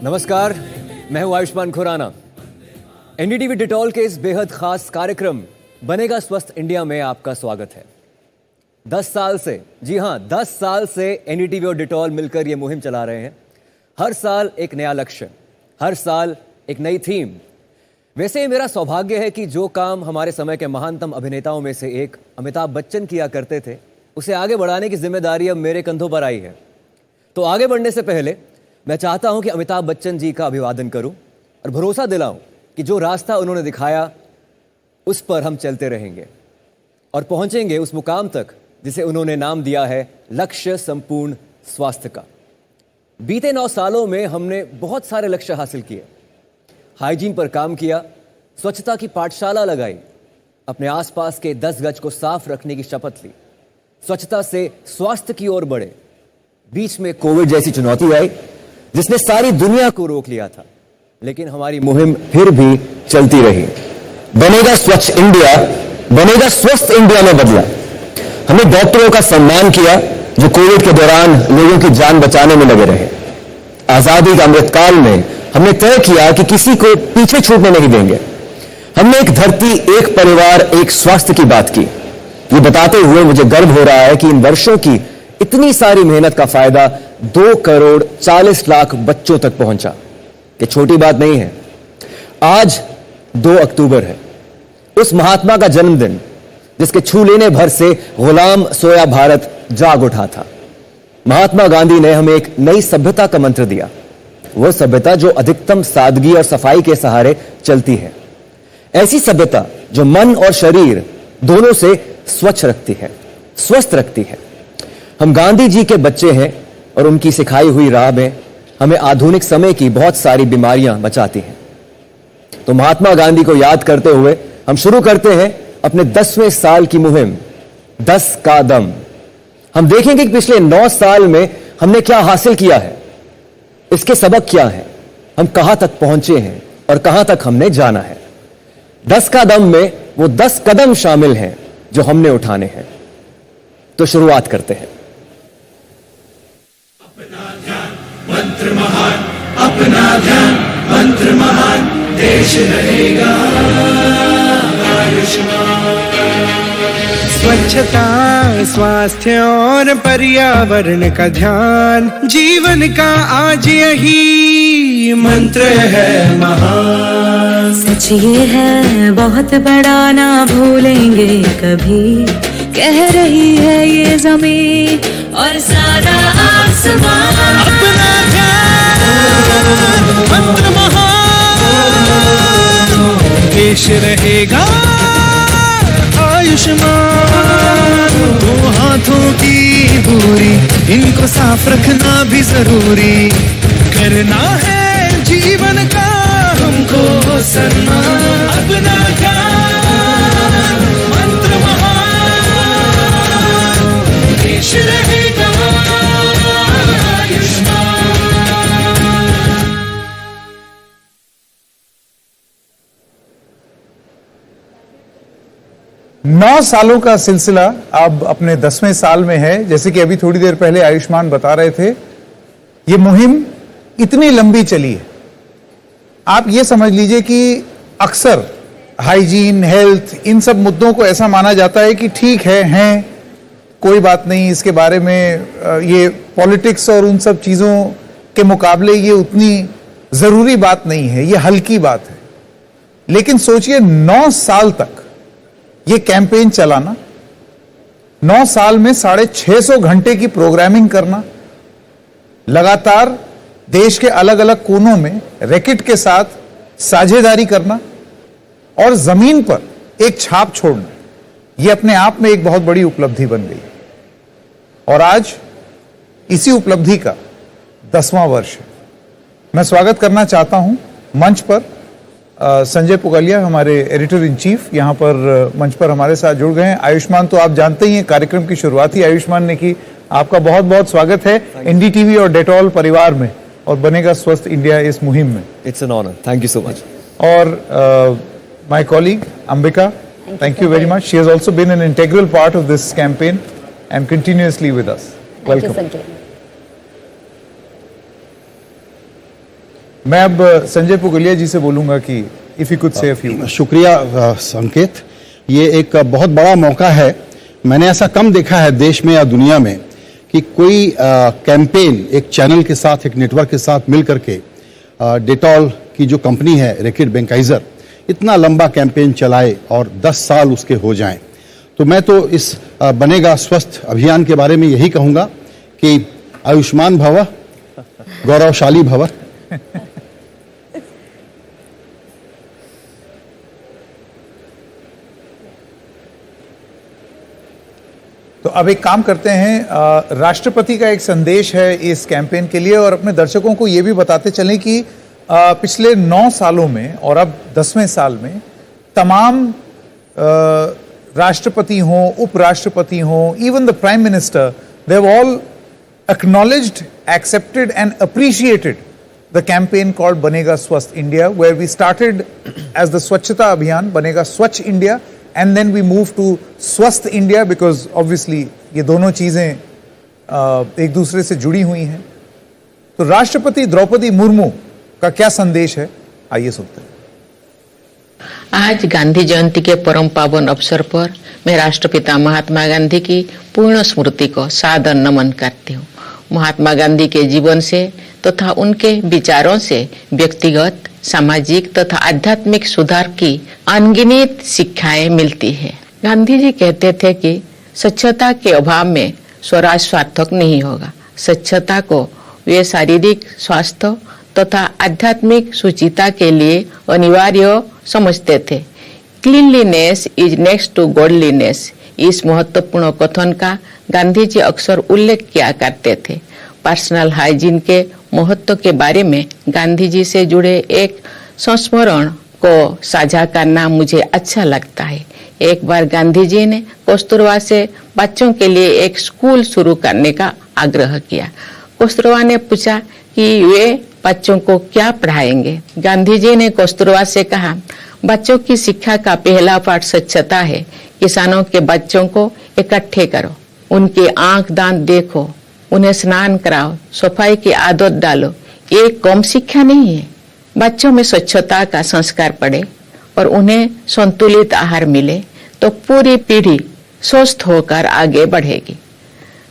नमस्कार, मैं हूं आयुष्मान खुराना। एनडीटीवी डिटॉल के इस बेहद खास कार्यक्रम बनेगा स्वस्थ इंडिया में आपका स्वागत है। 10 साल से, जी हां, 10 साल से एनडीटीवी और डिटॉल मिलकर यह मुहिम चला रहे हैं। हर साल एक नया लक्ष्य, हर साल एक नई थीम। वैसे ही मेरा सौभाग्य है कि जो काम हमारे समय के महानतम अभिनेताओं में से एक अमिताभ बच्चन किया करते थे, उसे आगे बढ़ाने की जिम्मेदारी अब मेरे कंधों पर आई है। तो आगे बढ़ने से पहले मैं चाहता हूं कि अमिताभ बच्चन जी का अभिवादन करूं और भरोसा दिलाऊं कि जो रास्ता उन्होंने दिखाया उस पर हम चलते रहेंगे और पहुंचेंगे उस मुकाम तक जिसे उन्होंने नाम दिया है लक्ष्य संपूर्ण स्वास्थ्य का। बीते 9 सालों में हमने बहुत सारे लक्ष्य हासिल किए। हाइजीन पर काम किया, स्वच्छता की पाठशाला लगाई, अपने आसपास के 10 गज को साफ रखने की शपथ ली, स्वच्छता से स्वास्थ्य की ओर बढ़े। बीच में कोविड जैसी चुनौती आई जिसने सारी दुनिया को रोक लिया था, लेकिन हमारी मुहिम फिर भी चलती रही। बनेगा स्वच्छ इंडिया बनेगा स्वस्थ इंडिया में बदला। हमने डॉक्टरों का सम्मान किया जो कोविड के दौरान लोगों की जान बचाने में लगे रहे। आजादी के अमृतकाल में हमने तय किया कि किसी को पीछे छूटने नहीं देंगे। हमने एक धरती, एक परिवार, एक स्वास्थ्य की बात की। ये बताते हुए मुझे गर्व हो रहा है कि इन वर्षों की इतनी सारी मेहनत का फायदा 2 करोड़ 40 लाख बच्चों तक पहुंचा। ये छोटी बात नहीं है। आज 2 अक्टूबर है, उस महात्मा का जन्मदिन जिसके छू लेने भर से गुलाम सोया भारत जाग उठा था। महात्मा गांधी ने हमें एक नई सभ्यता का मंत्र दिया, वह सभ्यता जो अधिकतम सादगी और सफाई के सहारे चलती है। ऐसी सभ्यता जो मन और शरीर दोनों से स्वच्छ रखती है, स्वस्थ रखती है। हम गांधी जी के बच्चे हैं और उनकी सिखाई हुई राह में हमें आधुनिक समय की बहुत सारी बीमारियां बचाती हैं। तो महात्मा गांधी को याद करते हुए हम शुरू करते हैं अपने 10वें साल की मुहिम 10 का दम। हम देखेंगे कि पिछले 9 साल में हमने क्या हासिल किया है, इसके सबक क्या है, हम कहां तक पहुंचे हैं और कहां तक हमने जाना है। 10 का दम में वो 10 कदम शामिल हैं जो हमने उठाने हैं। तो शुरुआत करते हैं। अपना ध्यान मंत्र महान, अपना ध्यान मंत्र महान, देश रहेगा आयुष्मान। स्वच्छता, स्वास्थ्य और पर्यावरण का ध्यान जीवन का आज यही मंत्र है महान। सच ये है बहुत बड़ा, ना भूलेंगे कभी, कह रही है ये जमीन और सारा आसमान। अपना ध्यान मंत्र महान, देश रहेगा आयुष्मान। 2 हाथों की दूरी, इनको साफ रखना भी जरूरी, करना है जीवन का हमको सम्मान। अपना ध्यान मंत्र महान, देश रहेगा आयुष्मान। 9 सालों का सिलसिला अब अपने 10वें साल में है। जैसे कि अभी थोड़ी देर पहले आयुष्मान बता रहे थे, ये मुहिम इतनी लंबी चली है। आप ये समझ लीजिए कि अक्सर हाइजीन, हेल्थ, इन सब मुद्दों को ऐसा माना जाता है कि ठीक है, कोई बात नहीं, इसके बारे में ये पॉलिटिक्स और उन सब चीज़ों के मुकाबले ये उतनी ज़रूरी बात नहीं है, ये हल्की बात है। लेकिन सोचिए 9 साल तक ये कैंपेन चलाना, 9 साल में 650 घंटे की प्रोग्रामिंग करना, लगातार देश के अलग अलग कोनों में रैकेट के साथ साझेदारी करना और जमीन पर एक छाप छोड़ना, यह अपने आप में एक बहुत बड़ी उपलब्धि बन गई। और आज इसी उपलब्धि का 10वां वर्ष है। मैं स्वागत करना चाहता हूं मंच पर संजय पुगलिया, हमारे एडिटर इन चीफ, यहां पर मंच पर हमारे साथ जुड़ गए हैं। आयुष्मान तो आप जानते ही हैं, कार्यक्रम की शुरुआत ही आयुष्मान ने की। आपका बहुत बहुत स्वागत है एनडीटीवी और डेटॉल परिवार में और बनेगा स्वस्थ इंडिया इस मुहिम में। It's an honour, thank you so much. और my colleague Ambika, thank you very much. She has also been an integral part of this campaign and continuously with us. Welcome. Thank you, Sanjay. मैं अब संजय पुगलिया जी से बोलूंगा कि if you could say a few. शुक्रिया संकेत, ये एक बहुत बड़ा मौका है। मैंने ऐसा कम देखा है देश में या दुनिया में कि कोई कैंपेन एक चैनल के साथ, एक नेटवर्क के साथ मिल करके डेटॉल की जो कंपनी है रैकेट बेंकाइजर इतना लंबा कैंपेन चलाए और 10 साल उसके हो जाएं। तो मैं तो इस बनेगा स्वस्थ अभियान के बारे में यही कहूंगा कि आयुष्मान भव, गौरवशाली भव। तो अब एक काम करते हैं, राष्ट्रपति का एक संदेश है इस कैंपेन के लिए और अपने दर्शकों को ये भी बताते चलें कि पिछले 9 सालों में और अब 10वें साल में तमाम राष्ट्रपति हों, उपराष्ट्रपति हों, even the prime minister, they have all acknowledged, accepted and appreciated the campaign called Banega Swasth India, where we started as the Swachhata Abhiyan, Banega Swachh India, and then we moved to Swasth India because obviously ये दोनों चीजें एक दूसरे से जुड़ी हुई हैं। तो राष्ट्रपति द्रौपदी मुर्मू का क्या संदेश है, आइए सुनते हैं। आज गांधी जयंती के परम पावन अवसर पर मैं राष्ट्रपिता महात्मा गांधी की पूर्ण स्मृति को सादर नमन करती हूँ। महात्मा गांधी के जीवन से तथा उनके विचारों से व्यक्तिगत, सामाजिक तथा आध्यात्मिक सुधार की अनगिनत शिक्षाएं मिलती है। गांधी जी कहते थे कि स्वच्छता के अभाव में स्वराज सार्थक नहीं होगा। स्वच्छता को वे शारीरिक स्वास्थ्य तथा आध्यात्मिक सुचिता के लिए अनिवार्य समझते थे। Cleanliness is next to godliness, इस महत्वपूर्ण कथन का गांधी जी अक्सर उल्लेख किया करते थे। पर्सनल हाइजीन के महत्व के बारे में गांधी जी से जुड़े एक संस्मरण को साझा करना मुझे अच्छा लगता है। एक बार गांधी जी ने कस्तूरबा से बच्चों के लिए एक स्कूल शुरू करने का आग्रह किया। कस्तूरबा ने पूछा कि वे बच्चों को क्या पढ़ाएंगे। गांधी जी ने कस्तूरबा से कहा, बच्चों की शिक्षा का पहला पाठ स्वच्छता है। किसानों के बच्चों को इकट्ठे करो, उनके आंख दांत देखो, उन्हें स्नान कराओ, सफाई की आदत डालो। ये कम शिक्षा नहीं है। बच्चों में स्वच्छता का संस्कार पड़े और उन्हें संतुलित आहार मिले तो पूरी पीढ़ी स्वस्थ होकर आगे बढ़ेगी।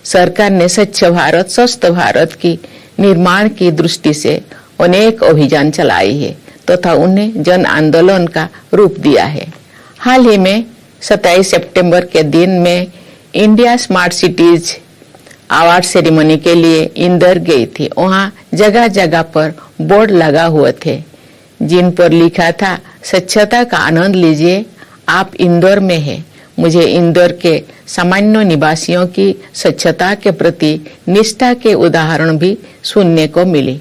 सरकार ने स्वच्छ भारत, स्वस्थ भारत की निर्माण की दृष्टि से अनेक अभियान चलाई है तथा उन्हें जन आंदोलन का रूप दिया है। हाल ही में 27 सितंबर के दिन में India smart cities award ceremony के लिए इंदौर गई थी। वहाँ जगह जगह पर बोर्ड लगा हुए थे जिन पर लिखा था, स्वच्छता का आनंद लीजिए, आप इंदौर में हैं। मुझे इंदौर के सामान्य निवासियों की स्वच्छता के प्रति निष्ठा के उदाहरण भी सुनने को मिली।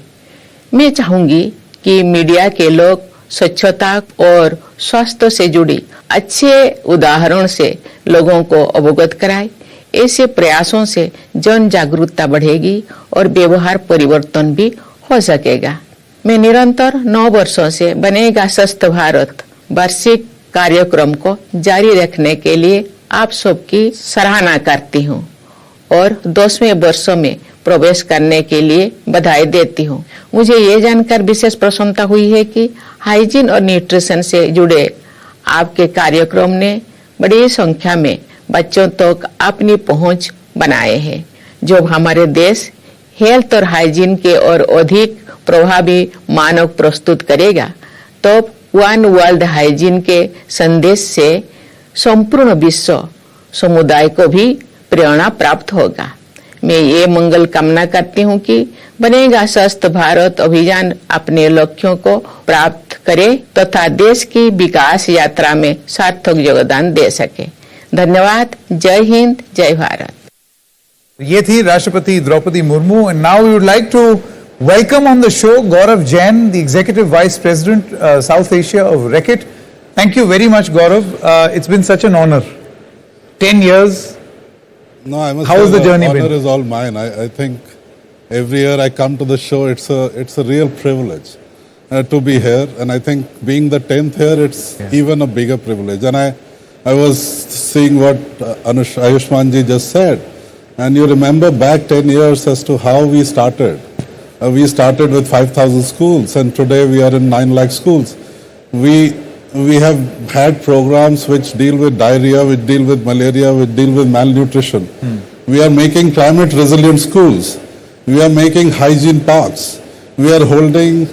मैं चाहूंगी कि मीडिया के लोग स्वच्छता और स्वास्थ्य से जुड़ी अच्छे उदाहरण से लोगों को अवगत कराएं। ऐसे प्रयासों से जन जागरूकता बढ़ेगी और व्यवहार परिवर्तन भी हो सकेगा। मैं निरंतर 9 वर्षों से बनेगा स्वस्थ भारत वार्षिक कार्यक्रम को जारी रखने के लिए आप सबकी सराहना करती हूँ और 10वें वर्ष में प्रवेश करने के लिए बधाई देती हूँ। मुझे ये जानकर विशेष प्रसन्नता हुई है कि हाइजीन और न्यूट्रिशन से जुड़े आपके कार्यक्रम ने बड़ी संख्या में बच्चों तक अपनी पहुंच बनाए हैं। जब हमारे देश हेल्थ और हाइजीन के और अधिक प्रभावी मानक प्रस्तुत करेगा तब वन वर्ल्ड हाइजीन के संदेश से संपूर्ण विश्व समुदाय को भी प्रेरणा प्राप्त होगा। मैं ये मंगल कामना करती हूँ कि बनेगा स्वस्थ भारत अभियान अपने लक्ष्यों को प्राप्त करे तथा देश की विकास यात्रा में सार्थक योगदान दे सके। धन्यवाद। जय हिंद, जय भारत। ये थी राष्ट्रपति Droupadi Murmu and now we would like to welcome on the show Gaurav Jain, the Executive Vice President, South Asia of Reckitt. Thank you very much, Gaurav. It's been such an honor. 10 years. No, I must How has the journey honor been? is all mine. I think every year I come to the show, it's a real privilege to be here, and I think being the 10th here, it's even a bigger privilege. And I was seeing what Ayushmann ji just said, and you remember back 10 years as to how we started. We started with 5,000 schools, and today we are in 9 lakh schools. We have had programs which deal with diarrhea, which deal with malaria, which deal with malnutrition. We are making climate resilient schools. We are making hygiene parks. We are holding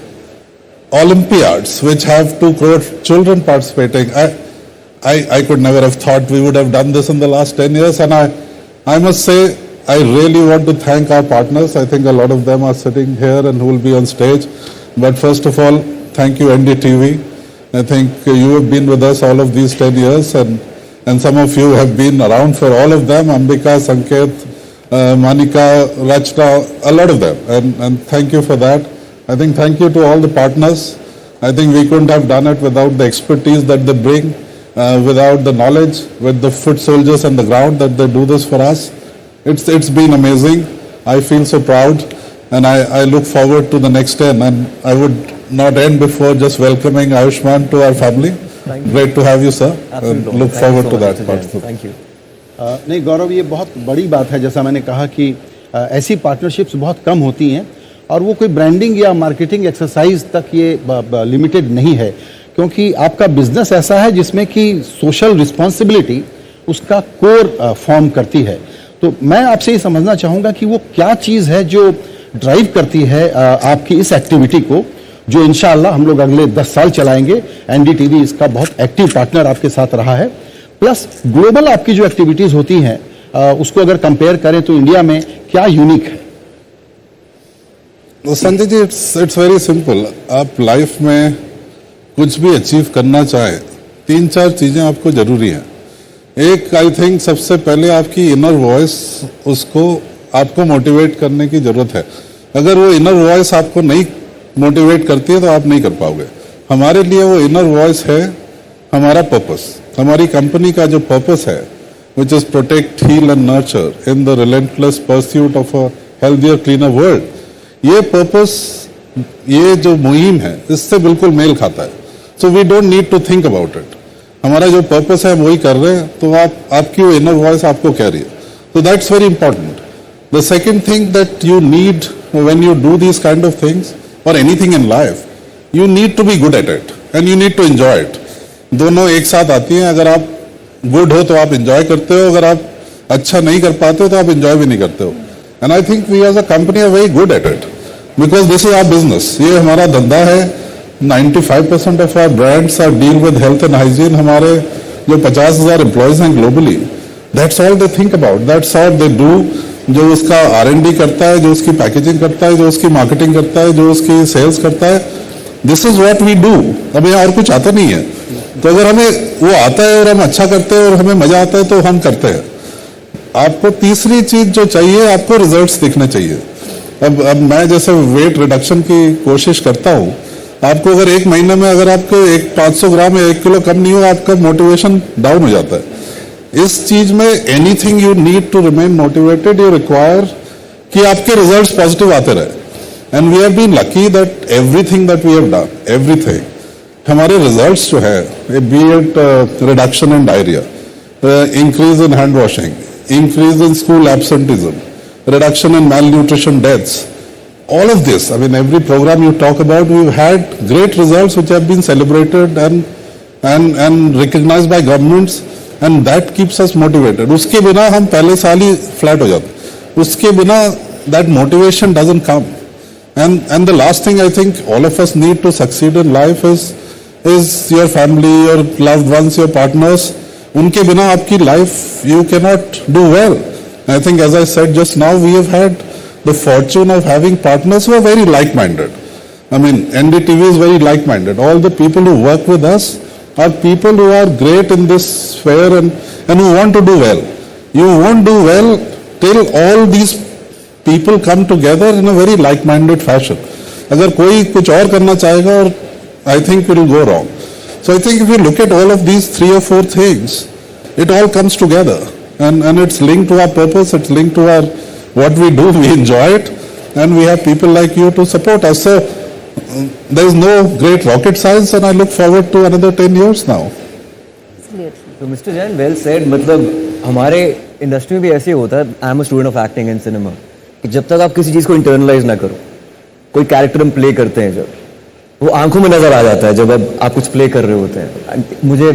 Olympiads which have 2 crore children participating. I could never have thought we would have done this in the last 10 years, and I must say I really want to thank our partners. I think a lot of them are sitting here and who will be on stage. But first of all, thank you NDTV. I think you have been with us all of these 10 years, and some of you have been around for all of them. Ambika, Sanket, Manika, Rachna, a lot of them. And thank you for that. I think thank you to all the partners. I think we couldn't have done it without the expertise that they bring, without the knowledge, with the foot soldiers on the ground that they do this for us. It's been amazing. I feel so proud, and I look forward to the next 10. And I would not end before just welcoming Ayushmann to our family. Great to have you, sir. Look forward to that part. Thank you. नहीं गौरव, ये बहुत बड़ी बात है। जैसा मैंने कहा कि ऐसी पार्टनरशिप्स बहुत कम होती हैं, और वो कोई ब्रांडिंग या मार्केटिंग एक्सरसाइज तक ये लिमिटेड नहीं है, क्योंकि आपका बिजनेस ऐसा है जिसमें कि सोशल रिस्पॉन्सिबिलिटी उसका कोर फॉर्म करती है। तो मैं आपसे ये समझना चाहूँगा कि वो क्या चीज़ है जो ड्राइव करती है आपकी इस एक्टिविटी को, जो इंशाअल्लाह हम लोग अगले 10 साल चलाएंगे। एनडीटीवी इसका बहुत एक्टिव पार्टनर आपके साथ रहा है। प्लस ग्लोबल आपकी जो एक्टिविटीज़ होती हैं उसको अगर कंपेयर करें तो इंडिया में क्या यूनिक है? Sanjay ji, it's very simple. आप लाइफ में कुछ भी अचीव करना चाहें, 3-4 चीज़ें आपको ज़रूरी हैं। एक, आई थिंक सबसे पहले आपकी इनर वॉइस, उसको आपको मोटिवेट करने की ज़रूरत है। अगर वो इनर वॉइस आपको नहीं मोटिवेट करती है तो आप नहीं कर पाओगे। हमारे लिए वो इनर वॉइस है हमारा पर्पस। हमारी कंपनी का जो पर्पस है, which is protect, heal and nurture in the relentless pursuit of a healthier cleaner world, ये पर्पस, ये जो मुहिम है, इससे बिल्कुल मेल खाता है। So we don't need to think about it. हमारा जो पर्पस है हम वही कर रहे हैं, तो आपकी वो इनर वॉइस आपको कह रही है। तो that's very important. The second thing that you need when you do this kind of things और anything in life, you need to be good at it and you need to enjoy it. दोनों एक साथ आती हैं। अगर आप good हो तो आप एंजॉय करते हो, अगर आप अच्छा नहीं कर पाते हो तो आप एंजॉय भी नहीं करते हो। And I think we as a company are very good at it, because this is our business. ये हमारा धंधा है। 95% of our brands are deal with health and hygiene. हमारे जो 50,000 एम्प्लॉयज हैं globally, that's all they think about, that's all they do. जो उसका R&D करता है, जो उसकी पैकेजिंग करता है, जो उसकी मार्केटिंग करता है, जो उसकी सेल्स करता है, this is what we do. अब यहाँ और कुछ आता नहीं है। तो अगर हमें वो आता है और हम अच्छा करते हैं और हमें मजा आता है तो हम करते हैं। आपको तीसरी चीज जो चाहिए, आपको रिजल्ट्स दिखने चाहिए। अब मैं जैसे वेट रिडक्शन की कोशिश करता हूँ, आपको अगर 1 महीने में अगर आपको 500 ग्राम या 1 किलो कम नहीं हो, आपका मोटिवेशन डाउन हो जाता है। इस चीज में anything you need to remain motivated, you require कि आपके रिजल्ट्स पॉजिटिव आते रहे। And we have been lucky that everything that we have done, everything, हमारे रिजल्ट्स जो है, be it reduction in diarrhoea, increase in hand washing, increase in school absenteeism, reduction in malnutrition deaths, all of this, I mean every program you talk about, we've had great results which have been celebrated and recognized by governments, and that keeps us motivated. उसके बिना हम पहले साल ही flat हो जाते। उसके बिना that motivation doesn't come. And the last thing I think all of us need to succeed in life is your family, your loved ones, your partners. उनके बिना आपकी life you cannot do well. I think as I said just now, we have had the fortune of having partners who are very like minded. I mean NDTV is very like minded. All the people who work with us are people who are great in this sphere and who want to do well. You won't do well till all these people come together in a very like-minded fashion. अगर कोई कुछ और करना चाहेगा, और I think it will go wrong. So I think if you look at all of these 3 or 4 things, it all comes together, and it's linked to our purpose, it's linked to our what we do, we enjoy it, and we have people like you to support us. So there is no great rocket science, and I look forward to another 10 years now. तो mister Jain, well said. मतलब हमारे industry में भी ऐसे ही होता है। I am a student of acting and cinema, कि जब तक आप किसी चीज़ को इंटरनलाइज ना करो, कोई कैरेक्टर हम प्ले करते हैं जब वो आंखों में नजर आ जाता है जब अब आप कुछ प्ले कर रहे होते हैं। मुझे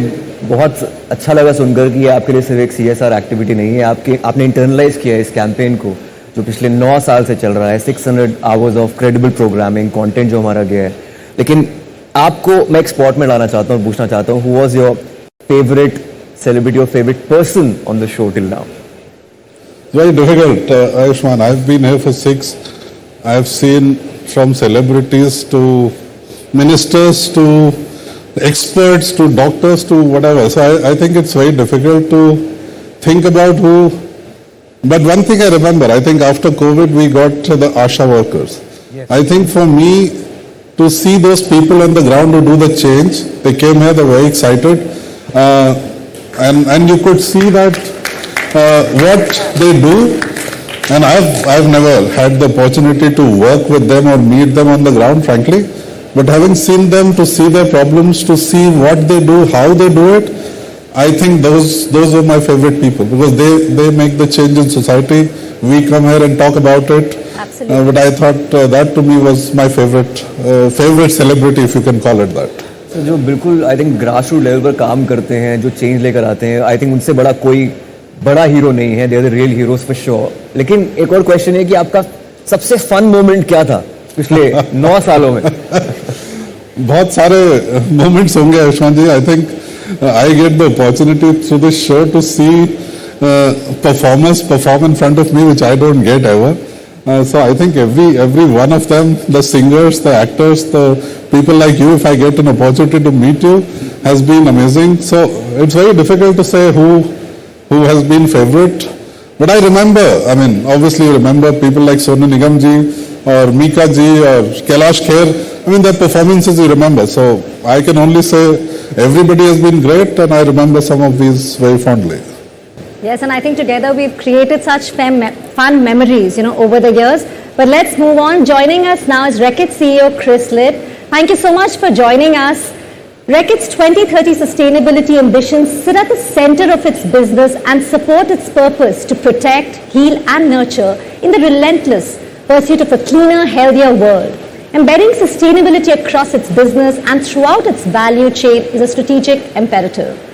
बहुत अच्छा लगा सुनकर कि ये आपके लिए सिर्फ एक CSR एक्टिविटी नहीं है, आपने इंटरनलाइज किया है इस कैंपेन को जो पिछले 9 साल से चल रहा है। 600 hours of credible programming content जो हमारा गया है। लेकिन आपको मैं एक स्पॉट में लाना चाहता हूँ, पूछना चाहता हूँ, who was your favourite celebrity or favorite person on the show till now? Very difficult, Ayushmann. I've been here for 6. I've seen from celebrities to ministers to experts to doctors to whatever. So I think it's very difficult to think about who. But one thing I remember, I think after COVID we got the ASHA workers. Yes. I think for me to see those people on the ground who do the change, they came here, they're very excited. And you could see that what they do, and I've never had the opportunity to work with them or meet them on the ground, frankly. But having seen them, to see their problems, to see what they do, how they do it, I think those are my favorite people because they make the change in society. We come here and talk about it. Absolutely. But I thought that to me was my favorite celebrity, if you can call it that. तो जो बिल्कुल I think grass root level पर काम करते हैं, जो change लेकर आते हैं, आई थिंक उनसे बड़ा कोई बड़ा हीरो नहीं है। They are the real heroes for sure. लेकिन एक और क्वेश्चन है कि आपका सबसे फन मोमेंट क्या था पिछले 9 सालों में? बहुत सारे मोमेंट्स होंगे Ayushmann ji. I think I get the opportunity through this show to see performers perform in front of me, which I don't get ever. So I think every one of them, the singers, the actors, the people like you, if I get an opportunity to meet you, has been amazing. So it's very difficult to say who has been favorite. But I remember, I mean, obviously you remember people like Sonu Nigam ji or Mika ji or Kailash Kher. I mean, their performances you remember. So I can only say everybody has been great, and I remember some of these very fondly. Yes, and I think together we've created such fun memories, over the years. But let's move on. Joining us now is Reckitt CEO Chris Litt. Thank you so much for joining us. Reckitt's 2030 sustainability ambitions sit at the center of its business and support its purpose to protect, heal and nurture in the relentless pursuit of a cleaner, healthier world. Embedding sustainability across its business and throughout its value chain is a strategic imperative.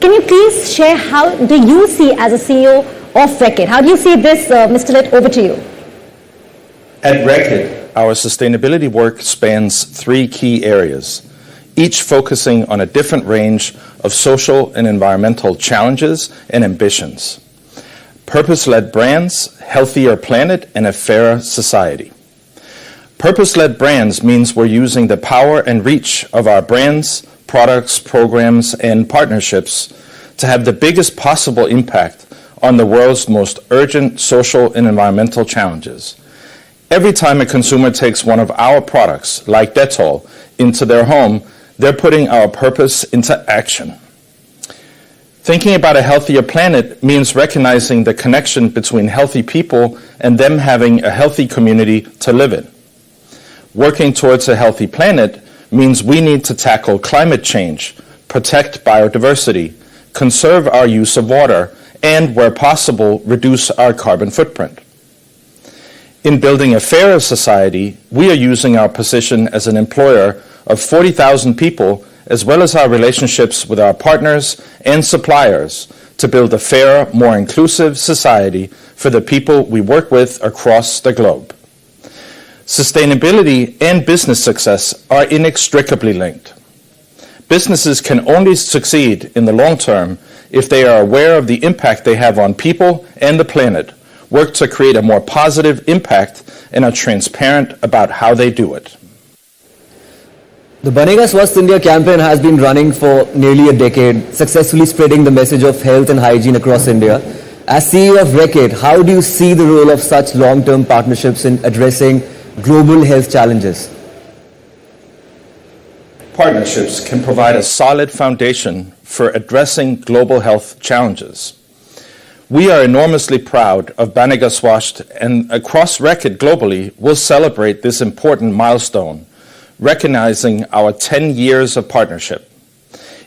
Can you please share how do you see as a CEO of Reckitt? How do you see this, Mr. Litt? Over to you. At Reckitt, our sustainability work spans 3 key areas, each focusing on a different range of social and environmental challenges and ambitions. Purpose-led brands, healthier planet, and a fairer society. Purpose-led brands means we're using the power and reach of our brands, products, programs, and partnerships to have the biggest possible impact on the world's most urgent social and environmental challenges. Every time a consumer takes one of our products, like Dettol, into their home, they're putting our purpose into action. Thinking about a healthier planet means recognizing the connection between healthy people and them having a healthy community to live in. Working towards a healthy planet means we need to tackle climate change, protect biodiversity, conserve our use of water, and, where possible, reduce our carbon footprint. In building a fairer society, we are using our position as an employer of 40,000 people, as well as our relationships with our partners and suppliers, to build a fairer, more inclusive society for the people we work with across the globe. Sustainability and business success are inextricably linked. Businesses can only succeed in the long term if they are aware of the impact they have on people and the planet, work to create a more positive impact, and are transparent about how they do it. The Banega Swasth India campaign has been running for nearly a decade, successfully spreading the message of health and hygiene across India. As CEO of Reckitt, how do you see the role of such long-term partnerships in addressing global health challenges? Partnerships can provide a solid foundation for addressing global health challenges. We are enormously proud of Banega Swasth, and across Reckitt globally will celebrate this important milestone, recognizing our 10 years of partnership.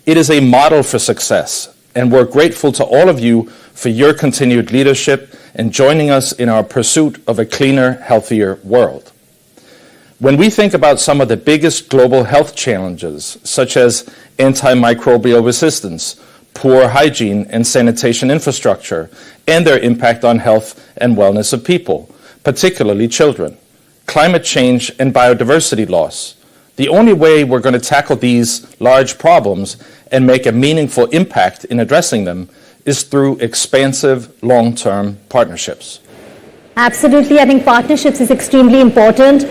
It is a model for success, and we're grateful to all of you for your continued leadership and joining us in our pursuit of a cleaner, healthier world. When we think about some of the biggest global health challenges, such as antimicrobial resistance, poor hygiene and sanitation infrastructure, and their impact on health and wellness of people, particularly children, climate change and biodiversity loss, the only way we're going to tackle these large problems and make a meaningful impact in addressing them is through expansive long-term partnerships. Absolutely, I think partnerships is extremely important.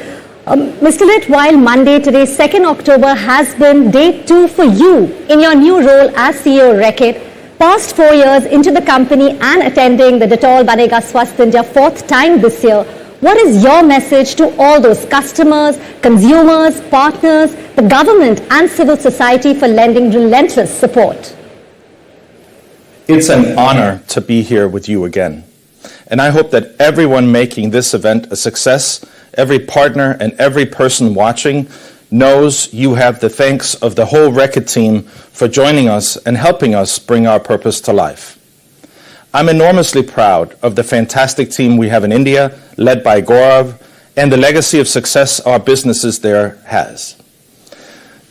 Mr. Litt, while Monday, today, 2nd October, has been day 2 for you in your new role as CEO of Reckitt, past 4 years into the company and attending the Dettol Banega Swasth India 4th time this year, what is your message to all those customers, consumers, partners, the government and civil society for lending relentless support? It's an honor to be here with you again. And I hope that everyone making this event a success, every partner and every person watching, knows you have the thanks of the whole Reckitt team for joining us and helping us bring our purpose to life. I'm enormously proud of the fantastic team we have in India, led by Gaurav, and the legacy of success our businesses there has.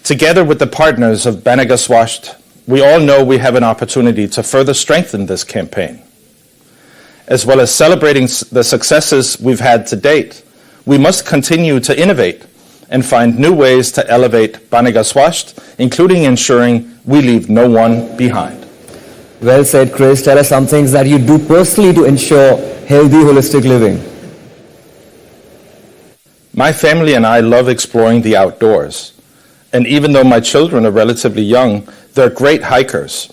Together with the partners of Banega Swasth, we all know we have an opportunity to further strengthen this campaign. As well as celebrating the successes we've had to date, we must continue to innovate and find new ways to elevate Banega Swasth, including ensuring we leave no one behind. Well said, Chris. Tell us some things that you do personally to ensure healthy, holistic living. My family and I love exploring the outdoors. And even though my children are relatively young, they're great hikers.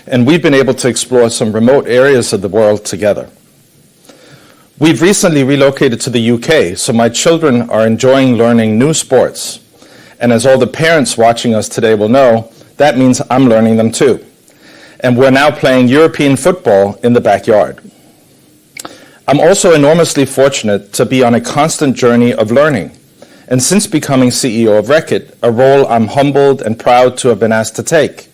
And we've been able to explore some remote areas of the world together. We've recently relocated to the UK, so my children are enjoying learning new sports. And as all the parents watching us today will know, that means I'm learning them too. And we're now playing European football in the backyard. I'm also enormously fortunate to be on a constant journey of learning. And since becoming CEO of Reckitt, a role I'm humbled and proud to have been asked to take,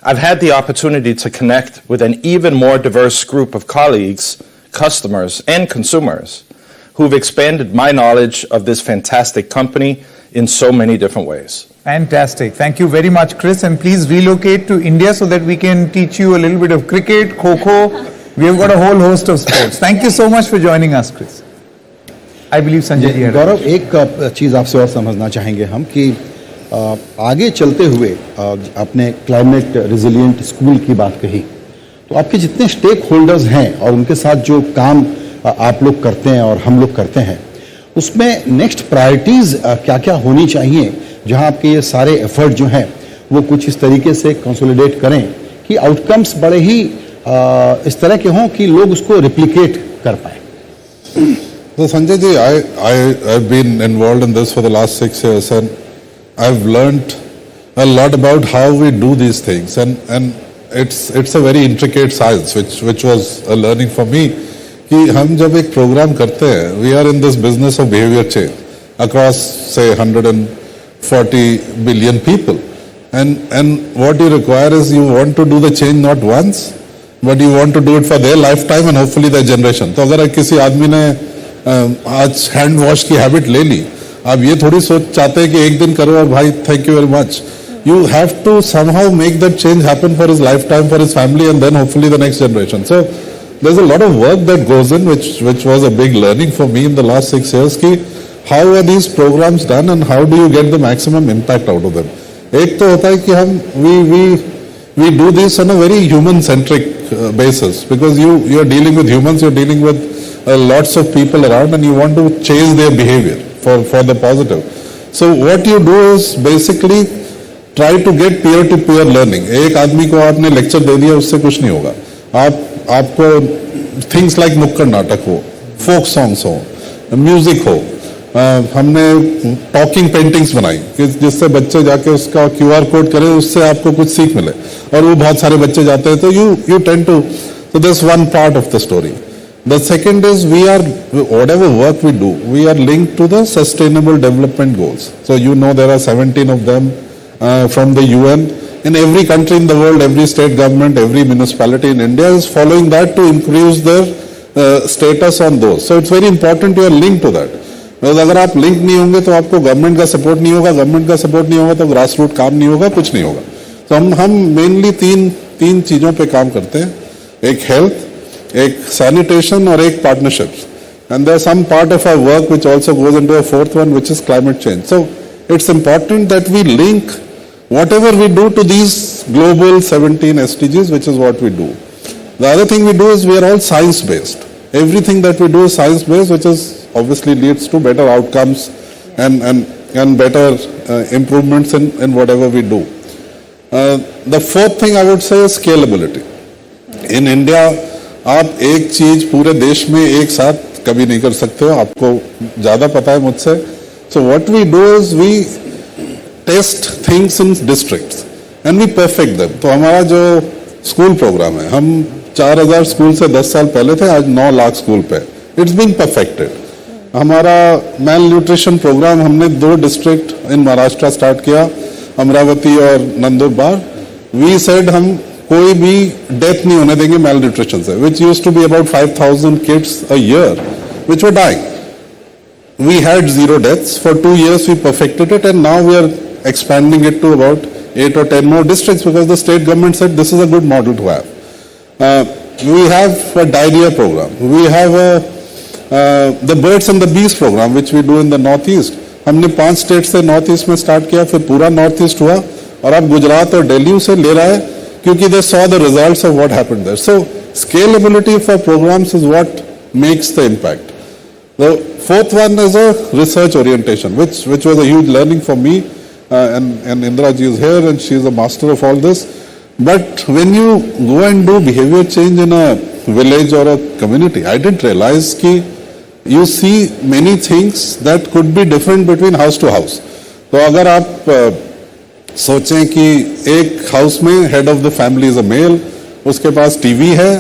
I've had the opportunity to connect with an even more diverse group of colleagues, customers, and consumers who've expanded my knowledge of this fantastic company in so many different ways. Fantastic. Thank you very much, Chris. And please relocate to India so that we can teach you a little bit of cricket, kho-kho. We have got a whole host of sports. Thank you so much for joining us, Chris. I believe Sanjay ji. गौरव, एक चीज़ आपसे और समझना चाहेंगे हम कि आगे चलते हुए आपने क्लाइमेट रेजिलिएंट स्कूल की बात कही, तो आपके जितने स्टेक होल्डर्स हैं और उनके साथ जो काम आप लोग करते हैं और हम लोग करते हैं, उसमें नेक्स्ट प्रायोरिटीज़ क्या क्या होनी चाहिए, जहां आपके ये सारे एफर्ट जो हैं वो कुछ इस तरीके से कंसोलिडेट करें कि आउटकम्स बड़े ही इस तरह के हों कि लोग उसको रिप्लिकेट कर पाए. So Sanjay ji, I've been involved in this for the last 6 years, and I've learned a lot about how we do these things, and it's a very intricate science, which was a learning for me. कि हम जब एक programme करते हैं, we are in this business of behavior change across say 140 billion people, and what you require is you want to do the change not once, but you want to do it for their lifetime and hopefully their generation. तो अगर किसी आदमी ने आज hand wash की habit ले ली, आप ये थोड़ी सोच चाहते हैं कि एक दिन करो और भाई thank you very much. You have to somehow make that change happen for his lifetime, for his family, and then hopefully the next generation. So there's a lot of work that goes in, which was a big learning for me in the last 6 years. Ki how are these programs done and how do you get the maximum impact out of them? एक तो होता है कि हम we do this on a very human-centric basis, because you're dealing with humans, you're dealing with lots of people around, and you want to change their behavior for the positive. So what you do is basically try to get peer-to-peer learning. एक आदमी को आपने lecture दे दिया, उससे कुछ नहीं होगा. आपको थिंग्स लाइक नुक्कड़ नाटक हो, फोक सॉन्ग्स हो, म्यूजिक हो, हमने टॉकिंग पेंटिंग्स बनाई कि जिससे बच्चे जाके उसका QR कोड करें, उससे आपको कुछ सीख मिले, और वो बहुत सारे बच्चे जाते हैं, तो you tend to, so that's one part of the story. The second is whatever work we do, we are linked to the Sustainable Development Goals. So you know there are 17 of them from the UN. In every country in the world, every state government, every municipality in India is following that to increase their status on those. So it's very important you are linked to that. Because अगर आप link नहीं होंगे तो आपको government का support नहीं होगा, government का सपोर्ट नहीं होगा तो ग्रास रूट काम नहीं होगा, कुछ नहीं होगा। तो हम मेनली तीन चीजों पे काम करते हैं, एक हेल्थ, एक सैनिटेशन और एक partnerships. And there some part of our work which also goes into a fourth one which is climate change. So it's important that we link whatever we do to these global 17 SDGs, which is what we do. The other thing we do is we are all science based. Everything that we do is science based, which is obviously leads to better outcomes and better improvements in whatever we do. The fourth thing I would say is scalability. In India, आप एक चीज पूरे देश में एक साथ कभी नहीं कर सकते हो, आपको ज्यादा पता है मुझसे. So what we do is we test things in districts and we perfect them. तो हमारा जो स्कूल प्रोग्राम है, हम 4000 स्कूल से 10 साल पहले थे, आज 9 लाख स्कूल पे. It's being perfected. हमारा मेल न्यूट्रिशन प्रोग्राम हमने 2 डिस्ट्रिक्ट इन महाराष्ट्र स्टार्ट किया, अमरावती और नंदुरबार. वी सेड हम कोई भी डेथ नहीं होने देंगे मेल न्यूट्रिशन से, which used to be about 5000 kids a year which were dying. We had 0 deaths. For 2 years we perfected it, and now we are expanding it to about 8 or 10 more districts because the state government said this is a good model to have. We have a diarrhea program. We have the birds and the bees program which we do in the northeast. हमने 5 state से north east में start किया, फिर पूरा north east हुआ और अब गुजरात और दिल्ली उसे ले रहा है क्योंकि they saw the results of what happened there. So scalability for programs is what makes the impact. The fourth one is a research orientation, which was a huge learning for me, and Indra ji is here and she is a master of all this. But when you go and do behavior change in a village or a community, I didn't realize कि you see many things that could be different between house to house. तो अगर आप सोचें कि एक house में head of the family is a male, उसके पास टीवी है,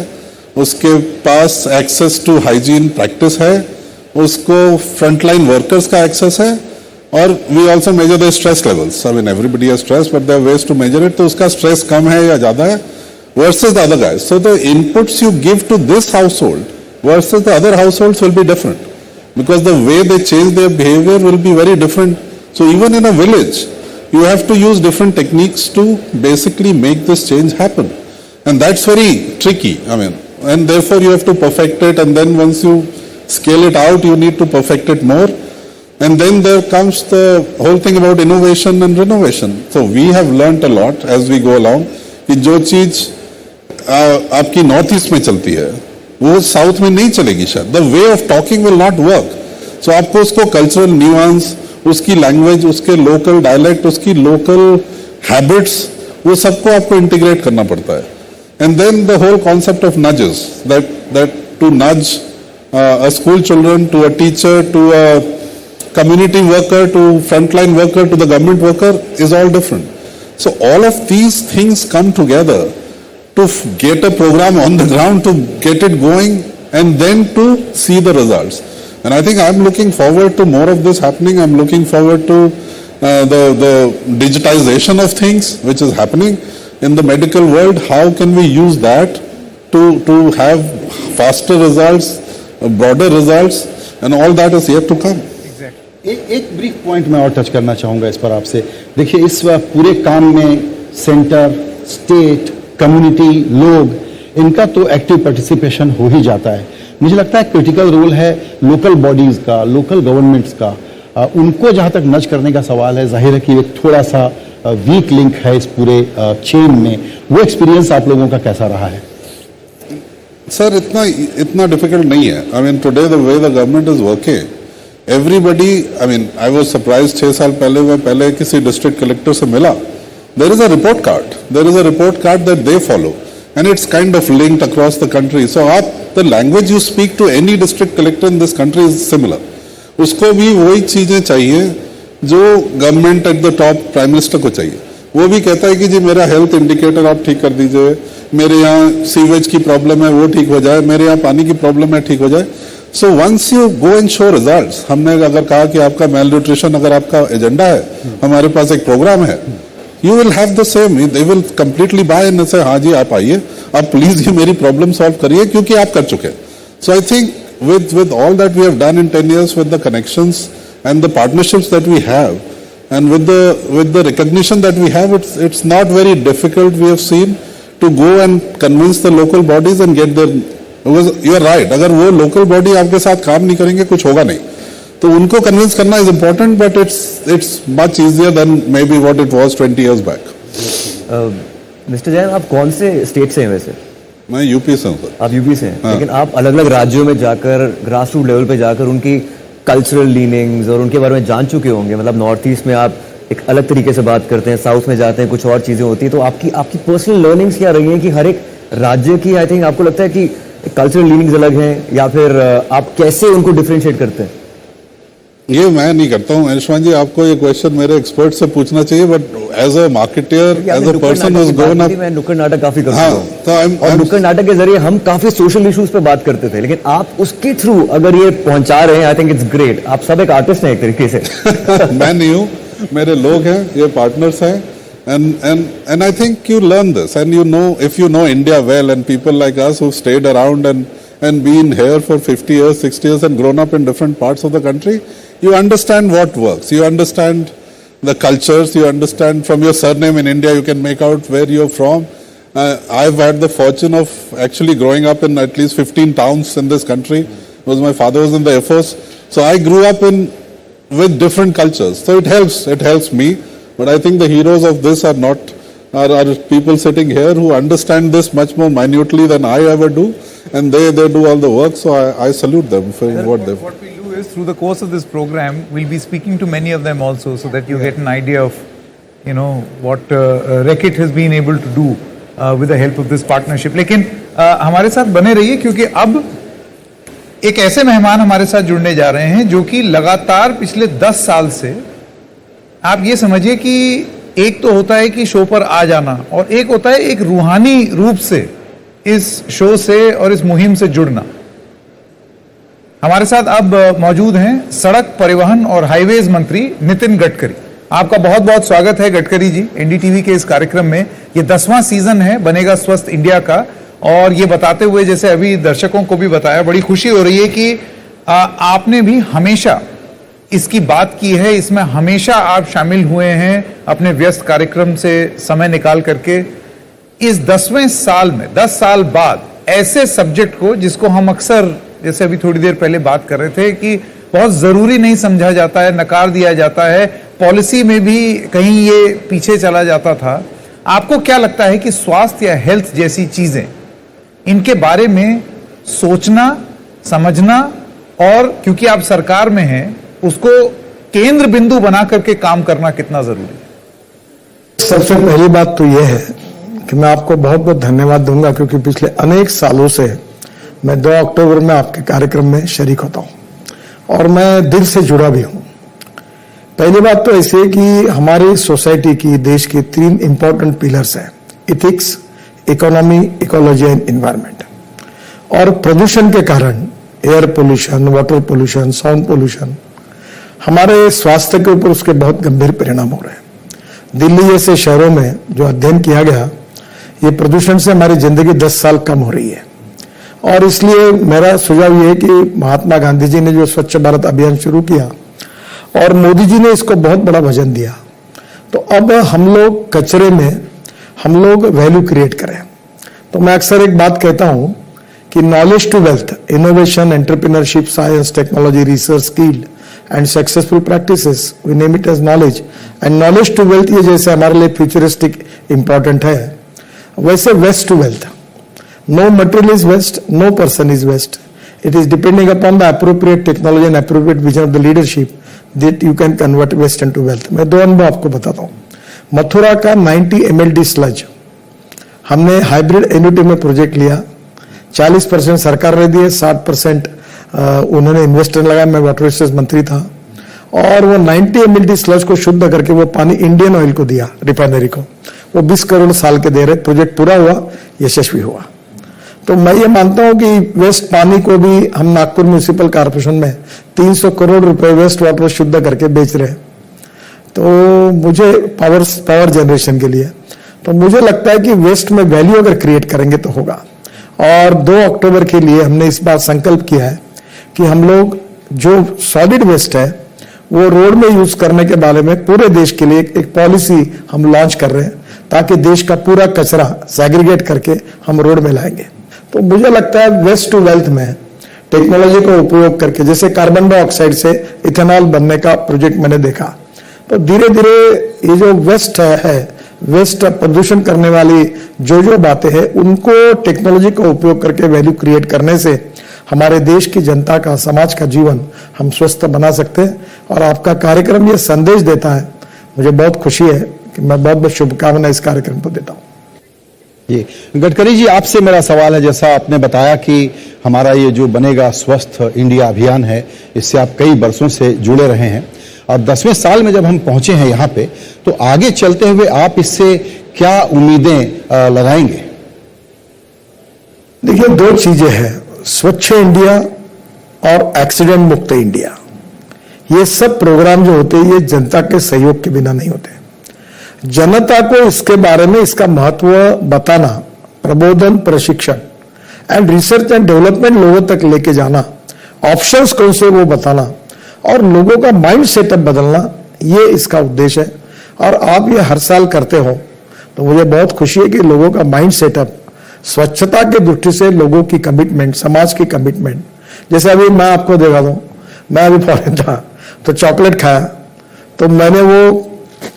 उसके पास एक्सेस टू हाइजीन प्रैक्टिस है, उसको फ्रंटलाइन वर्कर्स का एक्सेस है, और we also measure the stress levels. I mean everybody has stress but there are ways to measure it. तो उसका स्ट्रेस कम है या ज्यादा है versus the other guys. So the inputs you give to this household versus the other house holds will be different because the way they change their behaviour will be very different. So even in a village you have to use different techniques to basically make this change happen, and that's very tricky. I mean, and therefore you have to perfect it, and then once you scale it out you need to perfect it more, and then there comes the whole thing about innovation and renovation. So we have learnt a lot as we go along कि जो चीज आपकी north east में चलती है वो south में नहीं चलेगी शायद. The way of talking will not work. So आपको उसको कल्चरल न्यूआंस, उसकी लैंग्वेज, उसके लोकल डायलेक्ट, उसकी लोकल हैबिट्स, वो सबको आपको इंटीग्रेट करना पड़ता है. And then the whole concept of nudges, that to nudge a school children to a teacher to a community worker to frontline worker to the government worker is all different. So all of these things come together to get a program on the ground, to get it going, and then to see the results. And I think I'm looking forward to more of this happening. I'm looking forward to the digitization of things which is happening in the medical world. How can we use that to have faster results, broader results, and all that is yet to come. एक brief point मैं और touch करना चाहूँगा इस पर आपसे. देखिए, इस पूरे काम में सेंटर, स्टेट, कम्युनिटी, लोग, इनका तो एक्टिव पार्टिसिपेशन हो ही जाता है. मुझे लगता है क्रिटिकल रोल है लोकल बॉडीज का, लोकल गवर्नमेंट्स का. उनको जहां तक नज करने का सवाल है, जाहिर है कि एक थोड़ा सा वीक लिंक है इस पूरे चेन में. वो एक्सपीरियंस आप लोगों का कैसा रहा है? सर, इतना डिफिकल्ट नहीं है. I mean today the way the government is working, everybody, I mean I was surprised. 6 साल पहले मैं पहले किसी डिस्ट्रिक्ट कलेक्टर से मिला. There is a report card. There is a report card that they follow, and it's kind of linked across the country. So, the language you speak to any district collector in this country is similar. उसको भी वही चीजें चाहिए जो government at the top prime minister को चाहिए. वो भी कहता है कि जी मेरा हेल्थ इंडिकेटर आप ठीक कर दीजिए, मेरे यहाँ सीवेज की प्रॉब्लम है वो ठीक हो जाए, मेरे यहाँ पानी की प्रॉब्लम है ठीक हो जाए. So once you go and show results, हमने अगर कहा कि आपका मेल न्यूट्रिशन अगर आपका एजेंडा है, हमारे पास एक प्रोग्राम है, you will have the same. They will completely buy and say हाँ जी आप आइए, आप प्लीज ये मेरी प्रॉब्लम सॉल्व करिए क्योंकि आप कर चुके हैं. So I think with all that we have done in 10 years, with the connections and the partnerships that we have, and with the recognition that we have, it's not very difficult, we have seen, to go and convince the local bodies and get their, because you are right, अगर वो local body आपके साथ काम नहीं करेंगे कुछ होगा नहीं, तो उनको convince करना is important, but it's much easier than maybe what it was 20 years back. Mister Jain, आप कौन से स्टेट से हैं वैसे? मैं यूपी से हूँ सर। आप यूपी से हैं, हाँ। लेकिन आप अलग अलग राज्यों में जाकर ग्रास रूट लेवल पे जाकर उनकी कल्चरल लीनिंग्स और उनके बारे में जान चुके होंगे। मतलब नॉर्थ ईस्ट में आप एक अलग तरीके से बात करते हैं, साउथ में जाते हैं कुछ और चीजें होती है, तो आपकी पर्सनल लर्निंग्स क्या रही हैं कि हर एक राज्य की, आई थिंक आपको लगता है कि कल्चरल लीनिंग्स अलग हैं, या फिर आप कैसे उनको डिफरेंशिएट करते हैं? ये मैं नहीं करता हूँ आयुष्मान जी, आपको ये क्वेश्चन मेरे एक्सपर्ट से पूछना चाहिए, but as a marketeer, as a person who has grown up, मैं नुक्कड़ नाटक काफी करता हूँ, तो और नुक्कड़ नाटक के जरिए हम काफी सोशल इश्यूज पे बात करते थे, लेकिन आप उसके थ्रू अगर ये पहुंचा रहे हैं, आई थिंक इट्स ग्रेट। आप सब एक आर्टिस्ट हैं एक तरीके से। मैं नहीं हूँ, मेरे लोग हैं, ये पार्टनर्स हैं, and I think you learn this, and you know, if you know India well, and people like us who stayed around and been here for 50 years, 60 years, and grown up in different parts of the country, you understand what works. You understand the cultures. You understand from your surname in India, you can make out where you're from. I've had the fortune of actually growing up in at least 15 towns in this country, because my father was in the Air Force. So I grew up with different cultures. So it helps me. But I think the heroes of this are people sitting here who understand this much more minutely than I ever do, and they do all the work. So I salute them for what they've. What we'll do is, through the course of this program, we'll be speaking to many of them also, so that you get an idea of, what Reckitt has been able to do with the help of this partnership. लेकिन हमारे साथ बने रहिए, क्योंकि अब एक ऐसे मेहमान हमारे साथ जुड़ने जा रहे हैं जो कि लगातार पिछले 10 साल से, आप ये समझिए कि एक तो होता है कि शो पर आ जाना, और एक होता है एक रूहानी रूप से इस शो से और इस मुहिम से जुड़ना। हमारे साथ अब मौजूद हैं सड़क परिवहन और हाईवेज मंत्री नितिन गडकरी। आपका बहुत बहुत स्वागत है गडकरी जी एनडीटीवी के इस कार्यक्रम में। ये 10वां सीजन है बनेगा स्वस्थ इंडिया का, और ये बताते हुए, जैसे अभी दर्शकों को भी बताया, बड़ी खुशी हो रही है कि आपने भी हमेशा इसकी बात की है, इसमें हमेशा आप शामिल हुए हैं अपने व्यस्त कार्यक्रम से समय निकाल करके। इस 10वें साल में 10 साल बाद ऐसे सब्जेक्ट को, जिसको हम अक्सर, जैसे अभी थोड़ी देर पहले बात कर रहे थे, कि बहुत जरूरी नहीं समझा जाता है, नकार दिया जाता है, पॉलिसी में भी कहीं ये पीछे चला जाता था। आपको क्या लगता है कि स्वास्थ्य या हेल्थ जैसी चीजें, इनके बारे में सोचना, समझना, और क्योंकि आप सरकार में हैं, उसको केंद्र बिंदु बना करके काम करना कितना जरूरी है? सबसे पहली बात तो यह है कि मैं आपको बहुत बहुत धन्यवाद दूंगा, क्योंकि पिछले अनेक सालों से मैं 2 अक्टूबर में आपके कार्यक्रम में शरीक होता हूं, और मैं दिल से जुड़ा भी हूं। पहली बात तो ऐसी है कि हमारी सोसाइटी की, देश के 3 इंपॉर्टेंट पिलर्स हैं: ethics, economy, ecology and environment. और प्रदूषण के कारण, air pollution, water pollution, sound pollution, हमारे स्वास्थ्य के ऊपर उसके बहुत गंभीर परिणाम हो रहे हैं। दिल्ली जैसे शहरों में जो अध्ययन किया गया, ये प्रदूषण से हमारी जिंदगी 10 साल कम हो रही है। और इसलिए मेरा सुझाव ये है कि महात्मा गांधी जी ने जो स्वच्छ भारत अभियान शुरू किया, और मोदी जी ने इसको बहुत बड़ा वजन दिया, तो अब हम लोग कचरे में हम लोग वैल्यू क्रिएट करें। तो मैं अक्सर एक बात कहता हूं कि knowledge to wealth, innovation, entrepreneurship, science, technology, research, skill and successful practices, we name it as knowledge. And knowledge to wealth, ये जैसे हमारे लिए फ्यूचरिस्टिक इंपॉर्टेंट है, वैसे waste to wealth. No material is waste, no person is waste. It is depending upon the appropriate technology and appropriate vision of the leadership that you can convert waste into wealth. मैं 2 अनुभव आपको बताता हूं। मथुरा का 90 ml sludge हमने hybrid annuity में project लिया, 40% सरकार ने दिए, 60% उन्होंने इन्वेस्टर लगाया, मैं वाटर रिसोर्स मंत्री था, और वो 90 ml स्लज को शुद्ध करके वो पानी इंडियन ऑयल को दिया, रिफाइनरी को। वो 20 करोड़ साल के दे रहे, प्रोजेक्ट पूरा हुआ, यशस्वी हुआ। तो मैं ये मानता हूं कि वेस्ट पानी को भी हम नागपुर म्यूनिसिपल कॉर्पोरेशन में 300 करोड़ रुपए वेस्ट वाटर शुद्ध करके बेच रहे हैं। तो मुझे पावर जनरेशन के लिए, तो मुझे लगता है कि वेस्ट में वैल्यू अगर क्रिएट करेंगे तो होगा। और 2 अक्टूबर के लिए हमने इस बार संकल्प किया है कि हम लोग जो सॉलिड वेस्ट है वो रोड में यूज करने के बारे में पूरे देश के लिए एक पॉलिसी हम लॉन्च कर रहे हैं, ताकि देश का पूरा कचरा सेग्रीगेट करके हम रोड में लाएंगे। तो मुझे लगता है वेस्ट टू वेल्थ में टेक्नोलॉजी का उपयोग करके, जैसे कार्बन डाइऑक्साइड से इथेनॉल बनने का प्रोजेक्ट मैंने देखा, तो धीरे धीरे ये जो वेस्ट है वेस्ट प्रदूषण करने वाली जो बातें हैं उनको टेक्नोलॉजी का उपयोग करके वैल्यू क्रिएट करने से हमारे देश की जनता का, समाज का जीवन हम स्वस्थ बना सकते हैं। और आपका कार्यक्रम ये संदेश देता है, मुझे बहुत खुशी है कि मैं बहुत बहुत शुभकामनाएं इस कार्यक्रम को देता हूं। जी गडकरी जी, आपसे मेरा सवाल है, जैसा आपने बताया कि हमारा ये जो बनेगा स्वस्थ इंडिया अभियान है, इससे आप कई वर्षों से जुड़े रहे हैं और 10वें साल में जब हम पहुंचे हैं यहाँ पे, तो आगे चलते हुए आप इससे क्या उम्मीदें लगाएंगे? देखिए, दो चीजें हैं, स्वच्छ इंडिया और एक्सीडेंट मुक्त इंडिया। ये सब प्रोग्राम जो होते हैं ये जनता के सहयोग के बिना नहीं होते। जनता को इसके बारे में, इसका महत्व बताना, प्रबोधन, प्रशिक्षण एंड रिसर्च एंड डेवलपमेंट लोगों तक लेके जाना, ऑप्शंस कौन से वो बताना और लोगों का माइंड सेटअप बदलना, ये इसका उद्देश्य है। और आप ये हर साल करते हो तो मुझे बहुत खुशी है कि लोगों का माइंड सेटअप, स्वच्छता की दृष्टि से लोगों की कमिटमेंट, समाज की कमिटमेंट, जैसे अभी मैं आपको देखा दूं, मैं अभी फॉरेन था तो चॉकलेट खाया तो मैंने वो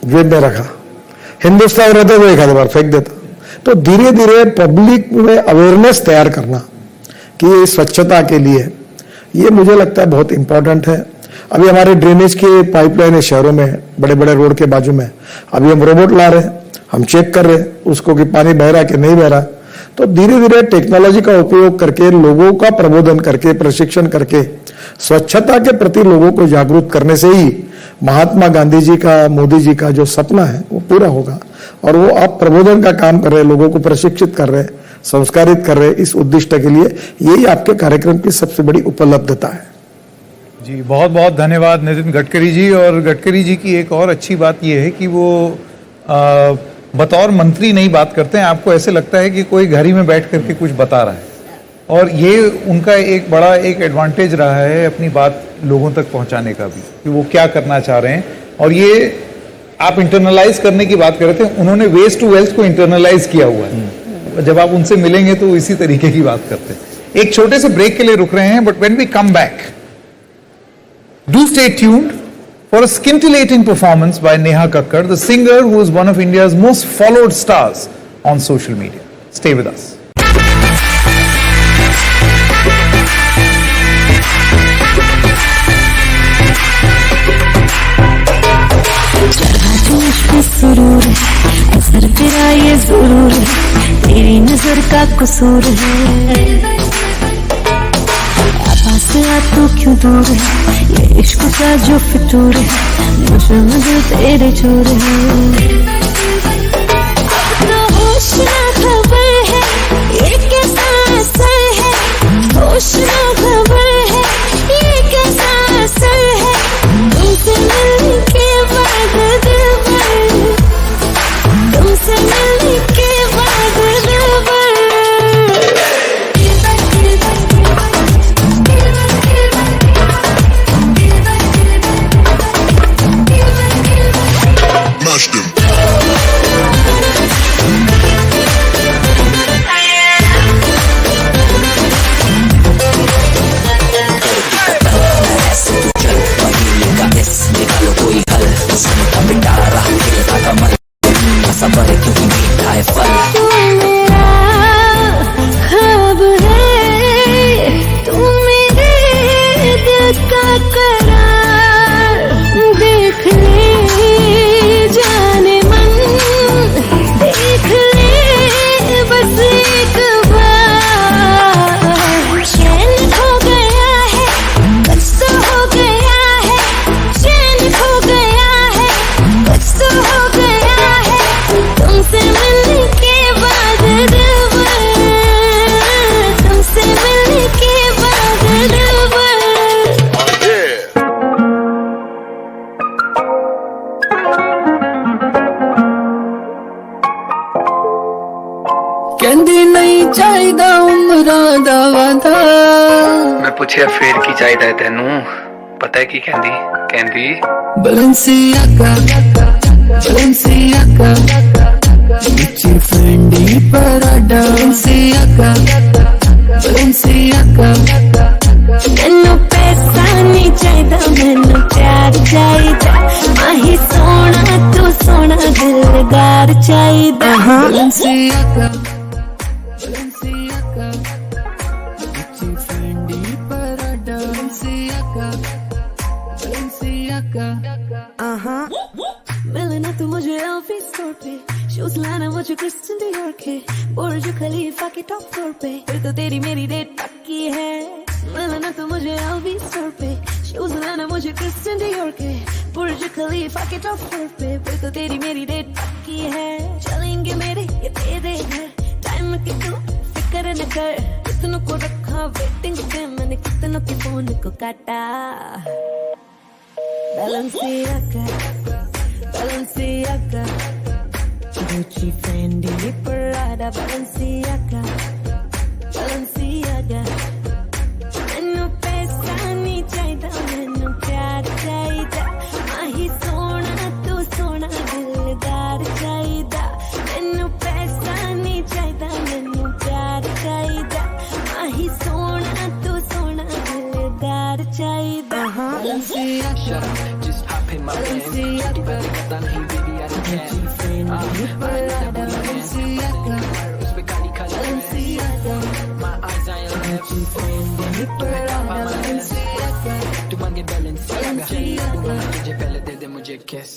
जेब में रखा, हिंदुस्तान रहता तो एक आध बार फेंक देता। तो धीरे धीरे पब्लिक में अवेयरनेस तैयार करना कि ये स्वच्छता के लिए, ये मुझे लगता है बहुत इंपॉर्टेंट है। अभी हमारे ड्रेनेज के पाइपलाइन है शहरों में, बड़े बड़े रोड के बाजू में, अभी हम रोबोट ला रहे हैं, हम चेक कर रहे हैं उसको कि पानी बह रहा है कि नहीं बह रहा। तो धीरे धीरे टेक्नोलॉजी का उपयोग करके, लोगों का प्रबोधन करके, प्रशिक्षण करके, स्वच्छता के प्रति लोगों को जागरूक करने से ही महात्मा गांधी जी का, मोदी जी का जो सपना है वो पूरा होगा। और वो आप प्रबोधन का काम कर रहे हैं, लोगों को प्रशिक्षित कर रहे हैं, संस्कारित कर रहे हैं, इस उद्देश्य के लिए यही आपके कार्यक्रम की सबसे बड़ी उपलब्धता है। जी बहुत बहुत धन्यवाद नितिन गडकरी जी। और गडकरी जी की एक और अच्छी बात यह है कि वो बतौर मंत्री नहीं बात करते हैं, आपको ऐसे लगता है कि कोई घर ही में बैठ करके कुछ बता रहा है। और ये उनका एक बड़ा एडवांटेज रहा है अपनी बात लोगों तक पहुंचाने का भी, कि वो क्या करना चाह रहे हैं। और ये आप इंटरनलाइज करने की बात कर रहे थे, उन्होंने वेस्ट टू वेल्थ को इंटरनलाइज किया हुआ है। जब आप उनसे मिलेंगे तो इसी तरीके की बात करते हैं। एक छोटे से ब्रेक के लिए रुक रहे हैं, but when we come back, do stay tuned for a scintillating performance by Neha Kakkar, the singer who is one of India's most followed stars on social media. Stay with us. सुरूर असर तेरा ये जरूर है, तेरी नजर का कसूर है, तू क्यों दूर है, ये इश्क का जो फितूर है, मुझे तेरे चोर है। अब तो होश ना खबर है, ये कैसा असर है, होश ना खबर है, ये कैसा असर है, तुमसे मिलने के बाद दिल भर, तुमसे मिलने के बाद दिल भर। कहंदी नहीं चाहिदा उमरा दा वादा मैं पूछया फिर की चाहिदा है तेनू पता है की कहंदी Balenciaga Gucci Fendi Prada Balenciaga मैनू पैसा नहीं चाहिदा मैनू प्यार चाहिदा माही सोना तू सोना दिलदार चाहिदा Balenciaga Gucci Fendi Prada Balenciaga मिलना तू मुझे ऑफिस स्टोर पे शूज लाना मुझे क्रिस्टियन डियोर के बुर्ज खलीफा के टॉप फ्लोर पे फिर तो तेरी मेरी डेट पक्की है मिलना तू मुझे ऑफिस स्टोर पे शूज लाना मुझे क्रिस्टियन डियोर के बुर्ज खलीफा के टॉप फ्लोर पे फिर तो तेरी मेरी डेट पक्की है चलेंगे मेरे ये तेरे घर टाइम की तू फिक्र न कर कितनों को रखा वेटिंग पे मैंने कितनों के फोन को काटा Balenciaga Gucci Fendi Prada Balenciaga मैनू पैसा नहीं चाहिदा मैनू प्यार चाहिदा माही सोना तू सोना दिलदार चाहिदा मैनू पैसा नहीं चाहिदा मैनू प्यार चाहिदा माही सोना तू सोना दिलदार चाहिदा Balenciaga just hop in my Benz तू पहले पता नहीं baby I don't care Balenciaga उस पे काली Balenciaga my eyes on your lips तू मांगे Balenciaga तुझे पहले दे दे मुझे kiss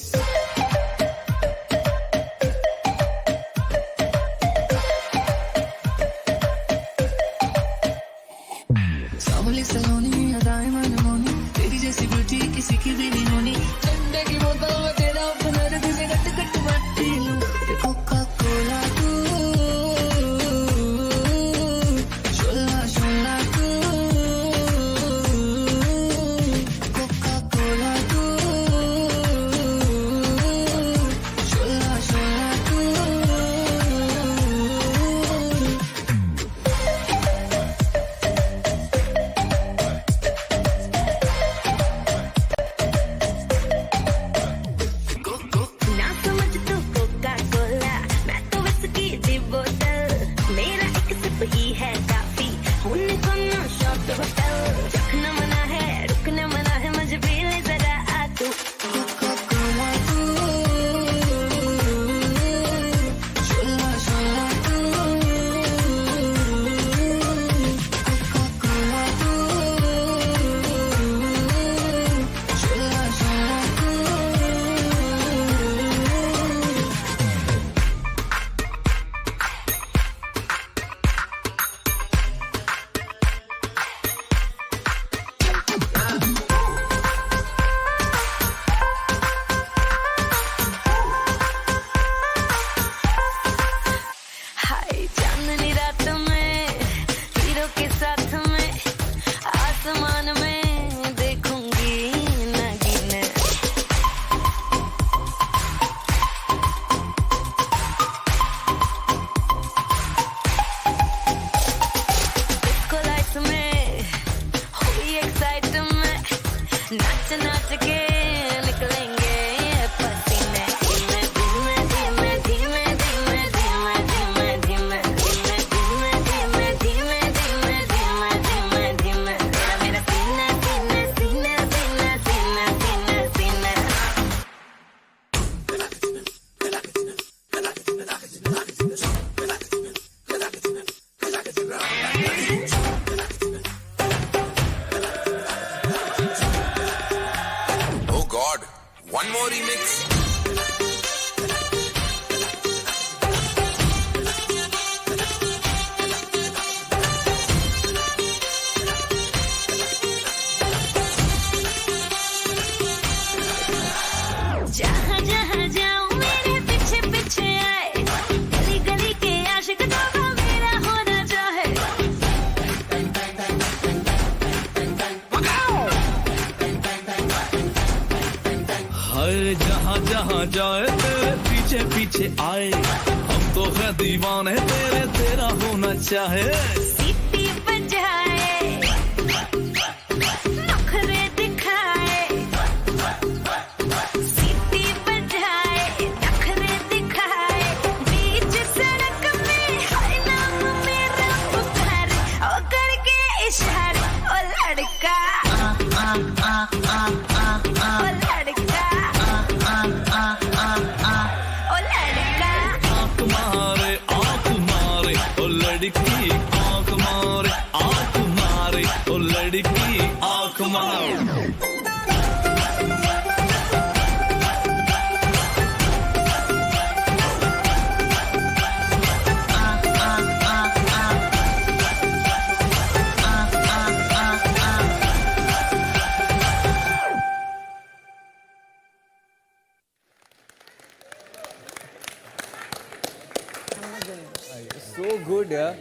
सावली सलोनी अदाएं मनमोनी तेरी जैसी ब्यूटी किसी की भी नहीं होनी ठंडे की बोतल में तेरा ओपनर तुझे गट गट मत पी लूं कोका कोला तू शोला शोला तू कोका कोला तू पीछे पीछे आए, हम तो है दीवाने तेरे, तेरा होना चाहे। सीटी बजाए, नखरे दिखाए, सीटी बजाए, नखरे दिखाए, बीच सड़क में हर नाम मेरा पुकारे, ओ करके इशारे, ओ लड़का, ओ लड़का, ओ लड़का। आंख मारे, ओ लड़की, आंख मारे, ओ लड़की, आंख मारे। So good, yeah.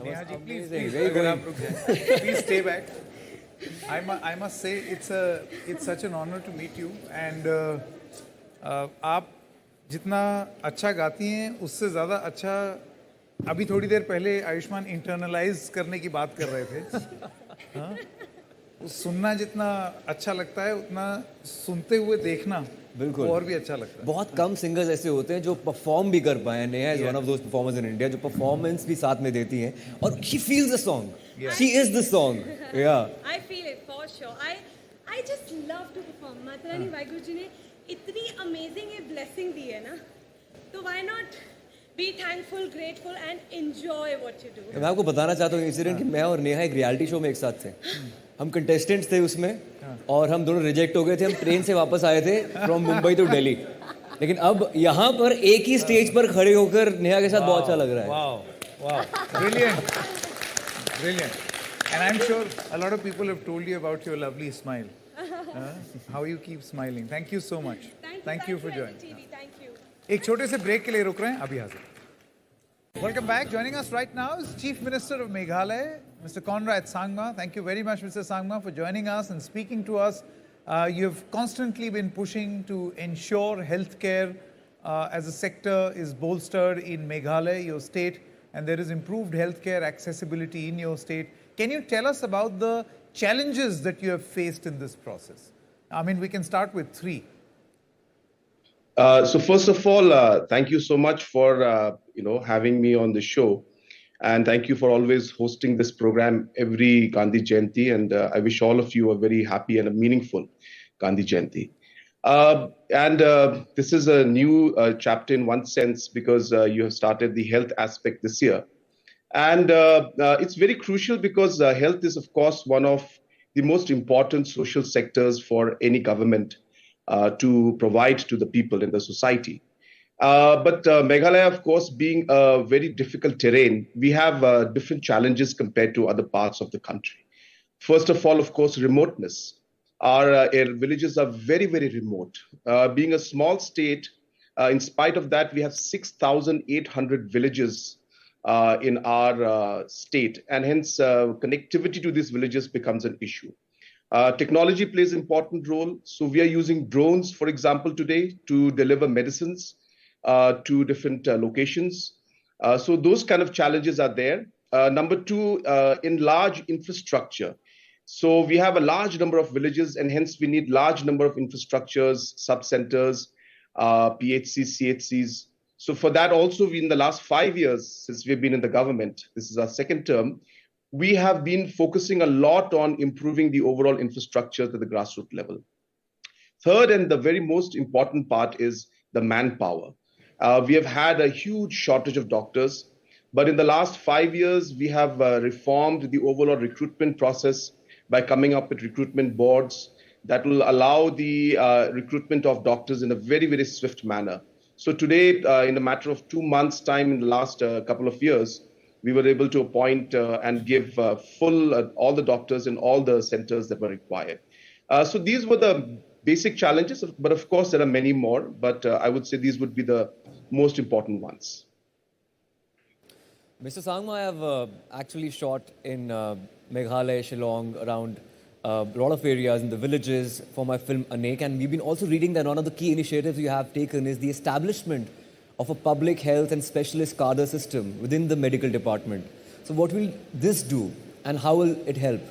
Neha ji, please, amazing. please, Very अगर good. आप रुक जाएं. Please stay back. I must say it's such an honor to meet you and आप जितना अच्छा गाती हैं उससे ज़्यादा अच्छा अभी थोड़ी देर पहले आयुष्मान इंटरनलाइज करने की बात कर रहे थे. हाँ? सुनना जितना अच्छा लगता है उतना सुनते हुए देखना बिल्कुल और भी अच्छा लगता है. बहुत कम सिंगर्स ऐसे होते हैं जो परफॉर्म भी कर पाए. Neha is one of those performers in India जो परफॉर्मेंस भी साथ में देती हैं और she feels the song. She is the song. Yeah I feel it for sure. I just love to perform. Mata Rani Waheguru ji ने इतनी अमेजिंग ये ब्लेसिंग दी है ना, तो why not be thankful, grateful and enjoy what you do. मैं आपको बताना चाहता हूँ इंसिडेंट कि मैं और नेहा एक रियलिटी शो में एक साथ थे. हम कंटेस्टेंट्स थे उसमें और हम दोनों रिजेक्ट हो गए थे. हम ट्रेन से वापस आए थे फ्रॉम मुंबई टू दिल्ली. लेकिन अब यहाँ पर एक ही स्टेज पर खड़े होकर नेहा के साथ बहुत अच्छा लग रहा है. Wow, brilliant, brilliant. And I'm sure a lot of people have told you about your lovely smile. How you keep smiling. Thank you so much. Thank you for joining. Thank you. एक छोटे से break के लिए रुक रहे हैं, अभी हाजिर. Welcome back. Joining us right now is Chief Minister of Meghalaya, Mr. Conrad Sangma. Thank you very much, Mr. Sangma, for joining us and speaking to us. You've constantly been pushing to ensure healthcare as a sector is bolstered in Meghalaya, your state, and there is improved healthcare accessibility in your state. Can you tell us about the challenges that you have faced in this process? I mean, we can start with three. So first of all, thank you so much for having me on the show, and thank you for always hosting this program every Gandhi Jayanti. And I wish all of you a very happy and a meaningful Gandhi Jayanti. And this is a new chapter in one sense because you have started the health aspect this year, and it's very crucial because health is, of course, one of the most important social sectors for any government to provide to the people in the society. But Meghalaya, of course, being a very difficult terrain, we have different challenges compared to other parts of the country. First of all, of course, remoteness. Our villages are very, very remote. Being a small state, in spite of that, we have 6,800 villages in our state, and hence connectivity to these villages becomes an issue. Technology plays an important role. So we are using drones, for example, today to deliver medicines to different locations. So those kind of challenges are there. Number two, in large infrastructure. So we have a large number of villages, and hence we need large number of infrastructures, sub-centers, PHCs, CHCs. So for that also, in the last 5 years, since we've been in the government, this is our second term, we have been focusing a lot on improving the overall infrastructure at the grassroots level. Third, and the very most important part is the manpower. We have had a huge shortage of doctors, but in the last 5 years, we have reformed the overall recruitment process by coming up with recruitment boards that will allow the recruitment of doctors in a very, very swift manner. So today, in a matter of 2 months' time in the last couple of years, we were able to appoint and give full all the doctors in all the centers that were required. So these were the basic challenges, but of course there are many more, but I would say these would be the most important ones. Mr. Sangma, I have actually shot in Meghalaya, Shillong, around a lot of areas in the villages for my film Anek, and we've been also reading that one of the key initiatives you have taken is the establishment of a public health and specialist cadre system within the medical department. So what will this do and how will it help?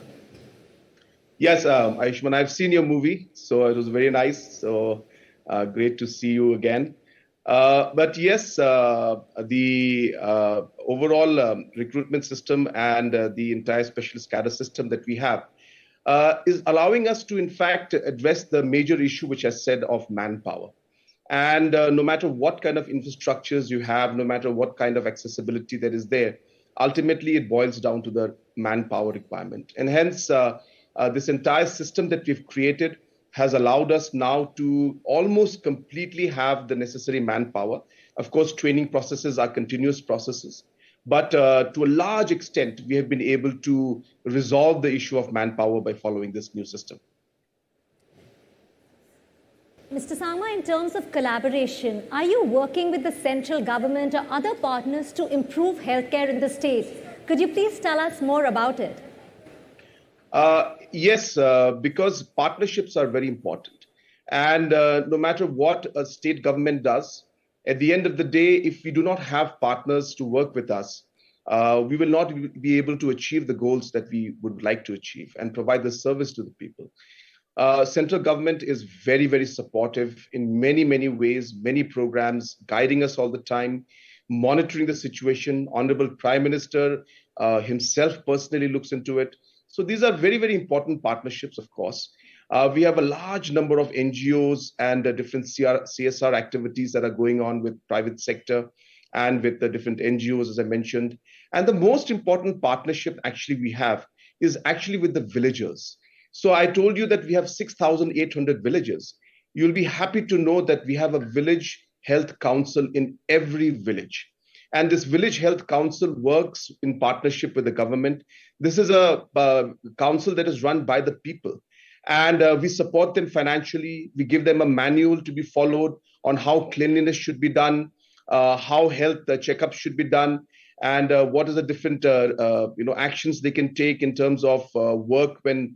Yes, Ayushmann, I've seen your movie, so it was very nice. So great to see you again. But yes, the overall recruitment system and the entire specialist cadre system that we have is allowing us to, in fact, address the major issue, which I said, of manpower. And no matter what kind of infrastructures you have, no matter what kind of accessibility that is there, ultimately it boils down to the manpower requirement. And hence, this entire system that we've created has allowed us now to almost completely have the necessary manpower. Of course, training processes are continuous processes. But to a large extent, we have been able to resolve the issue of manpower by following this new system. Mr. Sangma, in terms of collaboration, are you working with the central government or other partners to improve healthcare in the state? Could you please tell us more about it? Yes, because partnerships are very important. And no matter what a state government does, at the end of the day, if we do not have partners to work with us, we will not be able to achieve the goals that we would like to achieve and provide the service to the people. Central government is very, very supportive in many, many ways, many programs, guiding us all the time, monitoring the situation. Honorable Prime Minister himself personally looks into it. So these are very, very important partnerships, of course. We have a large number of NGOs and different CSR activities that are going on with private sector and with the different NGOs, as I mentioned. And the most important partnership actually we have is actually with the villagers. So I told you that we have 6,800 villages. You'll be happy to know that we have a village health council in every village. And this village health council works in partnership with the government. This is a council that is run by the people. And we support them financially. We give them a manual to be followed on how cleanliness should be done, how health checkups should be done, and what is the different actions they can take in terms of work when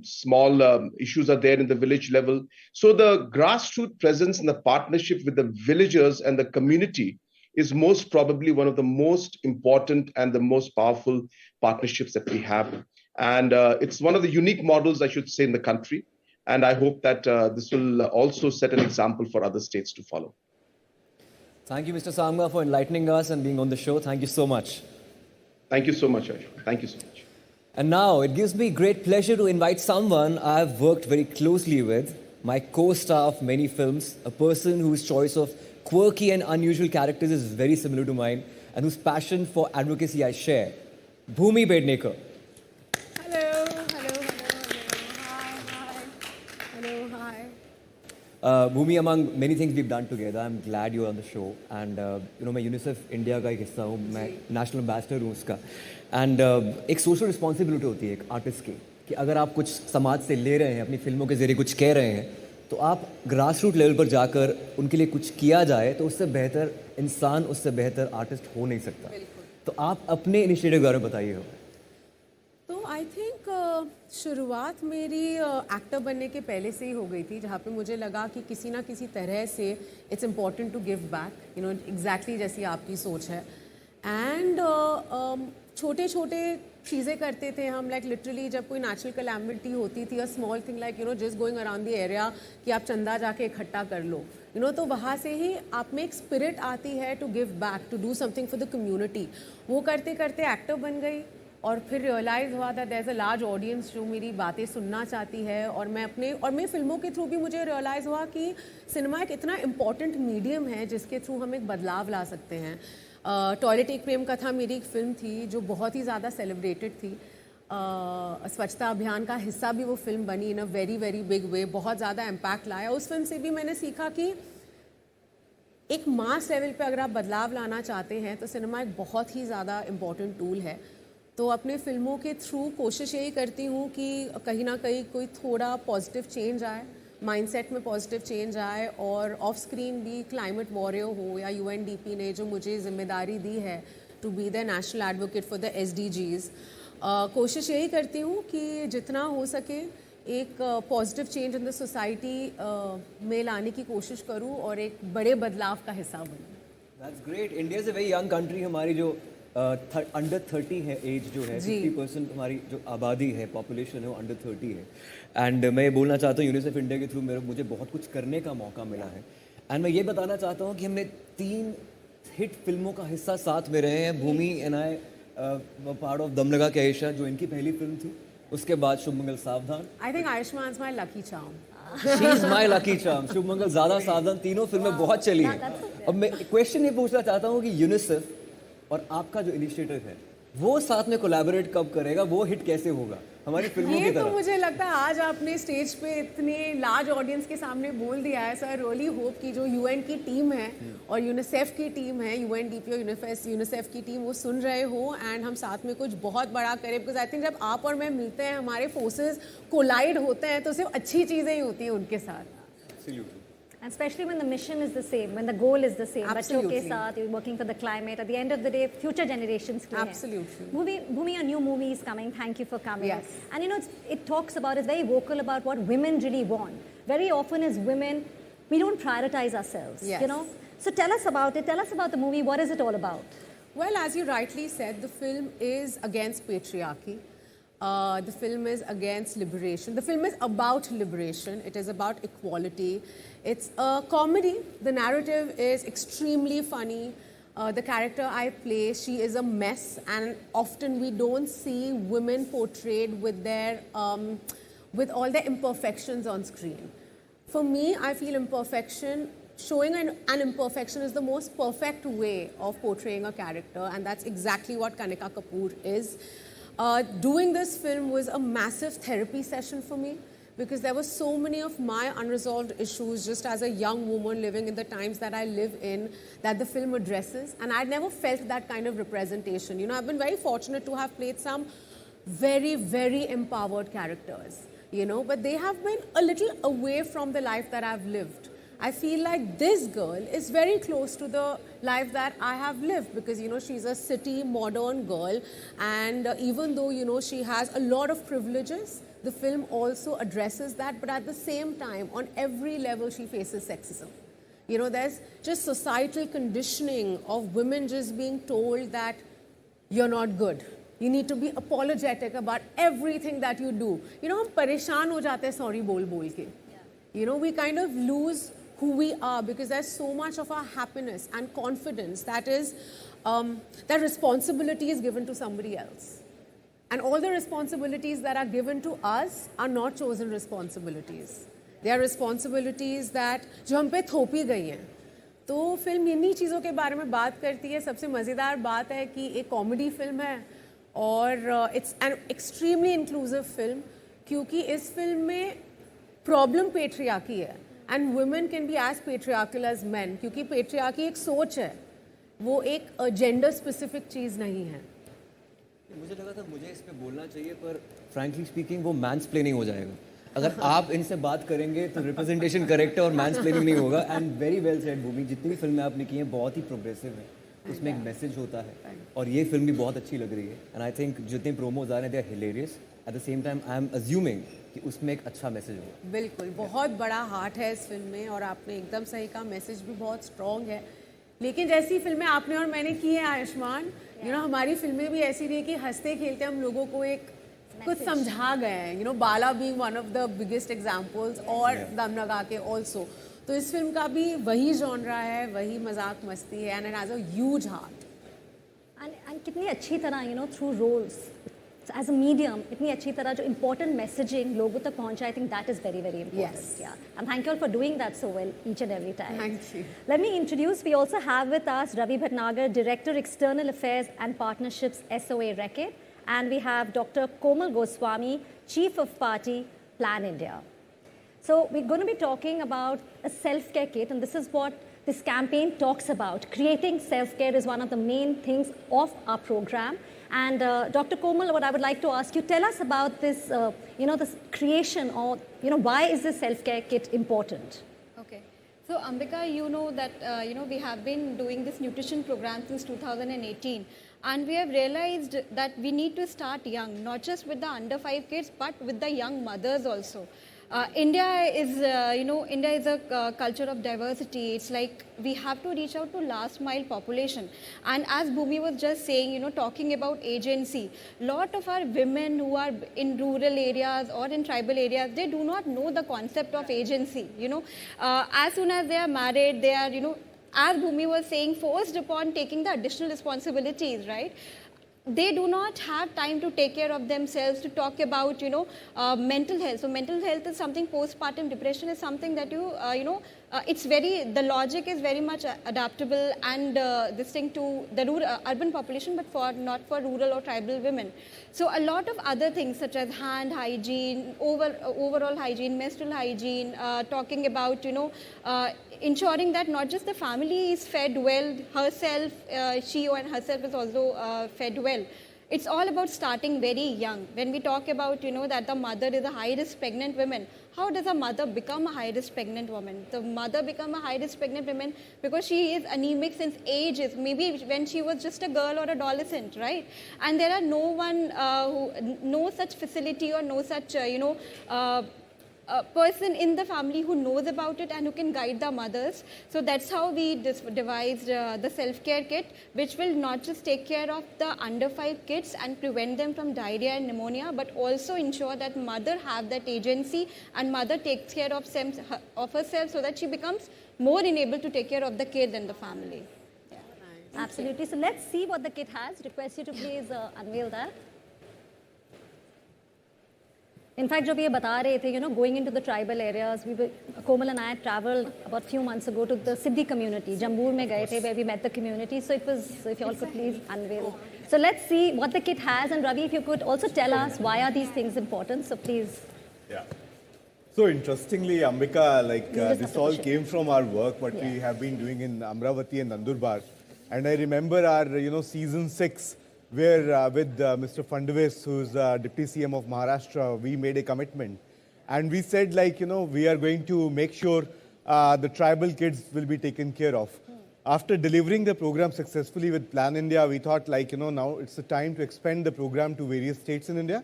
small issues are there in the village level. So the grassroots presence and the partnership with the villagers and the community is most probably one of the most important and the most powerful partnerships that we have. And it's one of the unique models, I should say, in the country. And I hope that this will also set an example for other states to follow. Thank you, Mr. Sangma, for enlightening us and being on the show. Thank you so much. Thank you so much, Ayushmann. Thank you so much. And now it gives me great pleasure to invite someone I've worked very closely with, my co-star of many films, a person whose choice of quirky and unusual characters is very similar to mine and whose passion for advocacy I share. Bhumi Bednekar. Hello. Hi. Hello, hi. Bhumi, among many things we've done together, I'm glad you're on the show. And मैं UNICEF India का एक हिस्सा हूँ, मैं national ambassador हूँ उसका. And एक social responsibility होती है एक आर्टिस्ट की कि अगर आप कुछ समाज से ले रहे हैं, अपनी फिल्मों के जरिए कुछ कह रहे हैं, तो आप ग्रास रूट लेवल पर जाकर उनके लिए कुछ किया जाए तो उससे बेहतर इंसान, उससे बेहतर आर्टिस्ट हो नहीं सकता. तो आप अपने इनिशिएटिव के बारे में बताइए. तो आई थिंक शुरुआत मेरी एक्टर बनने के पहले से ही हो गई थी, जहाँ पे मुझे लगा कि किसी ना किसी तरह से it's important to give back, exactly जैसी आपकी सोच है. एंड छोटे छोटे चीज़ें करते थे हम, लाइक लिटरली जब कोई नेचुरल कैलामिटी होती थी, a small thing like just going around the area कि आप चंदा जाके इकट्ठा कर लो, तो वहाँ से ही आप में एक स्पिरिट आती है to give back, to do something for the community. वो करते करते एक्टर बन गई और फिर रियलाइज़ हुआ that there is a large audience जो मेरी बातें सुनना चाहती है. और मैं फिल्मों के थ्रू भी मुझे रियलाइज़ हुआ कि सिनेमा एक इतना इम्पॉर्टेंट मीडियम है जिसके थ्रू हम एक बदलाव ला सकते हैं. टॉयलेट एक प्रेम कथा मेरी एक फ़िल्म थी जो बहुत ही ज़्यादा सेलिब्रेटेड थी. स्वच्छता अभियान का हिस्सा भी वो फिल्म बनी in a very very big way, बहुत ज़्यादा इम्पैक्ट लाया. उस फिल्म से भी मैंने सीखा कि एक मास लेवल पे अगर आप बदलाव लाना चाहते हैं तो सिनेमा एक बहुत ही ज़्यादा इम्पॉर्टेंट टूल है. तो अपने फिल्मों के थ्रू कोशिश यही करती हूँ कि कहीं ना कहीं कोई थोड़ा पॉजिटिव चेंज आए, माइंडसेट में पॉजिटिव चेंज आए. और ऑफ स्क्रीन भी क्लाइमेट वॉरियर हो या UNDP ने जो मुझे जिम्मेदारी दी है to be the national advocate for the SDGs, कोशिश यही करती हूँ कि जितना हो सके एक positive change in the society में लाने की कोशिश करूँ और एक बड़े बदलाव का हिस्सा बनूँ। That's great. India is a very young country. हमारी जो अंडर 30 है एज जो है 50% हमारी जो आबादी है पॉपुलेशन है वो अंडर 30 है. एंड मैं ये बोलना चाहता हूँ यूनिसेफ इंडिया के थ्रू मुझे बहुत कुछ करने का मौका मिला है. एंड मैं ये बताना चाहता हूँ कि हमने 3 हिट फिल्मों का हिस्सा साथ में रहे हैं. Bhumi and I part of Dum Laga के आयशा जो इनकी पहली फिल्म थी. उसके बाद Shubh Mangal Saavdhan. I think Ayushmann is my lucky charm. She is my lucky charm. Shubh Mangal Zyada Saavdhan तीनों फिल्में बहुत चली हैं. अब मैं क्वेश्चन ये पूछना चाहता हूँ कि यूनिसेफ और आपका जो इनिशिएटिव है वो साथ में कोलैबोरेट कब करेगा, वो हिट कैसे होगा हमारी फिल्मों की तरह? तो मुझे लगता है आज आपने स्टेज पे इतने लार्ज ऑडियंस के सामने बोल दिया है. सर रियली होप कि जो यूएन की टीम है और यूनिसेफ की टीम है, यूएनडीपी और यूनिसेफ की टीम वो सुन रहे हो एंड हम साथ में कुछ बहुत बड़ा करें. बिकॉज आई थिंक जब आप और मैं मिलते हैं हमारे फोर्सेस कोलाइड होते हैं तो सिर्फ अच्छी चीज़ें ही होती हैं उनके साथ. And especially when the mission is the same, when the goal is the same. बच्चों के साथ, you're working for the climate. At the end of the day, future generations के लिए. Absolutely. Bhumi, a new movie is coming. Thank you for coming. Yes. And you know, it talks about, it's very vocal about what women really want. Very often as women, we don't prioritize ourselves. Yes. You know. So tell us about it. Tell us about the movie. What is it all about? Well, as you rightly said, the film is against patriarchy. The film is against liberation. The film is about liberation. It is about equality. It's a comedy. The narrative is extremely funny. The character I play, she is a mess, and often we don't see women portrayed with their, with all their imperfections on screen. For me, I feel imperfection. Showing an imperfection is the most perfect way of portraying a character, and that's exactly what Kanika Kapoor is. Doing this film was a massive therapy session for me because there were so many of my unresolved issues just as a young woman living in the times that I live in that the film addresses, and I'd never felt that kind of representation. You know, I've been very fortunate to have played some very, very empowered characters, you know, but they have been a little away from the life that I've lived. I feel like this girl is very close to the life that I have lived because, you know, she's a city modern girl, and even though, you know, she has a lot of privileges, the film also addresses that, but at the same time, on every level, she faces sexism. You know, there's just societal conditioning of women just being told that you're not good. You need to be apologetic about everything that you do. You know, हम परेशान हो जाते हैं sorry बोल के. You know, we kind of lose who we are because there's so much of our happiness and confidence that is, that responsibility is given to somebody else. And all the responsibilities that are given to us are not chosen responsibilities. They are responsibilities that जो हम पे थोपी गई हैं. तो film इन्हीं चीज़ों के बारे में बात करती है. सबसे मज़ेदार बात है कि एक कॉमेडी फिल्म है और it's an extremely inclusive film क्योंकि इस फिल्म में प्रॉब्लम पेट्रियार्की है. And women can be as patriarchal as men क्योंकि पेट्रियार्की एक सोच है, वो एक जेंडर स्पेसिफिक चीज़ नहीं है. मुझे लगा था मुझे इस पे बोलना चाहिए पर फ्रैंकली स्पीकिंग वो मैंसप्लेनिंग हो जाएगा. अगर आप इनसे बात करेंगे तो रिप्रेजेंटेशन करेक्ट है और मैंसप्लेनिंग नहीं होगा. एंड वेरी वेल सेड भूमि. जितनी भी फिल्में आपने की हैं बहुत ही प्रोग्रेसिव है, उसमें एक मैसेज होता है और ये फिल्म भी बहुत अच्छी लग रही है. एंड आई थिंक जितने प्रोमोज आ रहे हैं they are hilarious. At the same time I am assuming कि उसमें एक अच्छा मैसेज होगा. बिल्कुल, बहुत बड़ा हार्ट है इस फिल्म में और आपने एकदम सही कहा, मैसेज भी बहुत स्ट्रॉन्ग है. लेकिन जैसी फिल्में आपने और मैंने की हैं आयुष्मान, यू नो, हमारी फिल्में भी ऐसी रही कि हंसते खेलते हम लोगों को एक कुछ समझा गए हैं. You know, Bala being one of the biggest examples और दम लगा के ऑल्सो. तो इस फिल्म का भी वही जॉनरा है, वही मजाक मस्ती है, and it has a huge heart. एंड कितनी अच्छी तरह, you know, through roles as a medium, इतनी अच्छी तरह जो important messaging लोगों तक पहुंचा. I think that is very, very important. Yes. Yeah. And thank you all for doing that so well each and every time. Thank you. Let me introduce, we also have with us Ravi Bhatnagar, Director External Affairs and Partnerships, SOA Reckitt. And we have Dr. Komal Goswami, Chief of Party, Plan India. So we're going to be talking about a self-care kit, and this is what this campaign talks about. Creating self-care is one of the main things of our program. And Dr. Komal, what I would like to ask you, tell us about this, you know, this creation or, you know, why is this self-care kit important? Okay. So Ambika, you know that we have been doing this nutrition program since 2018, and we have realized that we need to start young, not just with the under 5 kids, but with the young mothers also. India is a culture of diversity. It's like we have to reach out to last mile population. And as Bhumi was just saying, talking about agency, lot of our women who are in rural areas or in tribal areas, they do not know the concept of agency. As soon as they are married, they are, as Bhumi was saying, forced upon taking the additional responsibilities, right? They do not have time to take care of themselves, to talk about, mental health. So mental health is something, postpartum depression is something that the logic is very much adaptable and distinct to the urban population, but not for rural or tribal women. So a lot of other things such as hand hygiene, overall hygiene, menstrual hygiene, talking about, ensuring that not just the family is fed well, herself, she and herself is also fed well. It's all about starting very young. When we talk about, that the mother is a high-risk pregnant woman, how does a mother become a high-risk pregnant woman? The mother become a high-risk pregnant woman because she is anemic since ages, maybe when she was just a girl or adolescent, right? And there are no such facility or no such, a person in the family who knows about it and who can guide the mothers. So that's how we devised the self-care kit, which will not just take care of the under 5 kids and prevent them from diarrhea and pneumonia, but also ensure that mother have that agency and mother takes care of herself so that she becomes more enabled to take care of the kid and the family. Yeah. Absolutely. So let's see what the kit has. Request you to please unveil that. In fact, जब ये बता रहे थे, going into the tribal areas, Komal and I traveled about a few months ago to the Siddhi community. Jambur में गए थे, where we met the community. So if you all could please unveil. So let's see what the kit has. And Ravi, if you could also tell us why are these things important. So please. Yeah. So interestingly, Ambika, this all came from our work, what we have been doing in Amravati and Nandurbar. And I remember our, season 6, where with Mr. Fadnavis, who's Deputy CM of Maharashtra, we made a commitment. And we said, we are going to make sure the tribal kids will be taken care of. After delivering the program successfully with Plan India, we thought, now it's the time to expand the program to various states in India.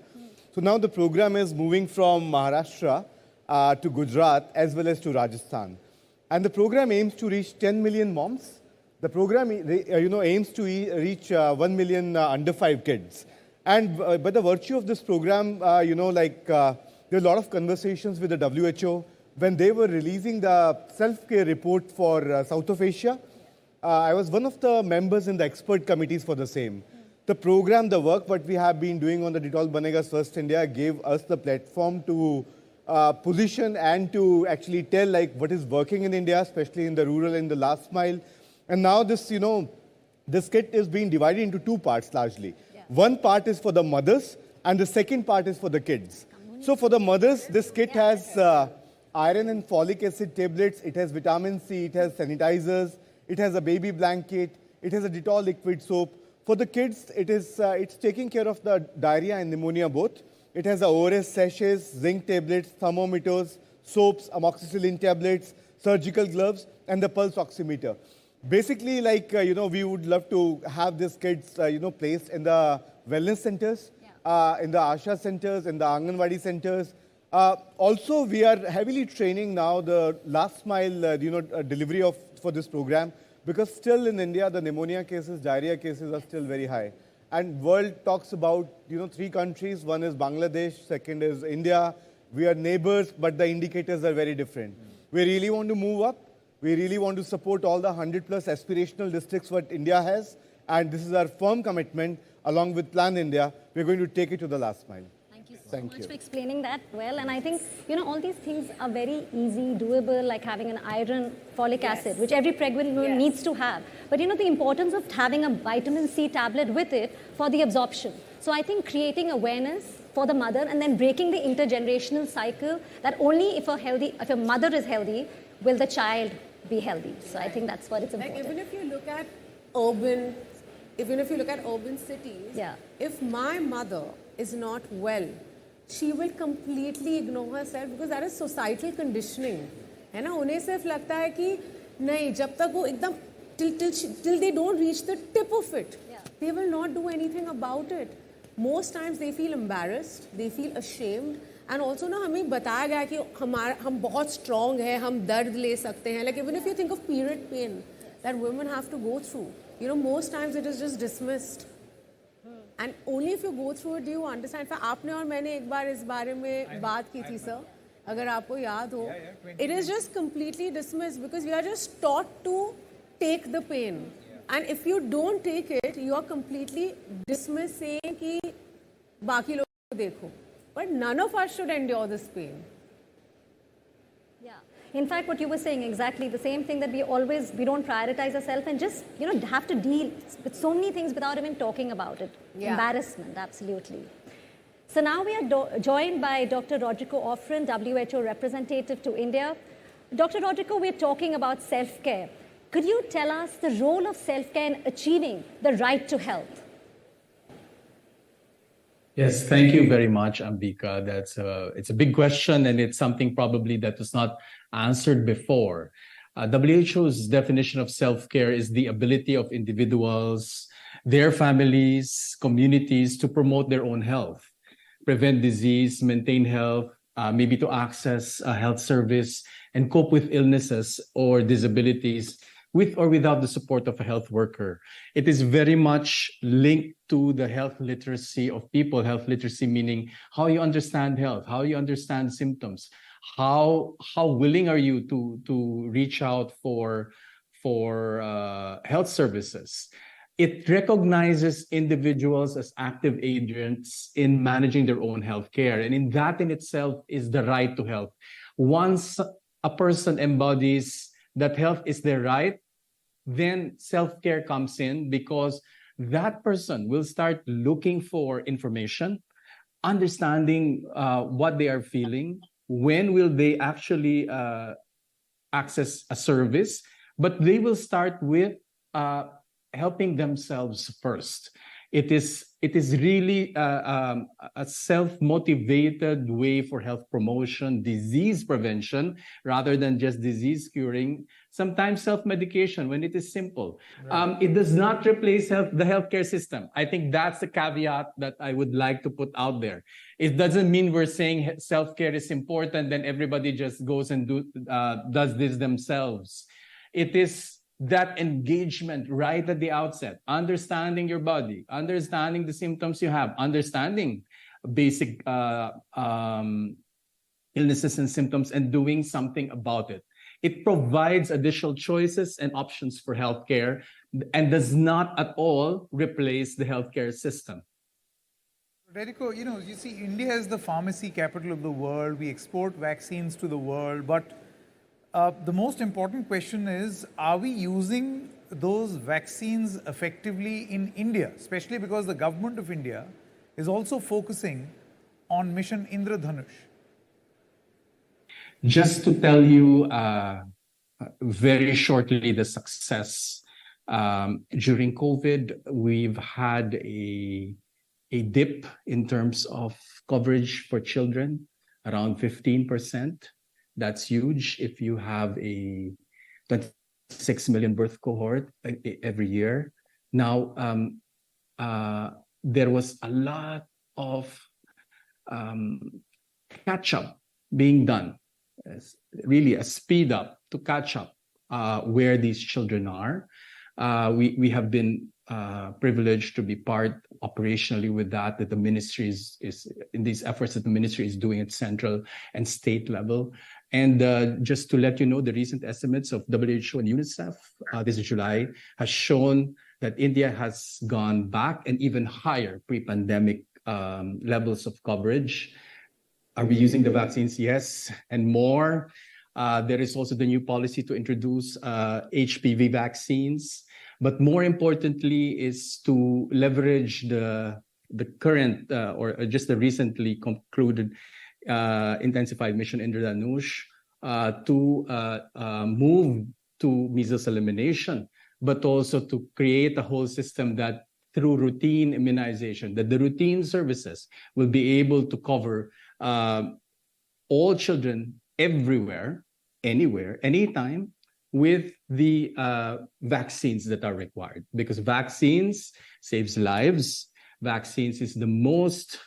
So now the program is moving from Maharashtra to Gujarat as well as to Rajasthan. And the program aims to reach 10 million moms. The program, aims to reach 1 million under 5 kids. And by the virtue of this program, there are a lot of conversations with the WHO. When they were releasing the self-care report for South of Asia, I was one of the members in the expert committees for the same. The program, the work what we have been doing on the Dettol Banega Swasth India gave us the platform to position and to actually tell what is working in India, especially in the rural and the last mile. And now this, this kit is being divided into 2 parts largely. Yeah. One part is for the mothers and the second part is for the kids. So for the mothers, this kit has iron and folic acid tablets, it has vitamin C, it has sanitizers, it has a baby blanket, it has a Dettol liquid soap. For the kids, it's taking care of the diarrhea and pneumonia both. It has the ORS sachets, zinc tablets, thermometers, soaps, amoxicillin tablets, surgical gloves, and the pulse oximeter. Basically, we would love to have these kids, placed in the wellness centers, in the Asha centers, in the Anganwadi centers. Also, we are heavily training now the last mile, delivery for this program, because still in India, the pneumonia cases, diarrhea cases are still very high. And world talks about, 3 countries. One is Bangladesh, second is India. We are neighbors, but the indicators are very different. We really want to move up. We really want to support all the 100+ aspirational districts what India has. And this is our firm commitment, along with Plan India. We're going to take it to the last mile. Thank you so much for explaining that well. And I think, all these things are very easy, doable, like having an iron, folic acid, which every pregnant woman needs to have. But, the importance of having a vitamin C tablet with it for the absorption. So I think creating awareness for the mother and then breaking the intergenerational cycle that only if a mother is healthy, will the child be healthy. So I think that's what it's important. Even if you look at urban cities, if my mother is not well, she will completely ignore herself because that is societal conditioning. है ना. उन्हें सिर्फ लगता है कि नहीं, जब तक वो एकदम till they don't reach the tip of it, they will not do anything about it. Most times they feel embarrassed, they feel ashamed, and also ना हमें बताया गया कि हम बहुत strong हैं, हम दर्द ले सकते हैं. Like even if you think of period pain that women have to go through, you know, most times it is just dismissed. And only if you go through it do you understand. फिर आपने और मैंने एक बार इस बारे में बात की थी सर, अगर आपको याद हो. It is just completely dismissed because we are just taught to take the pain. And if you don't take it, you are completely dismissed, saying कि बाकी लोग को देखो. But none of us should endure this pain. Yeah. In fact, what you were saying, exactly the same thing, that we don't prioritize ourselves and just, you know, have to deal with so many things without even talking about it. Yeah. Embarrassment, absolutely. So now we are joined by Dr. Rodrigo Offren, WHO representative to India. Dr. Rodrigo, we're talking about self-care. Could you tell us the role of self-care in achieving the right to health? Yes, thank you very much, Ambika. It's a big question, and it's something probably that was not answered before. WHO's definition of self-care is the ability of individuals, their families, communities to promote their own health, prevent disease, maintain health, maybe to access a health service, and cope with illnesses or disabilities with or without the support of a health worker. It is very much linked to the health literacy of people. Health literacy meaning how you understand health, how you understand symptoms, how willing are you to reach out for health services. It recognizes individuals as active agents in managing their own health care. And in that in itself is the right to health. Once a person embodies that health is their right, then self-care comes in, because that person will start looking for information, understanding what they are feeling, when will they actually access a service, but they will start with helping themselves first. It is really a self-motivated way for health promotion, disease prevention, rather than just disease curing. Sometimes self-medication when it is simple. Right. It does not replace the healthcare system. I think that's the caveat that I would like to put out there. It doesn't mean we're saying self-care is important, then everybody just goes and does this themselves. It is that engagement right at the outset, understanding your body, understanding the symptoms you have, understanding basic illnesses and symptoms, and doing something about it. It provides additional choices and options for healthcare and does not at all replace the healthcare system. Rodrigo, you see, India is the pharmacy capital of the world. We export vaccines to the world, but the most important question is, are we using those vaccines effectively in India, especially because the government of India is also focusing on Mission Indradhanush? Just to tell you very shortly the success. During COVID, we've had a dip in terms of coverage for children, around 15%. That's huge if you have a 26 million birth cohort every year. Now, there was a lot of catch-up being done, really a speed up to catch up where these children are. We have been privileged to be part operationally with that the ministry is in these efforts that the ministry is doing at central and state level. And just to let you know, the recent estimates of WHO and UNICEF this July has shown that India has gone back and even higher pre-pandemic levels of coverage. Are we using the vaccines? Yes, and more. There is also the new policy to introduce HPV vaccines. But more importantly is to leverage the current or just the recently concluded intensified Mission Indradhanush to move to measles elimination, but also to create a whole system that through routine immunization, that the routine services will be able to cover all children everywhere, anywhere, anytime, with the vaccines that are required, because vaccines saves lives. Vaccines is the most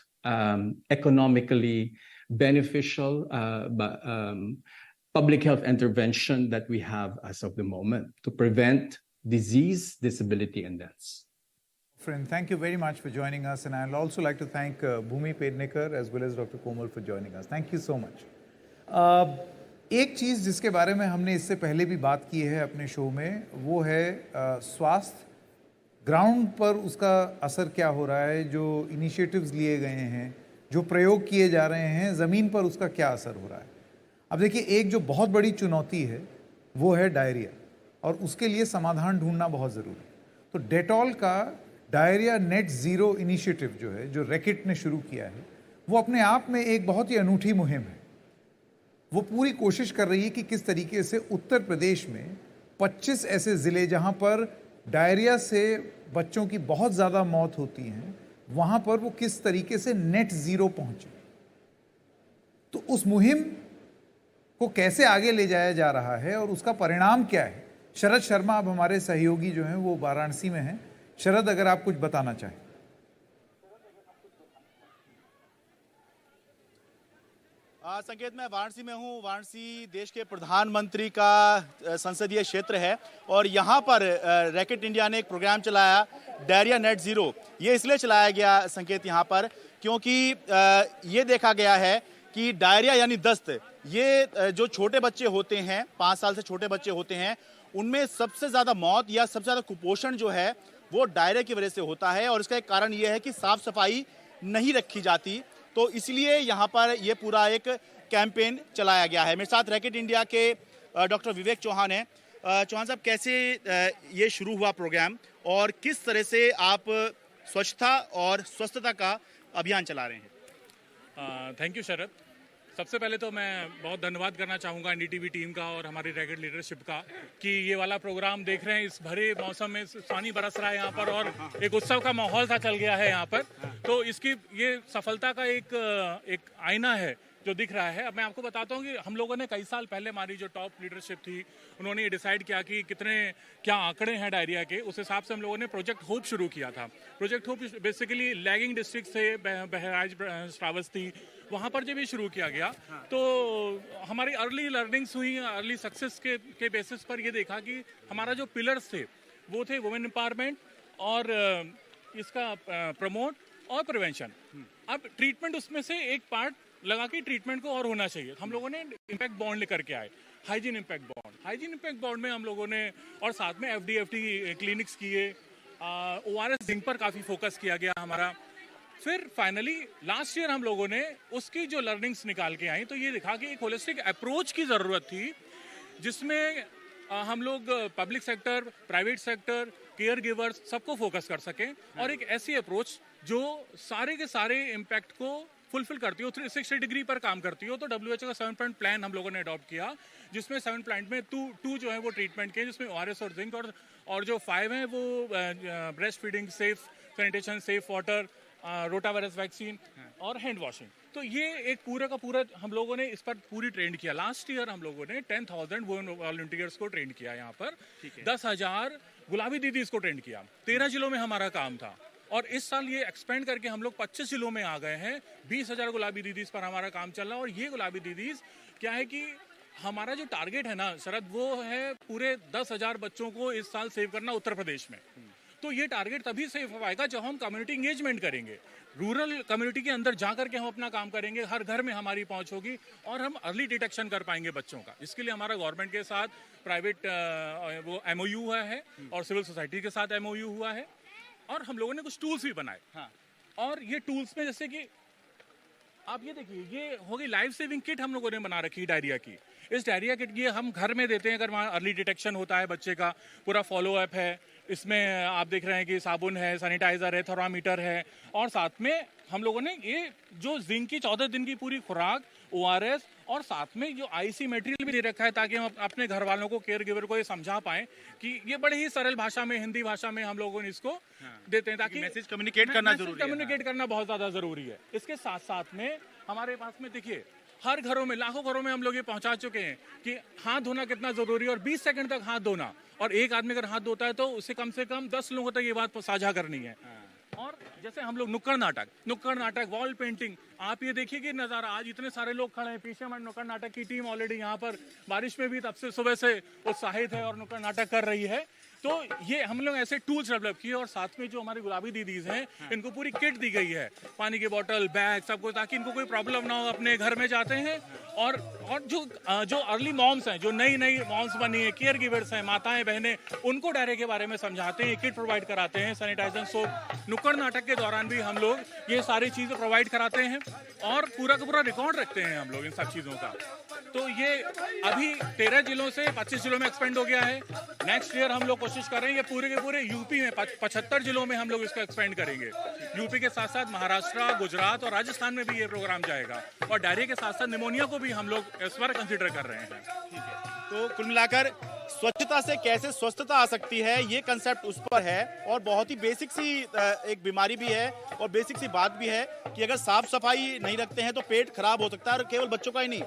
economically beneficial public health intervention that we have as of the moment to prevent disease, disability, and deaths. Friend, thank you very much for joining us, and I'd also like to thank Bhumi Pednekar as well as Dr. Komal for joining us. Thank you so much. एक चीज़ जिसके बारे में हमने इससे पहले भी बात की है अपने शो में, वो है स्वास्थ्य ग्राउंड पर उसका असर क्या हो रहा है, जो इनिशिएटिव्स लिए गए हैं, जो प्रयोग किए जा रहे हैं, ज़मीन पर उसका क्या असर हो रहा है। अब देखिए, एक जो बहुत बड़ी चुनौती है वो है डायरिया, और उसके लिए समाधान ढूंढना बहुत ज़रूरी है। तो डेटॉल का डायरिया नेट ज़ीरो इनिशिएटिव जो है, जो रैकेट ने शुरू किया है, वो अपने आप में एक बहुत ही अनूठी मुहिम है। वो पूरी कोशिश कर रही है कि किस तरीके से उत्तर प्रदेश में 25 ऐसे ज़िले जहाँ पर डायरिया से बच्चों की बहुत ज़्यादा मौत होती हैं, वहाँ पर वो किस तरीके से नेट ज़ीरो पहुँचे। तो उस मुहिम को कैसे आगे ले जाया जा रहा है और उसका परिणाम क्या है, शरद शर्मा अब हमारे सहयोगी जो हैं वो वाराणसी में हैं। शरद, अगर आप कुछ बताना चाहें। संकेत, मैं वाराणसी में हूँ। वाराणसी देश के प्रधानमंत्री का संसदीय क्षेत्र है और यहाँ पर रैकेट इंडिया ने एक प्रोग्राम चलाया, डायरिया नेट ज़ीरो। ये इसलिए चलाया गया संकेत यहाँ पर क्योंकि ये देखा गया है कि डायरिया यानी दस्त, ये जो छोटे बच्चे होते हैं, 5 साल से छोटे बच्चे होते हैं, उनमें सबसे ज़्यादा मौत या सबसे ज़्यादा कुपोषण जो है वो डायरिया की वजह से होता है। और इसका एक कारण ये है कि साफ सफाई नहीं रखी जाती। तो इसलिए यहाँ पर ये पूरा एक कैंपेन चलाया गया है। मेरे साथ रैकेट इंडिया के डॉक्टर विवेक चौहान हैं। चौहान साहब, कैसे ये शुरू हुआ प्रोग्राम और किस तरह से आप स्वच्छता और स्वस्थता का अभियान चला रहे हैं? थैंक यू शरद। सबसे पहले तो मैं बहुत धन्यवाद करना चाहूँगा एनडीटीवी टीम का और हमारी रैकेट लीडरशिप का कि ये वाला प्रोग्राम देख रहे हैं। इस भरे मौसम में पानी बरस रहा है यहाँ पर और एक उत्सव का माहौल सा चल गया है यहाँ पर। तो इसकी ये सफलता का एक आईना है जो दिख रहा है। अब मैं आपको बताता हूँ कि हम लोगों ने कई साल पहले, हमारी जो टॉप लीडरशिप थी, उन्होंने ये डिसाइड किया कि क्या आंकड़े हैं डायरिया के। उस हिसाब से हम लोगों ने प्रोजेक्ट होप शुरू किया था। Project hope basically lagging district से बहराइच, श्रावस्ती, वहाँ पर जब ये शुरू किया गया तो हमारी अर्ली लर्निंग्स हुई। अर्ली सक्सेस के बेसिस पर ये देखा कि हमारा जो पिलर्स थे वो थे वुमेन एम्पावरमेंट और इसका प्रमोट और प्रिवेंशन। अब ट्रीटमेंट उसमें से एक पार्ट लगा कि ट्रीटमेंट को और होना चाहिए। हम लोगों ने इम्पैक्ट बॉन्ड लेकर के आए, hygiene impact bond. Hygiene impact bond में हम लोगों ने और साथ में एफडी क्लिनिक्स किए, ORS जिंक पर काफ़ी फोकस किया गया हमारा। फिर फाइनली लास्ट ईयर हम लोगों ने उसकी जो लर्निंग्स निकाल के आई तो ये दिखा कि एक होलिस्टिक अप्रोच की ज़रूरत थी जिसमें हम लोग public sector, private sector, care givers सबको फोकस कर सकें और एक ऐसी अप्रोच जो सारे के सारे इम्पैक्ट को फुलफिल करती हो, 360 डिग्री पर काम करती हो। तो WHO का 7 पॉइंट प्लान हम लोगों ने अडॉप्ट किया जिसमें 7 पॉइंट में टू जो है वो ट्रीटमेंट के, जिसमें ORS और जिंक और जो 5 हैं वो breast feeding, safe sanitation, safe water, rotavirus vaccine और हैंड वॉशिंग। तो ये एक पूरा का पूरा हम लोगों ने इस पर पूरी ट्रेंड किया। लास्ट ईयर हम लोगों ने 10,000 वॉलंटियर्स को ट्रेंड किया यहाँ पर, 10,000 गुलाबी दीदीज को ट्रेंड किया। 13 जिलों में हमारा काम था और इस साल ये एक्सपेंड करके हम लोग 25 जिलों में आ गए हैं। 20,000 गुलाबी दीदीज पर हमारा काम चल रहा है। और ये गुलाबी दीदीज क्या है कि हमारा जो टारगेट है ना शरद, वो है पूरे 10,000 बच्चों को इस साल सेव करना उत्तर प्रदेश में। तो ये टारगेट तभी सेव हो पाएगा जब हम कम्युनिटी इंगेजमेंट करेंगे, रूरल कम्युनिटी के अंदर जा करके हम अपना काम करेंगे, हर घर में हमारी पहुंच होगी और हम अर्ली डिटेक्शन कर पाएंगे बच्चों का। इसके लिए हमारा गवर्नमेंट के साथ प्राइवेट वो MOU हुआ है और सिविल सोसाइटी के साथ MOU हुआ है और हम लोगों ने कुछ टूल्स भी बनाए। और ये टूल्स में जैसे कि आप ये देखिए, ये होगी लाइफ सेविंग किट हम लोगों ने बना रखी है डायरिया की। इस डायरिया किट ये हम घर में देते हैं अगर वहाँ अर्ली डिटेक्शन होता है बच्चे का, पूरा फॉलोअप है। इसमें आप देख रहे हैं कि साबुन है, सैनिटाइजर है, थर्मामीटर है और साथ में हम लोगों ने ये जो जिंक की 14 दिन की पूरी खुराक, ORS और साथ में जो IC मटेरियल भी दे रखा है ताकि हम अपने घर वालों को, केयर गिवर को ये समझा पाएं कि ये बड़े ही सरल भाषा में, हिंदी भाषा में हम लोगों ने इसको देते हैं ताकि मैसेज कम्युनिकेट करना जरूरी है। कम्युनिकेट करना बहुत ज़्यादा ज़रूरी है। इसके साथ साथ में हमारे पास में देखिए हर घरों में, लाखों घरों में हम लोग ये पहुंचा चुके हैं कि हाथ धोना कितना जरूरी है और 20 सेकंड तक हाथ धोना, और एक आदमी अगर हाथ धोता है तो उसे कम से कम 10 लोगों तक ये बात साझा करनी है। और जैसे हम लोग नुक्कड़ नाटक, वॉल पेंटिंग, आप ये देखिए कि नज़ारा, आज इतने सारे लोग खड़े हैं, पीछे हमारे नुक्कड़ नाटक की टीम ऑलरेडी यहाँ पर बारिश में भी तब से सुबह से उत्साहित है और नुक्कड़ नाटक कर रही है। तो ये हम लोग ऐसे टूल्स डेवलप किए और साथ में जो हमारी गुलाबी दीदीज हैं इनको पूरी किट दी गई है, पानी की बोतल, बैग, सब कुछ, ताकि इनको कोई प्रॉब्लम ना हो, अपने घर में जाते हैं। और जो अर्ली मॉम्स हैं, जो नई मॉम्स बनी है, केयर गिवर्स हैं, माताएं बहनें, उनको डायरे के बारे में समझाते हैं, किट प्रोवाइड कराते हैं, सैनिटाइजर, सोप। नुक्कड़ नाटक के दौरान भी हम लोग ये सारी चीज़ें प्रोवाइड कराते हैं और पूरा का पूरा रिकॉर्ड रखते हैं हम लोग इन सब चीज़ों का। तो ये अभी 13 जिलों से 25 जिलों में एक्सपेंड हो गया है। नेक्स्ट ईयर हम लोग कोशिश करेंगे पूरे के पूरे यूपी में 75 जिलों में हम लोग इसको एक्सपेंड करेंगे। यूपी के साथ साथ महाराष्ट्र, गुजरात और राजस्थान में भी ये प्रोग्राम जाएगा, और डायरिया के साथ साथ निमोनिया को भी हम लोग इस बार कंसिडर कर रहे हैं। ठीक है, तो कुल मिलाकर स्वच्छता से कैसे स्वस्थता आ सकती है, ये कंसेप्ट उस पर है। और बहुत ही बेसिक सी एक बीमारी भी है और बेसिक सी बात भी है कि अगर साफ सफाई नहीं रखते हैं तो पेट खराब हो सकता है, और केवल बच्चों का ही नहीं,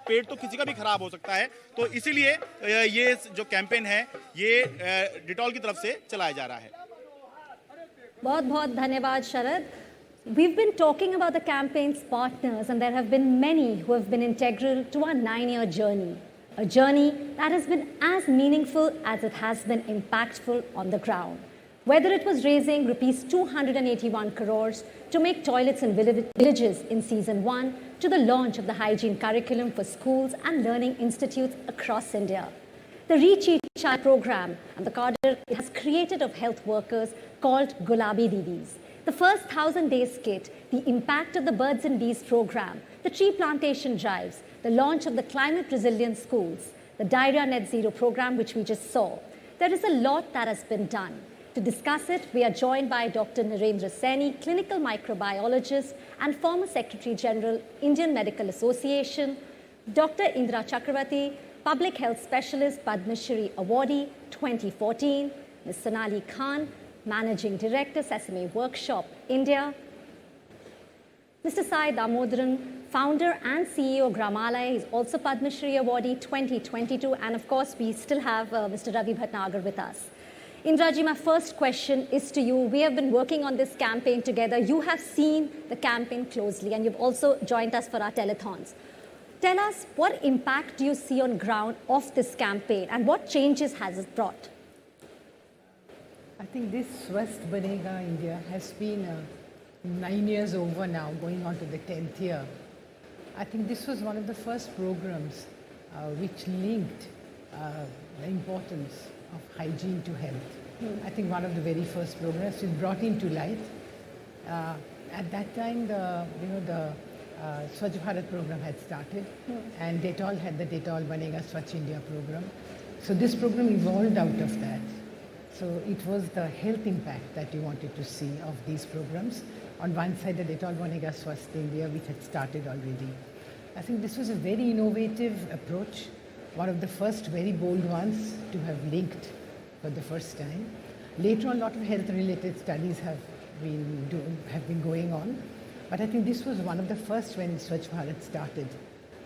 पेट तो किसी का भी खराब हो सकता है। तो इसीलिए ये जो कैंपेन है ये डिटॉल की तरफ से चलाया जा रहा है। बहुत बहुत धन्यवाद शरद। We've been talking about the campaign's partners, and there have been many who have been integral to our 9-year journey. A journey that has been as meaningful as it has been impactful on the ground. Whether it was raising rupees 281 crores to make toilets in villages in season 1, to the launch of the hygiene curriculum for schools and learning institutes across India. The Reach Each Child program and the cadre it has created of health workers called Gulabi Didis. The first 1000 days kit, the impact of the Birds and Bees program, the tree plantation drives, the launch of the climate resilient schools, the Diarrhea Net Zero program which we just saw. There is a lot that has been done. To discuss it, we are joined by Dr. Narendra Saini, clinical microbiologist and former Secretary General, Indian Medical Association, Dr. Indra Chakravarti, public health specialist, Padma Shri awardee 2014, Ms. Sonali Khan, Managing Director, Sesame Workshop, India, Mr. Sai Damodaran, founder and CEO Gramalaya, is also Padma Shri awardee 2022, and of course we still have Mr. Ravi Bhatnagar with us. Indraji, my first question is to you. We have been working on this campaign together. You have seen the campaign closely, and you've also joined us for our telethons. Tell us, what impact do you see on ground of this campaign, and what changes has it brought? I think this Swasth Banega India has been 9 years over now, going on to the 10th year. I think this was one of the first programs which linked the importance of hygiene to health. I think one of the very first programs was brought into light. At that time, the Swachh Bharat program had started, and Dettol had the Dettol Banega Swasth India program. So this program evolved out of that. So it was the health impact that we wanted to see of these programs. On one side, the Dettol Banega Swasth India, which had started already. I think this was a very innovative approach, one of the first very bold ones to have linked for the first time. Later on, a lot of health-related studies have been going on, but I think this was one of the first when Swachh Bharat started,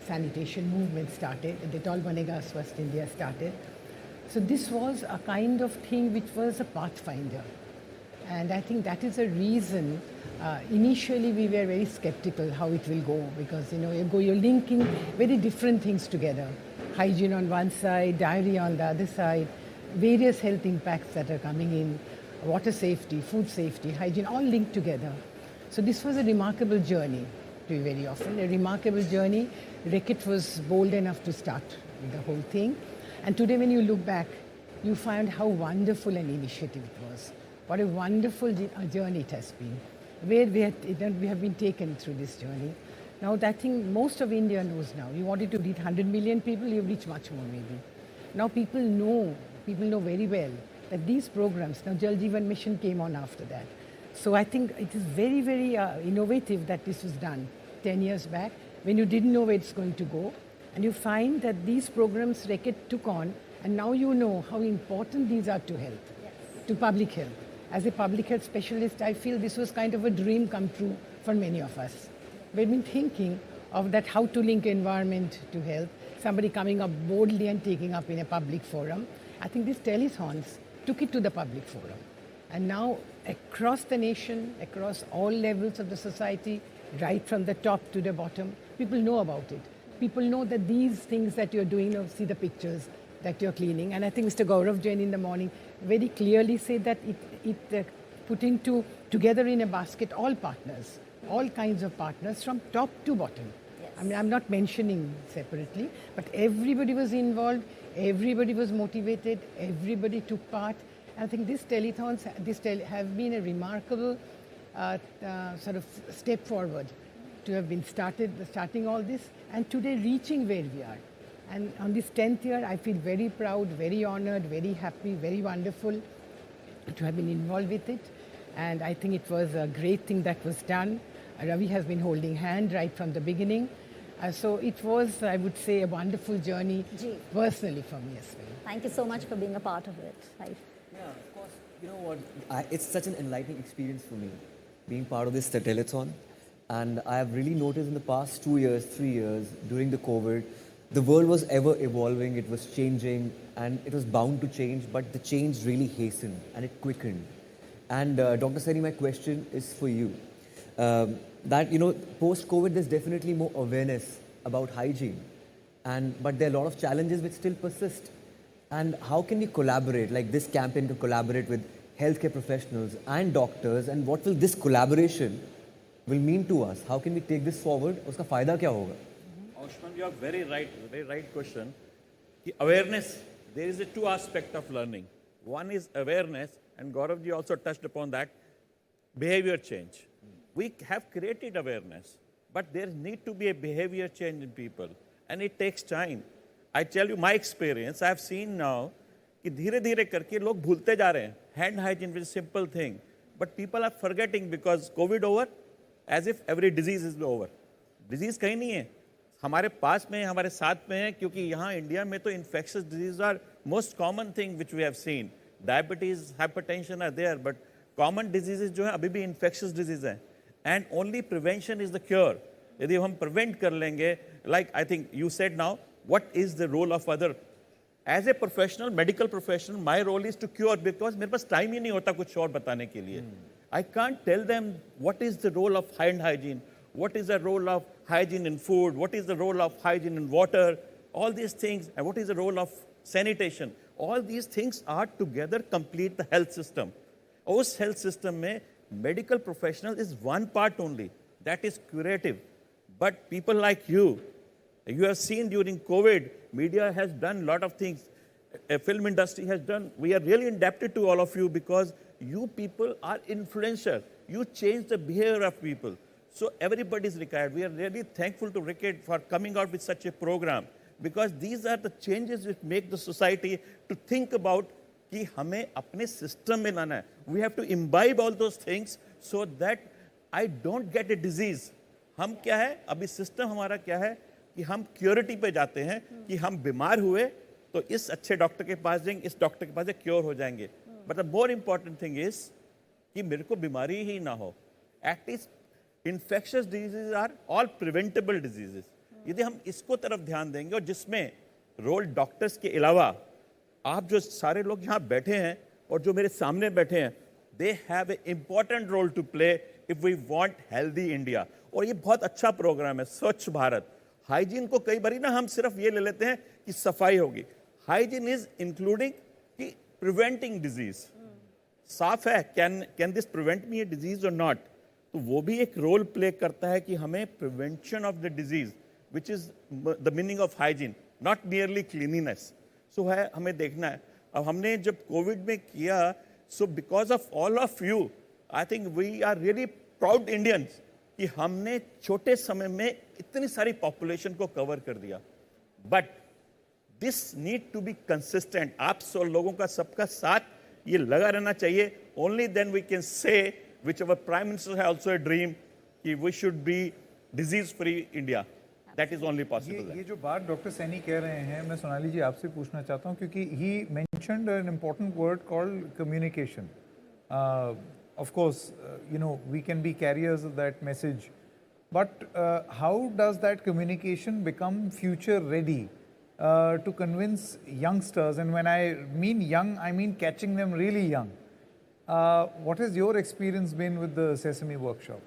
sanitation movement started, the Dettol Banega Swasth India started. So this was a kind of thing which was a pathfinder, and I think that is a reason. Initially, we were very skeptical how it will go, because you're linking very different things together. Hygiene on one side, diarrhea on the other side, various health impacts that are coming in, water safety, food safety, hygiene, all linked together. So this was a remarkable journey, to be very often, a remarkable journey. Reckitt was bold enough to start with the whole thing. And today when you look back, you find how wonderful an initiative it was. What a wonderful journey it has been, where we have been taken through this journey. Now, I think most of India knows now. You wanted to reach 100 million people, you've reached much more maybe. Now people know very well that these programs, now Jal Jeevan Mission came on after that. So I think it is very, very innovative that this was done 10 years back when you didn't know where it's going to go. And you find that these programs Reckitt took on, and now you know how important these are to health, to public health. As a public health specialist, I feel this was kind of a dream come true for many of us. We've been thinking, of that how to link environment to health, somebody coming up boldly and taking up in a public forum. I think these telethons took it to the public forum. And now across the nation, across all levels of the society, right from the top to the bottom, people know about it. People know that these things that you're doing, now see the pictures that you're cleaning. And I think Mr. Gaurav Jain in the morning very clearly said that it putting together in a basket all partners, all kinds of partners from top to bottom. Yes. I mean, I'm not mentioning separately, but everybody was involved, everybody was motivated, everybody took part. I think these telethons have been a remarkable sort of step forward to have been starting all this and today reaching where we are. And on this 10th year, I feel very proud, very honored, very happy, very wonderful to have been involved with it. And I think it was a great thing that was done. Ravi has been holding hand right from the beginning. So it was, I would say, a wonderful journey personally for me as well. Thank you so much for being a part of it. Right? Yeah, of course. You know what? It's such an enlightening experience for me, being part of this telethon. And I have really noticed in the past 2 years, 3 years, during the COVID, the world was ever evolving, it was changing, and it was bound to change, but the change really hastened and it quickened. And Dr. Seni, my question is for you. That, you know, post-COVID, there's definitely more awareness about hygiene, but there are a lot of challenges which still persist. And how can we collaborate, like this campaign can collaborate with healthcare professionals and doctors, and what will this collaboration will mean to us? How can we take this forward? Uska fayda kya hoga? Ayushmann, you are very right question. The awareness, there is a two aspect of learning. One is awareness, and Gaurav ji also touched upon that, behavior change. We have created awareness, but there need to be a behavior change in people, and it takes time. I tell you my experience, I have seen now कि धीरे-धीरे करके लोग भूलते जा रहे हैं. Hand hygiene is a simple thing, but people are forgetting because COVID over, as if every disease is over. Disease कहीं नहीं है. हमारे पास में, हमारे साथ में है, क्योंकि यहाँ इंडिया में तो infectious diseases are most common thing which we have seen. Diabetes, hypertension are there, but common diseases जो है अभी भी infectious disease हैं. And only prevention is the cure. यदि हम prevent कर लेंगे, like I think you said now, what is the role of other? As a professional, medical professional, my role is to cure because मेरे पास time ही नहीं होता कुछ और बताने के लिए. I can't tell them what is the role of hand hygiene, what is the role of hygiene in food, what is the role of hygiene in water, all these things, and what is the role of sanitation. All these things are together complete the health system. उस health system में medical professional is one part only, that is curative. But people like you have seen during COVID, media has done a lot of things. Film industry has done. We are really indebted to all of you because you people are influential. You change the behavior of people. So everybody is required. We are really thankful to Ricket for coming out with such a program because these are the changes which make the society to think about कि हमें अपने system में लाना है. We have to imbibe all those things so that I don't get a disease. हम क्या है अभी system हमारा क्या है कि हम क्योरिटी पे जाते हैं कि हम बीमार हुए तो इस अच्छे डॉक्टर के पास जाएंगे, इस डॉक्टर के पास क्योर हो जाएंगे. But the more important thing is कि मेरे को बीमारी ही ना हो. At least infectious diseases are all preventable diseases. यदि हम इसको तरफ ध्यान देंगे और जिसमें रोल डॉक्टर्स के अलावा आप जो सारे लोग यहाँ बैठे हैं और जो मेरे सामने बैठे हैं, they have a important role to play if we want healthy India. और ये बहुत अच्छा प्रोग्राम है स्वच्छ भारत. हाइजीन को कई बारी ना हम सिर्फ ये ले लेते हैं कि सफाई होगी. हाइजीन इज इंक्लूडिंग कि प्रिवेंटिंग डिजीज. साफ है, can this prevent me a disease और नॉट. तो वो भी एक रोल प्ले करता है कि हमें prevention of the disease which is the meaning of hygiene, not merely cleanliness. So है हमें देखना है. अब हमने जब कोविड में किया, so because of all of you I think we are really proud Indians कि हमने छोटे समय में इतनी सारी पॉपुलेशन को कवर कर दिया. But this need to be consistent. आप सब लोगों का सबका साथ ये लगा रहना चाहिए. Only then we can say which our prime minister है ऑल्सो ए ड्रीम कि we should be disease free India. That is only possible. ये जो बात डॉक्टर सैनी कह रहे हैं, मैं सोनाली जी आपसे पूछना चाहता हूँ क्योंकि he mentioned an important word called communication. Of course, we can be carriers of that message but how does that communication become future ready to convince youngsters? And when I mean young, I mean catching them really young. What has your experience been with the Sesame workshop?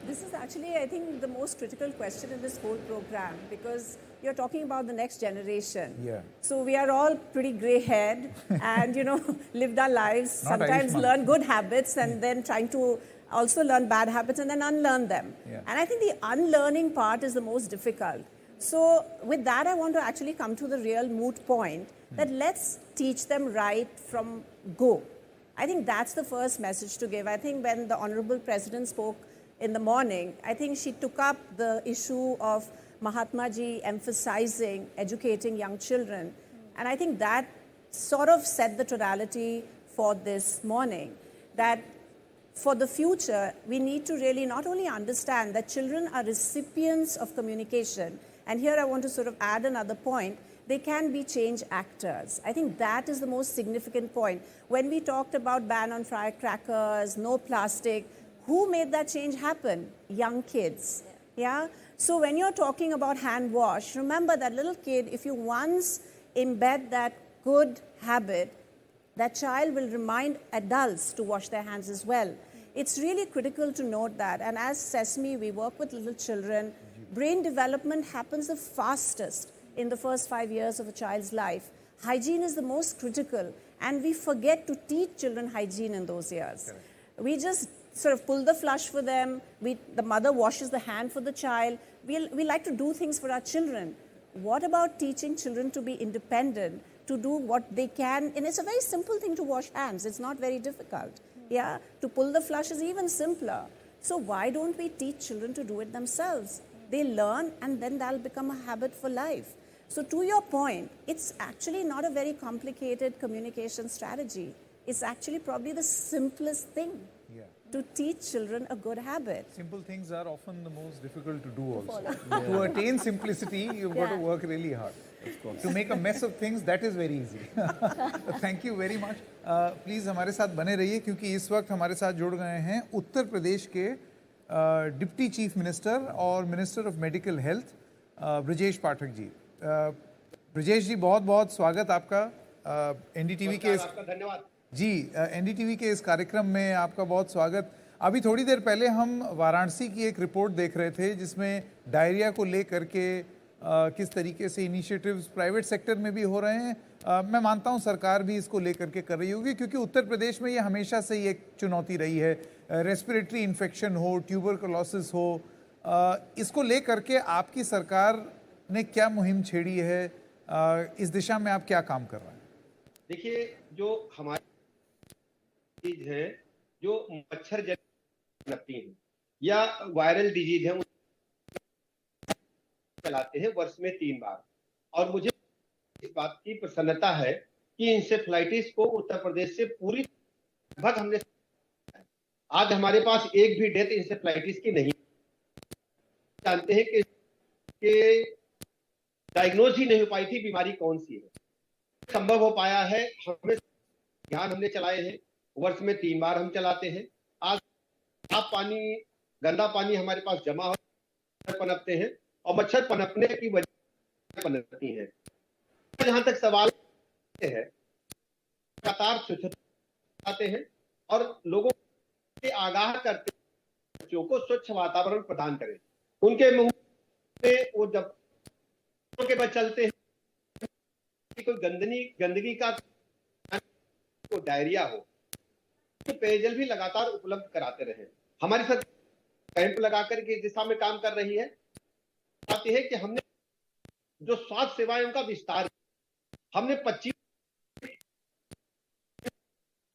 This is actually, I think, the most critical question in this whole program, because you're talking about the next generation. Yeah. So we are all pretty gray-haired and, you know, lived our lives, Not sometimes Ayushmann. learn good habits and then trying to also learn bad habits and then unlearn them. Yeah. And I think the unlearning part is the most difficult. So with that, I want to actually come to the real moot point that let's teach them right from go. I think that's the first message to give. I think when the Honorable President spoke in the morning, I think she took up the issue of Mahatma Ji emphasizing educating young children. And I think that sort of set the tonality for this morning, that for the future, we need to really not only understand that children are recipients of communication, and here I want to sort of add another point, they can be change actors. I think that is the most significant point. When we talked about ban on firecrackers, no plastic, who made that change happen? Young kids, yeah? So when you're talking about hand wash, remember that little kid, if you once embed that good habit, that child will remind adults to wash their hands as well. It's really critical to note that. And as Sesame, we work with little children. Brain development happens the fastest in the first 5 years of a child's life. Hygiene is the most critical, and we forget to teach children hygiene in those years. Correct. We just sort of pull the flush for them. The mother washes the hand for the child. We like to do things for our children. What about teaching children to be independent, to do what they can? And it's a very simple thing to wash hands. It's not very difficult. Yeah, to pull the flush is even simpler. So why don't we teach children to do it themselves? They learn, and then that'll become a habit for life. So to your point, it's actually not a very complicated communication strategy. It's actually probably the simplest thing to teach children a good habit. Simple things are often the most difficult to do also. follow. To attain simplicity, you've got to work really hard. To make a mess of things, that is very easy. Thank you very much. Please हमारे साथ बने रहिए, क्योंकि इस वक्त हमारे साथ जुड़ गए हैं उत्तर प्रदेश के डिप्टी चीफ मिनिस्टर और minister of medical health Brajesh Pathak ji. Brajesh ji, बहुत बहुत स्वागत आपका एनडीटीवी के धन्यवाद जी। एनडीटीवी के इस कार्यक्रम में आपका बहुत स्वागत। अभी थोड़ी देर पहले हम वाराणसी की एक रिपोर्ट देख रहे थे जिसमें डायरिया को लेकर के किस तरीके से इनिशिएटिव्स प्राइवेट सेक्टर में भी हो रहे हैं। मैं मानता हूं सरकार भी इसको लेकर के कर रही होगी, क्योंकि उत्तर प्रदेश में ये हमेशा से ही एक चुनौती रही है। रेस्पिरेटरी इन्फेक्शन हो, ट्यूबरकुलोसिस हो, इसको लेकर के आपकी सरकार ने क्या मुहिम छेड़ी है? इस दिशा में आप क्या काम कर रहे हैं? देखिए, जो हमारी चीज है, जो मच्छर जनित लगती हैं या वायरल डिजीज है, चलाते हैं वर्ष में 3 बार। और मुझे इस बात की प्रसन्नता है कि इंसेफ्लाइटिस को उत्तर प्रदेश से पूरी लगभग हमने, आज हमारे पास एक भी डेथ इंसेफ्लाइटिस की नहीं। जानते हैं कि डायग्नोज ही नहीं हो पाई थी बीमारी कौन सी है, संभव हो पाया है। हमें ध्यान हमने चलाए हैं, वर्ष में 3 बार हम चलाते हैं। आज साफ पानी, गंदा पानी हमारे पास जमा हो, पनपते हैं और मच्छर पनपने की वजह पनपती हैं। जहां तक सवाल है, लगातार स्वच्छता आते हैं और लोगों को आगाह करते हैं, बच्चों को स्वच्छ वातावरण प्रदान करें। उनके मुंह में वो जब के बाद चलते हैं, कोई गंदगी का को डायरिया हो, तो पेयजल भी लगातार उपलब्ध कराते रहे। हमारी सरकार कैंप लगाकर के इस दिशा में काम कर रही है। बात यह है कि हमने जो स्वास्थ्य सेवाओं का विस्तार, हमने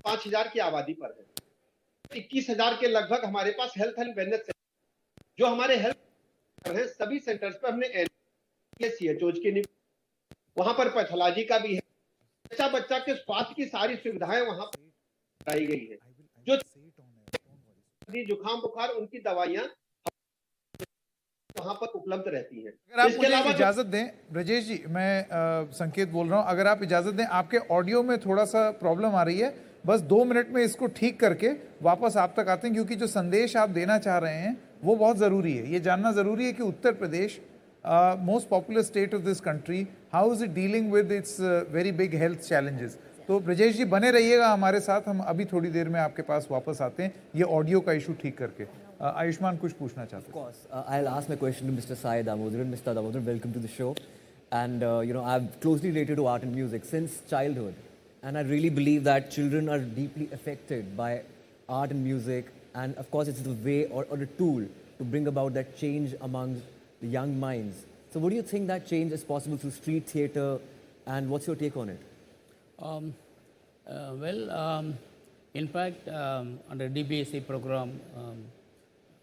5,000 की आबादी पर है, 21,000 के लगभग हमारे पास हेल्थ एंड वेलनेस सेंटर, जो हमारे हेल्थ है, सभी सेंटर्स पर हमने CHOs की वहां पर पैथोलॉजी का भी है। बच्चा के स्वास्थ्य की सारी सुविधाएं वहां पर कराई गई है। जो जुकाम बुखार, उनकी दवाइयां वहां पर उपलब्ध रहती हैं। अगर आप मुझे इजाजत दें ब्रजेश जी, मैं संकेत बोल रहा हूं, अगर आप इजाजत दें, आपके ऑडियो में थोड़ा सा प्रॉब्लम आ रही है, बस 2 मिनट में इसको ठीक करके वापस आप तक आते हैं, क्योंकि जो संदेश आप देना चाह रहे हैं वो बहुत ज़रूरी है। ये जानना ज़रूरी है कि Uttar Pradesh, most popular state of this country, how is it dealing with its very big health challenges. तो ब्रजेश जी बने रहिएगा हमारे साथ, हम अभी थोड़ी देर में आपके पास वापस आते हैं ये ऑडियो का इशू ठीक करके। आयुष्मान कुछ पूछना चाहते हैं? Of course, I'll ask my question to Mr. Sai Damodaran. Mr. Damodaran, welcome to the show. And I'm closely related to art and music since childhood, and I really believe that children are deeply affected by art and music, and of course, it's the way or a tool to bring about that change among the young minds. So, what do you think that change is possible through street theatre, and what's your take on it? In fact, under DBSA program,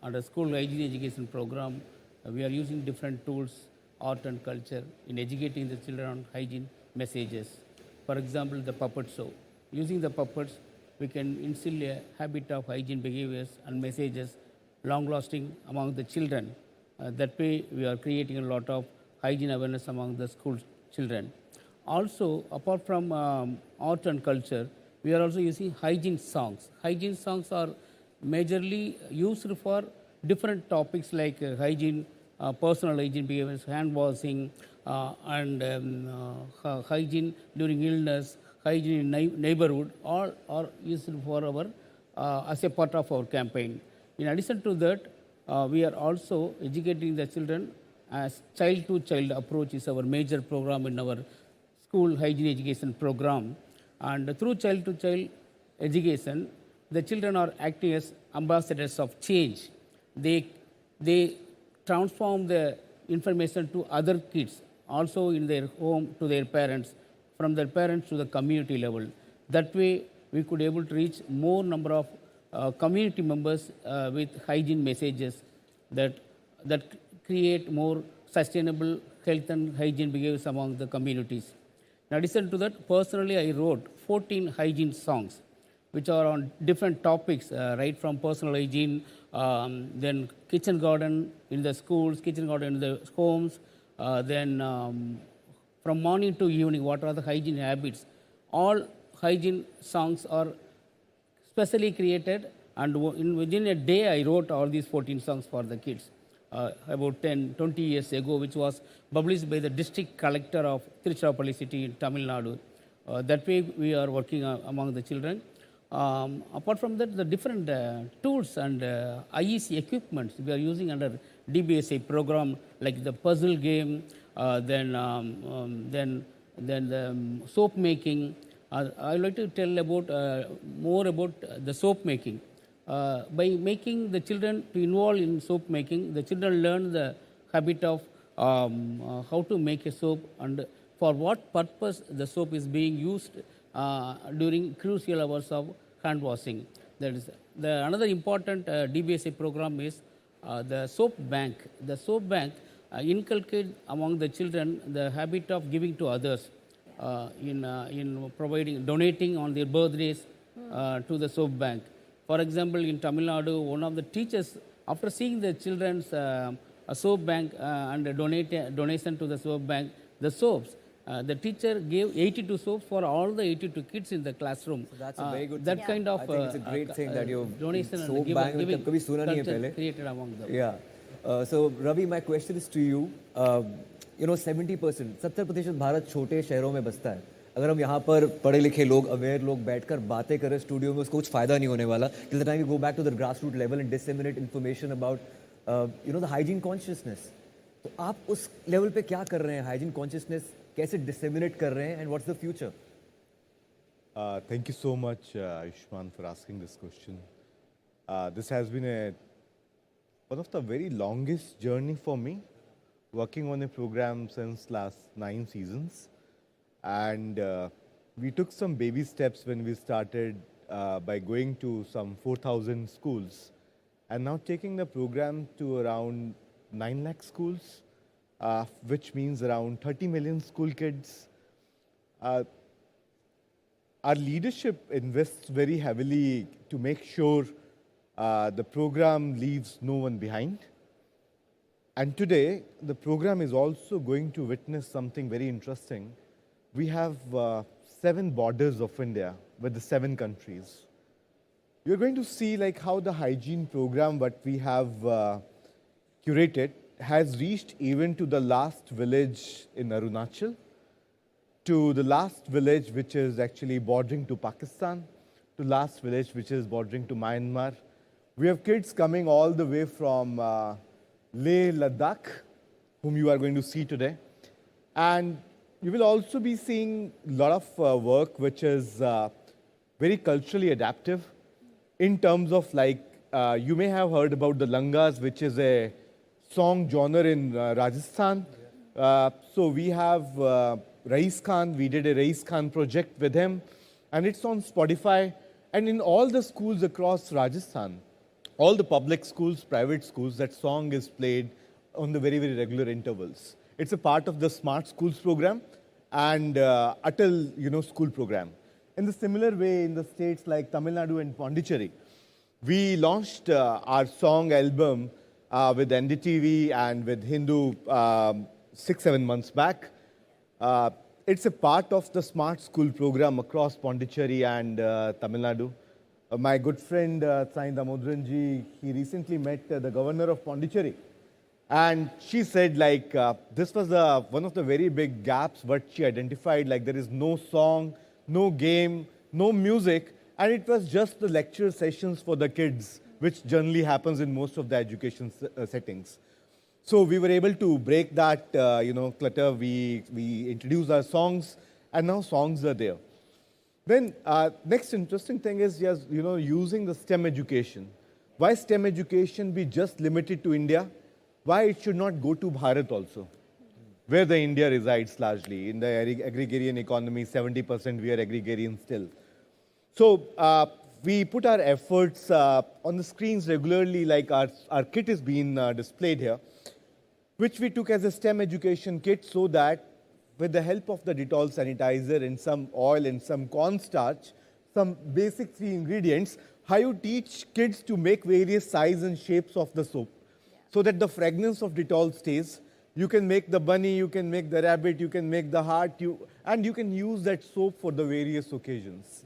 under school hygiene education program, we are using different tools, art and culture, in educating the children on hygiene messages. For example, the puppet show. Using the puppets, we can instill a habit of hygiene behaviors and messages long-lasting among the children. That way, we are creating a lot of hygiene awareness among the school children. Also, apart from art and culture, we are also using hygiene songs. Hygiene songs are majorly used for different topics like hygiene, personal hygiene behaviors, hand washing, and hygiene during illness, hygiene in neighborhood, all are used for our as a part of our campaign. In addition to that, we are also educating the children as child-to-child approach is our major program in our school hygiene education program. And through child-to-child education, the children are acting as ambassadors of change. They transform the information to other kids, also in their home to their parents, from their parents to the community level. That way, we could able to reach more number of community members with hygiene messages that create more sustainable health and hygiene behaviors among the communities. In addition to that, personally, I wrote 14 hygiene songs, which are on different topics, right from personal hygiene, then kitchen garden in the schools, kitchen garden in the homes, then from morning to evening, what are the hygiene habits. All hygiene songs are specially created, and within a day, I wrote all these 14 songs for the kids. About 10-20 years ago, which was published by the district collector of Tiruchirappalli city in Tamil Nadu. That way, we are working among the children. Apart from that, the different tools and IEC equipments we are using under DBSA program, like the puzzle game, then the soap making. I would like to tell about more about the soap making. By making the children to involve in soap making, the children learn the habit of how to make a soap and for what purpose the soap is being used during crucial hours of hand washing. That is another important DBSA program is the soap bank. The soap bank inculcates among the children the habit of giving to others in donating on their birthdays to the soap bank. For example, in Tamil Nadu, one of the teachers, after seeing the children's soap bank and donation to the soap bank, the soaps, the teacher gave 82 soaps for all the 82 kids in the classroom. So that's a very good that thing. kind of I think it's a great thing that you've donation soap and bank giving कभी सुना नहीं है पहले. created among them. Yeah. So Ravi, my question is to you. 70%, 70% Bharat छोटे शहरों में बसता है. अगर हम यहाँ पर पढ़े लिखे लोग, अवेयर लोग बैठकर बातें करें स्टूडियो में, उसको कुछ फायदा नहीं होने वाला. Till the time we go back to the grassroots level and disseminate information about, the hygiene consciousness. तो आप उस लेवल पे क्या कर रहे हैं? Hygiene consciousness कैसे disseminate कर रहे हैं? And what's the future? Thank you so much, Ayushmann, for asking this question. This has been one of the very longest journey for me, working on a program since last 9 seasons. And we took some baby steps when we started by going to some 4,000 schools and now taking the program to around 9 lakh schools, which means around 30 million school kids. Our leadership invests very heavily to make sure the program leaves no one behind. And today, the program is also going to witness something very interesting. We have 7 borders of India with the 7 countries. you're going to see like how the hygiene program, what we have curated, has reached even to the last village in Arunachal, to the last village which is actually bordering to Pakistan, to last village which is bordering to Myanmar. We have kids coming all the way from Leh, Ladakh, whom you are going to see today. And you will also be seeing a lot of work which is very culturally adaptive in terms of like, you may have heard about the langas, which is a song genre in Rajasthan. So we have Rais Khan, we did a Rais Khan project with him, and it's on Spotify. And in all the schools across Rajasthan, all the public schools, private schools, that song is played on the very, very regular intervals. It's a part of the Smart Schools program and Atal, school program. In the similar way, in the states like Tamil Nadu and Pondicherry, we launched our song album with NDTV and with Hindu 6-7 months back. It's a part of the Smart School program across Pondicherry and Tamil Nadu. My good friend Sai Damodranji, he recently met the governor of Pondicherry. And she said like, this was one of the very big gaps, but she identified like there is no song, no game, no music, and it was just the lecture sessions for the kids, which generally happens in most of the education settings. So we were able to break that, clutter. We introduced our songs, and now songs are there. Then next interesting thing is, yes, using the STEM education. Why STEM education be just limited to India? Why it should not go to Bharat also, where the India resides largely. In the agrarian economy, 70% we are agrarian still. So we put our efforts on the screens regularly, like our kit is being displayed here, which we took as a STEM education kit, so that with the help of the Dettol sanitizer and some oil and some cornstarch, some basic 3 ingredients, how you teach kids to make various sizes and shapes of the soap, so that the fragrance of Dettol stays. You can make the bunny, you can make the rabbit, you can make the heart, and you can use that soap for the various occasions.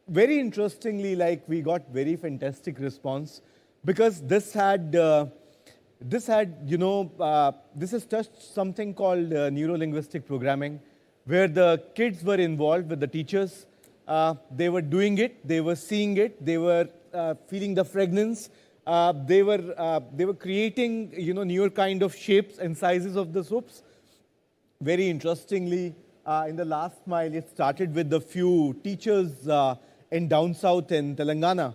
Very interestingly, like we got very fantastic response, because this has touched something called neuro-linguistic programming, where the kids were involved with the teachers. They were doing it, they were seeing it, they were feeling the fragrance. They were creating, newer kind of shapes and sizes of the soaps. Very interestingly, in the last mile, it started with a few teachers in down south in Telangana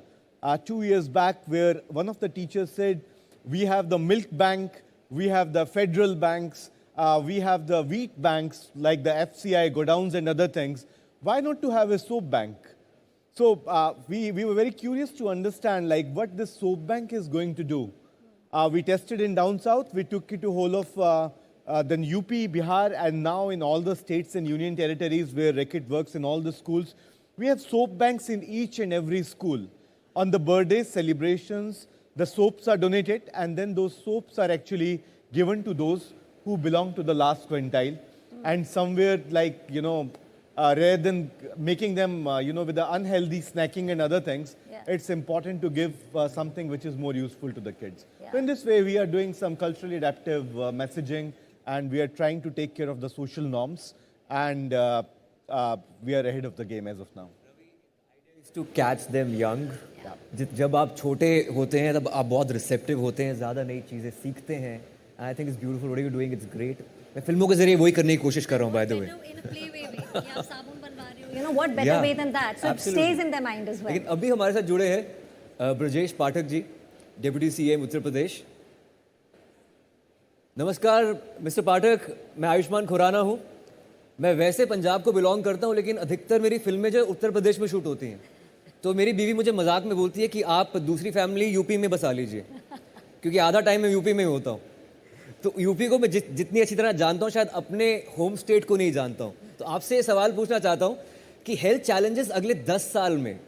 2 years back, where one of the teachers said, we have the milk bank, we have the federal banks, we have the wheat banks like the FCI, godowns and other things. Why not to have a soap bank? So we were very curious to understand like what this soap bank is going to do. We tested in down south, we took it to whole of then UP, Bihar, and now in all the states and union territories where Reckitt works in all the schools. We have soap banks in each and every school. On the birthdays, celebrations, the soaps are donated, and then those soaps are actually given to those who belong to the last quintile. And somewhere like, rather than making them, with the unhealthy snacking and other things, it's important to give something which is more useful to the kids. So in this way, we are doing some culturally adaptive messaging, and we are trying to take care of the social norms, and we are ahead of the game as of now. To catch them young. जब आप छोटे होते हैं तब आप बहुत receptive होते हैं, ज़्यादा नई चीज़ें सीखते हैं. I think it's beautiful. What are you doing? It's great. मैं फिल्मों के जरिए वही करने की कोशिश कर रहा हूँ, by the way. What better way than that? So it stays in their mind as well. लेकिन अभी हमारे साथ जुड़े हैं ब्रजेश पाठक जी, डेप्यूटी सीएम उत्तर प्रदेश. नमस्कार मिस्टर पाठक, मैं आयुष्मान खुराना हूँ. मैं वैसे पंजाब को बिलोंग करता हूँ, लेकिन अधिकतर मेरी फिल्में जो उत्तर प्रदेश में शूट होती हैं. तो मेरी बीवी मुझे मजाक में बोलती है कि आप दूसरी फैमिली यूपी में बसा लीजिए, क्योंकि आधा टाइम मैं यूपी में होता हूँ. तो यूपी को मैं जितनी अच्छी तरह जानता हूँ, शायद अपने होम स्टेट को नहीं जानता हूँ. तो आपसे ये सवाल पूछना चाहता हूँ कि हेल्थ चैलेंजेस अगले 10 साल में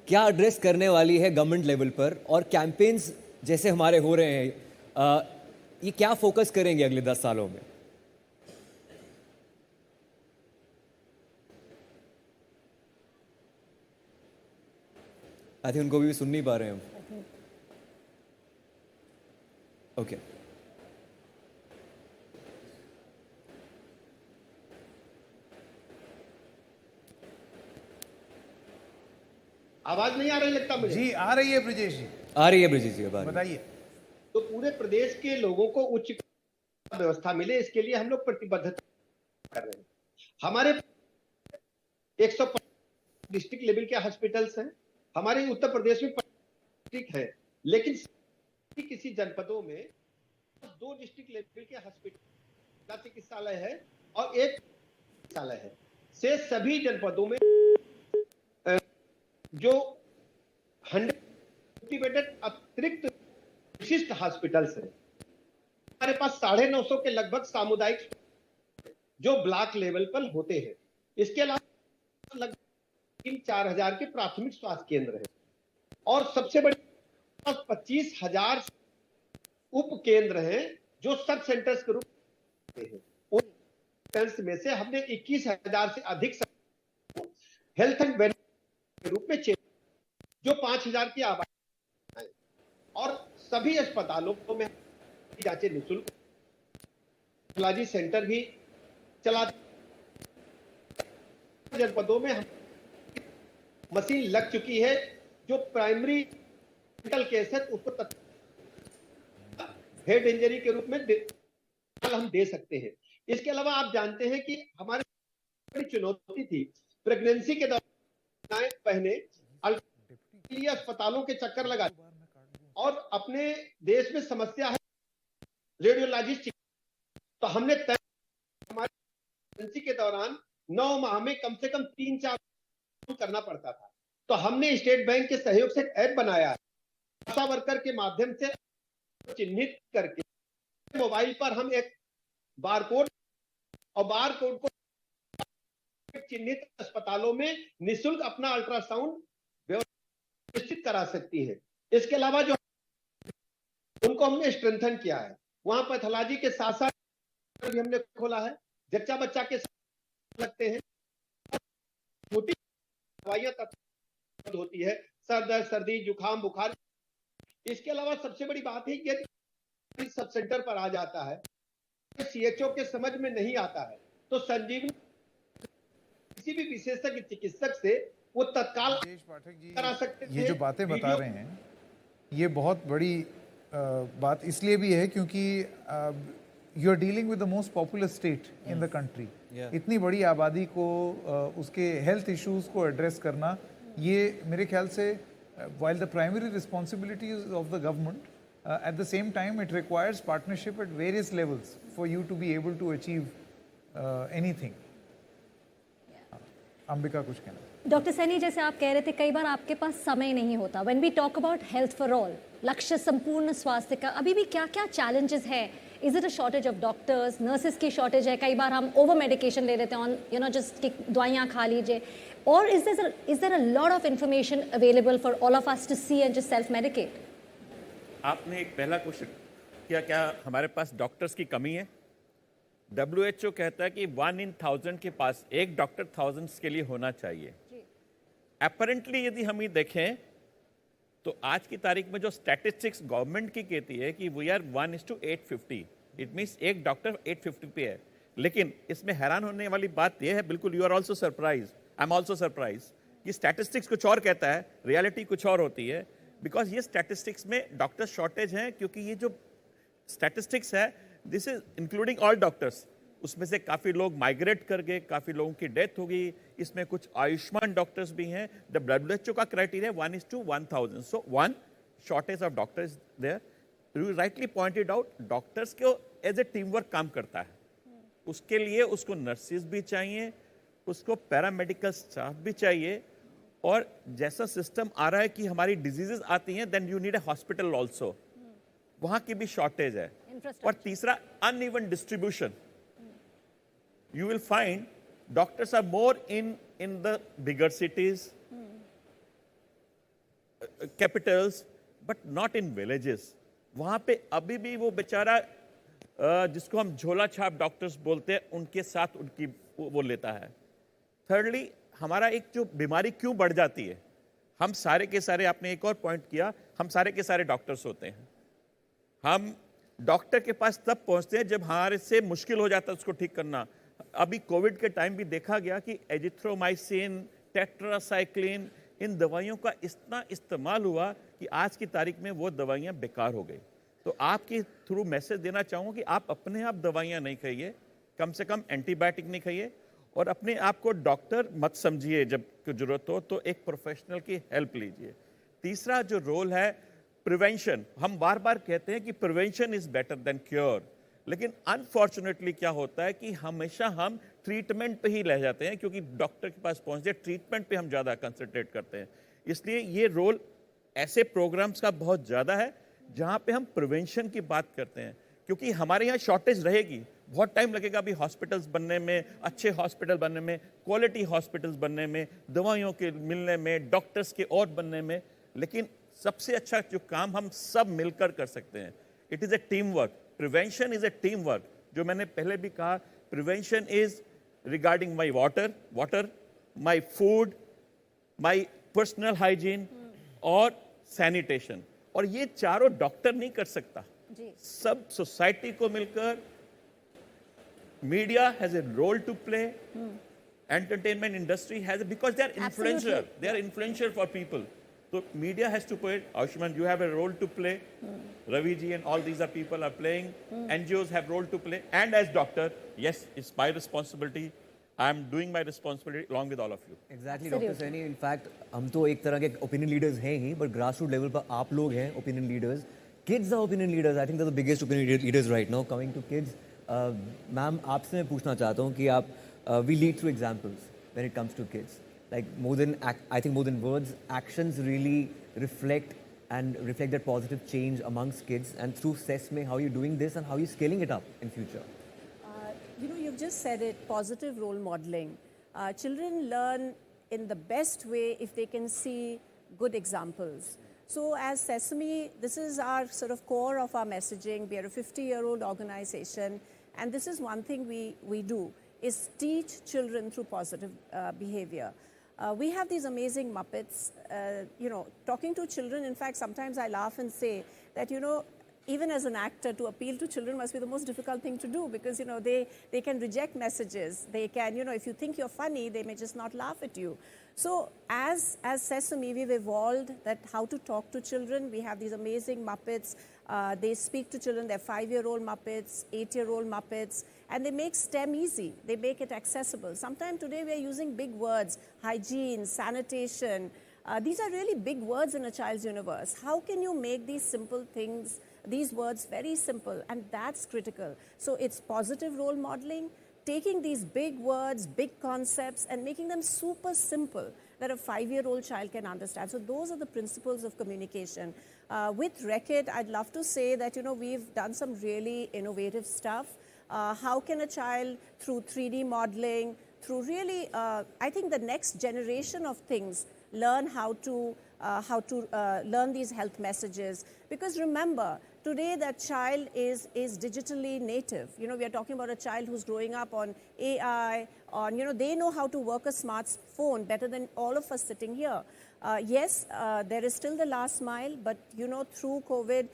क्या एड्रेस करने वाली है गवर्नमेंट लेवल पर, और कैंपेन्स जैसे हमारे हो रहे हैं, ये क्या फोकस करेंगे अगले 10 सालों में? आई थिंक उनको भी सुन नहीं पा रहे हैं हम. ओके. आवाज नहीं आ रही लगता मुझे. जी आ रही है ब्रजेश जी. आ रही है ब्रजेश जी. बताइए. तो पूरे प्रदेश के लोगों को उच्च व्यवस्था मिले, इसके लिए हम लोग प्रतिबद्धता कर रहे हैं. हमारे 105 डिस्ट्रिक्ट लेवल के हॉस्पिटल्स हैं. हमारे उत्तर प्रदेश में डिस्ट्रिक्ट है, लेकिन किसी जनपदों में 2 डिस्ट्रिक्ट लेवल के हॉस्पिटल चिकित्सालय है और 1 चिकित्सालय है. से सभी जनपदों में जो 100 बेडेड अतिरिक्त विशिष्ट हॉस्पिटल्स हैं. हमारे पास 950 के लगभग सामुदायिक जो ब्लॉक लेवल पर होते हैं. इसके अलावा लगभग 3-4 हजार के प्राथमिक स्वास्थ्य केंद्र हैं और सबसे बड़े 25,000 उप केंद्र हैं जो सब सेंटर्स के रूप में हैं. उन सेंटर्स में से हमने 21,000 से अधिक हेल्थ एंड वेलनेस के रूप में जो 5,000 की आबादी है और सभी अस्पतालों में जांचें निःशुल्क. पैथोलॉजी सेंटर भी चला. जनपदों में मशीन लग चुकी है. जो प्राइमरी मेंटल केस है उसको हेड इंजरी के रूप में हम दे सकते हैं. इसके अलावा आप जानते हैं कि हमारे बड़ी चुनौती थी प्रेगनेंसी के दौरान पहले अस्पतालों के चक्कर लगा और अपने देश में समस्या है रेडियोलॉजिस्ट. तो हमने हमारे प्रेगनेंसी के दौरान 9 माह में कम से कम 3-4 करना पड़ता था. तो हमने स्टेट बैंक के सहयोग से एक ऐप बनाया है. आशा वर्कर के माध्यम से चिन्हित करके मोबाइल पर हम एक बारकोड और बारकोड को चिन्हित अस्पतालों में निःशुल्क अपना अल्ट्रासाउंड निश्चित करा सकती है. इसके अलावा जो उनको हमने स्ट्रेंथन किया है, वहां पैथोलॉजी के साथ साथ भी हमने खोला है. जच्चा बच्चा के साथ लगते हैं, छोटी दवाइयां तक होती है, सर दर्द, सर्दी, जुकाम, बुखार. इसके अलावा सबसे बड़ी बात है कि सब सेंटर पर आ जाता है, सीएचओ के समझ में नहीं आता है, तो संजीवनी किसी भी विशेषज्ञ चिकित्सक से वो तत्काल करा सकते थे. ये जो बातें बता रहे हैं ये बहुत बड़ी बात इसलिए भी है क्योंकि you are dealing with the most popular state in the country. इतनी बड़ी आबादी को उसके हेल्थ इश्यूज को एड्रेस करना, ये मेरे ख्याल से while the primary responsibility is of the government, at the same time it requires partnership at various levels for you to be able to achieve anything. Ambika कुछ कहना. डॉक्टर सैनी, जैसे आप कह रहे थे कई बार आपके पास समय नहीं होता. When we talk about health for all, लक्ष्य संपूर्ण स्वास्थ्य का, अभी भी क्या क्या चैलेंजेस है? Is it a shortage of doctors, nurses की शॉर्टेज है? कई बार हम ओवर मेडिकेशन ले लेते हैं ऑन जस्ट दवाइयाँ खा लीजिए. और is there a lot of information available for all of us to see and just self medicate? आपने एक पहला क्वेश्चन किया, क्या हमारे पास डॉक्टर्स की कमी है? WHO कहता है कि 1 in 1000 के पास एक डॉक्टर thousands के लिए होना चाहिए. अपरेंटली यदि हम ये देखें तो आज की तारीख में जो स्टैटिस्टिक्स गवर्नमेंट की कहती है कि वी आर 1:850, इट मीन्स एक डॉक्टर 850 पे है. लेकिन इसमें हैरान होने वाली बात यह है, बिल्कुल you are also surprise, I am also surprise, कि स्टैटिस्टिक्स कुछ और कहता है, रियलिटी कुछ और होती है. बिकॉज ये स्टैटिस्टिक्स में डॉक्टर शॉर्टेज है, क्योंकि ये जो स्टैटिस्टिक्स है this is including all doctors. उसमें से काफ़ी लोग माइग्रेट कर गए, काफ़ी लोगों की डेथ हो गई. इसमें कुछ आयुष्मान डॉक्टर्स भी हैं. द WHO का criteria 1:1000. So 1 shortage of doctors there. You rightly pointed out, doctors को एज ए टीम वर्क काम करता है. उसके लिए उसको नर्सिस भी चाहिए, उसको पैरामेडिकल स्टाफ भी चाहिए. और जैसा सिस्टम आ रहा है कि हमारी डिजीजेस आती हैं, then you need a hospital also. वहाँ की भी शॉर्टेज है. और तीसरा, uneven distribution. You will find doctors are more in the bigger cities, capitals, but not in villages. वहाँ पे अभी भी वो बेचारा जिसको हम झोला छाप डॉक्टर्स बोलते हैं, उनके साथ उनकी वो लेता है. थर्डली, हमारा एक जो बीमारी क्यों बढ़ जाती है, हम सारे के सारे, आपने एक और पॉइंट किया, हम सारे के सारे डॉक्टर्स होते हैं। हम डॉक्टर के पास तब पहुंचते हैं जब हमारे से मुश्किल हो जाता है उसको ठीक करना। अभी कोविड के टाइम भी देखा गया कि एजिथ्रोमाइसिन, टेट्रासाइक्लिन, इन दवाइयों का इतना इस्तेमाल हुआ कि आज की तारीख में वो दवाइयाँ बेकार हो गई। तो आपके थ्रू मैसेज देना चाहूँगा कि आप अपने आप दवाइयाँ नहीं खाइए, कम से कम एंटीबायोटिक नहीं खाइए, और अपने आप को डॉक्टर मत समझिए, जब जरूरत हो तो एक प्रोफेशनल की हेल्प लीजिए। तीसरा जो रोल है प्रिवेंशन, हम बार बार कहते हैं कि prevention is better than cure, लेकिन अनफॉर्चुनेटली क्या होता है कि हमेशा हम ट्रीटमेंट पे ही रह जाते हैं, क्योंकि डॉक्टर के पास पहुंचते ट्रीटमेंट पे हम ज़्यादा कंसंट्रेट करते हैं। इसलिए ये रोल ऐसे प्रोग्राम्स का बहुत ज़्यादा है जहाँ पे हम प्रिवेंशन की बात करते हैं, क्योंकि हमारे यहाँ शॉर्टेज रहेगी, बहुत टाइम लगेगा अभी हॉस्पिटल्स बनने में, अच्छे हॉस्पिटल बनने में, क्वालिटी हॉस्पिटल्स बनने में, दवाइयों के मिलने में, डॉक्टर्स के और बनने में, लेकिन सबसे अच्छा जो काम हम सब मिलकर कर सकते हैं, it is a team work. Prevention is a team work. जो मैंने पहले भी कहा, prevention is regarding my water, my food, my personal hygiene और सैनिटेशन, और ये चारों डॉक्टर नहीं कर सकता, सब सोसाइटी को मिलकर। Media has a role to play, entertainment industry has, because they are influential. They are influential for people. So media has to play. Ayushmann, you have a role to play. Ravi ji and all these are people are playing. NGOs have role to play. And as doctor, yes, it's my responsibility. I am doing my responsibility along with all of you. Exactly, Dr. Saini. In fact, हम तो एक तरह के opinion leaders हैं ही, but grassroots level पर आप लोग हैं opinion leaders. Kids are opinion leaders. I think they're the biggest opinion leaders right now. Coming to kids, ma'am, आपसे मैं पूछना चाहता हूँ कि आप we lead through examples when it comes to kids. Like more than words, actions really reflect that positive change amongst kids. And through Sesame, how are you doing this and how are you scaling it up in future? You've just said it, positive role modeling. Children learn in the best way if they can see good examples. So as Sesame, this is our sort of core of our messaging. We are a 50-year-old organization, and this is one thing we do, is teach children through positive behavior. We have these amazing Muppets, talking to children. In fact, sometimes I laugh and say that, even as an actor, to appeal to children must be the most difficult thing to do, because, they can reject messages. They can, if you think you're funny, they may just not laugh at you. So as Sesame, we've evolved that how to talk to children. We have these amazing Muppets. They speak to children. They're 5-year-old Muppets, 8-year-old Muppets, and they make STEM easy. They make it accessible. Sometimes today we are using big words, hygiene, sanitation. These are really big words in a child's universe. How can you make these simple things, these words very simple? And that's critical. So it's positive role modeling, taking these big words, big concepts, and making them super simple that a 5-year-old child can understand. So those are the principles of communication. With Reckitt, I'd love to say that, we've done some really innovative stuff. How can a child, through 3D modeling, through really, I think the next generation of things, learn how to learn these health messages? Because remember, today that child is digitally native. We are talking about a child who's growing up on AI, they know how to work a smartphone better than all of us sitting here. Yes, there is still the last mile, but through COVID,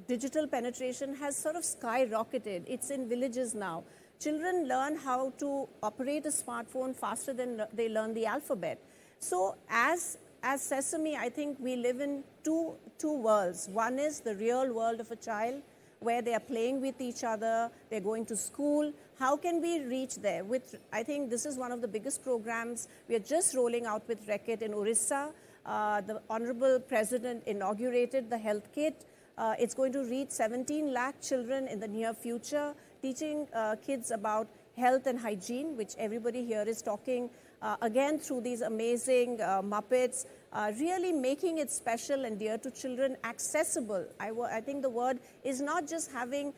digital penetration has sort of skyrocketed. It's in villages now. Children learn how to operate a smartphone faster than they learn the alphabet. So as Sesame, I think we live in two worlds. One is the real world of a child, where they are playing with each other, they're going to school. How can we reach there? I think this is one of the biggest programs we are just rolling out with Reckitt in Orissa. The Honorable President inaugurated the health kit. It's going to reach 17 lakh children in the near future, teaching kids about health and hygiene, which everybody here is talking, again, through these amazing Muppets, really making it special and dear to children, accessible. I think the word is not just having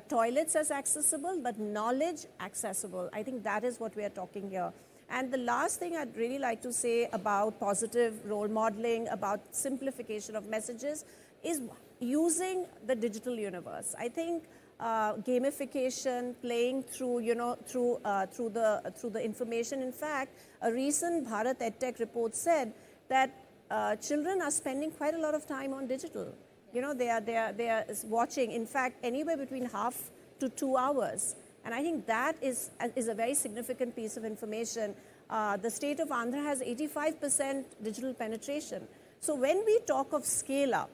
toilets as accessible, but knowledge accessible. I think that is what we are talking here. And the last thing I'd really like to say about positive role modeling, about simplification of messages, is using the digital universe. I think gamification, playing through, through the information. In fact, a recent Bharat EdTech report said that children are spending quite a lot of time on digital. You know, they are watching, in fact, anywhere between half to 2 hours. And I think that is a very significant piece of information. The state of Andhra has 85% digital penetration. So when we talk of scale up,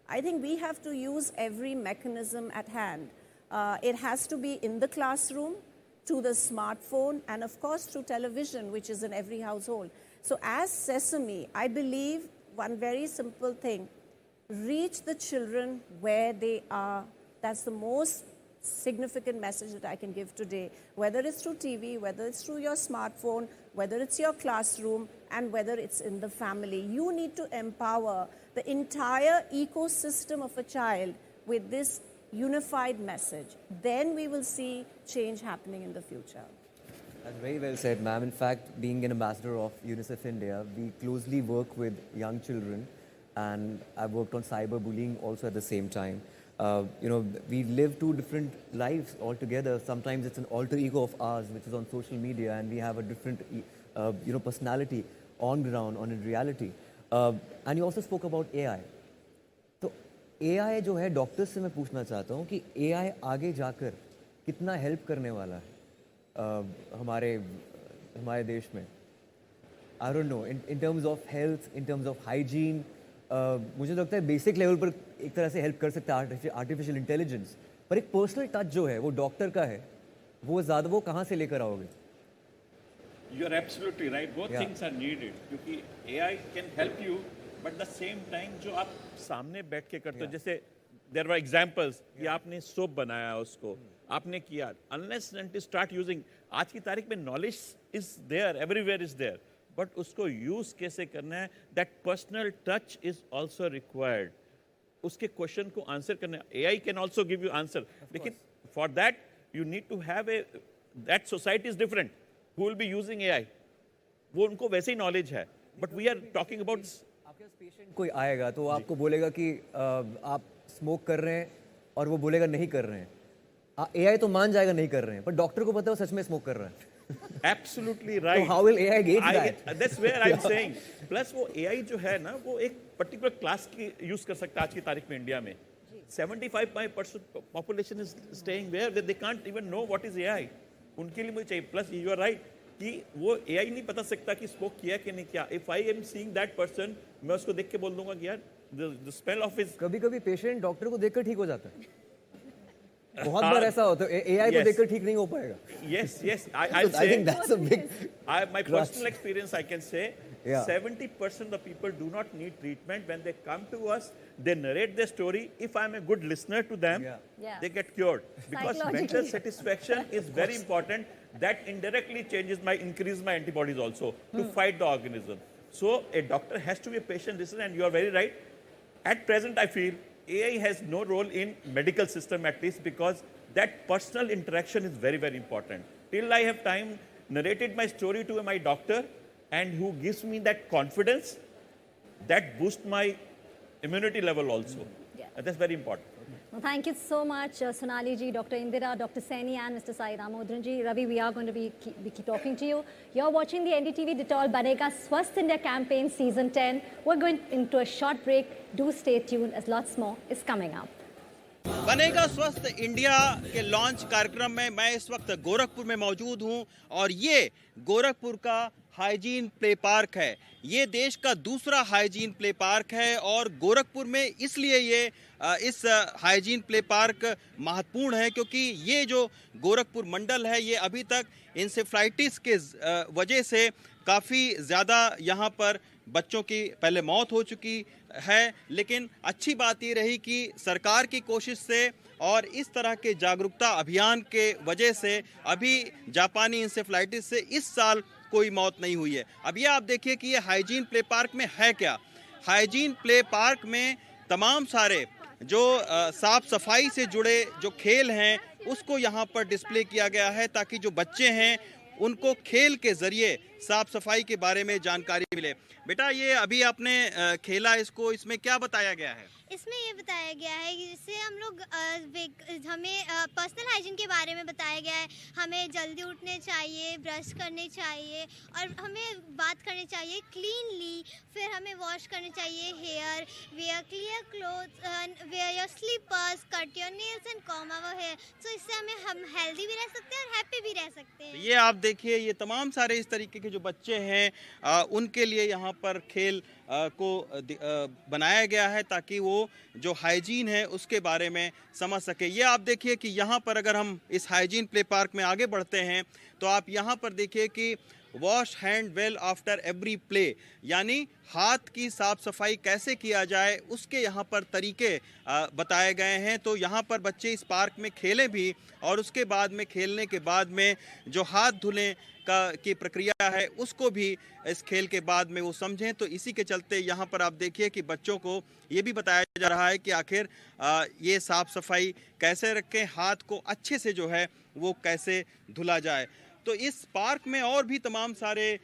I think we have to use every mechanism at hand. It has to be in the classroom, to the smartphone, and of course through television, which is in every household. So as Sesame, I believe one very simple thing, reach the children where they are. That's the most significant message that I can give today, whether it's through TV, whether it's through your smartphone, whether it's your classroom, and whether it's in the family. You need to empower the entire ecosystem of a child with this unified message. Then we will see change happening in the future. That's very well said, ma'am. In fact, being an ambassador of UNICEF India, we closely work with young children, and I've worked on cyberbullying also at the same time. You know, we live two different lives altogether. Sometimes it's an alter ego of ours, which is on social media, and we have a different, you know, personality on ground, on in reality. And you also spoke about AI. तो AI जो है, doctors से मैं पूछना चाहता हूँ कि AI आगे जाकर कितना हेल्प करने वाला है हमारे देश में. I don't know, in terms of health, in terms of hygiene. मुझे लगता है बेसिक लेवल पर एक तरह से हेल्प कर सकता है आर्टिफिशियल इंटेलिजेंस, पर एक पर्सनल टच जो है वो डॉक्टर का है, वो कहाँ से लेकर आओगे? You are absolutely right. Both things are needed. क्योंकि AI can help you, but the same time जो आप सामने बैठ के करते हो, जैसे there were examples कि आपने सोप बनाया उसको, आपने किया. Unless and until start using, आज की तारीख में knowledge is there, everywhere is there. But उसको यूज कैसे करना है, that personal touch is also required. उसके क्वेश्चन को आंसर करना है. AI can also give you answer. लेकिन for that you need to have that society is different. Who will be using AI? वो उनको वैसे ही knowledge है. But we are talking about. आपके पास पेशेंट कोई आएगा तो आपको बोलेगा कि आप स्मोक कर रहे हैं और वो बोलेगा नहीं कर रहे हैं. AI तो मान जाएगा नहीं कर रहे हैं, पर डॉक्टर को पता है वो सच में स्मोक कर रहा है. Absolutely right. So how will AI gauge that? That's where I'm saying. Plus वो AI जो है ना, वो एक particular class की use कर सकता है आज की तारीख में इंडिया में. 75% population is staying where they can't even know what is AI. उनके लिए मुझे चाहिए. Plus you are right कि वो AI नहीं पता सकता कि स्मोक किया कि नहीं किया. If I am seeing that person, मैं उसको देख के बोल दूंगा कि यार the smell of his. कभी-कभी पेशेंट डॉक्टर को देखकर ठीक हो जाता है. बहुत बार ऐसा होता है. AI को देखकर ठीक नहीं हो पाएगा. Yes. I think that's a big. My personal experience, I can say, 70% of the people do not need treatment. When they come to us, they narrate their story. If I'm a good listener to them, they get cured. Because mental satisfaction is very important. That indirectly increases my antibodies also to fight the organism. So a doctor has to be a patient listener, and you are very right. At present, I feel AI has no role in medical system, at least, because that personal interaction is very, very important. Till I have time, narrated my story to my doctor, and who gives me that confidence, that boosts my immunity level also. And that's very important. Well, thank you so much, Sonali ji, Dr. Indira, Dr. Saini, and Mr. Sai Ramodran ji. Ravi, we are going to be keep talking to you. You're watching the NDTV-Dettol Banega Swasth India campaign season 10. We're going into a short break. Do stay tuned as lots more is coming up. बनेगा स्वस्थ India के launch कार्यक्रम में मैं इस वक्त गोरखपुर में मौजूद हूं और ये गोरखपुर का हाइजीन प्ले पार्क है. ये देश का दूसरा हाइजीन प्ले पार्क है और गोरखपुर में इसलिए ये इस हाइजीन प्ले पार्क महत्वपूर्ण है क्योंकि ये जो गोरखपुर मंडल है ये अभी तक इंसेफ्लाइटिस के वजह से काफ़ी ज़्यादा यहाँ पर बच्चों की पहले मौत हो चुकी है. लेकिन अच्छी बात ये रही कि सरकार की कोशिश से और इस तरह के जागरूकता अभियान के वजह से अभी जापानी इंसेफ्लाइटिस से इस साल कोई मौत नहीं हुई है. अब ये आप देखिए कि ये हाइजीन प्ले पार्क में है क्या. हाइजीन प्ले पार्क में तमाम सारे जो साफ सफाई से जुड़े जो खेल हैं उसको यहाँ पर डिस्प्ले किया गया है ताकि जो बच्चे हैं उनको खेल के जरिए साफ सफाई के बारे में जानकारी मिले। बेटा, ये अभी आपने खेला, इसको इसमें क्या बताया गया है? इसमें ये बताया गया है कि जिससे हम लोग हमें पर्सनल हाइजीन के बारे में बताया गया है। हमें जल्दी उठने चाहिए, ब्रश करने चाहिए और हमें बात करनी चाहिए क्लीनली। फिर हमें वॉश करने चाहिए hair, wear clear clothes, wear your slippers, cut your nails and comb our hair. तो इससे हम हेल्दी भी रह सकते हैं और हैप्पी भी रह सकते हैं। ये आप देखिए, ये तमाम सारे इस तरीके के जो बच्चे हैं उनके लिए यहाँ पर खेल को बनाया गया है ताकि वो जो हाइजीन है उसके बारे में समझ सके। ये आप देखिए कि यहाँ पर अगर हम इस हाइजीन प्ले पार्क में आगे बढ़ते हैं तो आप यहाँ पर देखिए कि wash hand well after every play, यानी हाथ की साफ सफाई कैसे किया जाए उसके यहाँ पर तरीके बताए गए हैं। तो यहाँ पर बच्चे इस पार्क में खेलें भी और उसके बाद में खेलने के बाद में जो हाथ धुलें की प्रक्रिया है उसको भी इस खेल के बाद में वो समझें। तो इसी के चलते यहाँ पर आप देखिए कि बच्चों को ये भी बताया जा रहा है कि आखिर ये साफ सफाई कैसे रखें, हाथ को अच्छे से जो है वो कैसे धुला जाए। तो इस पार्क में और भी तमाम सारे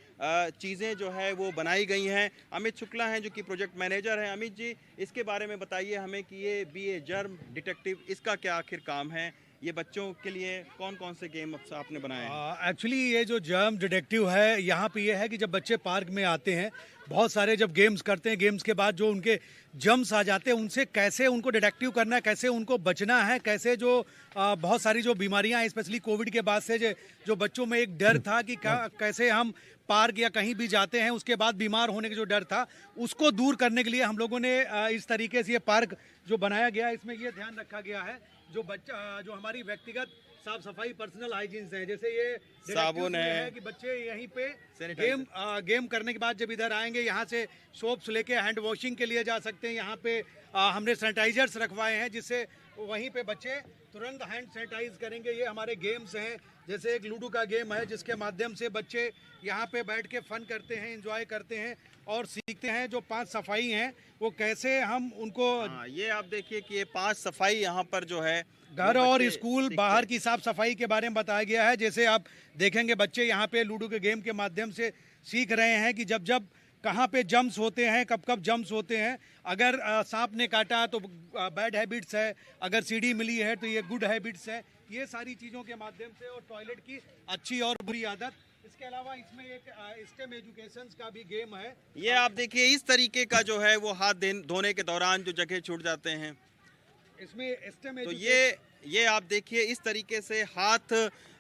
चीज़ें जो है वो बनाई गई हैं। अमित शुक्ला हैं जो कि प्रोजेक्ट मैनेजर हैं। अमित जी, इसके बारे में बताइए हमें कि ये BA जर्म डिटेक्टिव, इसका क्या आखिर काम है? ये बच्चों के लिए कौन कौन से गेम आपने बनाए हैं? एक्चुअली ये जो जर्म डिटेक्टिव है, यहाँ पे ये है कि जब बच्चे पार्क में आते हैं, बहुत सारे जब गेम्स करते हैं, गेम्स के बाद जो उनके जर्म्स आ जाते हैं उनसे कैसे उनको डिटेक्टिव करना है, कैसे उनको बचना है, कैसे जो बहुत सारी जो बीमारियां हैं, स्पेशली कोविड के बाद से जो बच्चों में एक डर था कि कैसे हम पार्क या कहीं भी जाते हैं उसके बाद बीमार होने का जो डर था उसको दूर करने के लिए हम लोगों ने इस तरीके से ये पार्क जो बनाया गया है, इसमें ये ध्यान रखा गया है जो हमारी व्यक्तिगत साफ सफाई पर्सनल हाइजीन है, जैसे ये साबुन है कि बच्चे यहीं पे गेम करने के बाद जब इधर आएंगे यहाँ से सोप्स लेके हैंड वॉशिंग के लिए जा सकते हैं। यहाँ पे हमने सैनिटाइजर्स रखवाए हैं जिससे वहीं पे बच्चे तुरंत हैंड सैनिटाइज करेंगे। ये हमारे गेम्स हैं, जैसे एक लूडो का गेम है जिसके माध्यम से बच्चे यहाँ पे बैठ के फन करते हैं, एंजॉय करते हैं और सीखते हैं जो 5 सफाई हैं वो कैसे हम उनको। ये आप देखिए कि ये 5 सफाई यहाँ पर जो है घर और स्कूल बाहर की साफ सफाई के बारे में बताया गया है। जैसे आप देखेंगे बच्चे यहाँ पे लूडो के गेम के माध्यम से सीख रहे हैं कि जब जब कहाँ पे जम्स होते हैं, कब कब जम्स होते हैं। अगर सांप ने काटा तो बैड हैबिट्स है, अगर सीढ़ी मिली है तो ये गुड हैबिट्स है। ये सारी चीज़ों के माध्यम से और टॉयलेट की अच्छी और बुरी आदत। इसके अलावा इसमें एक स्टेम एजुकेशन का भी गेम है। ये आप देखिए इस तरीके का जो है वो हाथ धोने के दौरान जो जगह छूट जाते हैं इसमें स्टेम तो ये आप देखिए इस तरीके से हाथ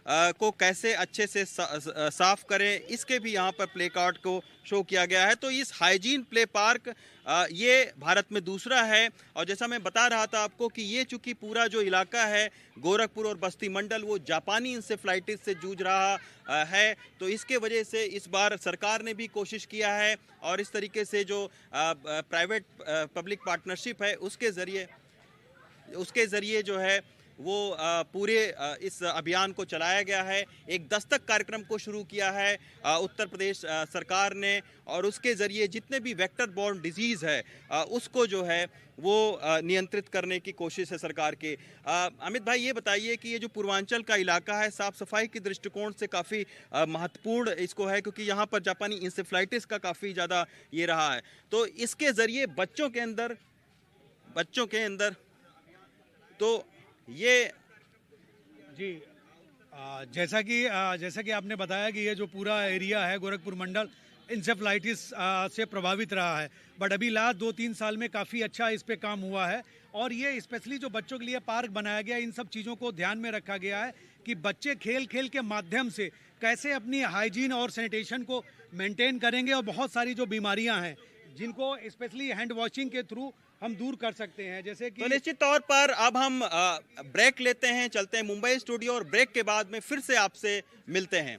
को कैसे अच्छे से साफ करें, इसके भी यहाँ पर प्ले कार्ड को शो किया गया है। तो इस हाइजीन प्ले पार्क ये भारत में दूसरा है और जैसा मैं बता रहा था आपको कि ये चूंकि पूरा जो इलाका है गोरखपुर और बस्ती मंडल वो जापानी इंसेफ्लाइटिस से जूझ रहा है, तो इसके वजह से इस बार सरकार ने भी कोशिश किया है और इस तरीके से जो प्राइवेट पब्लिक पार्टनरशिप है उसके ज़रिए जो है वो पूरे इस अभियान को चलाया गया है। एक दस्तक कार्यक्रम को शुरू किया है उत्तर प्रदेश सरकार ने और उसके ज़रिए जितने भी वेक्टर बॉर्न डिजीज़ है उसको जो है वो नियंत्रित करने की कोशिश है सरकार की। अमित भाई, ये बताइए कि ये जो पूर्वांचल का इलाका है साफ़ सफाई के दृष्टिकोण से काफ़ी महत्वपूर्ण इसको है क्योंकि यहाँ पर जापानी इंसेफ्लाइटिस का काफ़ी ज़्यादा ये रहा है, तो इसके ज़रिए बच्चों के अंदर तो ये जी जैसा कि आपने बताया कि ये जो पूरा एरिया है गोरखपुर मंडल इंसेफ्लाइटिस से प्रभावित रहा है, बट अभी लास्ट 2-3 साल में काफ़ी अच्छा इस पे काम हुआ है और ये स्पेशली जो बच्चों के लिए पार्क बनाया गया, इन सब चीज़ों को ध्यान में रखा गया है कि बच्चे खेल के माध्यम से कैसे अपनी हाइजीन और सैनिटेशन को मेंटेन करेंगे और बहुत सारी जो बीमारियां हैं जिनको स्पेशली हैंड वॉशिंग के थ्रू हम दूर कर सकते हैं। जैसे कि तो निश्चित तौर पर अब हम ब्रेक लेते हैं, चलते हैं मुंबई स्टूडियो और ब्रेक के बाद में फिर से आपसे मिलते हैं।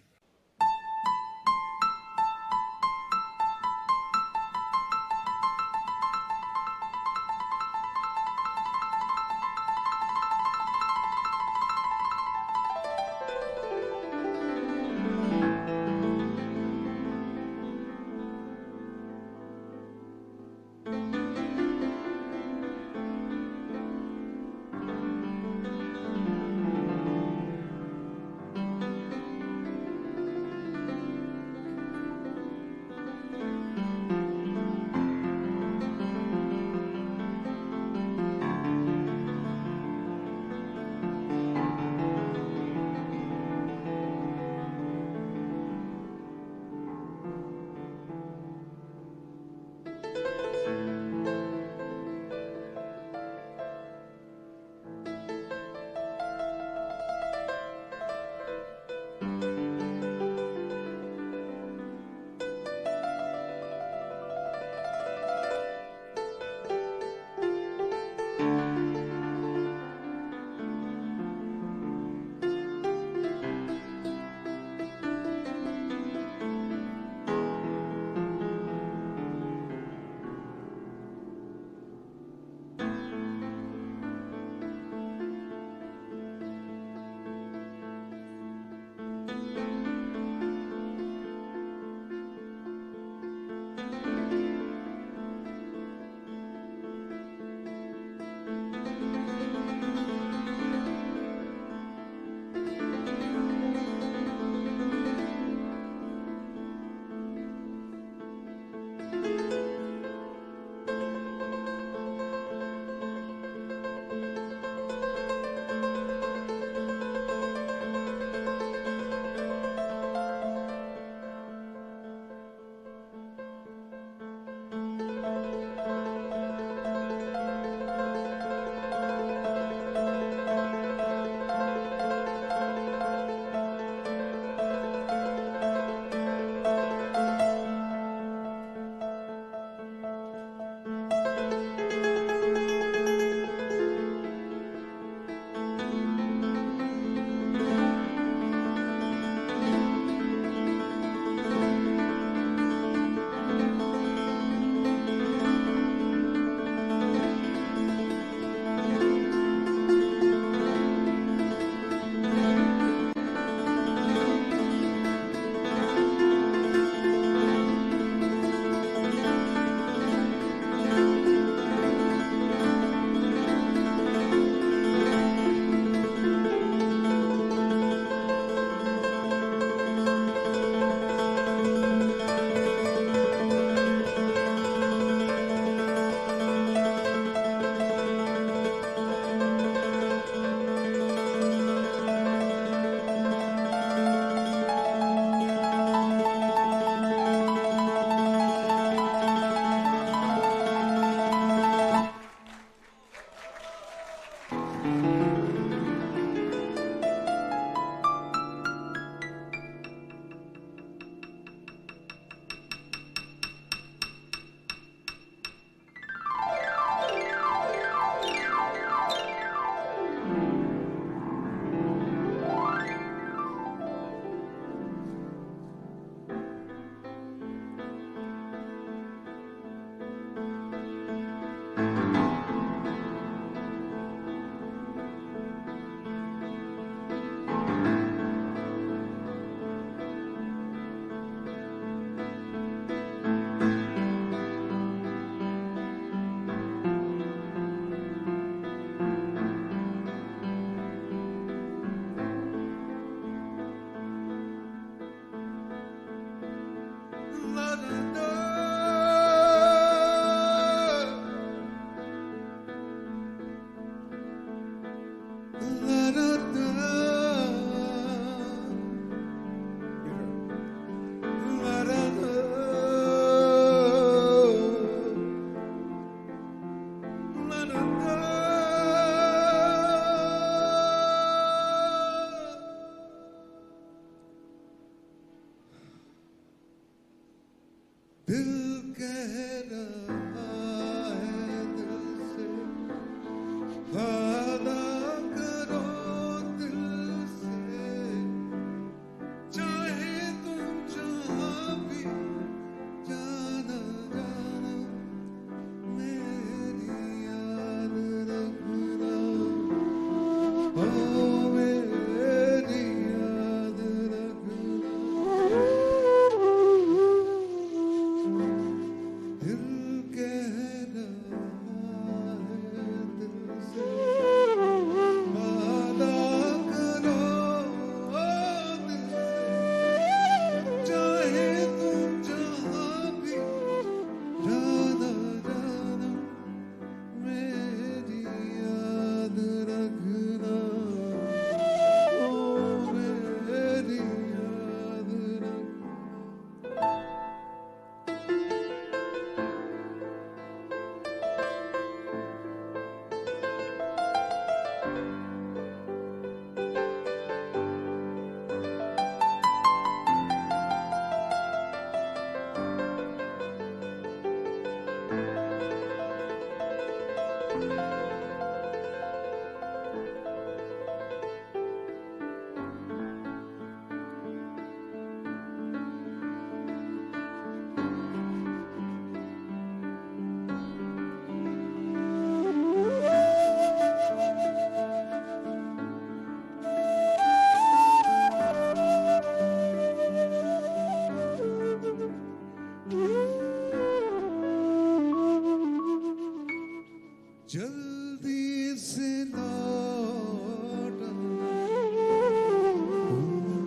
जल्दी से लौट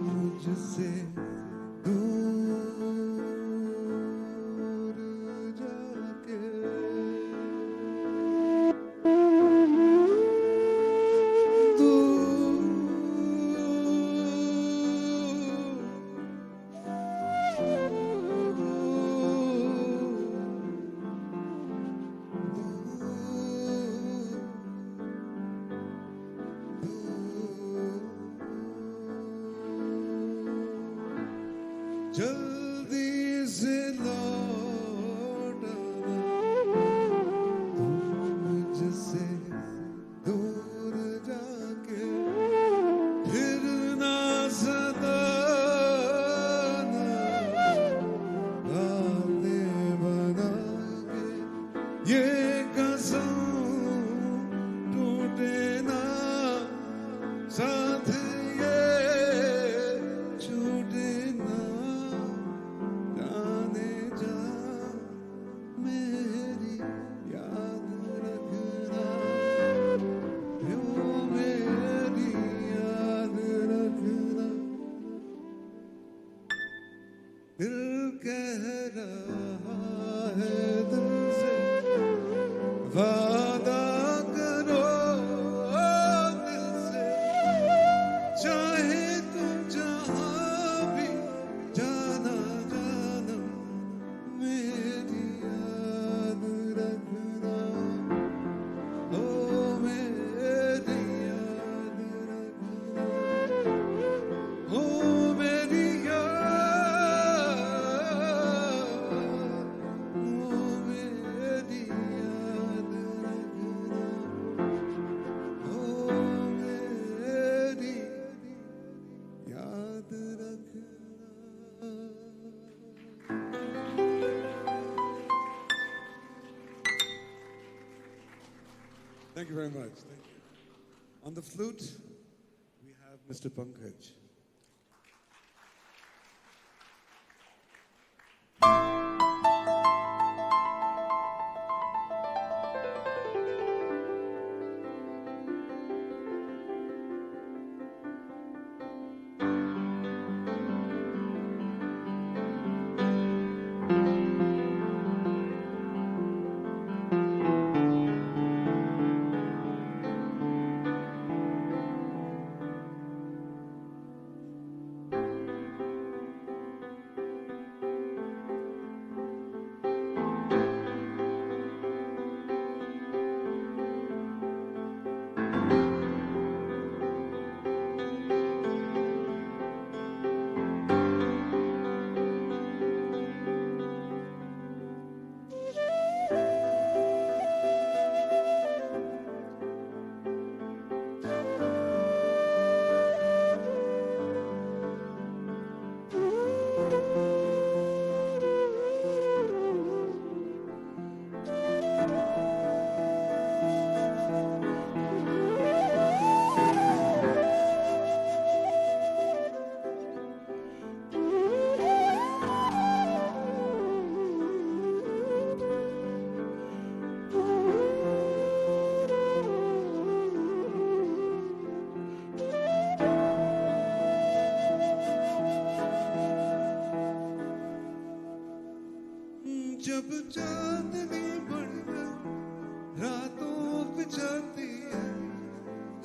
मुझसे दूर जाके जल्दी से लौट मुझसे दूर जाके फिर ना सताना बातें बना के ये कसम टूटे ना साथ ये छूटे ना जाने जा मेरी याद रखना यूं मेरी याद रखना दिल कह रहा है दिल से वादा करो दिल से चाहे तुम जहां भी जाना जाना मेरी याद रखना ओ मेरी याद रखना ओ मेरी याद ओ मेरी याद रखना ओ मेरी याद रखना Thank you very much. Thank you. On the flute, we have Mr. Pankaj. जब चांदनी बढ़कर रातों पे जाती है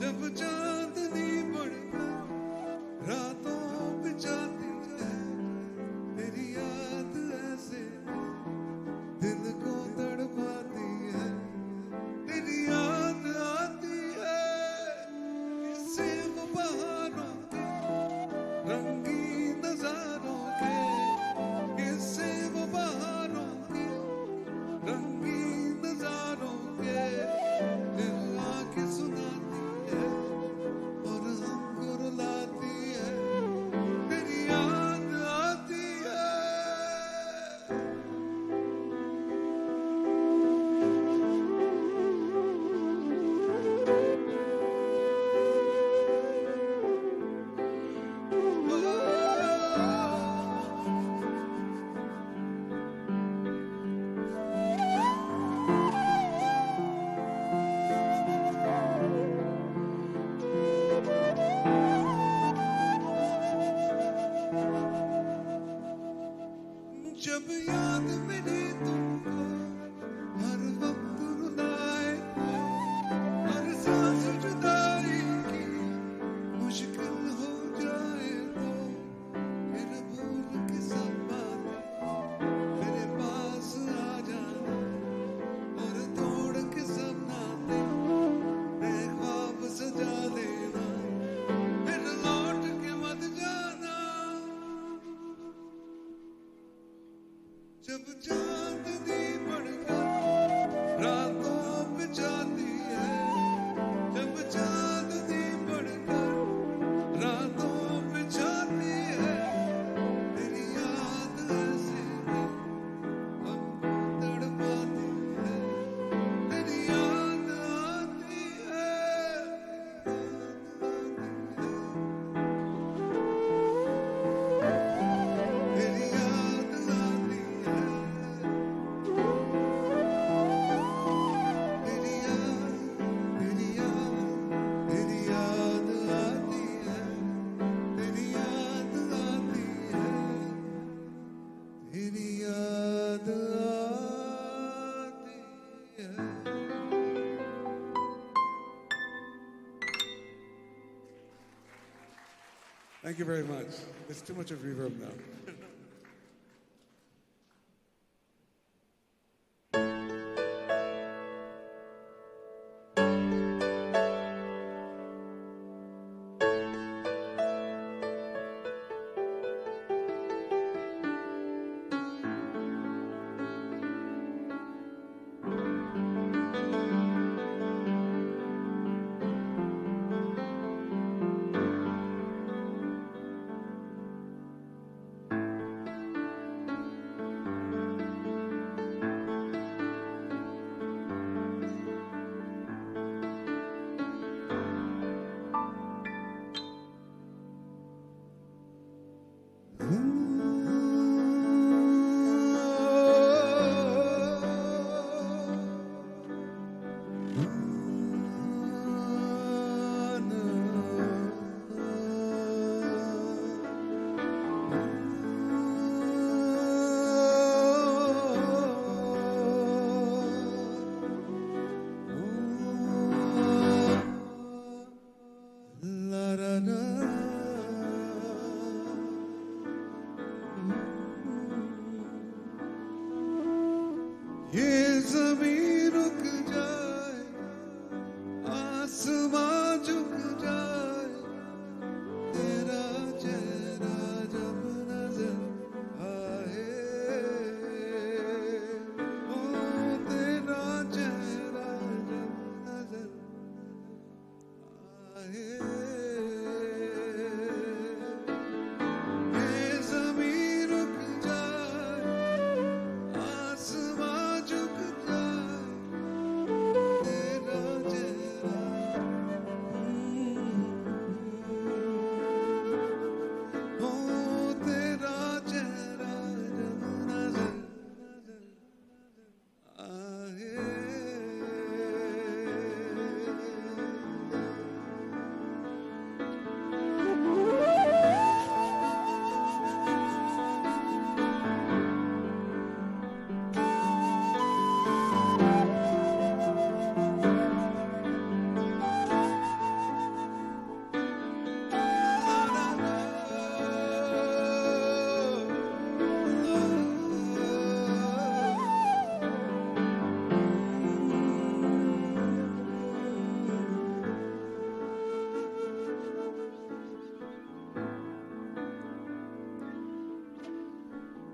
जब चांदनी बढ़कर रातों पे जाती है तेरी याद ऐसे दिल को तड़पाती है तेरी याद आती है इससे वो बहारों के रंगीन नजारों के किससे वो बहारों के रंगीन नजारों के दिल आके सुनाती है और हमको रुलाती है तेरी याद आती है Thank you very much. There's too much of reverb now. ये ज़मीन रुक जाए, आसमां झुक जाए, तेरा चेहरा जब नजर आए, ओ तेरा चेहरा जब नजर आए, ये ज़मीन रुक जाए, आसमां झुक जाए, तेरा चेहरा, ओ तेरा चेहरा जब नजर आए।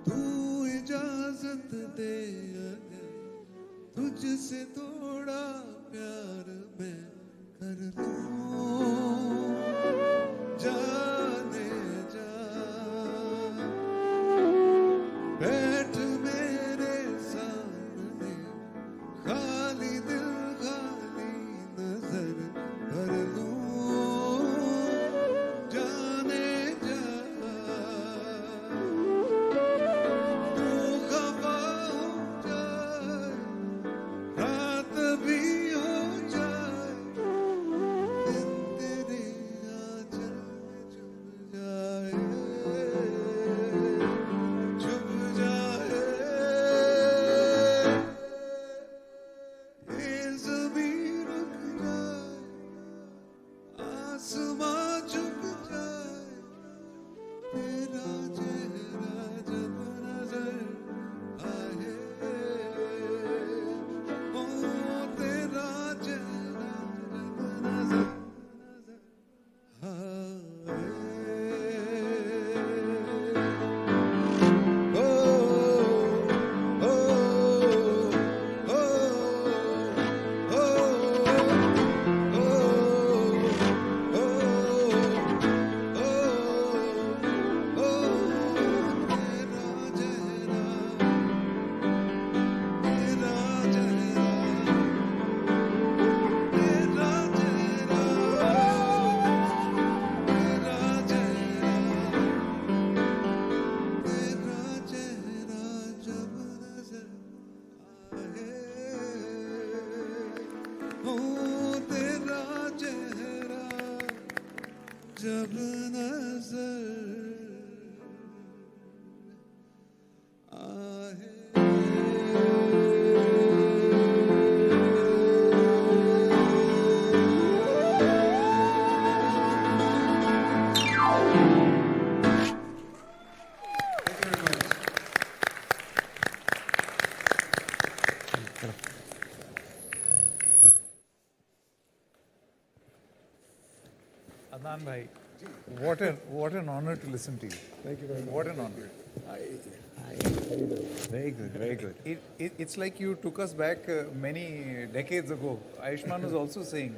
तू इजाजत दे अगर तुझसे थोड़ा प्यार मैं कर लूं, जाने जा, बैठ मेरे सामने, खाली दिल खाली नजर भर लूं, जाने जा, तू खफा हो जाए, रात भी हो जाए, दिन तेरे आंचल में चुभ जाए, चुभ जाए, ये ज़मीन रुक जाए, आसमां झुक जाए, तेरा चेहरा जब नजर आए, ओ तेरा चेहरा जब नजर आए, ओ ओ ओ जब नजर आए। Adnan bhai, what an honor to listen to you. Thank you very much. What an honor. Very good, very good. It's like you took us back many decades ago. Ayushmann was also saying.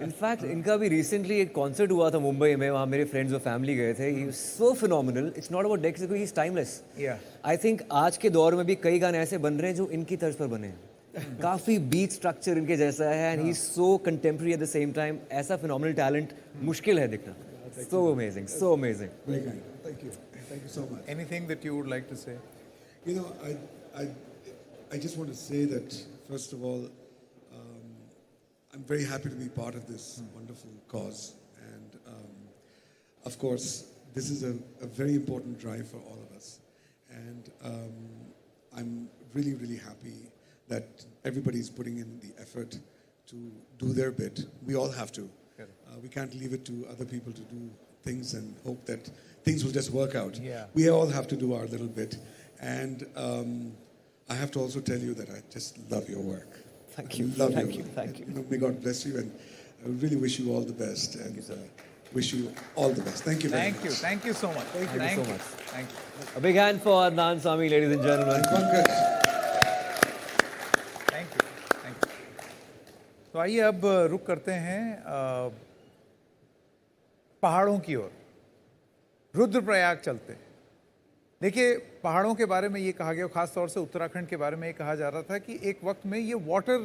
In fact इनका भी recently एक concert हुआ था मुंबई में, वहाँ मेरे friends और family गए थे. He so phenomenal. It's not about decades, he is timeless. I think आज के दौर में भी कई गाने ऐसे बन रहे हैं जो इनकी तर्ज पर बने हैं. काफी बीट स्ट्रक्चर इनके जैसा है and he is so contemporary eight the same time. ऐसा फिनोमिनल टैलेंट मुश्किल है दिखना. So amazing, so amazing. Thank you. Thank you so much. Anything that you would like to say? You know, I just want to say that, first of all, I'm very happy to be part of this wonderful cause. And, of course, this is a very important drive for all of us. And I'm really, really happy that everybody's putting in the effort to do their bit. We all have to. We can't leave it to other people to do things and hope that things will just work out. We all have to do our little bit. And I have to also tell you that I just love your work. Thank you. Thank you. Thank you. May God bless you, and I really wish you all the best. And wish you all the best. Thank you very much. Thank you so much. Thank you so much. Thank you. A big hand for Adnan Sami, ladies and gentlemen. Thank you. Thank you. तो आइए अब रुक करते हैं पहाड़ों की ओर. रुद्रप्रयाग चलते हैं. देखिए, पहाड़ों के बारे में ये कहा गया, खास तौर से उत्तराखंड के बारे में ये कहा जा रहा था कि एक वक्त में ये वाटर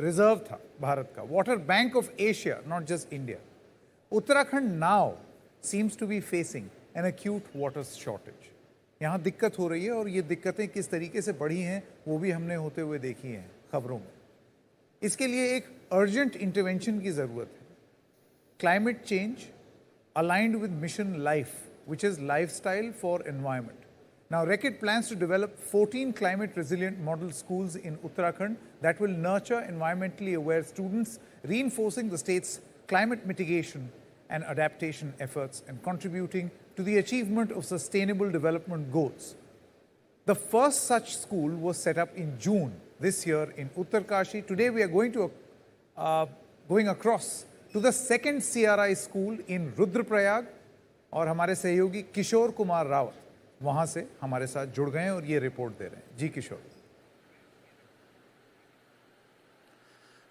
रिजर्व था भारत का, water bank of Asia, not just India. Uttarakhand now seems to be facing an acute water shortage. यहाँ दिक्कत हो रही है और ये दिक्कतें किस तरीके से बढ़ी हैं वो भी हमने होते हुए देखी हैं खबरों में. इसके लिए एक अर्जेंट इंटरवेंशन की ज़रूरत है. Climate change aligned with Mission Life, which is lifestyle for environment. Now, RECIT plans to develop 14 climate-resilient model schools in Uttarakhand that will nurture environmentally aware students, reinforcing the state's climate mitigation and adaptation efforts and contributing to the achievement of sustainable development goals. The first such school was set up in June this year in Uttarkashi. Today, we are going across to the second CRI school in Rudraprayag, और हमारे सहयोगी किशोर कुमार रावत वहां से हमारे साथ जुड़ गए हैं और ये रिपोर्ट दे रहे हैं. जी किशोर.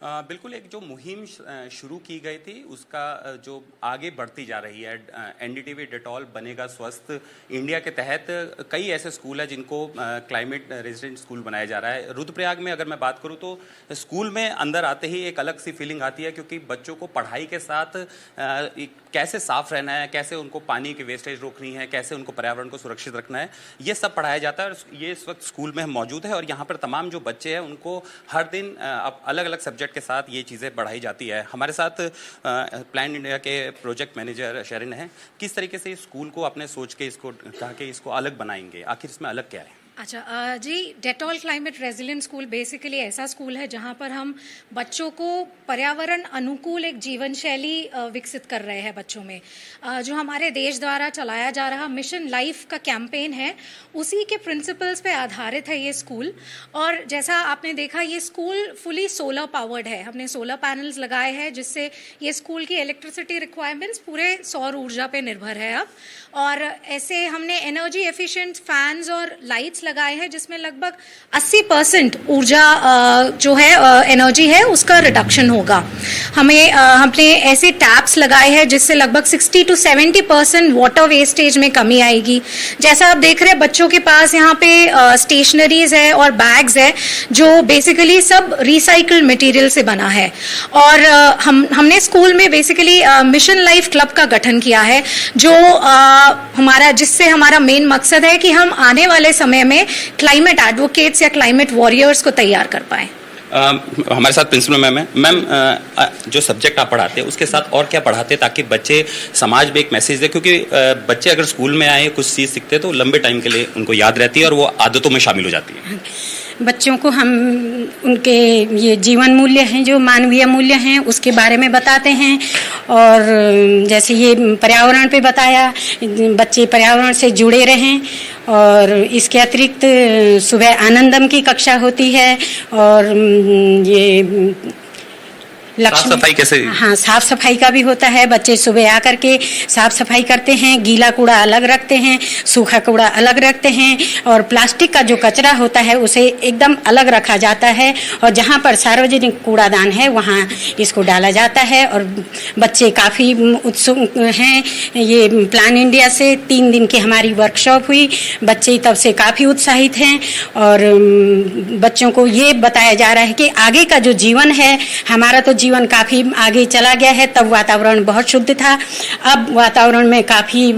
बिल्कुल, एक जो मुहिम शुरू की गई थी उसका जो आगे बढ़ती जा रही है. एनडीटीवी डेटॉल बनेगा स्वस्थ इंडिया के तहत कई ऐसे स्कूल हैं जिनको क्लाइमेट रेजिडेंट स्कूल बनाया जा रहा है. रुद्रप्रयाग में अगर मैं बात करूं तो स्कूल में अंदर आते ही एक अलग सी फीलिंग आती है, क्योंकि बच्चों को पढ़ाई के साथ कैसे साफ रहना है, कैसे उनको पानी की वेस्टेज रोकनी है, कैसे उनको पर्यावरण को सुरक्षित रखना है, ये सब पढ़ाया जाता है. और ये इस वक्त स्कूल में मौजूद है और यहाँ पर तमाम जो बच्चे हैं उनको हर दिन अलग अलग सब्जेक्ट के साथ ये चीज़ें बढ़ाई जाती है. हमारे साथ प्लान इंडिया के प्रोजेक्ट मैनेजर शेरिन हैं. किस तरीके से इस स्कूल को आपने सोच के इसको कहा कि इसको अलग बनाएंगे, आखिर इसमें अलग क्या है? अच्छा जी, Dettol climate resilient school basically ऐसा स्कूल है जहां पर हम बच्चों को पर्यावरण अनुकूल एक जीवन शैली विकसित कर रहे हैं बच्चों में. जो हमारे देश द्वारा चलाया जा रहा मिशन लाइफ का कैंपेन है, उसी के प्रिंसिपल्स पे आधारित है ये स्कूल. और जैसा आपने देखा, ये स्कूल फुली सोलर पावर्ड है. हमने सोलर पैनल्स लगाए हैं जिससे ये स्कूल की इलेक्ट्रिसिटी रिक्वायरमेंट्स पूरे सौर ऊर्जा पे निर्भर है अब. और ऐसे हमने एनर्जी एफिशिएंट फैंस और लाइट्स लगाए हैं जिसमें लगभग 80% ऊर्जा जो है एनर्जी है उसका रिडक्शन होगा. हमने ऐसे टैप्स लगाए हैं जिससे लगभग 60 to 70% वाटर वेस्टेज में कमी आएगी. जैसा आप देख रहे हैं, बच्चों के पास यहाँ पे स्टेशनरीज है और बैग्स है जो बेसिकली सब रिसाइकल्ड मटेरियल से बना है. और हमने स्कूल में बेसिकली मिशन लाइफ क्लब का गठन किया है जो जिससे हमारा मेन मकसद है कि हम आने वाले समय में क्लाइमेट एडवोकेट्स या क्लाइमेट वॉरियर्स को तैयार कर पाएं. हमारे साथ प्रिंसिपल मैम है. मैम, जो सब्जेक्ट आप पढ़ाते हैं उसके साथ और क्या पढ़ाते हैं ताकि बच्चे समाज में एक मैसेज दे, क्योंकि बच्चे अगर स्कूल में आए कुछ चीज़ सीखते तो लंबे टाइम के लिए उनको याद रहती है और वो आदतों में शामिल हो जाती है. बच्चों को हम उनके ये जीवन मूल्य हैं, जो मानवीय मूल्य हैं, उसके बारे में बताते हैं. और जैसे ये पर्यावरण पे बताया, बच्चे पर्यावरण से जुड़े रहें. और इसके अतिरिक्त सुबह आनंदम की कक्षा होती है और ये साफ सफाई कैसे? हाँ, साफ सफाई का भी होता है। बच्चे सुबह आकर के साफ सफाई करते हैं, गीला कूड़ा अलग रखते हैं, सूखा कूड़ा अलग रखते हैं, और प्लास्टिक का जो कचरा होता है उसे एकदम अलग रखा जाता है, और जहाँ पर सार्वजनिक कूड़ादान है वहाँ इसको डाला जाता है। और बच्चे काफ़ी उत्सुक हैं। ये प्लान इंडिया से 3 दिन की हमारी वर्कशॉप हुई, बच्चे तब से काफ़ी उत्साहित हैं, और बच्चों को ये बताया जा रहा है कि आगे का जो जीवन है, हमारा तो जीवन काफ़ी आगे चला गया है। तब वातावरण बहुत शुद्ध था, अब वातावरण में काफ़ी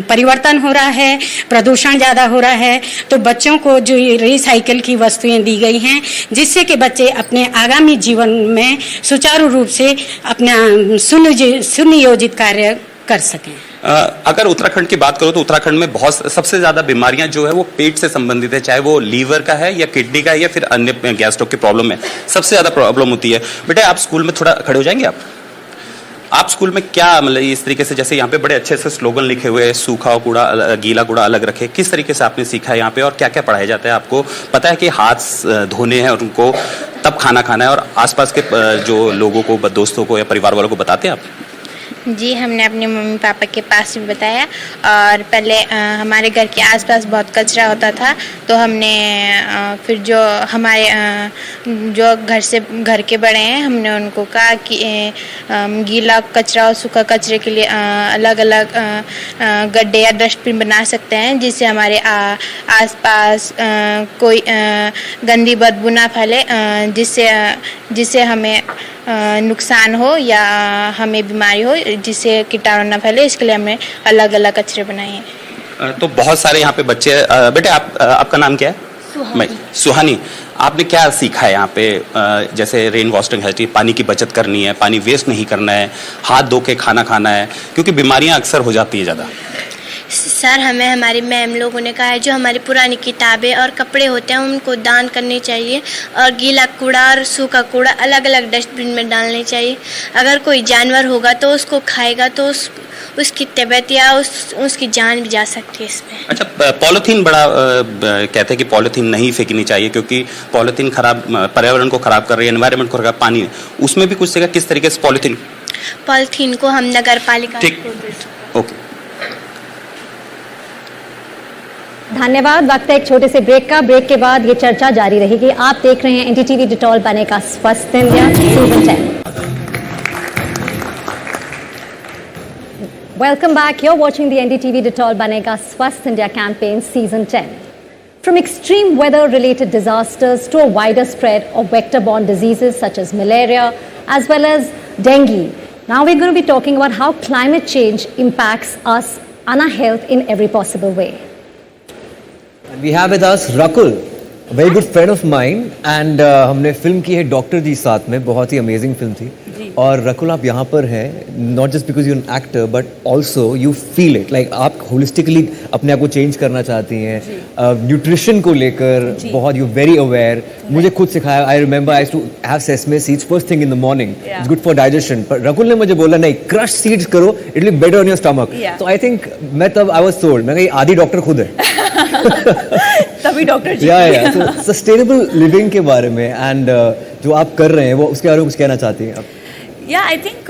परिवर्तन हो रहा है, प्रदूषण ज़्यादा हो रहा है। तो बच्चों को जो रिसाइकिल की वस्तुएं दी गई हैं, जिससे कि बच्चे अपने आगामी जीवन में सुचारू रूप से अपना सुनियोजित कार्य कर सकें। अगर उत्तराखंड की बात करो तो उत्तराखंड में बहुत सबसे ज्यादा बीमारियां जो है वो पेट से संबंधित है, चाहे वो लीवर का है या किडनी का है या फिर अन्य गैस्ट्रिक की प्रॉब्लम है, सबसे ज्यादा प्रॉब्लम होती है। बेटा आप स्कूल में थोड़ा खड़े हो जाएंगे आप स्कूल में क्या मतलब इस तरीके से, जैसे यहाँ पे बड़े अच्छे से स्लोगन लिखे हुए हैं, सूखा कूड़ा गीला कूड़ा अलग रखे, किस तरीके से आपने सीखा है यहाँ पे और क्या क्या पढ़ाया जाता है? आपको पता है कि हाथ धोने हैं और उनको तब खाना खाना है, और आसपास के जो लोगों को, दोस्तों को या परिवार वालों को बताते हैं आप? जी, हमने अपने मम्मी पापा के पास भी बताया, और पहले हमारे घर के आसपास बहुत कचरा होता था, तो हमने फिर जो हमारे जो घर के बड़े हैं, हमने उनको कहा कि गीला कचरा और सूखा कचरे के लिए अलग अलग गड्ढे या डस्टबिन बना सकते हैं, जिससे हमारे आसपास कोई गंदी बदबू ना फैले, जिससे हमें नुकसान हो या हमें बीमारी हो, जिससे कीटाणु न फैले। इसके लिए हमने अलग अलग कचरे बनाए हैं। तो बहुत सारे यहाँ पे बच्चे, बेटे आपका नाम क्या है? सुहानी। आपने क्या सीखा है यहाँ पे? जैसे रेन वाटरिंग है, पानी की बचत करनी है, पानी वेस्ट नहीं करना है, हाथ धो के खाना खाना है, क्योंकि बीमारियाँ अक्सर हो जाती है ज़्यादा। सर, हमें हमारी मैम लोगों ने कहा है जो हमारी पुरानी किताबें और कपड़े होते हैं उनको दान करने चाहिए, और गीला कूड़ा और सूखा कूड़ा अलग अलग डस्टबिन में डालने चाहिए। अगर कोई जानवर होगा तो उसको खाएगा तो उसकी तबीयत या उसकी जान भी जा सकती है इसमें। अच्छा, पॉलीथीन बड़ा कहते हैं कि पॉलीथीन नहीं फेंकनी चाहिए, क्योंकि पॉलीथीन खराब, पर्यावरण को खराब कर रही है, एनवायरनमेंट को खराब, पानी, उसमें भी कुछ जगह किस तरीके से पॉलीथीन को हम नगर पालिका को। ओके, धन्यवाद। वक्त है एक छोटे से ब्रेक का। ब्रेक के बाद ये चर्चा जारी रहेगी। आप देख रहे हैं एनडीटीवी डिटॉल बनेगा स्वस्थ India season 10। Welcome back. You're watching the NDTV-Dettol Banega Swasth India campaign season 10. From extreme weather-related disasters to a wider spread of vector-borne diseases such as malaria as well as dengue. Now we're going to be talking about how climate change impacts us and our health in every possible way. And we have with us Rakul, a very good friend of mine, and हमने film की है doctor जी साथ में, बहुत ही amazing film थी। और रकुल, आप यहाँ पर हैं not just because you an actor but also you feel it, like आप होलिस्टिकली अपने आप को चेंज करना चाहती हैं, न्यूट्रिशन को लेकर बहुत यू वेरी अवेयर। मुझे खुद सिखाया, I remember I to have sesame seeds first thing in the morning, it's good for digestion. पर रकुल ने मुझे बोला नहीं, क्रश सीड्स करो, it will be better on your stomach. तो आई थिंक मैं तब आई वाज सोल्ड, मैं कहा आदि डॉक्टर खुद है। तभी डॉक्टर जी। या तो सस्टेनेबल लिविंग के बारे में एंड जो आप कर रहे हैं वो उसके बारे में कुछ कहना चाहती हैं आप? Yeah, I think,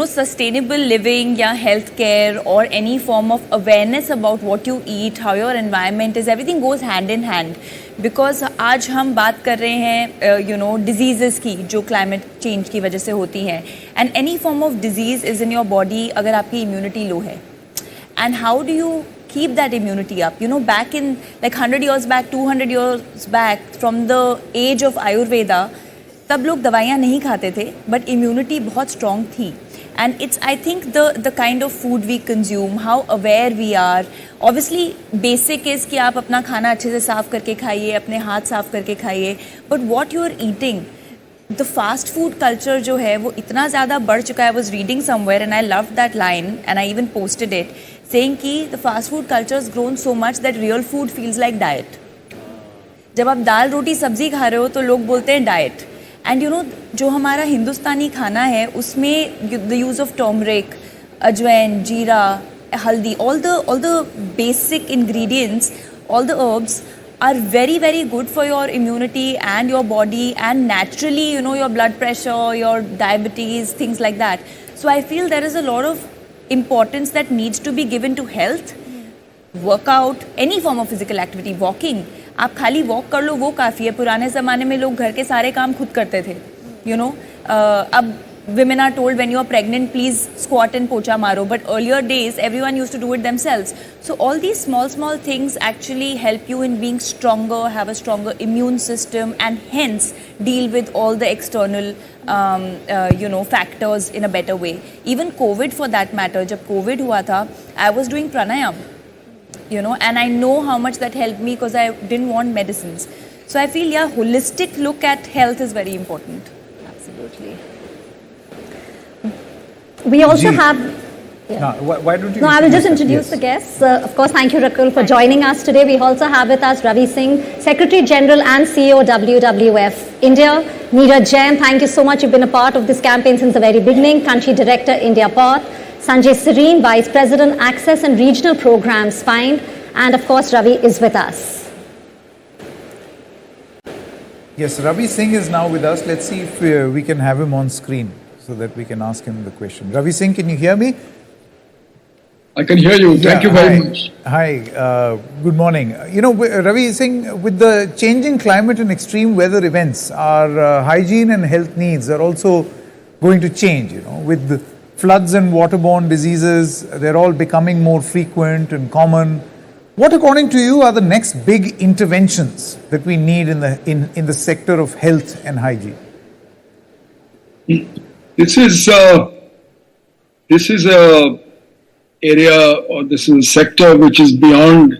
sustainable living, healthcare or any form of awareness about what you eat, how your environment is, everything goes hand in hand. Because आज हम बात कर रहे हैं, diseases की जो climate change की वजह से होती हैं. And any form of disease is in your body अगर आपकी immunity low है. And how do you keep that immunity up? Back in like 100 years back, 200 years back, from the age of Ayurveda, तब लोग दवाइयाँ नहीं खाते थे, but immunity बहुत स्ट्रॉन्ग थी। And it's I think the kind of food we consume, how aware we are. Obviously basic is कि आप अपना खाना अच्छे से साफ़ करके खाइए, अपने हाथ साफ़ करके खाइए, but what you are eating, the fast food culture जो है वो इतना ज़्यादा बढ़ चुका है। I was reading somewhere and I love that line and I even posted it, saying कि the fast food culture is grown so much that real food feels like diet. जब आप दाल रोटी सब्जी खा रहे हो तो लोग बोलते हैं डाइट। एंड जो हमारा हिंदुस्तानी खाना है उसमें the use of turmeric, ajwain, जीरा, हल्दी, all the basic ingredients, all the herbs are very, very good for your immunity and your body, and naturally, you know, your blood pressure, your diabetes, things like that. So I feel there is a lot of importance that needs to be given to health, workout, any form of physical activity, walking. आप खाली walk कर लो वो काफ़ी है. पुराने ज़माने में लोग घर के सारे काम खुद करते थे, you know. अब women are told when you are pregnant, please squat and pocha maro. But earlier days, everyone used to do it themselves. So all these small things actually help you in being stronger, have a stronger immune system, and hence deal with all the external, factors in a better way. Even COVID, for that matter, जब COVID हुआ था, I was doing pranayam, you know, and I know how much that helped me because I didn't want medicines. So I feel, yeah, holistic look at health is very important. Absolutely. We also have... Why don't you... No, I will just introduce the guests. Of course, thank you, Rakul, for joining us today. We also have with us Ravi Singh, Secretary General and CEO WWF India. Neeraj Jain, thank you so much. You've been a part of this campaign since the very beginning. Country Director, India Path. Sanjay Serene, Vice President, Access and Regional Programs, FIND. And of course, Ravi is with us. Yes, Ravi Singh is now with us. Let's see if we can have him on screen so that we can ask him the question. Ravi Singh, can you hear me? I can hear you. Thank you very much. Hi, good morning. You know, Ravi Singh, with the changing climate and extreme weather events, our hygiene and health needs are also going to change, you know, with the floods and waterborne diseases, they're all becoming more frequent and common. What, according to you, are the next big interventions that we need in the sector of health and hygiene? This is a area, or this is a sector which is beyond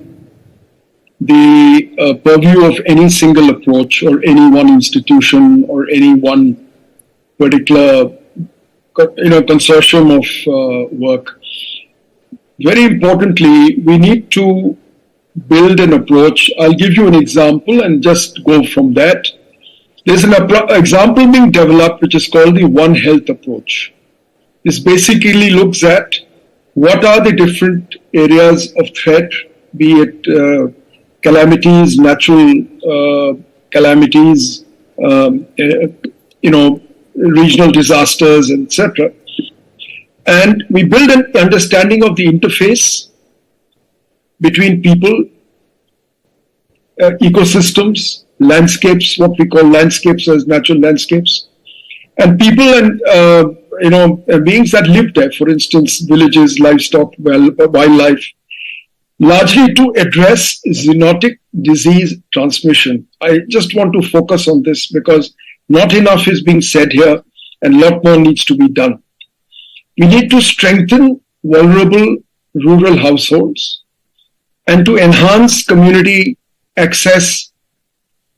the purview of any single approach or any one institution or any one particular, consortium of work. Very importantly, we need to build an approach. I'll give you an example and just go from that. There's an example being developed which is called the One Health approach. This basically looks at what are the different areas of threat, be it calamities, natural calamities, regional disasters, etc. And we build an understanding of the interface between people, ecosystems, landscapes, what we call landscapes as natural landscapes, and people and beings that live there, for instance, villages, livestock, wildlife, largely to address zoonotic disease transmission. I just want to focus on this because not enough is being said here and a lot more needs to be done. We need to strengthen vulnerable rural households and to enhance community access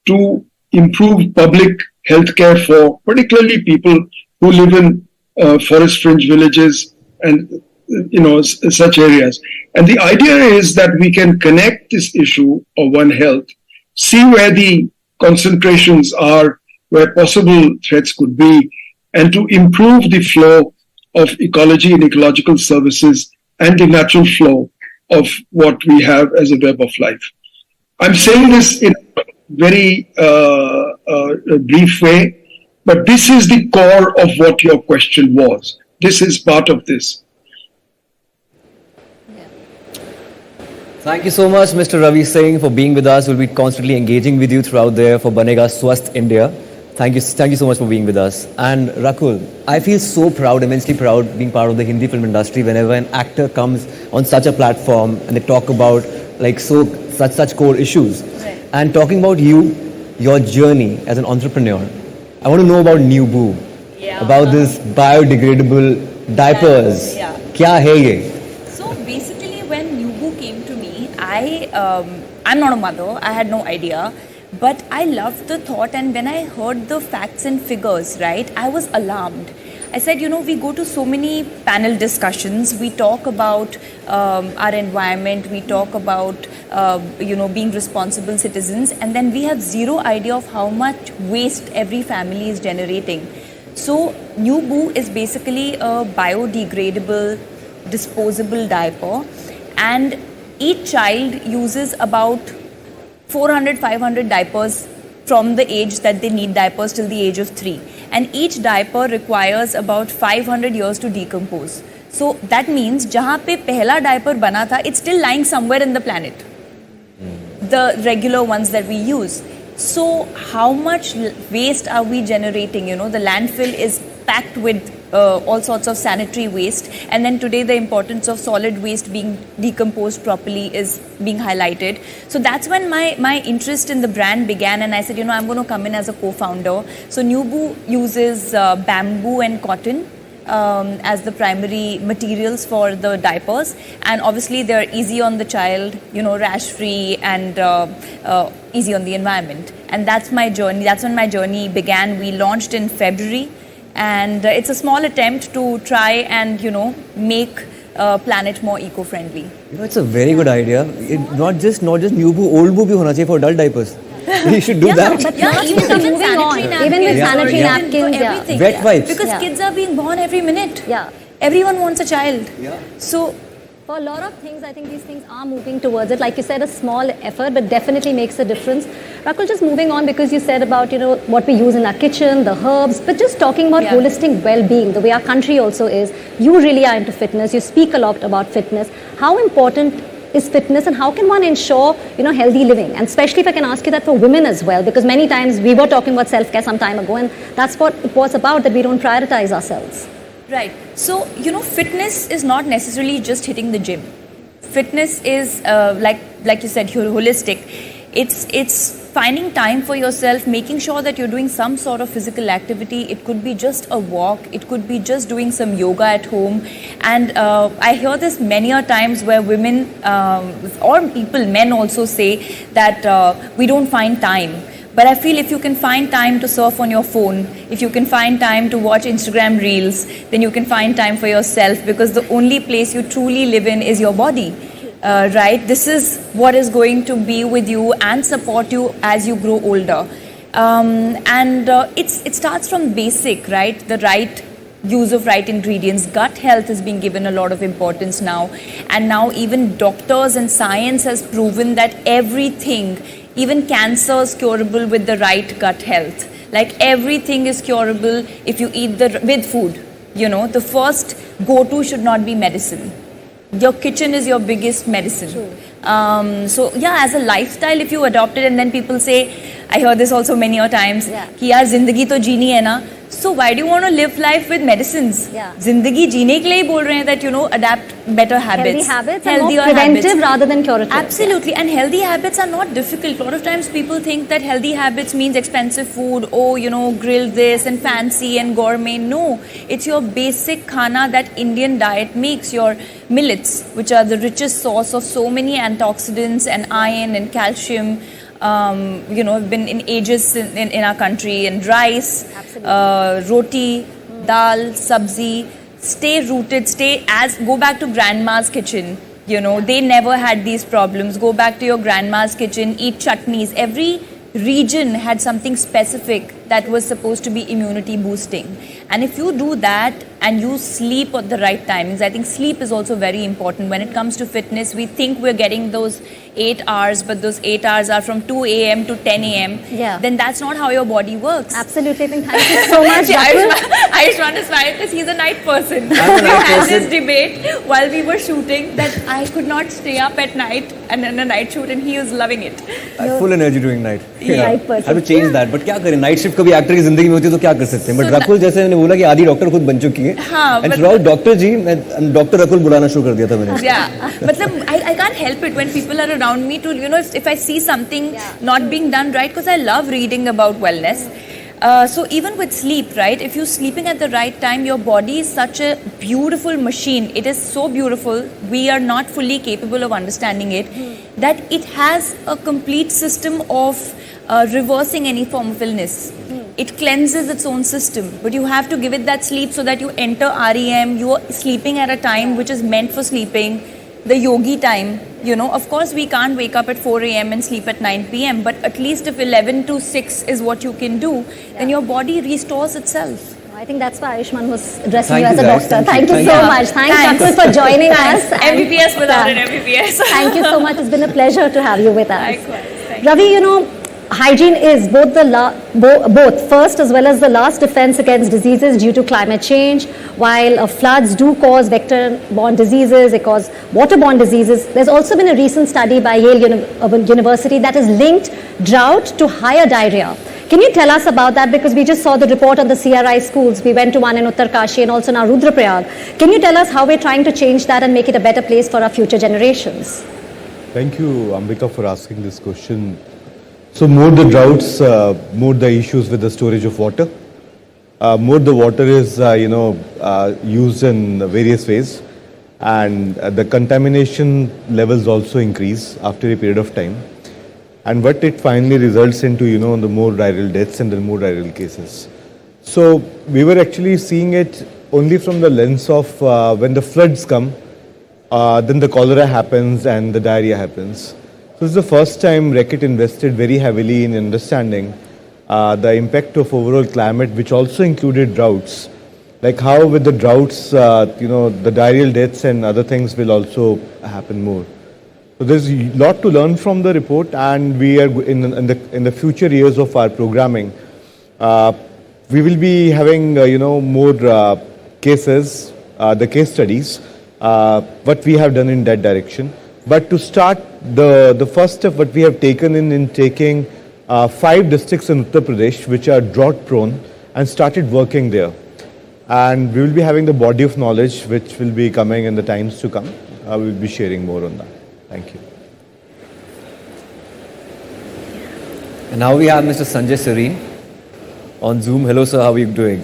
to improve public health care for particularly people who live in forest fringe villages and such areas. And the idea is that we can connect this issue of One Health, see where the concentrations are, where possible threats could be, and to improve the flow of ecology and ecological services and the natural flow of what we have as a web of life. I'm saying this in a very brief way, but this is the core of what your question was. This is part of this. Thank you so much, Mr. Ravi Singh, for being with us. We'll be constantly engaging with you throughout there for Banega Swasth India. Thank you so much for being with us. And Rakul, I feel so proud, immensely proud, being part of the Hindi film industry whenever an actor comes on such a platform and they talk about such core issues. Right. And talking about you, your journey as an entrepreneur, I want to know about New Boo, about this biodegradable diapers. Yeah. Kya hai ye? So basically, when New Boo came to me, I'm not a mother. I had no idea. But I loved the thought, and when I heard the facts and figures, right, I was alarmed. I said, we go to so many panel discussions, we talk about our environment, we talk about, being responsible citizens, and then we have zero idea of how much waste every family is generating. So, New Boo is basically a biodegradable, disposable diaper, and each child uses about 400, 500 diapers from the age that they need diapers till the age of 3. And each diaper requires about 500 years to decompose. So that means jahan pe pehla diaper bana tha, it's still lying somewhere in the planet. The regular ones that we use. So how much waste are we generating? You know, the landfill is packed with all sorts of sanitary waste, and then today the importance of solid waste being decomposed properly is being highlighted. So that's when my interest in the brand began, and I said, you know, I'm going to come in as a co-founder. So Nubu uses bamboo and cotton as the primary materials for the diapers, and obviously they're easy on the child, you know, rash free and easy on the environment. And that's my journey. That's when my journey began. We launched in February, and it's a small attempt to try and, you know, make planet more eco-friendly. You know, it's a very good idea. Not just new boo, old boo bhi hona chahiye for adult diapers. We should do that. But even moving on, even with sanitary napkins, everything. Wet wipes. Because kids are being born every minute. Everyone wants a child. So for a lot of things, I think these things are moving towards it. Like you said, a small effort, but definitely makes a difference. Rakul, just moving on, because you said about, you know, what we use in our kitchen, the herbs, but just talking about holistic well-being, the way our country also is. You really are into fitness. You speak a lot about fitness. How important is fitness, and how can one ensure, you know, healthy living? And especially if I can ask you that for women as well, because many times we were talking about self-care some time ago, and that's what it was about, that we don't prioritize ourselves. Right. So, you know, fitness is not necessarily just hitting the gym. Fitness is, like you said, holistic. It's finding time for yourself, making sure that you're doing some sort of physical activity. It could be just a walk. It could be just doing some yoga at home. And I hear this many a times where women or people, men also say that we don't find time. But I feel if you can find time to surf on your phone, if you can find time to watch Instagram reels, then you can find time for yourself, because the only place you truly live in is your body. Right? This is what is going to be with you and support you as you grow older. It starts from basic, right? The right use of right ingredients. Gut health is being given a lot of importance now. And now even doctors and science has proven that everything, even cancer, is curable with the right gut health. Like everything is curable if you eat with food. You know, the first go-to should not be medicine. Your kitchen is your biggest medicine. So yeah, as a lifestyle, if you adopt it, and then people say, I hear this also many times, कि यार जिंदगी तो जीनी है ना. So why do you want to live life with medicines? जिंदगी जीने के लिए ही बोल रहे हैं that, you know, adapt better habits. Healthy habits and more preventive rather than curative. Absolutely. And healthy habits are not difficult. A lot of times people think that healthy habits means expensive food. Oh, you know, grilled this and fancy and gourmet. No, it's your basic khana that Indian diet makes. Your millets, which are the richest source of so many antioxidants and iron and calcium. You know, have been in ages in our country, and rice, roti, dal, sabzi. Stay rooted, go back to grandma's kitchen. You know, they never had these problems. Go back to your grandma's kitchen, eat chutneys. Every region had something specific that was supposed to be immunity boosting. And if you do that and you sleep at the right timings, I think sleep is also very important. When it comes to fitness, we think we're getting those 8 hours, but those 8 hours are from 2 a.m. to 10 a.m. Then that's not how your body works. Absolutely. Thank you so much. Ayushmann is fine because he's a night person. We had this debate while we were shooting that I could not stay up at night and in a night shoot, and he was loving it. Full energy during night. Night person. I have to change that. But क्या करें? Night shift कभी actor की जिंदगी में होती है तो क्या कर सकते हैं? But रकुल जैसे मैंने बोला कि आधी डॉक्टर खुद बन चुकी है. And throughout doctor ji, doctor Rakul बुलाना शुरू कर दिया था मैंने. मतलब I can't help it when people are around me to, you know, if I see something not being done right, because I love reading about wellness. So even with sleep, right, if you're sleeping at the right time, your body is such a beautiful machine. It is so beautiful. We are not fully capable of understanding it, that it has a complete system of reversing any form of illness. It cleanses its own system, but you have to give it that sleep so that you enter REM, you are sleeping at a time which is meant for sleeping, the yogi time, you know. Of course, we can't wake up at 4 a.m. and sleep at 9 p.m., but at least if 11 to 6 is what you can do, then your body restores itself. I think that's why Ayushmann was addressing you as a doctor. Thank you so much. Thanks, Rakul, for joining us. MBBS without an MBBS. Thank you so much. It's been a pleasure to have you with us. Likewise. Ravi, hygiene is both first as well as the last defense against diseases due to climate change. While floods do cause vector-borne diseases, they cause waterborne diseases. There's also been a recent study by Yale University that has linked drought to higher diarrhea. Can you tell us about that? Because we just saw the report on the CRI schools. We went to one in Uttarkashi and also now Rudraprayag. Can you tell us how we're trying to change that and make it a better place for our future generations? Thank you, Ambika, for asking this question. So more the droughts, more the issues with the storage of water. More the water is, used in various ways, and the contamination levels also increase after a period of time. And what it finally results into, the more diarrheal deaths and the more diarrheal cases. So we were actually seeing it only from the lens of when the floods come, then the cholera happens and the diarrhea happens. So this is the first time Reckitt invested very heavily in understanding the impact of overall climate, which also included droughts. Like how with the droughts, the diarrheal deaths and other things will also happen more. So there's a lot to learn from the report, and we are in the future years of our programming, we will be having more cases, the case studies, what we have done in that direction. But to start, the first step what we have taken in taking 5 districts in Uttar Pradesh which are drought prone and started working there. And we will be having the body of knowledge which will be coming in the times to come. We will be sharing more on that. Thank you. And now we have Mr. Sanjay Serene on Zoom. Hello, sir. How are you doing?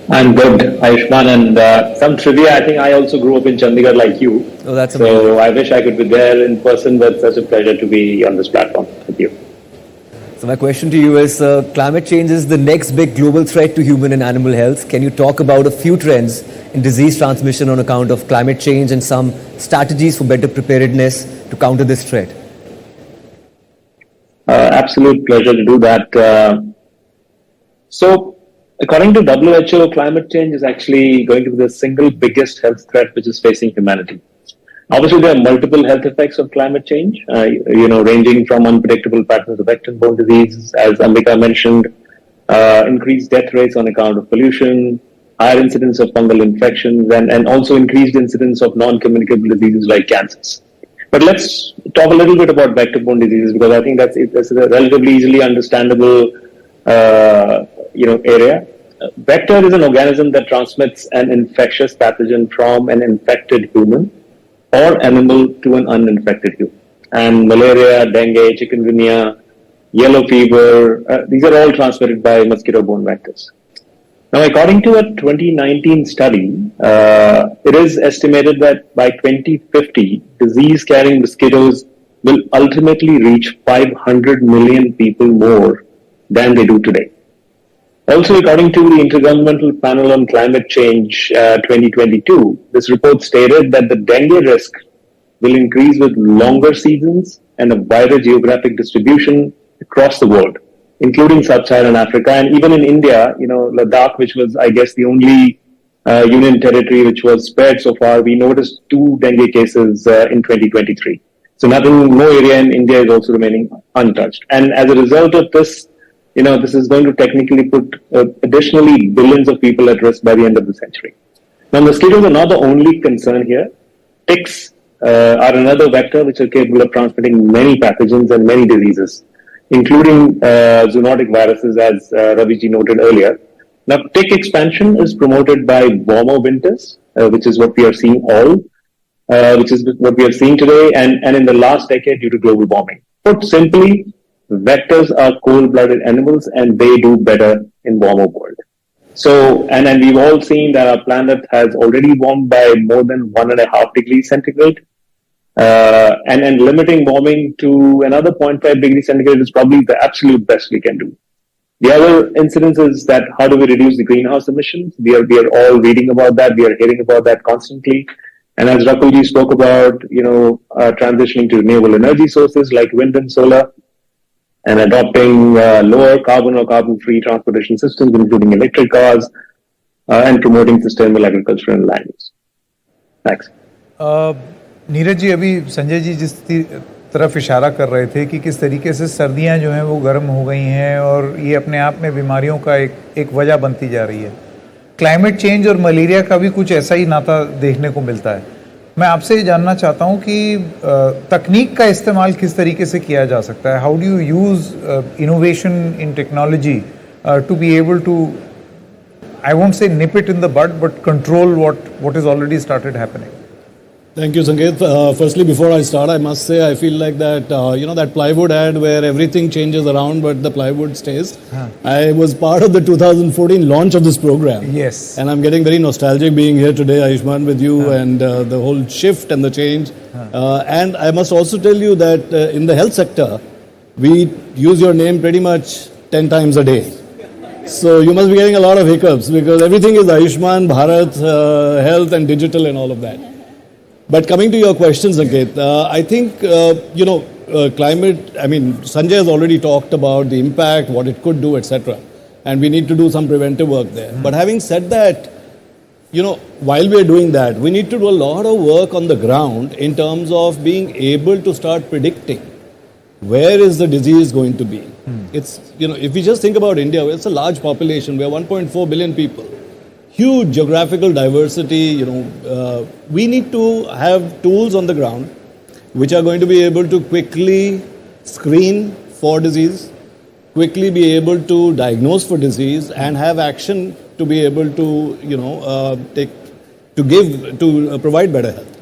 I'm good, Ayushmann, and some trivia. I think I also grew up in Chandigarh like you. Oh, that's amazing. So I wish I could be there in person, but such a pleasure to be on this platform with you. So my question to you is, climate change is the next big global threat to human and animal health. Can you talk about a few trends in disease transmission on account of climate change and some strategies for better preparedness to counter this threat? Absolute pleasure to do that. So, according to WHO, climate change is actually going to be the single biggest health threat which is facing humanity. Obviously, there are multiple health effects of climate change, ranging from unpredictable patterns of vector-borne disease, as Ambika mentioned, increased death rates on account of pollution, higher incidence of fungal infections, and also increased incidence of non-communicable diseases like cancers. But let's talk a little bit about vector-borne diseases, because I think that's a relatively easily understandable area. Vector is an organism that transmits an infectious pathogen from an infected human or animal to an uninfected human. And malaria, dengue, chikungunya, yellow fever, these are all transmitted by mosquito-borne vectors. Now, according to a 2019 study, it is estimated that by 2050, disease-carrying mosquitoes will ultimately reach 500 million people more than they do today. Also, according to the Intergovernmental Panel on Climate Change 2022, this report stated that the dengue risk will increase with longer seasons and a wider geographic distribution across the world, including sub-Saharan Africa. And even in India, Ladakh, which was, I guess, the only union territory which was spared so far, we noticed 2 dengue cases in 2023. So no area in India is also remaining untouched. And as a result of this, this is going to technically put additionally billions of people at risk by the end of the century. Now, mosquitoes are not the only concern here. Ticks are another vector which are capable of transmitting many pathogens and many diseases, including zoonotic viruses, as Raviji noted earlier. Now, tick expansion is promoted by warmer winters, which is what we are seeing which is what we are seeing today, and in the last decade due to global warming. Put simply, vectors are cold-blooded animals, and they do better in warmer world. So, and we've all seen that our planet has already warmed by more than 1.5 degrees centigrade. And limiting warming to another 0.5 degrees centigrade is probably the absolute best we can do. The other incidence is that how do we reduce the greenhouse emissions? We are all reading about that. We are hearing about that constantly. And as Rakulji spoke about, transitioning to renewable energy sources like wind and solar, and adopting lower carbon or carbon-free transportation systems, including electric cars, and promoting sustainable agriculture and land use. Thanks. Neeraj ji, अभी संजय जी जिस तरफ इशारा कर रहे थे कि किस तरीके से सर्दियां जो हैं वो गर्म हो गई हैं और ये अपने आप में बीमारियों का एक वजह बनती जा रही है। क्लाइमेट चेंज और मलेरिया का भी कुछ ऐसा ही नाता देखने को मिलता है। मैं आपसे ये जानना चाहता हूँ कि तकनीक का इस्तेमाल किस तरीके से किया जा सकता है। How do you use innovation in technology to be able to, I won't say nip it in the bud, but control what has already started happening. Thank you, Sanket. Firstly, before I start, I must say I feel like that, that plywood ad where everything changes around but the plywood stays. I was part of the 2014 launch of this program. Yes. And I'm getting very nostalgic being here today, Ayushmann, with you and the whole shift and the change. And I must also tell you that in the health sector, we use your name pretty much 10 times a day. So you must be getting a lot of hiccups because everything is Ayushmann, Bharat, health and digital and all of that. But coming to your questions, Sanket, I think, climate, Sanjay has already talked about the impact, what it could do, etc. And we need to do some preventive work there. But having said that, while we are doing that, we need to do a lot of work on the ground in terms of being able to start predicting where is the disease going to be. It's, if we just think about India, it's a large population. We are 1.4 billion people. Huge geographical diversity, we need to have tools on the ground which are going to be able to quickly screen for disease, quickly be able to diagnose for disease and have action to be able to, provide better health.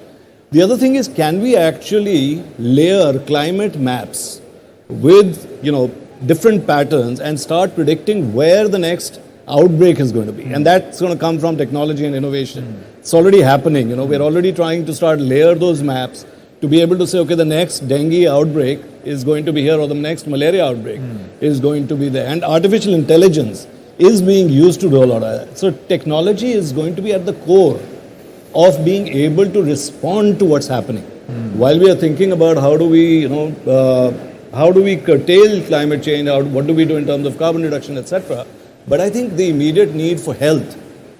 The other thing is, can we actually layer climate maps with, different patterns and start predicting where the next outbreak is going to be? And that's going to come from technology and innovation. It's already happening. We're already trying to start layer those maps to be able to say, okay, the next dengue outbreak is going to be here or the next malaria outbreak is going to be there. And artificial intelligence is being used to do a lot of that. So technology is going to be at the core of being able to respond to what's happening. While we are thinking about how do we, how do we curtail climate change, what do we do in terms of carbon reduction, etc. But I think the immediate need for health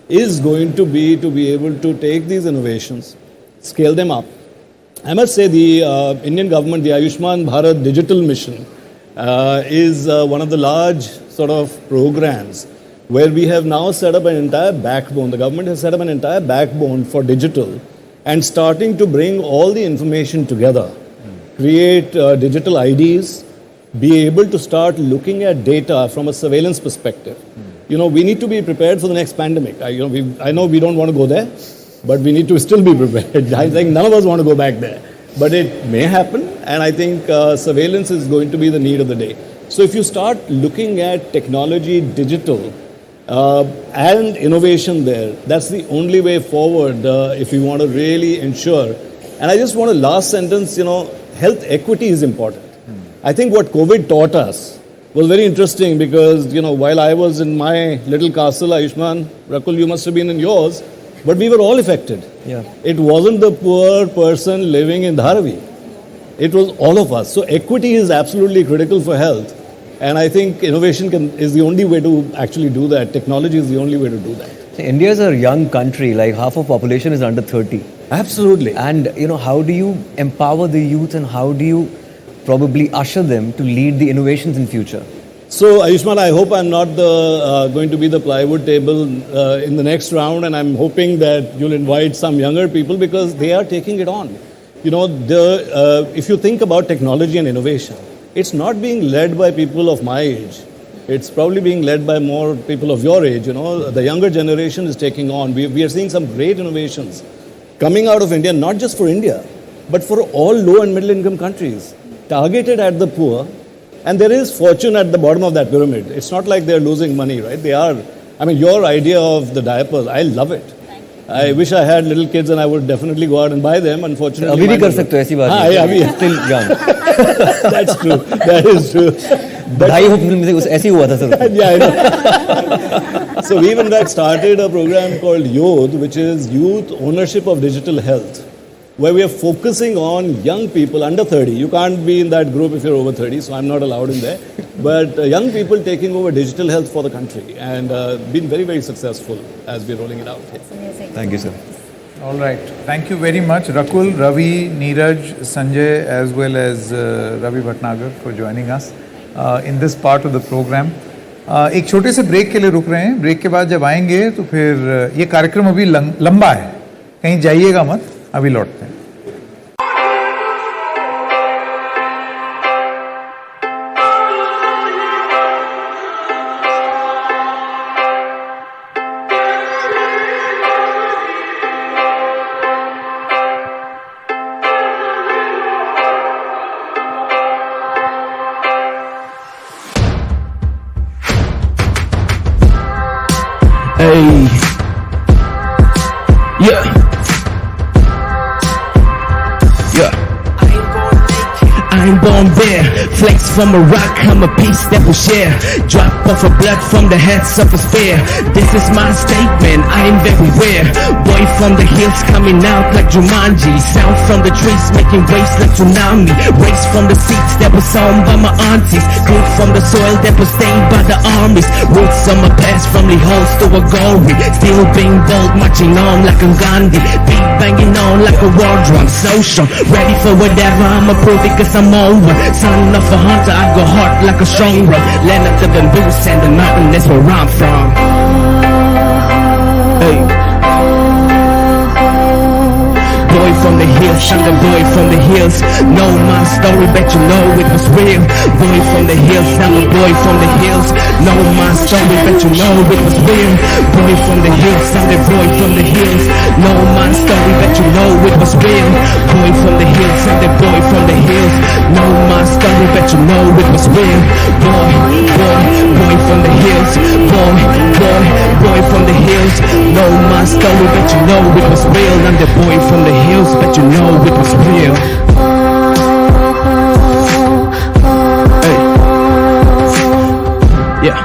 is going to be able to take these innovations, scale them up. I must say the Indian government, the Ayushmann Bharat digital mission is one of the large sort of programs where we have now set up an entire backbone. The government has set up an entire backbone for digital and starting to bring all the information together, create digital IDs, be able to start looking at data from a surveillance perspective. We need to be prepared for the next pandemic. I know we don't want to go there, but we need to still be prepared. I think none of us want to go back there. But it may happen, and I think surveillance is going to be the need of the day. So if you start looking at technology, digital, and innovation there, that's the only way forward if we want to really ensure. And I just want a last sentence, health equity is important. I think what COVID taught us was very interesting because, while I was in my little castle, Ayushmann, Rakul, you must have been in yours, but we were all affected. Yeah. It wasn't the poor person living in Dharavi. It was all of us. So equity is absolutely critical for health. And I think innovation is the only way to actually do that. Technology is the only way to do that. India is a young country, like half of population is under 30. Absolutely. And, how do you empower the youth and how do you probably usher them to lead the innovations in future? So, Ayushmann, I hope I'm not going to be the plywood table in the next round, and I'm hoping that you'll invite some younger people because they are taking it on. If you think about technology and innovation, it's not being led by people of my age. It's probably being led by more people of your age. The younger generation is taking on. We are seeing some great innovations coming out of India, not just for India, but for all low and middle income countries, targeted at the poor. And there is fortune at the bottom of that pyramid. It's not like they're losing money, right? They are. Your idea of the diapers, I love it. I wish I had little kids and I would definitely go out and buy them. Unfortunately, अभी भी कर सकते हो ऐसी बात नहीं. Still young. That's true. That is true. ढाई film में ऐसे ही हुआ था sir. Yeah, I know. So we've in fact started a program called Yodh, which is Youth Ownership of Digital Health, where we are focusing on young people under 30. You can't be in that group if you're over 30, so I'm not allowed in there. But young people taking over digital health for the country and been very, very successful as we're rolling it out. Thank you, sir. All right. Thank you very much, Rakul, Ravi, Neeraj, Sanjay, as well as Ravi Bhatnagar for joining us in this part of the program. एक छोटे से break के लिए रुक रहे हैं. Break के बाद जब आएंगे तो फिर ये कार्यक्रम अभी लंबा है, कहीं जाइएगा मत, अभी लौटते हैं. Hey, yeah, yeah. I ain't born there, flex from a rock, I'm a piece that will share. Drop off a blood from the heads of a spear. This is my statement, I am everywhere. Boy from the hills coming out like Jumanji. Sound from the trees making waves like tsunami. Race from the seeds that was sown by my aunties. Good from the soil that was stained by the armies. Roots on my past from the holes to a glory. Still being bold, marching on like a Gandhi. Beat banging on like a war drum. So strong, ready for whatever, I'ma prove it cause I'm over. Son of a hunter, I go hard like a strong rock. Land of the bamboos and the mountain, that's where I'm from. Hey. Boy from the hills, I'm the boy from the hills. Know my story, bet you know it was real. Boy from the hills, I'm the boy from the hills. Know my story, bet you know it was real. Boy from the hills, I'm the boy from the hills. Know my story, bet you know it was real. Boy from the hills, I'm the boy from the hills. Know my story, bet you know it was real. Boy from the hills. Boy from the hills. Know my story, bet you know it was real. I'm the boy from the hills, but you know it was real. Hey. Yeah.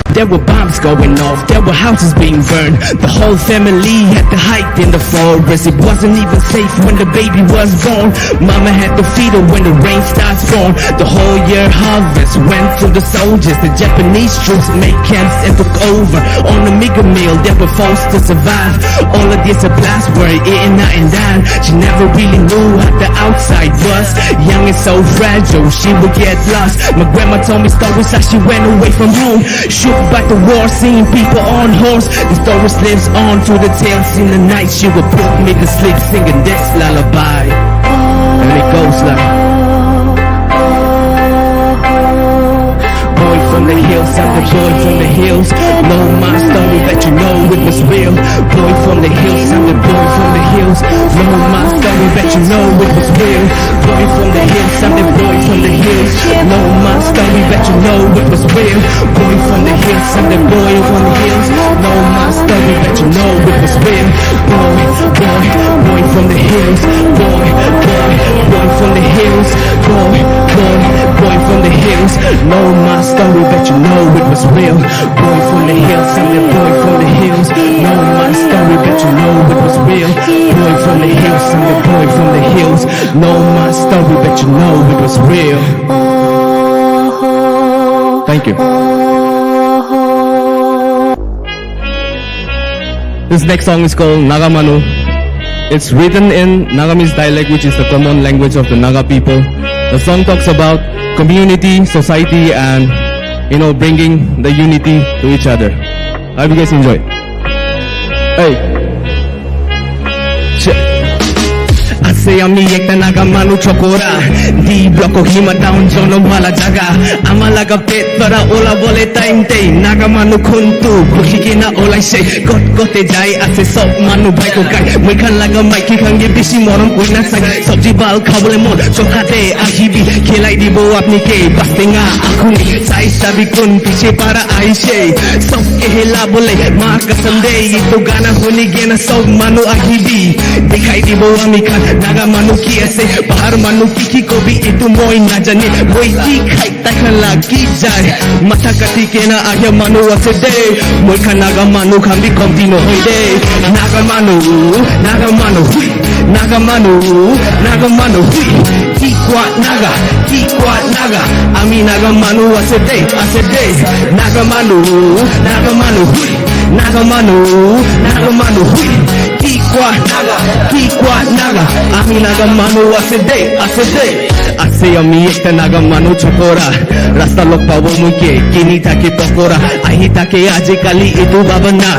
There were bombs going off, there were houses being burned. The whole family had to hide in the forest. It wasn't even safe when the baby was born. Mama had to feed her when the rain starts falling. The whole year harvest went to the soldiers. The Japanese troops made camps and took over. On the mega meal, they were forced to survive. All of their supplies were eaten out and down. She never really knew how the outside was. Young and so fragile, she would get lost. My grandma told me stories how she went away from home. Shook by the war, seeing people on horse. The stories lives on through the tales in the night. She would put me to sleep singing this lullaby. And it goes like, boy from the hills, I'm the boy from the hills. Know my story, bet you know it was real. Boy from the hills, I'm the boy from the hills. Know my story, bet you know it was real. Boy from the hills, I'm the boy from the hills. Know my story, bet you know it was real. Boy from the hills, I'm the boy from the hills. Know my story, bet you know it was real. Boy from the hills. Boy from the hills. Boy from the hills. Know my story, bet you know it was real. Boy from the hills, I'm the boy from the hills. Know my story, bet you know it was real. Boy from the hills, I'm the boy from the hills. Know my story, bet you know it was real. Thank you. This next song is called Nagamanu. It's written in Nagamese dialect, which is the common language of the Naga people. The song talks about community, society, and bringing the unity to each other. I hope you guys enjoy. Hey. Ase ami ekta Nagamanu chokora di bloko hima down jono wala jaga amalaga pet para ola bole time tei Nagamanu khuntu buhikina olai se got gote jai ase sob manu bhai ko kai mukhan laga maiki khange beshi morom koina sai sabji bal khabole mon chokhate ahibi khelai dibo apni ke bastenga akhuni sai sabi kun piche para aise sob ehla bole ma kasam de ye to gana hone gena sob manu ahibi dikhai dibo ami khan Nagamanu ki aise bahar manu ki ko bhi etu moi na jane moi ki khai takhan lagi jai matha kati ke na agya manu ase de moi khan Nagamanu khan bhi komti no hoy de Nagamanu ki kwa naga ami Nagamanu ase de Nagamanu ki naga. Ami naga manu ase ami ekta naga manu chokora. Rasta lok pabo muke kini take pokora. Ahi take aje kali itu babana.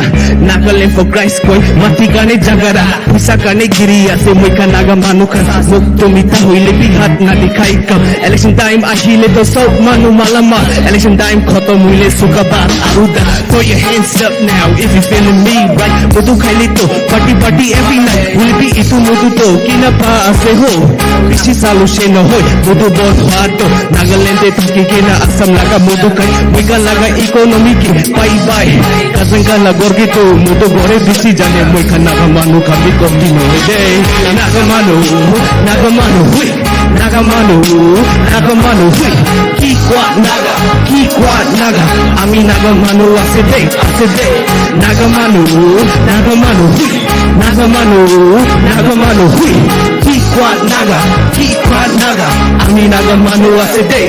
Nakale for Christ koi mati kane jagara. Pusa kane giri ase muika naga manu kan. Mukto mita hoile bi hat na dikhai kam. Election time ahile to sob manu malama. Election time khotom hoile suka baat aruda. Throw your hands up now if you feeling me right. Mudu khaili to party every night. Will be itu mudu to kina pa ase ho. Pichi salu she no hoy. Mudu bahut hard to Nagaland te thaki kina asam laga mudu kai. Muika laga economy ki bye. Kazan ka lagorgi to mudu gore bisi jane muika naga manu kami kombi no day. Naga manu hui. Naga manu hui. Kikwa naga. Ami naga manu ase day. Naga manu hui. Naga manu hui. Kikwa naga. Ami naga manu ase day.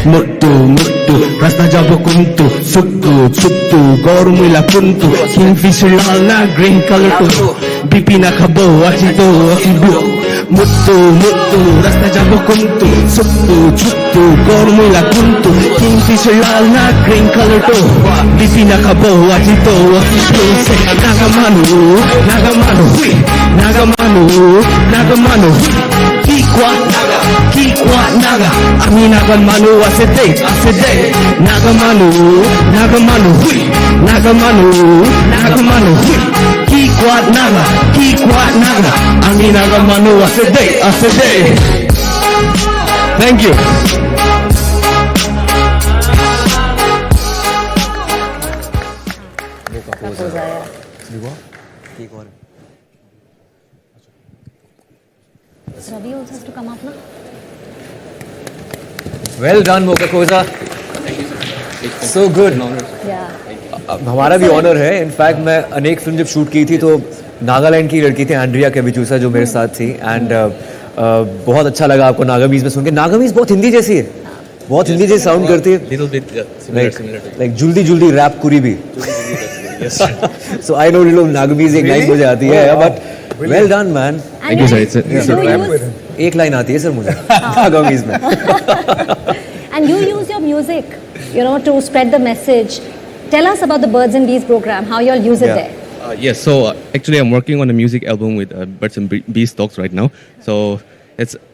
Muttu rasta jabo kuntu. Suktu goru mila kuntu. Kingfisher lal na green color to. Bipi na khabo achito akibu. Muttu rasta jabo kuntu. Suktu goru mila kuntu. Kingfisher lal na green color to. Bipi na khabo achito akibu. Naga manu hui. Naga manu hui. Kikwa naga. Ami naga manu ase day. Naga manu hui. Naga manu hui. Kikwa naga. Ami naga manu ase day. Thank you. Ravi also has to come up now. Well done, Mokakoza. So good. Yeah. हमारा भी honour है. In fact मैं अनेक film जब shoot की थी तो नागालैंड की लड़की थी एंड्रिया केविचूसा जो मेरे साथ थी. एंड बहुत अच्छा लगा आपको नागामीज में सुन के. नागामीज बहुत हिंदी जैसी है. बहुत हिंदी जैसी साउंड करती है. लाइक जुल्दी रैप कुरी भी. सो आई नो लिटिल नागामीज एक लाइन मुझे आती है. But well done man. Thank you, sir. एक लाइन आती है सर मुझे नागामीज में. And you use your music, to spread the message. Tell us about the Birds and Bees program, how you all use it there. Yes, so actually I'm working on a music album with Birds and Bees Talks right now. So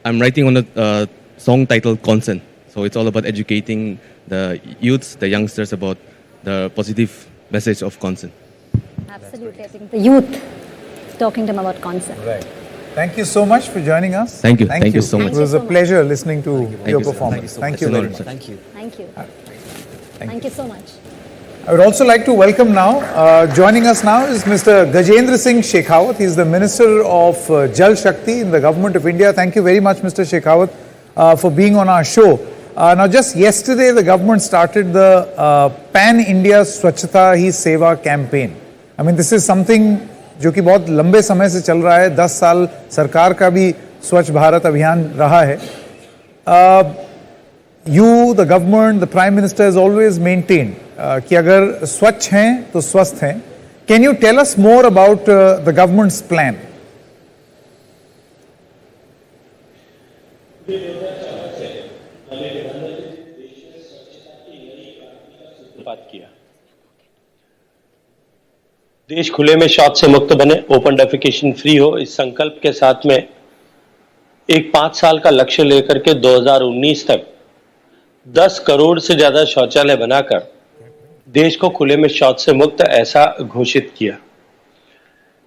I'm writing on a song titled Consent. So it's all about educating the youths, the youngsters about the positive message of consent. Absolutely, I think the youth talking to them about consent. Right. Thank you so much for joining us. Thank you so much. It was a pleasure listening to your performance. Thank you very much. Thank you. Thank you so much. I would also like to welcome now, joining us now is Mr. Gajendra Singh Shekhawat. He is the Minister of Jal Shakti in the Government of India. Thank you very much, Mr. Shekhawat, for being on our show. Now, just yesterday, the government started the Pan-India Swachhta Hi Seva campaign. I mean, this is something जो कि बहुत लंबे समय से चल रहा है. 10 साल सरकार का भी स्वच्छ भारत अभियान रहा है. You, the government, the Prime Minister has always maintained कि अगर स्वच्छ हैं तो स्वस्थ हैं. Can you tell us more about the government's plan? देश खुले में शौच से मुक्त बने, ओपन डेफिकेशन फ्री हो, इस संकल्प के साथ में एक 5 साल का लक्ष्य लेकर के 2019 तक 10 करोड़ से ज्यादा शौचालय बनाकर देश को खुले में शौच से मुक्त ऐसा घोषित किया.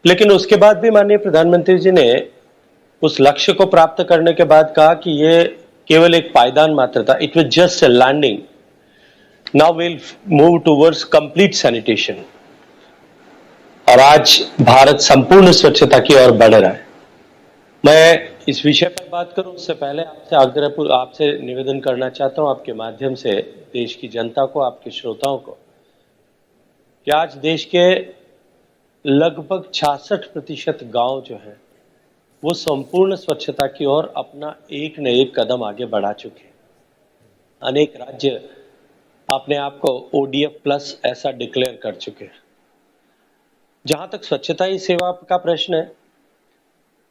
लेकिन उसके बाद भी माननीय प्रधानमंत्री जी ने उस लक्ष्य को प्राप्त करने के बाद कहा कि ये केवल एक पायदान मात्र था. It was just a landing. Now will move towards complete sanitation. और आज भारत संपूर्ण स्वच्छता की ओर बढ़ रहा है. मैं इस विषय पर बात करूं उससे पहले आपसे निवेदन करना चाहता हूं आपके माध्यम से देश की जनता को, आपके श्रोताओं को, कि आज देश के लगभग 66% गांव जो है वो संपूर्ण स्वच्छता की ओर अपना एक न एक कदम आगे बढ़ा चुके हैं. अनेक राज्य अपने आप को ODF+ ऐसा डिक्लेयर कर चुके हैं. जहां तक स्वच्छता ही सेवा का प्रश्न है,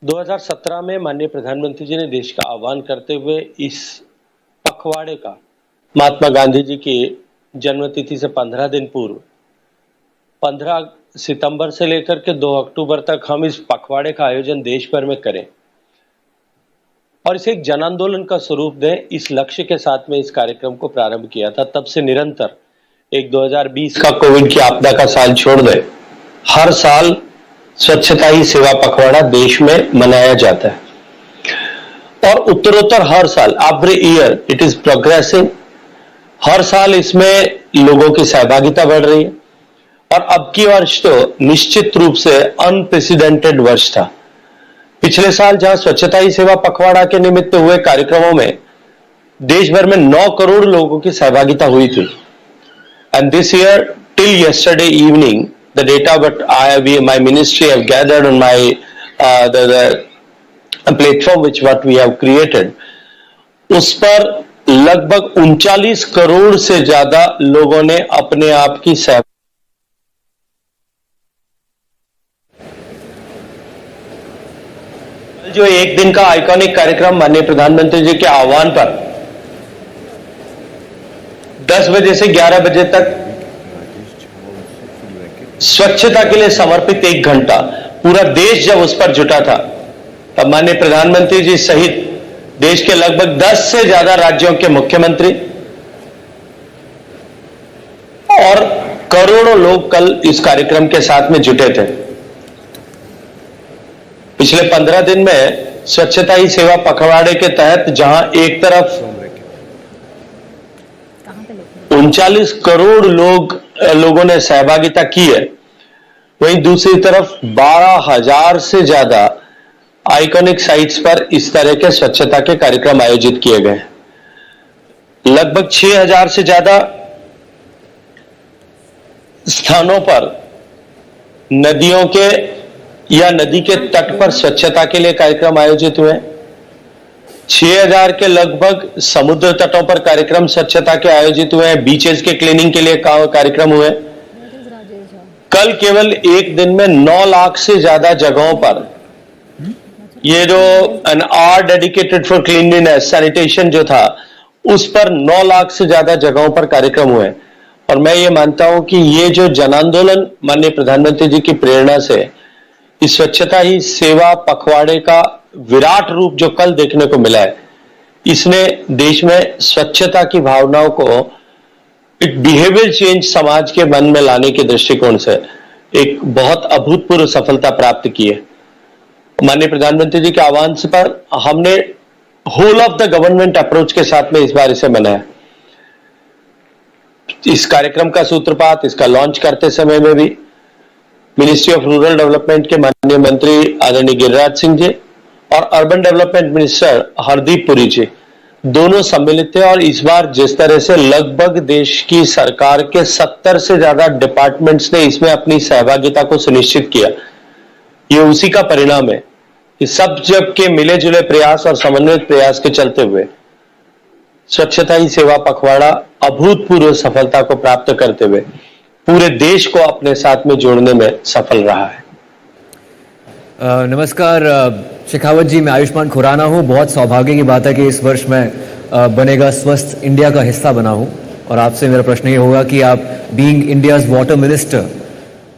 2017 में माननीय प्रधानमंत्री जी ने देश का आह्वान करते हुए इस पखवाड़े का महात्मा गांधी जी की जन्मतिथि से 15 दिन पूर्व 15 सितंबर से लेकर के 2 अक्टूबर तक हम इस पखवाड़े का आयोजन देश भर में करें और इसे एक जन आंदोलन का स्वरूप दें, इस लक्ष्य के साथ में इस कार्यक्रम को प्रारंभ किया था। तब से निरंतर एक 2020 का कोविड की आपदा का साल छोड़ दे, हर साल स्वच्छता ही सेवा पखवाड़ा देश में मनाया जाता है और उत्तरोत्तर हर साल every year it is progressing. हर साल इसमें लोगों की सहभागिता बढ़ रही है और अब की वर्ष तो निश्चित रूप से अनप्रेसिडेंटेड वर्ष था। पिछले साल जहां स्वच्छता ही सेवा पखवाड़ा के निमित्त हुए कार्यक्रमों में देश भर में 9 करोड़ लोगों की सहभागिता हुई थी and this year till yesterday evening the data but my ministry have gathered on my the platform which what we have created, उस पर लगभग 39 करोड़ से ज्यादा लोगों ने अपने आप की जो एक दिन का आइकॉनिक कार्यक्रम माननीय प्रधानमंत्री जी के आह्वान पर 10 बजे से 11 बजे तक स्वच्छता के लिए समर्पित 1 घंटा पूरा देश जब उस पर जुटा था, तब माननीय प्रधानमंत्री जी सहित देश के लगभग 10 से ज्यादा राज्यों के मुख्यमंत्री और करोड़ों लोग कल इस कार्यक्रम के साथ में जुटे थे। पिछले 15 दिन में स्वच्छता ही सेवा पखवाड़े के तहत जहां एक तरफ 39 करोड़ लोगों ने सहभागिता की है, वहीं दूसरी तरफ 12,000 से ज्यादा आइकॉनिक साइट्स पर इस तरह के स्वच्छता के कार्यक्रम आयोजित किए गए। लगभग 6,000 से ज्यादा स्थानों पर नदियों के या नदी के तट पर स्वच्छता के लिए कार्यक्रम आयोजित हुए। 6,000 के लगभग समुद्र तटों पर कार्यक्रम स्वच्छता के आयोजित हुए हैं। बीचेस के क्लीनिंग के लिए कार्यक्रम हुए। कल केवल एक दिन में 9 लाख से ज्यादा जगहों पर ये जो an hour dedicated for cleanliness sanitation जो था, उस पर 9 लाख से ज्यादा जगहों पर कार्यक्रम हुए। और मैं ये मानता हूं कि ये जो जन आंदोलन माननीय प्रधानमंत्री जी की प्रेरणा से इस स्वच्छता ही सेवा पखवाड़े का विराट रूप जो कल देखने को मिला है, इसने देश में स्वच्छता की भावनाओं को एक बिहेवियर चेंज समाज के मन में लाने के दृष्टिकोण से एक बहुत अभूतपूर्व सफलता प्राप्त की है। माननीय प्रधानमंत्री जी के आह्वान से पर हमने whole of the government approach के साथ में इस बार इसे मनाया। इस कार्यक्रम का सूत्रपात, इसका लॉन्च करते समय में भी मिनिस्ट्री ऑफ रूरल डेवलपमेंट के माननीय मंत्री आदरणीय गिरिराज सिंह जी और urban development minister Hardeep Puri ji दोनों सम्मिलित थे। और इस बार जिस तरह से लगभग देश की सरकार के 70 से ज्यादा डिपार्टमेंट्स ने इसमें अपनी सहभागिता को सुनिश्चित किया, ये उसी का परिणाम है कि सब जब के मिले जुले प्रयास और समन्वित प्रयास के चलते हुए स्वच्छता ही सेवा पखवाड़ा अभूतपूर्व सफलता को प्राप्त करते हुए पूरे देश को अपने साथ में जोड़ने में सफल रहा है। नमस्कार शेखावत जी, मैं आयुष्मान खुराना हूँ। बहुत सौभाग्य की बात है कि इस वर्ष मैं बनेगा स्वस्थ इंडिया का हिस्सा बना हूँ और आपसे मेरा प्रश्न ये होगा कि आप बीइंग इंडियाज वाटर मिनिस्टर,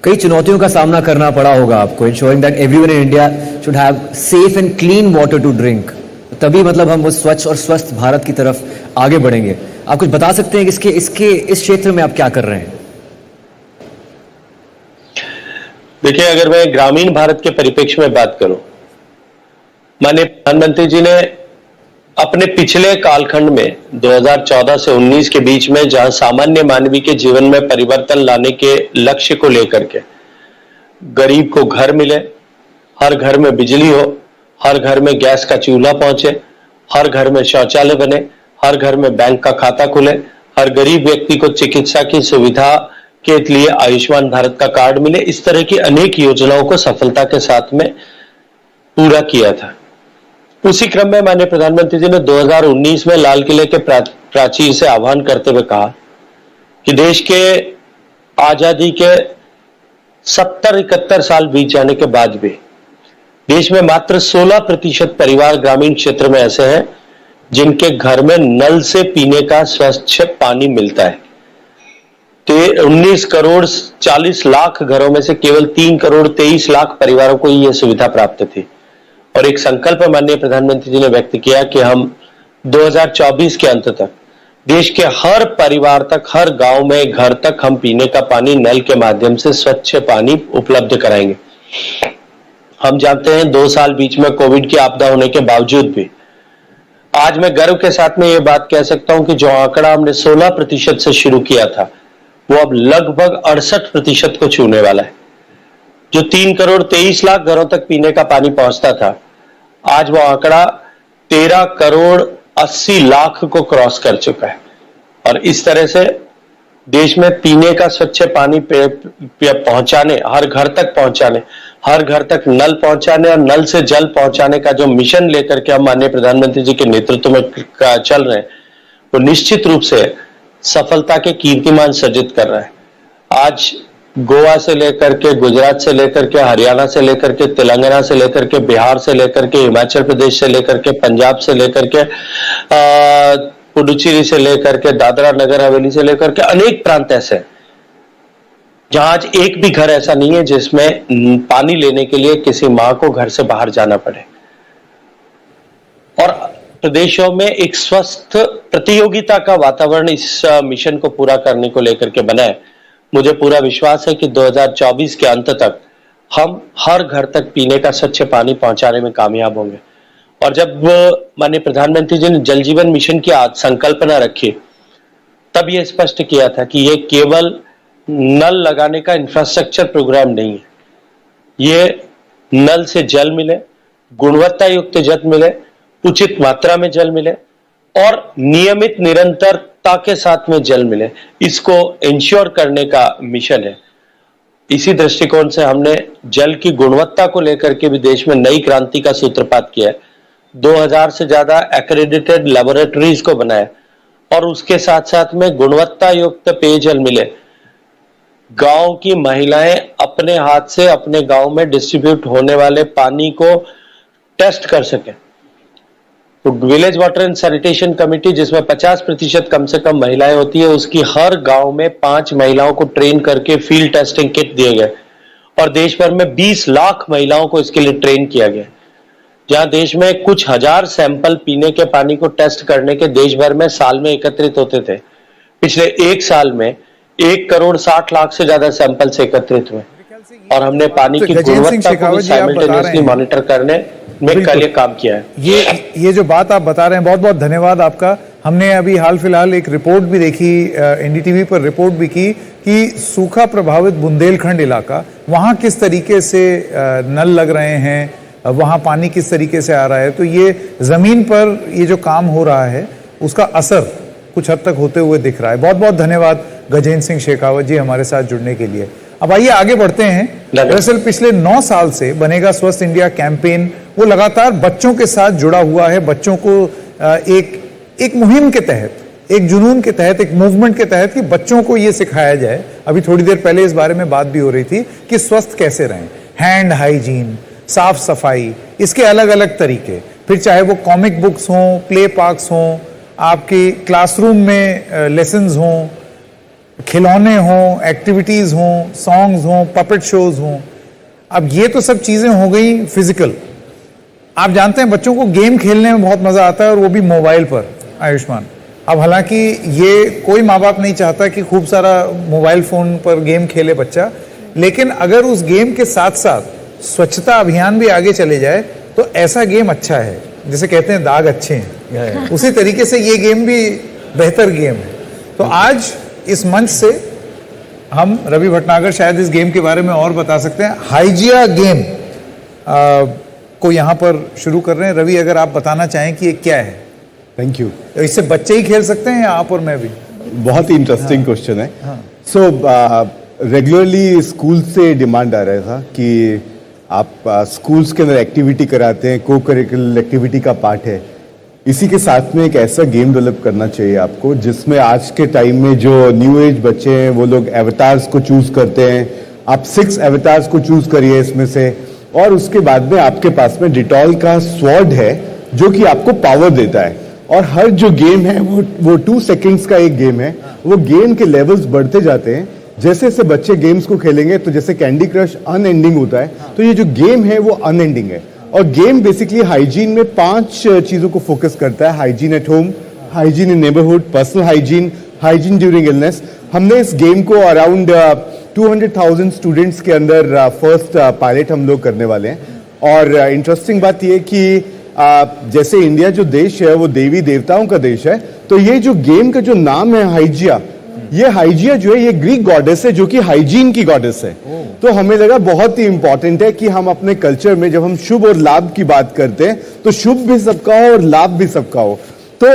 कई चुनौतियों का सामना करना पड़ा होगा आपको, ensuring that everyone in India should have safe and clean water to drink. तभी मतलब हम उस स्वच्छ और स्वस्थ भारत की तरफ आगे बढ़ेंगे। आप कुछ बता सकते हैं कि इस क्षेत्र में आप क्या कर रहे हैं? देखिए, अगर मैं ग्रामीण भारत के परिप्रेक्ष्य में बात करूं, माननीय प्रधानमंत्री जी ने अपने पिछले कालखंड में 2014 से 19 के बीच में जहां सामान्य मानवीय के जीवन में परिवर्तन लाने के लक्ष्य को लेकर के गरीब को घर मिले, हर घर में बिजली हो, हर घर में गैस का चूल्हा पहुंचे, हर घर में शौचालय बने, हर घर में बैंक का खाता खुले, हर गरीब व्यक्ति को चिकित्सा की सुविधा के लिए आयुष्मान भारत का कार्ड मिले, इस तरह की अनेक योजनाओं को सफलता के साथ में पूरा किया था। उसी क्रम में माननीय प्रधानमंत्री जी ने 2019 में लाल किले के प्राचीर से आह्वान करते हुए कहा कि देश के आजादी के 70-71 साल बीत जाने के बाद भी देश में मात्र 16% परिवार ग्रामीण क्षेत्र में ऐसे हैं जिनके घर में नल से पीने का स्वच्छ पानी मिलता है। 19 करोड़ 40 लाख घरों में से केवल 3 करोड़ 23 लाख परिवारों को यह सुविधा प्राप्त थी। और एक संकल्प माननीय प्रधानमंत्री जी ने व्यक्त किया कि हम 2024 के अंत तक देश के हर परिवार तक, हर गांव में, घर तक हम पीने का पानी नल के माध्यम से स्वच्छ पानी उपलब्ध कराएंगे। हम जानते हैं 2 साल बीच में कोविड की आपदा होने के बावजूद भी आज मैं गर्व के साथ में ये बात कह सकता हूं कि जो आंकड़ा हमने 16% से शुरू किया था वो अब लगभग 68% को छूने वाला है। जो 3 करोड़ 23 लाख घरों तक पीने का पानी पहुंचता था, आज वो आंकड़ा 13 करोड़ 80 लाख को क्रॉस कर चुका है। और इस तरह से देश में पीने का स्वच्छ पानी पहुंचाने, हर घर तक पहुंचाने, हर घर तक नल पहुंचाने और नल से जल पहुंचाने का जो मिशन लेकर के हम माननीय प्रधानमंत्री जी के नेतृत्व में चल रहे हैं, वो निश्चित रूप से सफलता के कीर्तिमान सर्जित कर रहा है। आज गोवा से लेकर के, गुजरात से लेकर के, हरियाणा से लेकर के, तेलंगाना से लेकर के, बिहार से लेकर के, हिमाचल प्रदेश से लेकर के, पंजाब से लेकर के, पुडुचेरी से लेकर के, दादरा नगर हवेली से लेकर के अनेक प्रांत ऐसे हैं जहां आज एक भी घर ऐसा नहीं है जिसमें पानी लेने के लिए किसी मां को घर से बाहर जाना पड़े। और प्रदेशों में एक स्वस्थ प्रतियोगिता का वातावरण इस मिशन को पूरा करने को लेकर के बना है। मुझे पूरा विश्वास है कि 2024 के अंत तक हम हर घर तक पीने का स्वच्छ पानी पहुंचाने में कामयाब होंगे। और जब माननीय प्रधानमंत्री जी ने जल जीवन मिशन की संकल्पना रखी, तब यह स्पष्ट किया था कि यह केवल नल लगाने का इंफ्रास्ट्रक्चर प्रोग्राम नहीं है, ये नल से जल मिले, गुणवत्ता युक्त जल मिले, उचित मात्रा में जल मिले और नियमित निरंतरता के साथ में जल मिले, इसको इंश्योर करने का मिशन है। इसी दृष्टिकोण से हमने जल की गुणवत्ता को लेकर के भी देश में नई क्रांति का सूत्रपात किया है। 2000 से ज्यादा एक्रेडिटेड लेबोरेटरीज को बनाया और उसके साथ साथ में गुणवत्ता युक्त पेयजल मिले। गांव की महिलाएं अपने हाथ से अपने गांव में डिस्ट्रीब्यूट होने वाले पानी को टेस्ट कर सके। तो village water and sanitation committee, जिसमें 50% कम से कम महिलाएं होती है, उसकी हर गांव में 5 महिलाओं को ट्रेन करके फील्ड टेस्टिंग किट दिए गए और देश भर में 20 लाख महिलाओं को इसके लिए ट्रेन किया गया। जहां देश में कुछ हजार सैंपल पीने के पानी को टेस्ट करने के देश भर में साल में एकत्रित होते थे, पिछले 1 साल में 1 करोड़ 60 लाख से ज्यादा सैंपल से एकत्रित हुए और हमने पानी की गुणवत्ता को साइमल्टेनियसली मॉनिटर करने में कल ये काम किया है। ये जो बात आप बता रहे हैं, बहुत बहुत धन्यवाद आपका। हमने अभी हाल फिलहाल एक रिपोर्ट भी देखी, एनडीटीवी पर रिपोर्ट भी की कि सूखा प्रभावित बुंदेलखंड इलाका, वहाँ किस तरीके से नल लग रहे हैं, वहाँ पानी किस तरीके से आ रहा है। तो ये जमीन पर ये जो काम हो रहा है उसका असर कुछ हद तक होते हुए दिख रहा है। बहुत बहुत धन्यवाद गजेंद्र सिंह शेखावत जी हमारे साथ जुड़ने के लिए। अब आइए आगे बढ़ते हैं। दरअसल पिछले 9 साल से बनेगा स्वस्थ इंडिया कैंपेन वो लगातार बच्चों के साथ जुड़ा हुआ है। बच्चों को एक मुहिम के तहत, एक जुनून के तहत, एक मूवमेंट के तहत कि बच्चों को ये सिखाया जाए। अभी थोड़ी देर पहले इस बारे में बात भी हो रही थी कि स्वस्थ कैसे रहें, हैंड हाइजीन, साफ सफाई, इसके अलग अलग तरीके। फिर चाहे वो कॉमिक बुक्स हों, प्ले पार्क्स हों, आपके क्लासरूम में लेसन्स हों, खिलौने हों, एक्टिविटीज हों, सॉन्ग्स हों, पपेट शोज हों। अब ये तो सब चीजें हो गई फिजिकल। आप जानते हैं बच्चों को गेम खेलने में बहुत मजा आता है और वो भी मोबाइल पर, आयुष्मान। अब हालांकि ये कोई माँ बाप नहीं चाहता कि खूब सारा मोबाइल फोन पर गेम खेले बच्चा, लेकिन अगर उस गेम के साथ साथ स्वच्छता अभियान भी आगे चले जाए तो ऐसा गेम अच्छा है। जैसे कहते हैं दाग अच्छे हैं, उसी तरीके से ये गेम भी बेहतर गेम है। तो आज इस मंच से हम, रवि भटनागर शायद इस गेम के बारे में और बता सकते हैं, हाइजिया गेम को यहाँ पर शुरू कर रहे हैं। रवि, अगर आप बताना चाहें कि ये क्या है। Thank you. इससे बच्चे ही खेल सकते हैं या आप और मैं भी? बहुत ही इंटरेस्टिंग क्वेश्चन है। सो रेगुलरली स्कूल से डिमांड आ रहा था कि आप स्कूल्स के अंदर एक्टिविटी कराते हैं, को करिकुलर एक्टिविटी का पार्ट है। इसी के साथ में एक ऐसा गेम डेवलप करना चाहिए आपको जिसमें आज के टाइम में जो न्यू एज बच्चे हैं वो लोग एवतार्स को चूज करते हैं, आप 6 एवतार्स को चूज करिए इसमें से, और उसके बाद में आपके पास में डिटॉल का स्वॉर्ड है जो कि आपको पावर देता है। और हर जो गेम है वो 2 सेकंड्स का एक गेम है, वो गेम के लेवल्स बढ़ते जाते हैं। जैसे जैसे बच्चे गेम्स को खेलेंगे, तो जैसे कैंडी क्रश अनएंडिंग होता है, तो ये जो गेम है वो अनएंडिंग है। और गेम बेसिकली हाइजीन में 5 चीजों को फोकस करता है: hygiene at home, hygiene in neighbourhood, personal hygiene, hygiene during illness. हमने इस गेम को अराउंड 200,000 स्टूडेंट्स के अंदर फर्स्ट पायलट हम लोग करने वाले हैं। और इंटरेस्टिंग बात यह कि जैसे इंडिया जो देश है वो देवी देवताओं का देश है, तो ये जो गेम का जो नाम है हाइजिया, ये हाइजिया जो है ये ग्रीक गॉडेस है जो कि हाइजीन की गॉडेस है। तो हमें लगा बहुत ही इंपॉर्टेंट है कि हम अपने कल्चर में जब हम शुभ और लाभ की बात करते हैं तो शुभ भी सबका हो और लाभ भी सबका हो। तो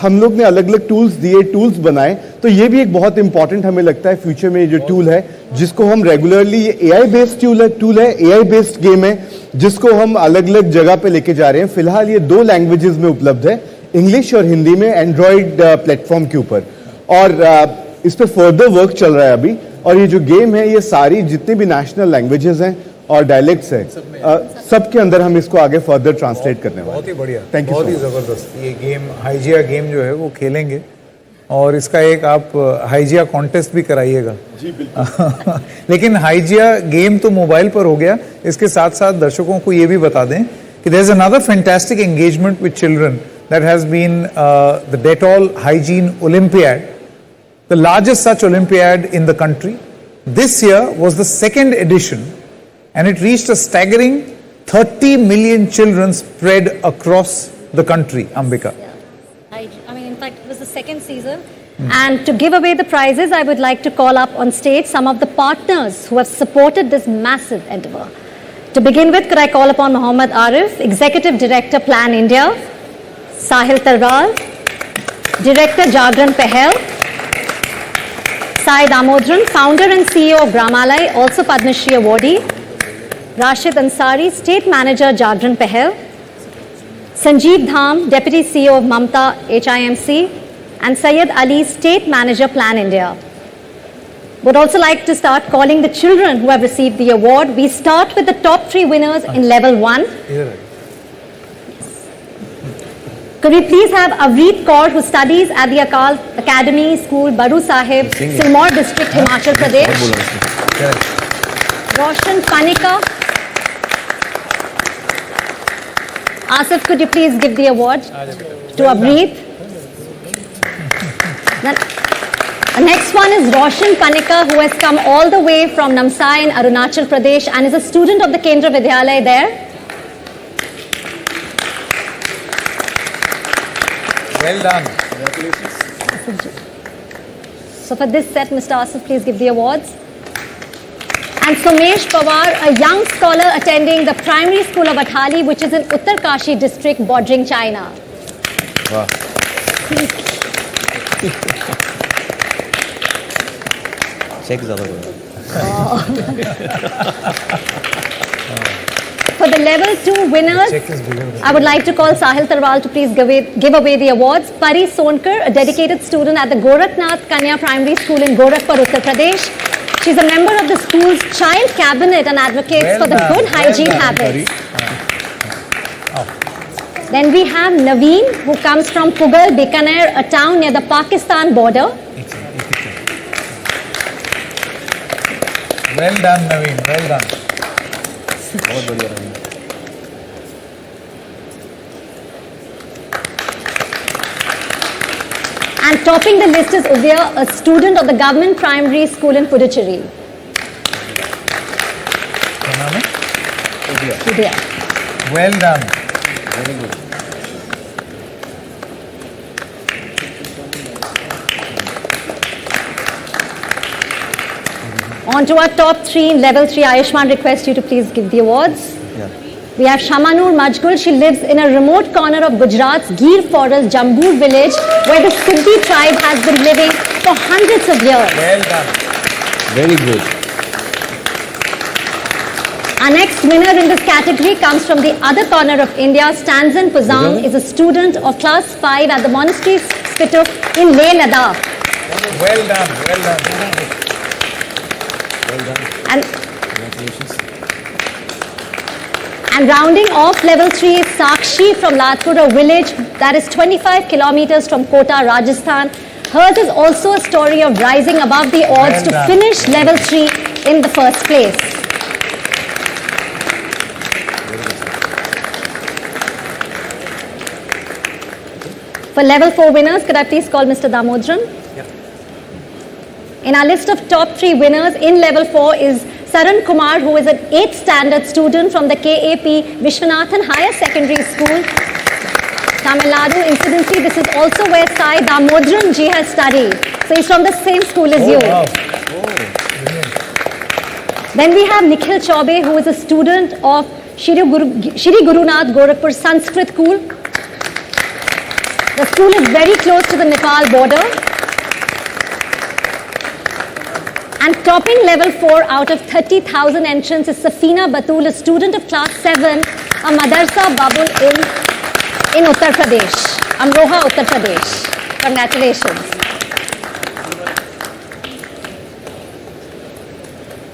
हम लोग ने अलग अलग टूल्स दिए, टूल्स बनाए। तो ये भी एक बहुत इंपॉर्टेंट हमें लगता है फ्यूचर में ये जो टूल है जिसको हम रेगुलरली, ये एआई बेस्ड टूल है, एआई बेस्ड गेम है जिसको हम अलग अलग जगह पे लेके जा रहे हैं। फिलहाल ये 2 लैंग्वेजेस में उपलब्ध है, इंग्लिश और हिंदी में, एंड्रॉइड प्लेटफॉर्म के ऊपर। और इस पे फर्दर वर्क चल रहा है अभी। और ये जो गेम है ये सारी जितनी भी नेशनल लैंग्वेजेस हैं और डायलेक्ट्स हैं सबके अंदर हम इसको आगे फर्दर ट्रांसलेट करने वाले हैं। बहुत ही बढ़िया, थैंक यू। बहुत ही जबरदस्त ये गेम, हाइजिया गेम जो है वो खेलेंगे और इसका एक आप हाइजिया कॉन्टेस्ट भी कराइएगा। जी बिल्कुल। लेकिन हाइजिया गेम तो मोबाइल पर हो गया, इसके साथ साथ दर्शकों को ये भी बता दें कि there is another fantastic engagement with children that has been the Dettol hygiene olympiad, the largest such Olympiad in the country. This year was the 2nd edition and it reached a staggering 30 million children spread across the country, Ambika. I mean, in fact, it was the 2nd season. And to give away the prizes, I would like to call up on stage some of the partners who have supported this massive endeavor. To begin with, could I call upon Mohammed Arif, Executive Director, Plan India, Sahil Tarwal, Director, Jagran Pahel, Sai Damodran, founder and CEO of Brahmalai, also Padma Shri awardee, Rashid Ansari, State Manager, Jagran Pahel, Sanjeev Dham, Deputy CEO of Mamta HIMC, and Syed Ali, State Manager, Plan India. Would also like to start calling the children who have received the award. We start with the top 3 winners in level 1. Could we please have Avreet Kaur, who studies at the Akal Academy School, Baru Sahib, Silmaur District, Himachal Pradesh. Roshan Panika. Asif, could you please give the award to Avreet? The next one is Roshan Panika, who has come all the way from Namsai in Arunachal Pradesh and is a student of the Kendra Vidyalaya there. Well done. So for this set, Mr. Asif, please give the awards. And Somesh Pawar, a young scholar attending the primary school of Athali, which is in Uttarkashi district bordering China. Wow. चेक ज़्यादा For the level 2 winners, I would like to call Sahil Tarwal to please give away the awards. Pari Sonkar, a dedicated student at the Gorakhnath Kanya Primary School in Gorakhpur, Uttar Pradesh. She's a member of the school's child cabinet and advocates for the good hygiene habits. Then we have Naveen, who comes from Pugal, Bikaner, a town near the Pakistan border. Well done, Naveen. Well done. बहुत बढ़िया रहा। And topping the list is Udaya, a student of the government primary school in Puducherry. क्या नाम है? Udaya. Well done. Very good. On to our top 3 in level 3. Ayushmann requests you to please give the awards. Yeah. We have Shamanur Majgul. She lives in a remote corner of Gujarat's Gir Forest, Jambur village, where the Siddhi tribe has been living for hundreds of years. Well done. Very good. Our next winner in this category comes from the other corner of India. Stanzan Puzang is a student of class 5 at the monastery Spituk in Leh, Ladakh. Well done. Well done. And rounding off level 3 is Sakshi from Latpura village, that is 25 kilometers from Kota, Rajasthan. Hers is also a story of rising above the odds to finish level 3 in the first place. For level 4 winners, could I please call Mr. Damodran? In our list of top 3 winners in level 4 is Saran Kumar, who is an 8th standard student from the KAP Vishwanathan Higher Secondary School, Tamil Nadu. Incidentally, this is also where Sai Damodran ji has studied. So he's from the same school as you. Wow. Then we have Nikhil Chaube, who is a student of Shri Gurunath Gorakhpur Sanskrit School. The school is very close to the Nepal border. And topping level 4 out of 30,000 entrants is Safina Batul, a student of class 7, a Madarsa Babul in Uttar Pradesh, Amroha, Uttar Pradesh. Congratulations.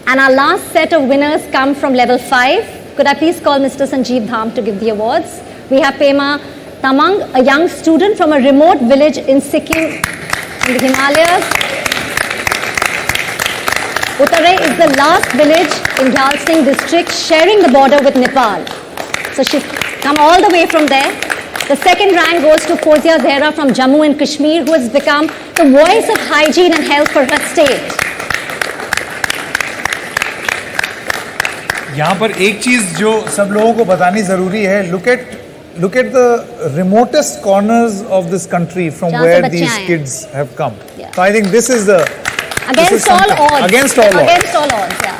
And our last set of winners come from level 5. Could I please call Mr. Sanjeev Dham to give the awards? We have Pema Tamang, a young student from a remote village in Sikkim in the Himalayas. Uttarai is the last village in Dhal Singh district sharing the border with Nepal. So she's come all the way from there. The second rank goes to Fozia Zehra from Jammu and Kashmir, who has become the voice of hygiene and health for her state. यहाँ पर एक चीज जो सब लोगों को बतानी जरूरी है, look at the remotest corners of this country from where these kids have come. So I think this is the Against all odds. Against all odds. Against all odds, yeah.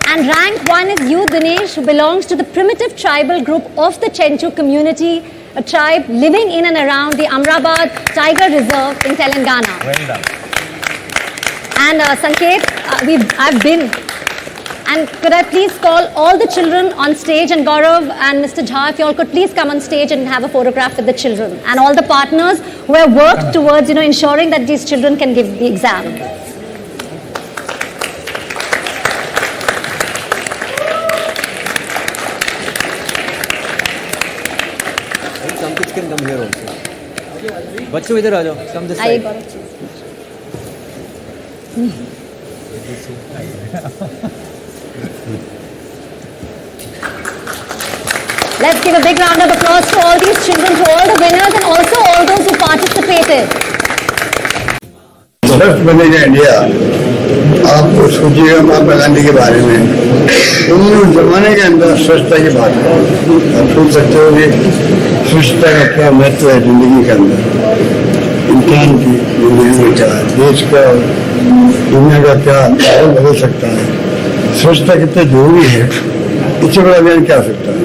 And rank 1 is you, Dinesh, who belongs to the primitive tribal group of the Chenchu community, a tribe living in and around the Amrabad Tiger Reserve in Telangana. Well done. And Sanket, I've been. And could I please call all the children on stage, and Gaurav and Mr. Jha, if you all could please come on stage and have a photograph with the children and all the partners who have worked towards, ensuring that these children can give the exam. Some kids can come here also. बच्चों इधर आ जाओ. Come this side. Let's give a big round of applause to all these children, to all the winners and also all those who participated. स्वस्थ बनेगा India, आप सोचिएगा महात्मा गांधी के बारे में, उन जमाने के अंदर स्वच्छता की बात है. आप सोच सकते हो कि स्वच्छता का क्या महत्व है जिंदगी के अंदर, इंसान की जिंदगी में क्या, देश का दुनिया का क्या माहौल बदल सकता है, स्वच्छता कितना जरूरी है, इससे बड़ा अभियान क्या हो सकता है.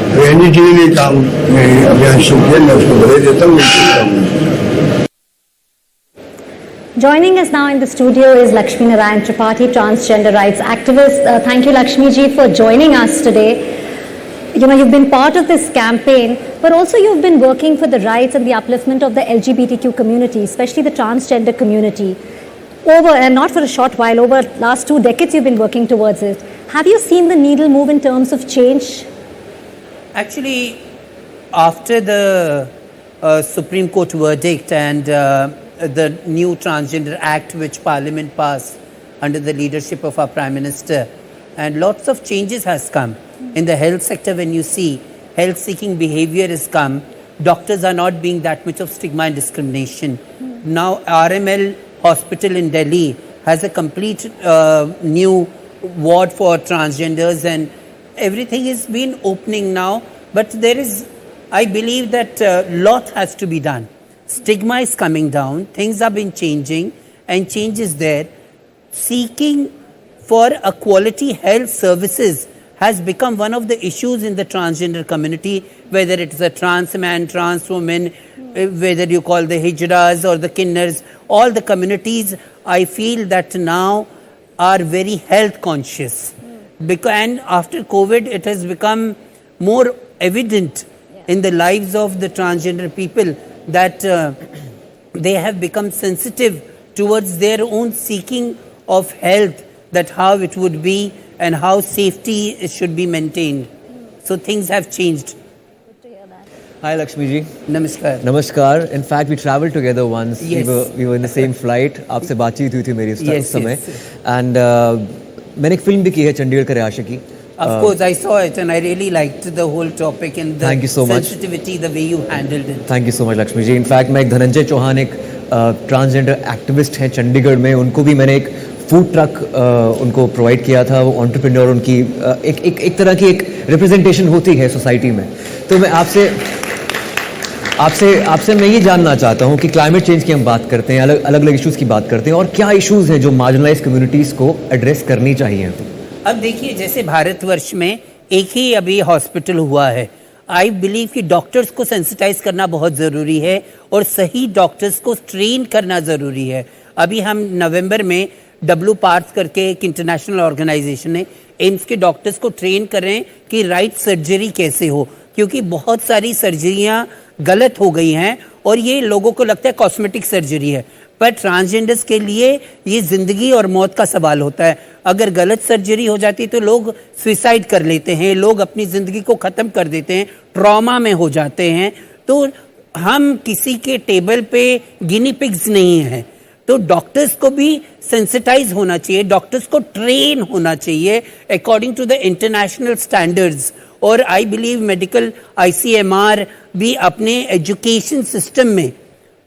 तो एनडीटीवी ने काम में अभियान शुरू किया, मैं उसको बधाई देता हूँ. Joining us now in the studio is Lakshmi Narayan Tripathi, transgender rights activist. Thank you, Lakshmi ji, for joining us today. You've been part of this campaign, but also you've been working for the rights and the upliftment of the LGBTQ community, especially the transgender community. And not for a short while, over the last 2 decades you've been working towards it. Have you seen the needle move in terms of change? Actually, after the Supreme Court verdict and the new Transgender Act which Parliament passed under the leadership of our Prime Minister, and lots of changes has come. In the health sector, when you see health-seeking behavior has come, doctors are not being that much of stigma and discrimination. Now RML hospital in Delhi has a complete new ward for transgenders, and everything is been opening now. But there is, I believe that lot has to be done. Stigma is coming down, things have been changing, and change is there. Seeking for a quality health services has become one of the issues in the transgender community, whether it is a trans man, trans woman, whether you call the hijras or the kinnars, all the communities, I feel that now are very health conscious. And after COVID, it has become more evident in the lives of the transgender people that they have become sensitive towards their own seeking of health that how it would be and how safety should be maintained. So things have changed. Hi Lakshmi ji. Namaskar. Namaskar. In fact, we traveled together once. Yes. We were in the same flight. आपसे बातचीत हुई थी मेरी उस Yes, समय. yes. And मैंने एक film भी की है चंडीगढ़ के आशिकी. Of course, I saw it and I really liked the whole topic and the Thank you so much. sensitivity, the way you handled it. Thank you so much Lakshmi ji. In fact मैं एक धनंजय चौहान एक transgender activist हैं चंडीगढ़ में, उनको भी मैंने एक food truck उनको प्रोवाइड किया था. वो एंटरप्रेन्योर, उनकी एक तरह की एक रिप्रेजेंटेशन होती है सोसाइटी में. तो मैं आपसे मैं ये जानना चाहता हूँ कि क्लाइमेट चेंज की हम बात करते हैं, अलग अलग इश्यूज़ की बात करते हैं, और क्या इश्यूज़ हैं जो मार्जिनलाइज कम्युनिटीज़ को एड्रेस करनी चाहिए. अब देखिए, जैसे भारतवर्ष में एक ही अभी हॉस्पिटल हुआ है. आई बिलीव कि डॉक्टर्स को सेंसिटाइज करना बहुत ज़रूरी है और सही डॉक्टर्स को ट्रेन करना ज़रूरी है. अभी हम नवंबर में पार्थ करके एक इंटरनेशनल ऑर्गेनाइजेशन है, एम्स के डॉक्टर्स को ट्रेन कर रहे हैं कि राइट सर्जरी कैसे हो, क्योंकि बहुत सारी सर्जरियां गलत हो गई हैं और ये लोगों को लगता है कॉस्मेटिक सर्जरी है, पर ट्रांसजेंडर्स के लिए ये जिंदगी और मौत का सवाल होता है. अगर गलत सर्जरी हो जाती है तो लोग सुसाइड कर लेते हैं, लोग अपनी ज़िंदगी को ख़त्म कर देते हैं, ट्रॉमा में हो जाते हैं. तो हम किसी के टेबल पे गिनी पिग्स नहीं हैं. तो डॉक्टर्स को भी सेंसिटाइज होना चाहिए, डॉक्टर्स को ट्रेन होना चाहिए according to the international standards. और आई बिलीव मेडिकल ICMR भी अपने एजुकेशन सिस्टम में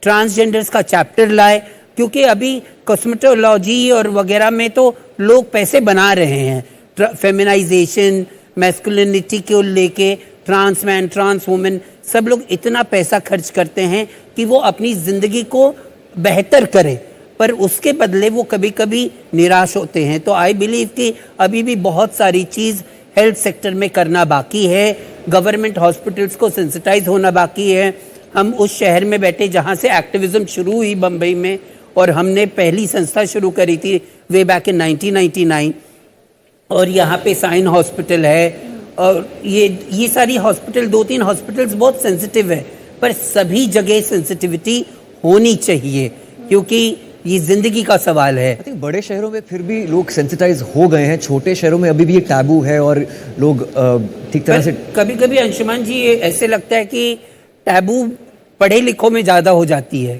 ट्रांसजेंडर्स का चैप्टर लाए, क्योंकि अभी कॉस्मेटोलॉजी और वगैरह में तो लोग पैसे बना रहे हैं. फेमिनाइजेशन, मैस्कुलिनिटी को लेके ट्रांस मैन, ट्रांस वुमेन, सब लोग इतना पैसा खर्च करते हैं कि वो अपनी ज़िंदगी को बेहतर करें, पर उसके बदले वो कभी कभी निराश होते हैं. तो आई बिलीव कि अभी भी बहुत सारी चीज़ हेल्थ सेक्टर में करना बाकी है. गवर्नमेंट हॉस्पिटल्स को सेंसिटाइज होना बाकी है. हम उस शहर में बैठे जहाँ से एक्टिविज्म शुरू हुई बम्बई में, और हमने पहली संस्था शुरू करी थी वे बैक इन 1999, और यहाँ पे साइन हॉस्पिटल है, और ये सारी हॉस्पिटल, 2-3 हॉस्पिटल्स बहुत सेंसिटिव है, पर सभी जगह सेंसिटिविटी होनी चाहिए क्योंकि ये जिंदगी का सवाल है. आई थिंक बड़े शहरों में फिर भी लोग सेंसिटाइज हो गए हैं, छोटे शहरों में अभी भी ये टैबू है और लोग ठीक तरह से. कभी कभी अंशुमान जी ऐसे लगता है कि टैबू पढ़े लिखों में ज़्यादा हो जाती है.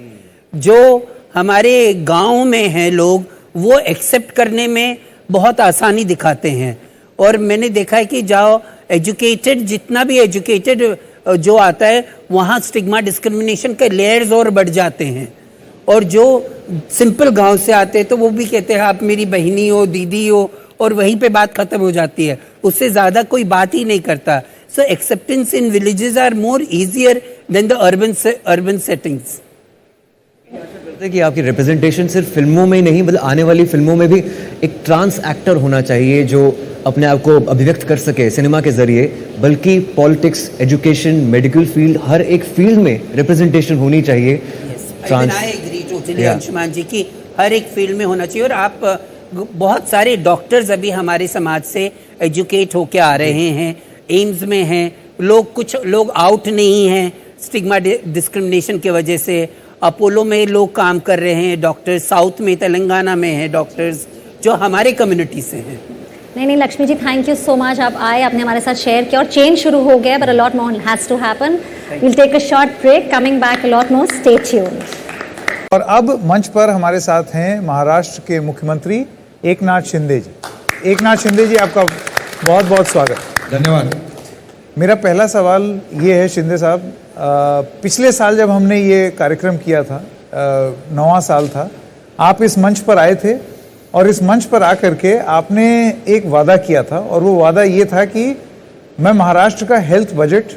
जो हमारे गांव में हैं लोग, वो एक्सेप्ट करने में बहुत आसानी दिखाते हैं. और मैंने देखा है कि जाओ एजुकेटेड, जितना भी एजुकेटेड जो आता है, वहाँ स्टिग्मा डिस्क्रिमिनेशन के लेयर्स और बढ़ जाते हैं. और जो सिंपल गांव से आते हैं तो वो भी कहते हैं आप मेरी बहनी हो, दीदी हो, और वहीं पे बात खत्म हो जाती है, उससे ज़्यादा कोई बात ही नहीं करता. So acceptance in villages are more easier than the urban settings. कि आपकी रिप्रेजेंटेशन सिर्फ फिल्मों में ही नहीं, मतलब आने वाली फिल्मों में भी एक ट्रांस एक्टर होना चाहिए जो अपने आप को अभिव्यक्त कर सके सिनेमा के जरिए, बल्कि पॉलिटिक्स, एजुकेशन, मेडिकल फील्ड, हर एक फील्ड में रिप्रेजेंटेशन होनी चाहिए. अंशुमान जी की हर एक फील्ड में होना चाहिए. और आप बहुत सारे डॉक्टर्स अभी हमारे समाज से एजुकेट होके आ रहे हैं, एम्स में हैं, कुछ लोग आउट नहीं हैं स्टिग्मा डिस्क्रिमिनेशन की वजह से. अपोलो में लोग काम कर रहे हैं डॉक्टर्स, साउथ में, तेलंगाना में हैं डॉक्टर्स जो हमारे कम्युनिटी से हैं. नहीं Lakshmi ji, thank you so much. आप आए, आपने हमारे साथ शेयर किया, और चेंज शुरू हो गया, but a lot more has to happen. We'll take a short break, coming back a lot more, stay tuned. और अब मंच पर हमारे साथ हैं महाराष्ट्र के मुख्यमंत्री एकनाथ शिंदे जी. एकनाथ शिंदे जी, आपका बहुत बहुत स्वागत. धन्यवाद. मेरा पहला सवाल ये है शिंदे साहब, पिछले साल जब हमने ये कार्यक्रम किया था, 9वां साल था, आप इस मंच पर आए थे और इस मंच पर आकर के आपने एक वादा किया था, और वो वादा ये था कि मैं महाराष्ट्र का हेल्थ बजट,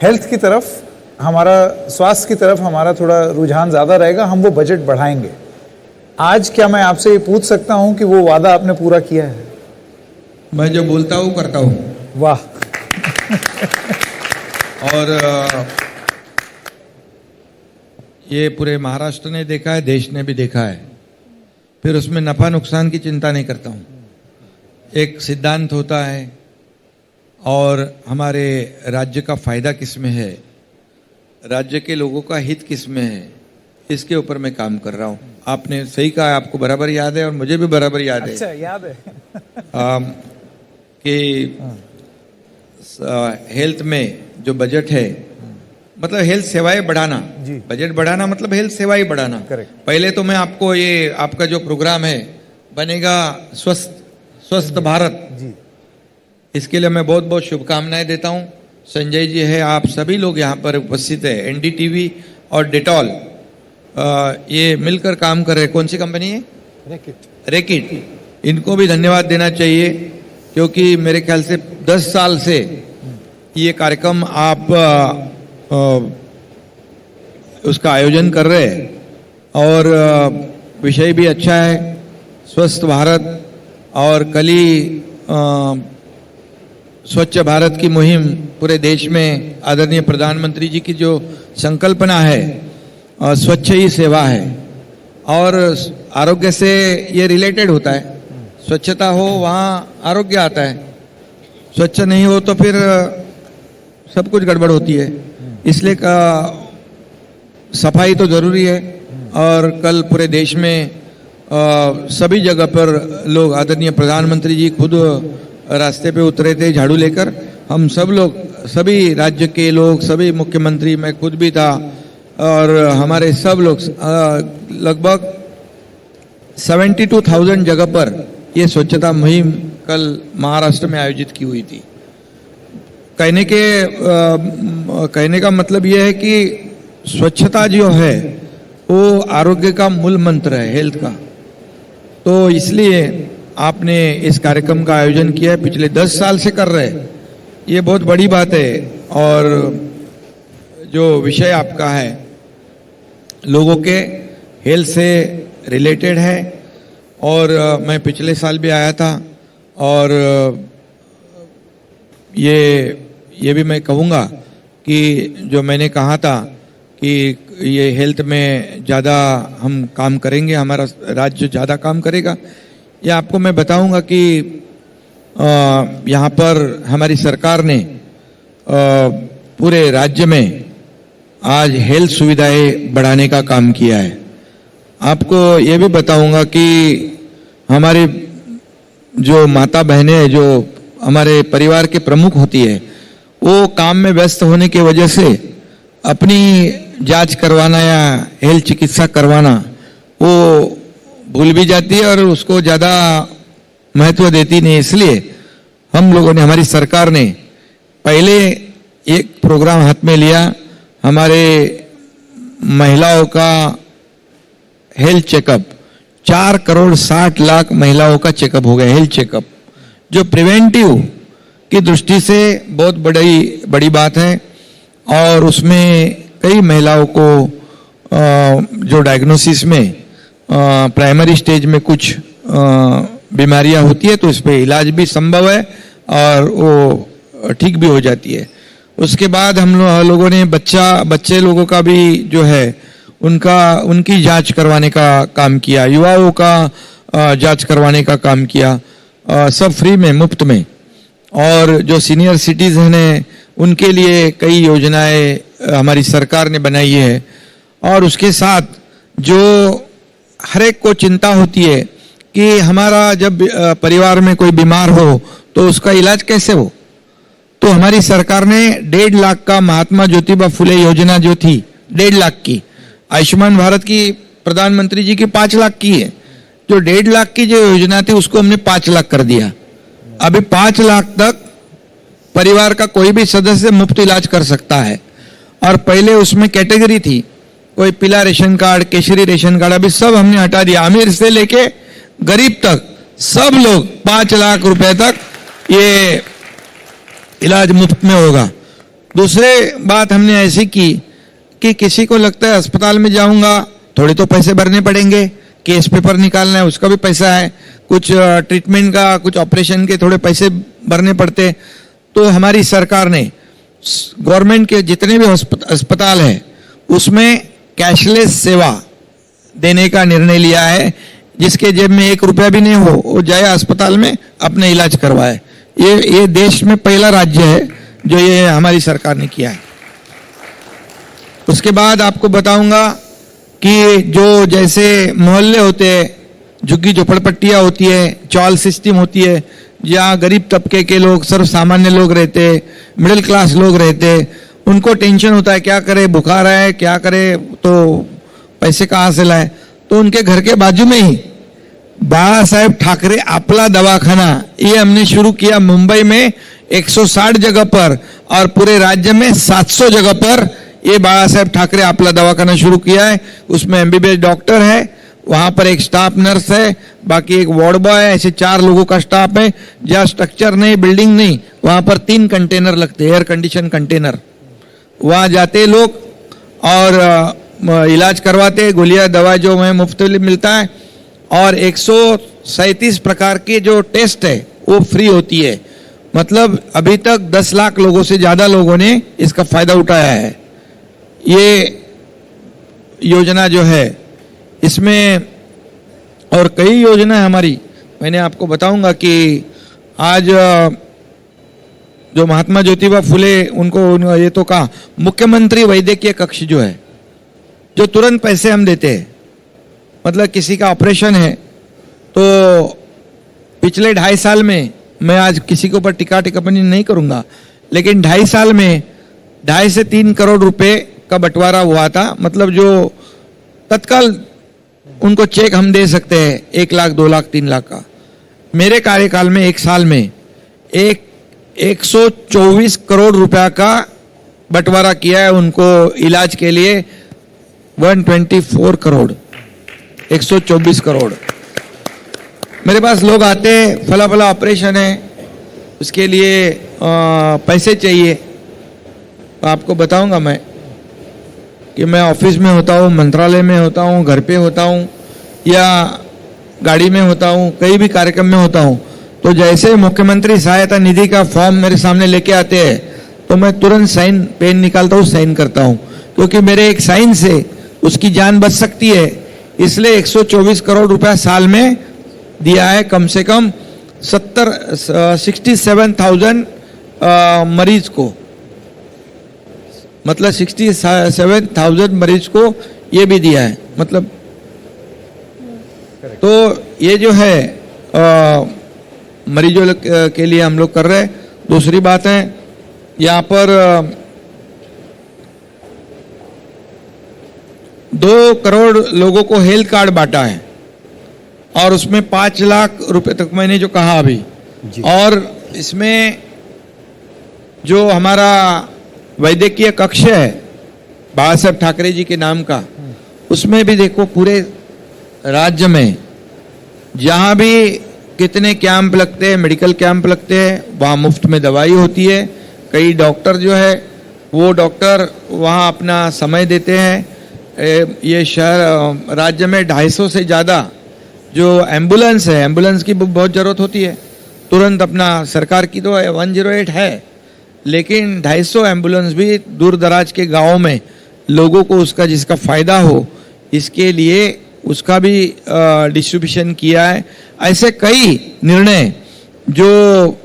हेल्थ की तरफ, हमारा स्वास्थ्य की तरफ हमारा थोड़ा रुझान ज़्यादा रहेगा, हम वो बजट बढ़ाएंगे. आज क्या मैं आपसे ये पूछ सकता हूँ कि वो वादा आपने पूरा किया है? मैं जो बोलता हूँ करता हूँ. वाह. और ये पूरे महाराष्ट्र ने देखा है, देश ने भी देखा है. फिर उसमें नफा नुकसान की चिंता नहीं करता हूँ. एक सिद्धांत होता है और हमारे राज्य का फायदा किस में है, राज्य के लोगों का हित किस में है, इसके ऊपर मैं काम कर रहा हूँ. आपने सही कहा, आपको बराबर याद है और मुझे भी बराबर याद है। अच्छा, याद है। कि हेल्थ में जो बजट है, मतलब हेल्थ सेवाएं बढ़ाना, बजट बढ़ाना मतलब हेल्थ सेवाएं बढ़ाना। पहले तो मैं आपको ये आपका जो प्रोग्राम है बनेगा स्वस्थ भारत, इसके लिए मैं बहुत बहुत शुभकामनाएं देता हूं। संजय जी है, आप सभी लोग यहाँ पर उपस्थित है, एनडीटीवी और डेटॉल ये मिलकर काम कर रहे हैं। कौन सी कंपनी है? रैकेट। इनको भी धन्यवाद देना चाहिए, क्योंकि मेरे ख्याल से 10 साल से ये कार्यक्रम आप उसका आयोजन कर रहे हैं और विषय भी अच्छा है, स्वस्थ भारत। और कल ही स्वच्छ भारत की मुहिम पूरे देश में आदरणीय प्रधानमंत्री जी की जो संकल्पना है, स्वच्छ ही सेवा है, और आरोग्य से ये रिलेटेड होता है। स्वच्छता हो वहाँ आरोग्य आता है, स्वच्छ नहीं हो तो फिर सब कुछ गड़बड़ होती है। इसलिए का सफाई तो जरूरी है। और कल पूरे देश में सभी जगह पर लोग, आदरणीय प्रधानमंत्री जी खुद रास्ते पे उतरे थे झाड़ू लेकर। हम सब लोग, सभी राज्य के लोग, सभी मुख्यमंत्री, मैं खुद भी था, और हमारे सब लोग लगभग 72,000 जगह पर ये स्वच्छता मुहिम कल महाराष्ट्र में आयोजित की हुई थी। कहने का मतलब ये है कि स्वच्छता जो है वो आरोग्य का मूल मंत्र है, हेल्थ का। तो इसलिए आपने इस कार्यक्रम का आयोजन किया है, पिछले 10 साल से कर रहे हैं, ये बहुत बड़ी बात है। और जो विषय आपका है लोगों के हेल्थ से रिलेटेड है। और मैं पिछले साल भी आया था, और ये भी मैं कहूँगा कि जो मैंने कहा था कि ये हेल्थ में ज़्यादा हम काम करेंगे, हमारा राज्य ज़्यादा काम करेगा, ये आपको मैं बताऊंगा कि यहाँ पर हमारी सरकार ने पूरे राज्य में आज हेल्थ सुविधाएं बढ़ाने का काम किया है। आपको ये भी बताऊंगा कि हमारी जो माता बहनें हैं, जो हमारे परिवार के प्रमुख होती है, वो काम में व्यस्त होने की वजह से अपनी जांच करवाना या हेल्थ चिकित्सा करवाना वो भूल भी जाती है और उसको ज़्यादा महत्व देती नहीं। इसलिए हम लोगों ने, हमारी सरकार ने पहले एक प्रोग्राम हाथ में लिया, हमारे महिलाओं का हेल्थ चेकअप। 4,60,00,000 महिलाओं का चेकअप हो गया, हेल्थ चेकअप, जो प्रिवेंटिव की दृष्टि से बहुत बड़ी बात है। और उसमें कई महिलाओं को जो डायग्नोसिस में प्राइमरी स्टेज में कुछ बीमारियां होती है तो इस पे इलाज भी संभव है और वो ठीक भी हो जाती है। उसके बाद हम लोगों ने बच्चे लोगों का भी जो है उनकी जांच करवाने का काम किया, युवाओं का जांच करवाने का काम किया, सब फ्री में, मुफ्त में। और जो सीनियर सिटीजन हैं उनके लिए कई योजनाएं हमारी सरकार ने बनाई है। और उसके साथ जो हर एक को चिंता होती है कि हमारा जब परिवार में कोई बीमार हो तो उसका इलाज कैसे हो, तो हमारी सरकार ने 1.5 लाख का महात्मा ज्योतिबा फुले योजना जो थी 1.5 लाख की, आयुष्मान भारत की प्रधानमंत्री जी की 5 लाख की है, जो 1.5 लाख की जो योजना थी उसको हमने 5 लाख कर दिया। अभी 5 लाख तक परिवार का कोई भी सदस्य मुफ्त इलाज कर सकता है। और पहले उसमें कैटेगरी थी, कोई पीला ration card, Kesari ration card, अभी सब हमने हटा दिया। अमीर से लेके गरीब तक सब लोग 5 लाख रुपए तक ये इलाज मुफ्त में होगा। दूसरे बात हमने ऐसी की कि किसी को लगता है अस्पताल में जाऊंगा थोड़े तो पैसे भरने पड़ेंगे, केस पेपर निकालना है उसका भी पैसा है, कुछ ट्रीटमेंट का, कुछ ऑपरेशन के थोड़े पैसे भरने पड़ते। तो हमारी सरकार ने गवर्नमेंट के जितने भी अस्पताल हैं उसमें कैशलेस सेवा देने का निर्णय लिया है। जिसके जेब में 1 रुपया भी नहीं हो वो जाए अस्पताल में अपने इलाज करवाए। ये देश में पहला राज्य है जो ये हमारी सरकार ने किया है। उसके बाद आपको बताऊंगा कि जो जैसे मोहल्ले होते हैं, झुग्गी झोपड़पट्टियाँ होती है, चॉल सिस्टम होती है, जहाँ गरीब तबके के लोग, सर्व सामान्य लोग रहते, मिडिल क्लास लोग रहते, उनको टेंशन होता है क्या करे, बुखार है क्या करे, तो पैसे कहाँ से लाए। तो उनके घर के बाजू में ही बाला साहेब ठाकरे आपला दवाखाना ये हमने शुरू किया मुंबई में 160 जगह पर, और पूरे राज्य में 700 जगह पर ये बाला साहेब ठाकरे आपला दवाखाना शुरू किया है। उसमें MBBS डॉक्टर है, वहां पर एक स्टाफ नर्स है, बाकी एक वार्ड बॉय है, ऐसे 4 लोगों का स्टाफ है। जहाँ स्ट्रक्चर नहीं, बिल्डिंग नहीं, वहां पर 3 कंटेनर लगते, एयर कंडीशन कंटेनर। वहां जाते लोग और इलाज करवाते, गोलियां दवा जो है मुफ्त में मिलता है, और 137 प्रकार के जो टेस्ट है वो फ्री होती है। मतलब अभी तक 10 लाख लोगों से ज्यादा लोगों ने इसका फायदा उठाया है। ये योजना जो है इसमें और कई योजना है हमारी, मैंने आपको बताऊंगा कि आज जो महात्मा ज्योतिबा फुले उनको ये तो कहा, मुख्यमंत्री वैद्यकीय कक्ष जो है, जो तुरंत पैसे हम देते हैं। मतलब किसी का ऑपरेशन है तो पिछले 2.5 साल में, मैं आज किसी के ऊपर टिका टिप्पणी नहीं करूंगा, लेकिन 2.5 साल में 2.5 से 3 करोड़ रुपए का बंटवारा हुआ था। मतलब जो तत्काल उनको चेक हम दे सकते हैं 1 लाख 2 लाख 3 लाख का। मेरे कार्यकाल में 1 साल में 124 करोड़ रुपया का बंटवारा किया है उनको इलाज के लिए। 124 करोड़, 124 करोड़। मेरे पास लोग आते हैं, फला फला ऑपरेशन है, उसके लिए पैसे चाहिए। आपको बताऊंगा मैं कि मैं ऑफिस में होता हूँ, मंत्रालय में होता हूँ, घर पे होता हूँ, या गाड़ी में होता हूँ, कहीं भी कार्यक्रम में होता हूँ, तो जैसे मुख्यमंत्री सहायता निधि का फॉर्म मेरे सामने लेके आते हैं तो मैं तुरंत साइन पेन निकालता हूँ, साइन करता हूँ, क्योंकि मेरे एक साइन से उसकी जान बच सकती है। इसलिए 124 करोड़ रुपया साल में दिया है कम से कम 67,000 मरीज को, मतलब 67,000 मरीज को ये भी दिया है। मतलब तो ये जो है मरीजों के लिए हम लोग कर रहे हैं। दूसरी बात है, यहाँ पर 2 करोड़ लोगों को हेल्थ कार्ड बांटा है, और उसमें 5 लाख रुपए तक मैंने जो कहा अभी, और इसमें जो हमारा वैद्यकीय कक्ष है बाला साहेब ठाकरे जी के नाम का, उसमें भी देखो पूरे राज्य में जहां भी कितने कैंप लगते हैं, मेडिकल कैंप लगते हैं, वहां मुफ्त में दवाई होती है। कई डॉक्टर जो है वो डॉक्टर वहां अपना समय देते हैं। ये शहर राज्य में 250 से ज़्यादा जो एम्बुलेंस है, एम्बुलेंस की बहुत ज़रूरत होती है तुरंत। अपना सरकार की तो 108 है, लेकिन 250 एम्बुलेंस भी दूर दराज के गाँव में लोगों को उसका जिसका फ़ायदा हो, इसके लिए उसका भी डिस्ट्रीब्यूशन किया है। ऐसे कई निर्णय जो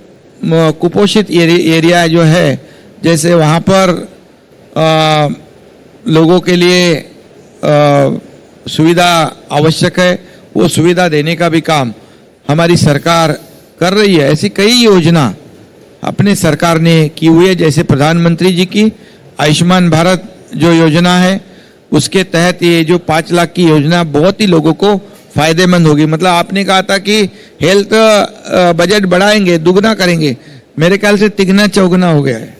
कुपोषित एरिया जो है, जैसे वहाँ पर लोगों के लिए सुविधा आवश्यक है, वो सुविधा देने का भी काम हमारी सरकार कर रही है। ऐसी कई योजना अपने सरकार ने की हुई है, जैसे प्रधानमंत्री जी की आयुष्मान भारत जो योजना है, उसके तहत ये जो 5 लाख की योजना बहुत ही लोगों को फायदेमंद होगी। मतलब आपने कहा था कि हेल्थ बजट बढ़ाएंगे, दुगना करेंगे, मेरे ख्याल से तिगना चौगुना हो गया है।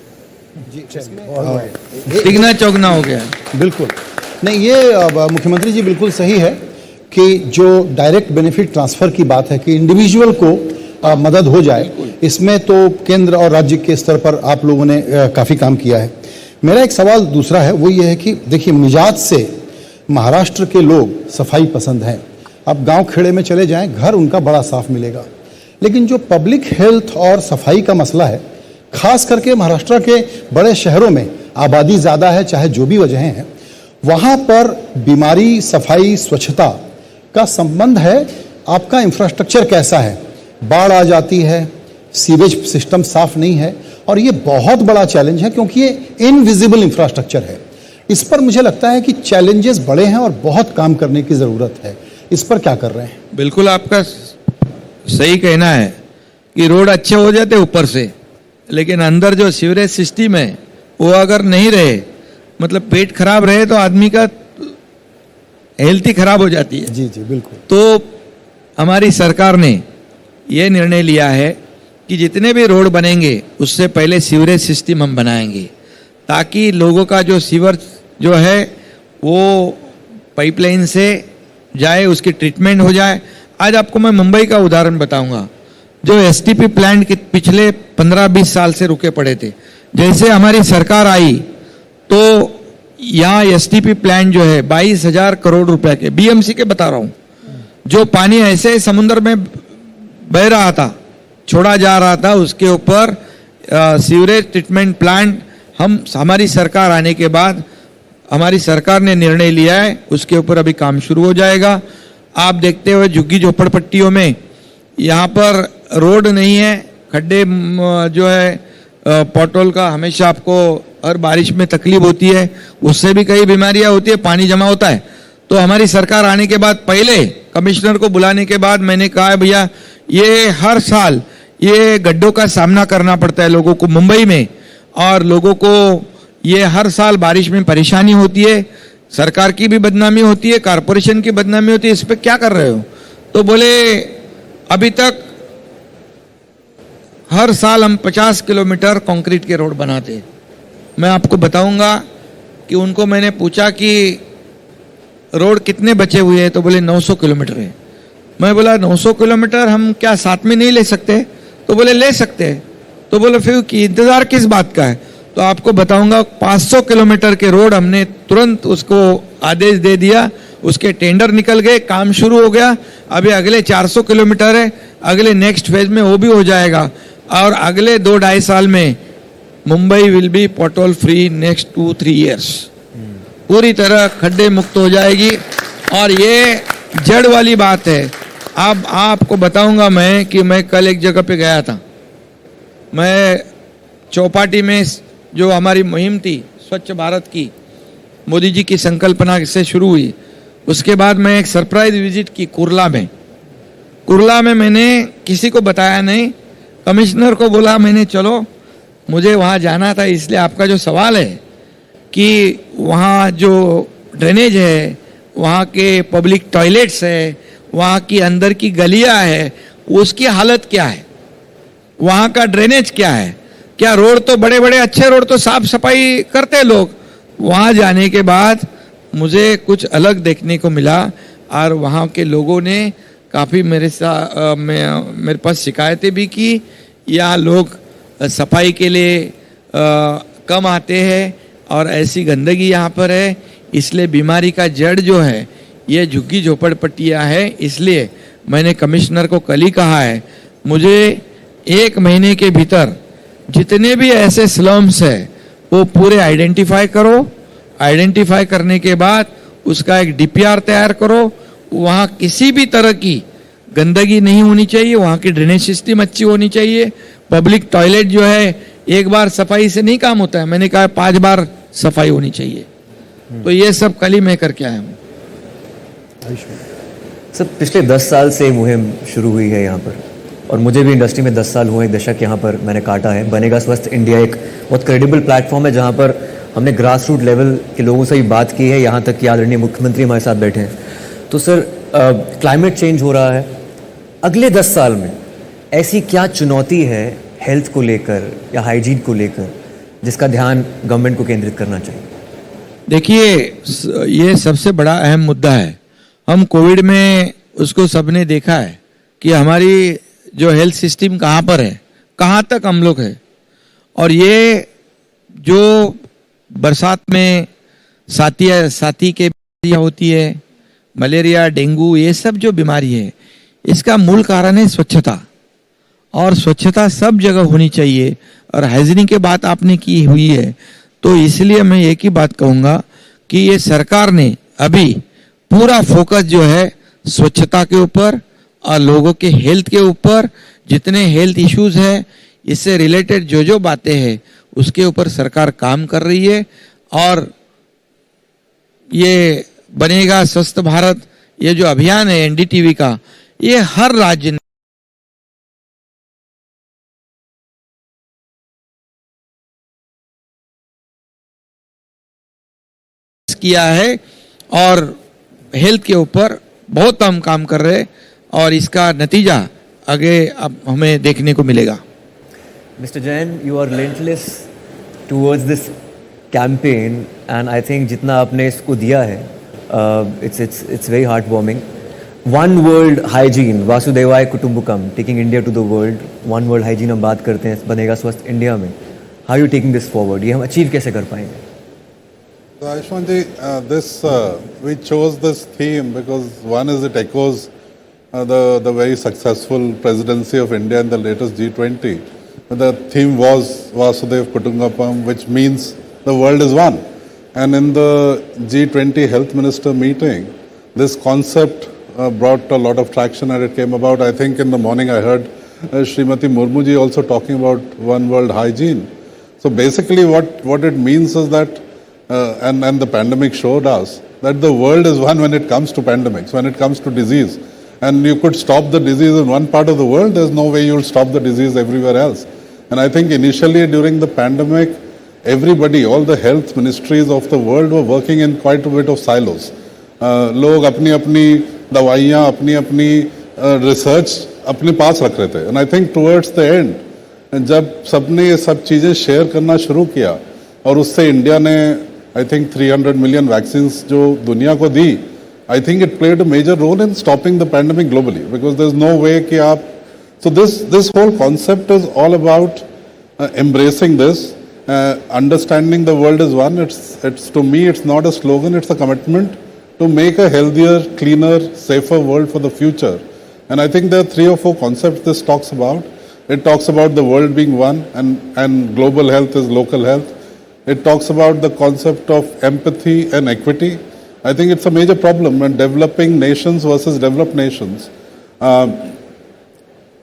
तिगना चौगुना हो गया है। बिल्कुल नहीं, ये मुख्यमंत्री जी बिल्कुल सही है कि जो डायरेक्ट बेनिफिट ट्रांसफर की बात है कि इंडिविजुअल को मदद हो जाए, इसमें तो केंद्र और राज्य के स्तर पर आप लोगों ने काफ़ी काम किया है। मेरा एक सवाल दूसरा है, वो ये है कि देखिए, निजात से महाराष्ट्र के लोग सफाई पसंद हैं। आप गांव खेड़े में चले जाएं, घर उनका बड़ा साफ मिलेगा, लेकिन जो पब्लिक हेल्थ और सफाई का मसला है, खास करके महाराष्ट्र के बड़े शहरों में आबादी ज़्यादा है, चाहे जो भी वजहें हैं, वहाँ पर बीमारी, सफाई, स्वच्छता का संबंध है। आपका इंफ्रास्ट्रक्चर कैसा है? बाढ़ आ जाती है, सीवेज सिस्टम साफ नहीं है, और ये बहुत बड़ा चैलेंज है क्योंकि ये इनविजिबल इंफ्रास्ट्रक्चर है। इस पर मुझे लगता है कि चैलेंजेस बड़े हैं और बहुत काम करने की ज़रूरत है। इस पर क्या कर रहे हैं? बिल्कुल आपका सही कहना है कि रोड अच्छे हो जाते ऊपर से, लेकिन अंदर जो सीवरेज सिस्टम है वो अगर नहीं रहे, मतलब पेट खराब रहे तो आदमी का हेल्थ ही खराब हो जाती है। जी जी बिल्कुल। तो हमारी सरकार ने ये निर्णय लिया है कि जितने भी रोड बनेंगे उससे पहले सीवरेज सिस्टम हम बनाएंगे, ताकि लोगों का जो सीवर जो है वो पाइपलाइन से जाए, उसकी ट्रीटमेंट हो जाए। आज आपको मैं मुंबई का उदाहरण बताऊंगा, जो एसटीपी प्लांट के पिछले 15-20 साल से रुके पड़े थे। जैसे हमारी सरकार आई तो यहाँ एसटीपी प्लांट जो है 22,000 करोड़ रुपए के, बीएमसी के बता रहा हूँ, जो पानी ऐसे समुद्र में बह रहा था, छोड़ा जा रहा था, उसके ऊपर सीवरेज ट्रीटमेंट प्लांट हमारी सरकार आने के बाद हमारी सरकार ने निर्णय लिया है, उसके ऊपर अभी काम शुरू हो जाएगा। आप देखते हुए झुग्गी झोपड़पट्टियों में यहाँ पर रोड नहीं है, खड्डे जो है पॉटहोल का हमेशा आपको हर बारिश में तकलीफ होती है, उससे भी कई बीमारियां होती है, पानी जमा होता है। तो हमारी सरकार आने के बाद पहले कमिश्नर को बुलाने के बाद मैंने कहा भैया ये हर साल ये गड्ढों का सामना करना पड़ता है लोगों को मुंबई में, और लोगों को ये हर साल बारिश में परेशानी होती है, सरकार की भी बदनामी होती है, कारपोरेशन की बदनामी होती है, इस पे क्या कर रहे हो? तो बोले अभी तक हर साल हम 50 किलोमीटर कंक्रीट के रोड बनाते हैं। मैं आपको बताऊंगा कि उनको मैंने पूछा कि रोड कितने बचे हुए हैं, तो बोले 900 किलोमीटर है। मैं बोला 900 किलोमीटर हम क्या साथ में नहीं ले सकते? तो बोले ले सकते हैं। तो बोले फिर कि इंतजार किस बात का है? तो आपको बताऊंगा 500 किलोमीटर के रोड हमने तुरंत उसको आदेश दे दिया, उसके टेंडर निकल गए, काम शुरू हो गया। अभी अगले 400 किलोमीटर है, अगले नेक्स्ट फेज में वो भी हो जाएगा, और अगले 2-2.5 साल में Mumbai will be pothole free next 2-3 years. पूरी तरह खड्डे मुक्त हो जाएगी, और ये जड़ वाली बात है। अब आपको बताऊंगा मैं कि मैं कल एक जगह पे गया था, मैं चौपाटी में जो हमारी मुहिम थी स्वच्छ भारत की, मोदी जी की संकल्पना से शुरू हुई, उसके बाद मैं एक सरप्राइज विजिट की कुर्ला में। कुर्ला में मैंने किसी को बताया नहीं, कमिश्नर को बोला मैंने चलो मुझे वहाँ जाना था, इसलिए आपका जो सवाल है कि वहाँ जो ड्रेनेज है, वहाँ के पब्लिक टॉयलेट्स है, वहाँ की अंदर की गलियाँ है, उसकी हालत क्या है, वहाँ का ड्रेनेज क्या है, क्या रोड तो बड़े बड़े अच्छे रोड तो साफ सफाई करते लोग, वहाँ जाने के बाद मुझे कुछ अलग देखने को मिला। और वहाँ के लोगों ने काफ़ी मेरे पास शिकायतें भी की, यहाँ लोग सफाई के लिए कम आते हैं और ऐसी गंदगी यहाँ पर है, इसलिए बीमारी का जड़ जो है ये झुग्गी झोपड़पट्टियाँ है। इसलिए मैंने कमिश्नर को कल ही कहा है, मुझे 1 महीने के भीतर जितने भी ऐसे स्लम्स है वो पूरे आइडेंटिफाई करो, आइडेंटिफाई करने के बाद उसका एक डीपीआर तैयार करो, वहाँ किसी भी तरह की गंदगी नहीं होनी चाहिए, वहाँ की ड्रेनेज सिस्टम अच्छी होनी चाहिए, पब्लिक टॉयलेट जो है एक बार सफाई से नहीं काम होता है, मैंने कहा 5 बार सफाई होनी चाहिए। तो ये सब कल ही मैं करके आया हूँ। सर पिछले 10 साल से मुहिम शुरू हुई है यहाँ पर, और मुझे भी इंडस्ट्री में 10 साल हुए, एक दशक यहाँ पर मैंने काटा है। बनेगा स्वस्थ इंडिया एक बहुत क्रेडिबल प्लेटफॉर्म है जहाँ पर हमने ग्रास रूट लेवल के लोगों से भी बात की है, यहाँ तक कि आदरणीय मुख्यमंत्री हमारे साथ बैठे हैं। तो सर क्लाइमेट चेंज हो रहा है, अगले 10 साल में ऐसी क्या चुनौती है हेल्थ को लेकर या हाइजीन को लेकर जिसका ध्यान गवर्नमेंट को केंद्रित करना चाहिए? देखिए ये सबसे बड़ा अहम मुद्दा है। हम कोविड में उसको सबने देखा है कि हमारी जो हेल्थ सिस्टम कहाँ पर है, कहाँ तक हम लोग है, और ये जो बरसात में साथी के बीमारियाँ होती है, मलेरिया, डेंगू, ये सब जो बीमारी है, इसका मूल कारण है स्वच्छता। और स्वच्छता सब जगह होनी चाहिए, और हाइजीनिक की बात आपने की हुई है, तो इसलिए मैं एक ही बात कहूँगा कि ये सरकार ने अभी पूरा फोकस जो है स्वच्छता के ऊपर और लोगों के हेल्थ के ऊपर, जितने हेल्थ इश्यूज है इससे रिलेटेड जो बातें हैं उसके ऊपर सरकार काम कर रही है। और ये बनेगा स्वस्थ भारत, ये जो अभियान है एनडीटीवी का, ये हर राज्य ने किया है और हेल्थ के ऊपर बहुत हम काम कर रहे हैं और इसका नतीजा आगे अब हमें देखने को मिलेगा। Mr. Jain, you are relentless towards this campaign and I think जितना आपने इसको दिया है, it's very heartwarming. One World Hygiene, वासुदेवाय कुटुंबकम, taking India to the world. One World Hygiene हम बात करते हैं बनेगा स्वस्थ इंडिया में. How are you taking this forward? ये हम अचीव कैसे कर पाएंगे? So Ayushmann ji, we chose this theme because one is it echoes the very successful presidency of India in the latest G20. The theme was Vasudev Kutumbakam, which means the world is one. And in the G20 health minister meeting, this concept brought a lot of traction and it came about. I think in the morning I heard Srimati Murmu ji also talking about One World Hygiene. So basically what it means is that and the pandemic showed us that the world is one when it comes to pandemics, when it comes to disease. And you could stop the disease in one part of the world, there's no way you'll stop the disease everywhere else. And I think initially during the pandemic, everybody, all the health ministries of the world were working in quite a bit of silos. लोग अपनी दवाइयाँ, अपनी research अपने पास रख रहे थे. And I think towards the end, जब सबने ये सब चीज़ें शेयर करना शुरू किया और उससे इंडिया ने I think 300 million vaccines जो दुनिया को दी, I think it played a major role in stopping the pandemic globally because there's no way कि आप. So this whole concept is all about embracing this, understanding the world is one. It's to me it's not a slogan, it's a commitment to make a healthier, cleaner, safer world for the future. And I think there are 3 or 4 concepts this talks about. It talks about the world being one and global health is local health. It talks about the concept of empathy and equity. I think it's a major problem when developing nations versus developed nations.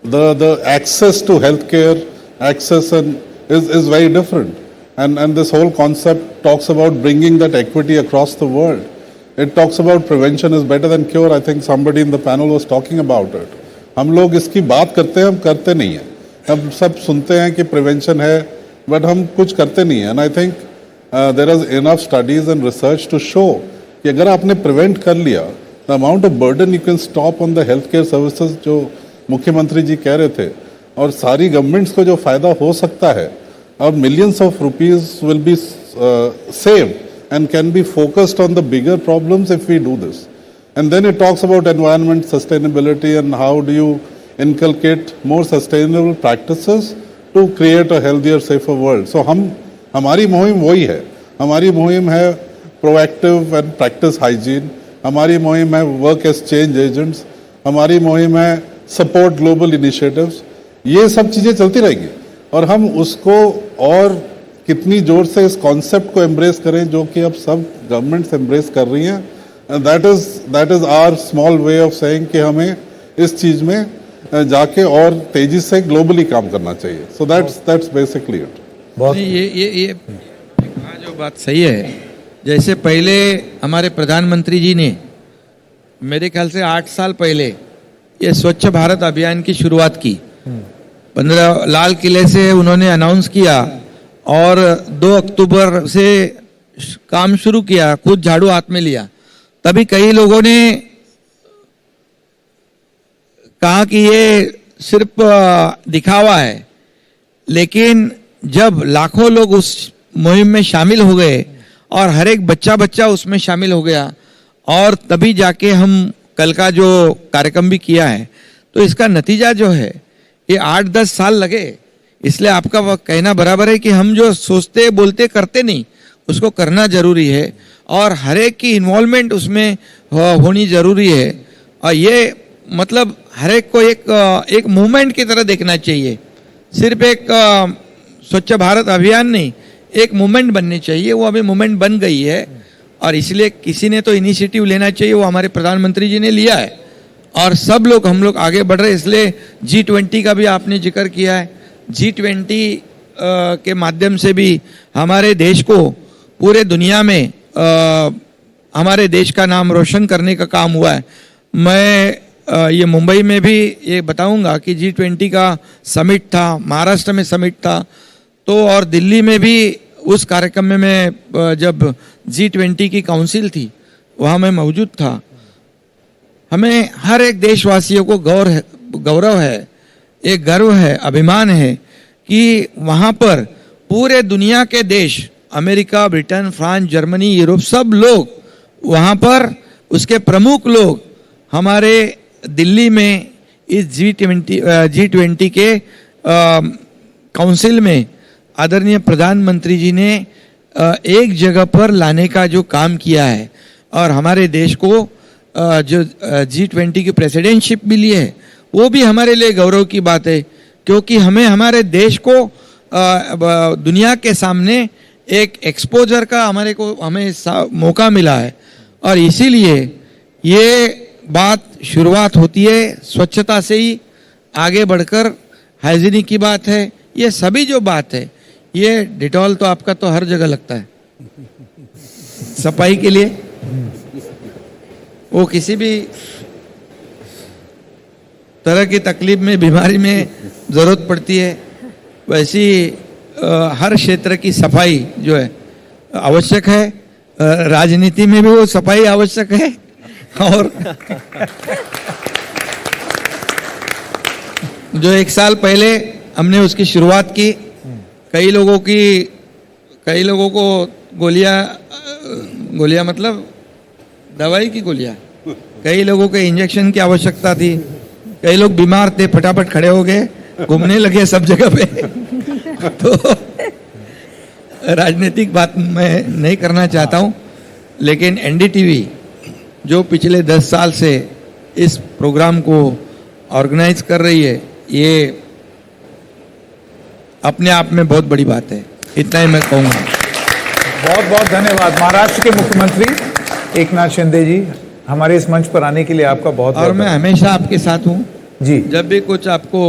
The access to healthcare, access is very different. And this whole concept talks about bringing that equity across the world. It talks about prevention is better than cure. I think somebody in the panel was talking about it. हम लोग इसकी बात करते हैं, हम करते नहीं हैं. हम सब सुनते हैं कि prevention है, but हम कुछ करते नहीं हैं. And I think there is enough studies and research to show कि अगर आपने prevent कर लिया, the amount of burden you can stop on the healthcare services जो मुख्यमंत्री जी कह रहे थे और सारी गवर्नमेंट्स को जो फायदा हो सकता है और millions of rupees will be saved and can be focused on the bigger problems if we do this. And then it talks about environment sustainability and how do you inculcate more sustainable practices to create a healthier, safer world. So हमारी मुहिम वही है. हमारी मुहिम है proactive and practice hygiene. हमारी मुहिम है work as change agents. हमारी मुहिम है support global initiatives. ये सब चीज़ें चलती रहेंगी और हम उसको और कितनी जोर से इस कॉन्सेप्ट को एम्ब्रेस करें जो कि अब सब गवर्नमेंट्स एम्ब्रेस कर रही हैं. That is our small way of saying कि हमें इस चीज़ में जाके और तेजी से ग्लोबली काम करना चाहिए. So that's basically it. ये जो बात सही है, जैसे पहले हमारे प्रधानमंत्री जी ने मेरे ख्याल से 8 साल पहले ये स्वच्छ भारत अभियान की शुरुआत की. 15 लाल किले से उन्होंने अनाउंस किया और 2 अक्टूबर से काम शुरू किया, खुद झाड़ू हाथ में लिया. तभी कई लोगों ने कहा कि ये सिर्फ दिखावा है, लेकिन जब लाखों लोग उस मुहिम में शामिल हो गए और हर एक बच्चा उसमें शामिल हो गया और तभी जाके हम कल का जो कार्यक्रम भी किया है, तो इसका नतीजा जो है ये 8-10 साल लगे. इसलिए आपका कहना बराबर है कि हम जो सोचते बोलते करते नहीं, उसको करना जरूरी है और हर एक की इन्वॉल्वमेंट उसमें होनी जरूरी है. और ये मतलब हर एक को एक मूवमेंट की तरह देखना चाहिए. सिर्फ एक स्वच्छ भारत अभियान नहीं, एक मूवमेंट बननी चाहिए. वो अभी मूवमेंट बन गई है और इसलिए किसी ने तो इनिशिएटिव लेना चाहिए. वो हमारे प्रधानमंत्री जी ने लिया है और सब लोग हम लोग आगे बढ़ रहे हैं. इसलिए G20 का भी आपने जिक्र किया है. G20 के माध्यम से भी हमारे देश को पूरे दुनिया में हमारे देश का नाम रोशन करने का काम हुआ है। मैं ये मुंबई में भी ये बताऊंगा कि G20 का समिट था, महाराष्ट्र में समिट था, तो और दिल्ली में भी उस कार्यक्रम में मैं जब G20 की काउंसिल थी वहाँ मैं मौजूद था। हमें हर एक देशवासियों को गौरव है, एक गर्व है, अभिमान है कि वहाँ पर पूरे दुनिया के देश, America, Britain, France, Germany, Europe, सब लोग वहाँ पर, उसके प्रमुख लोग हमारे दिल्ली में इस G20 के काउंसिल में आदरणीय प्रधानमंत्री जी ने एक जगह पर लाने का जो काम किया है और हमारे देश को जो G20 की प्रेसिडेंटशिप मिली है, वो भी हमारे लिए गौरव की बात है, क्योंकि हमें हमारे देश को दुनिया के सामने एक एक्सपोजर का हमें मौका मिला है। और इसीलिए ये बात शुरुआत होती है स्वच्छता से ही, आगे बढ़कर हाइजीनिक की बात है, ये सभी जो बात है, ये डिटॉल तो आपका तो हर जगह लगता है सफाई के लिए। वो किसी भी तरह की तकलीफ में, बीमारी में जरूरत पड़ती है, वैसी हर क्षेत्र की सफाई जो है आवश्यक है। राजनीति में भी वो सफाई आवश्यक है। और जो 1 साल पहले हमने उसकी शुरुआत की, कई लोगों को गोलियां मतलब दवाई की गोलियां, कई लोगों के इंजेक्शन की आवश्यकता थी, कई लोग बीमार थे, फटाफट खड़े हो गए, घूमने लगे सब जगह पे। तो राजनीतिक बात मैं नहीं करना चाहता हूं, लेकिन NDTV जो पिछले 10 साल से इस प्रोग्राम को ऑर्गेनाइज कर रही है, ये अपने आप में बहुत बड़ी बात है। इतना ही मैं कहूँगा। बहुत बहुत धन्यवाद। महाराष्ट्र के मुख्यमंत्री एकनाथ शिंदे जी, हमारे इस मंच पर आने के लिए आपका बहुत और मैं हमेशा आपके साथ हूँ जी। जब भी कुछ आपको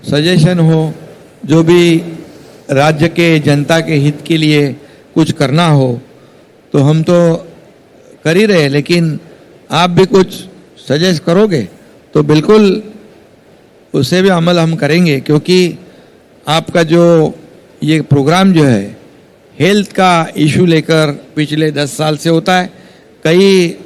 सजेशन हो, जो भी राज्य के जनता के हित के लिए कुछ करना हो, तो हम तो कर ही रहे, लेकिन आप भी कुछ सजेस्ट करोगे तो बिल्कुल उसे भी अमल हम करेंगे, क्योंकि आपका जो ये प्रोग्राम जो है हेल्थ का इशू लेकर पिछले 10 साल से होता है। कई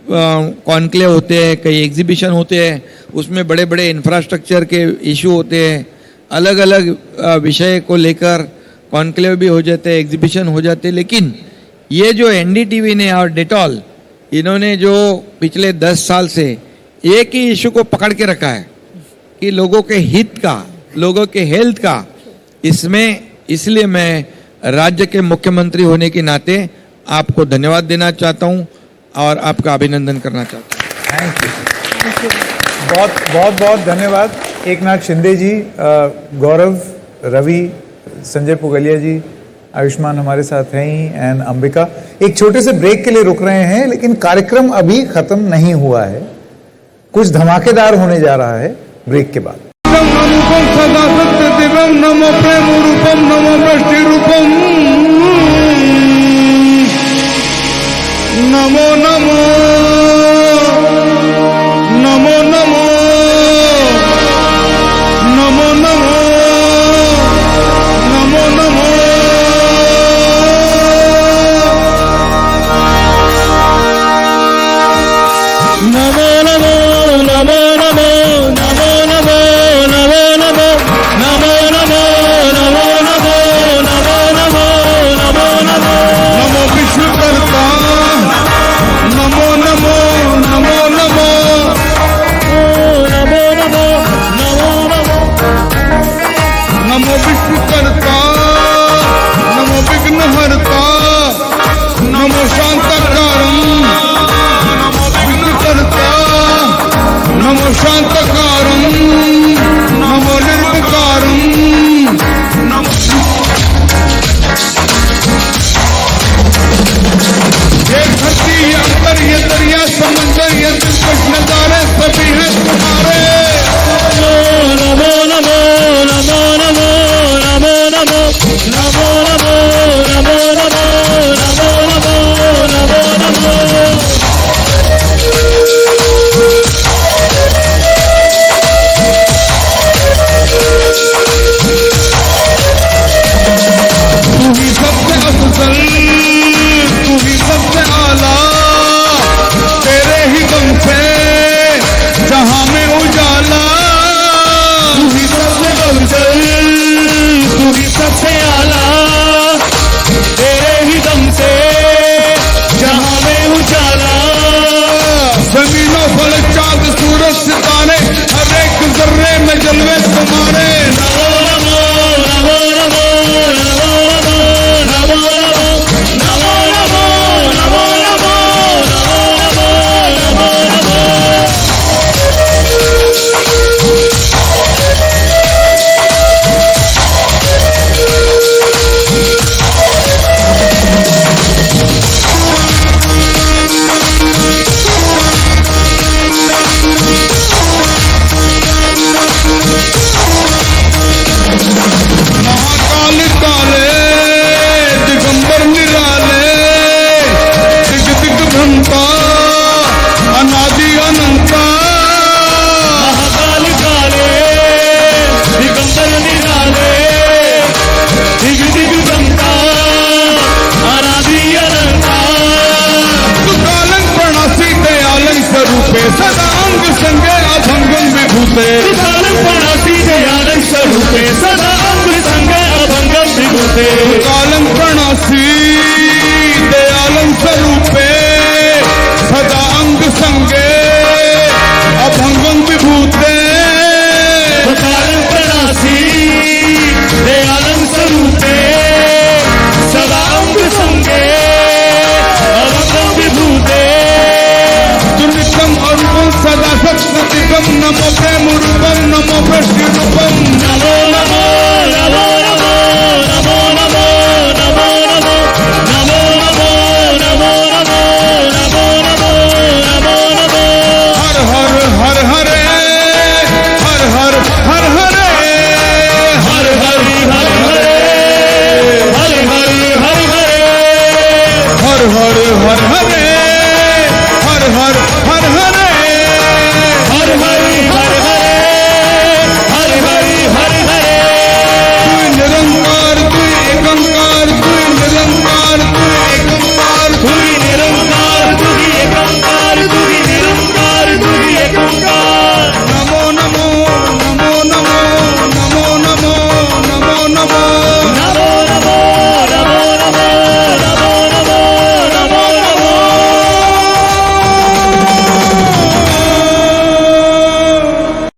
कॉन्क्लेव होते हैं, कई एग्जीबिशन होते हैं, उसमें बड़े बड़े इंफ्रास्ट्रक्चर के इशू होते हैं, अलग अलग विषय को लेकर कॉन्क्लेव भी हो जाते हैं, एग्जीबिशन हो जाते हैं। लेकिन ये जो NDTV ने और डेटॉल, इन्होंने जो पिछले 10 साल से एक ही इशू को पकड़ के रखा है कि लोगों के हित का, लोगों के हेल्थ का, इसलिए मैं राज्य के मुख्यमंत्री होने के नाते आपको धन्यवाद देना चाहता हूं और आपका अभिनंदन करना चाहता हूं। Thank you. बहुत बहुत धन्यवाद एकनाथ शिंदे जी, गौरव, रवि, संजय पुगलिया जी, आयुष्मान हमारे साथ हैं ही, एंड अंबिका। एक छोटे से ब्रेक के लिए रुक रहे हैं, लेकिन कार्यक्रम अभी खत्म नहीं हुआ है, कुछ धमाकेदार होने जा रहा है ब्रेक के बाद। नमो प्रेम रूपम नमो वृष्टि रूपम नमो नमो नमो नमो नमो नमो नमो नमो नमो नमो नमो नमो रहे सदा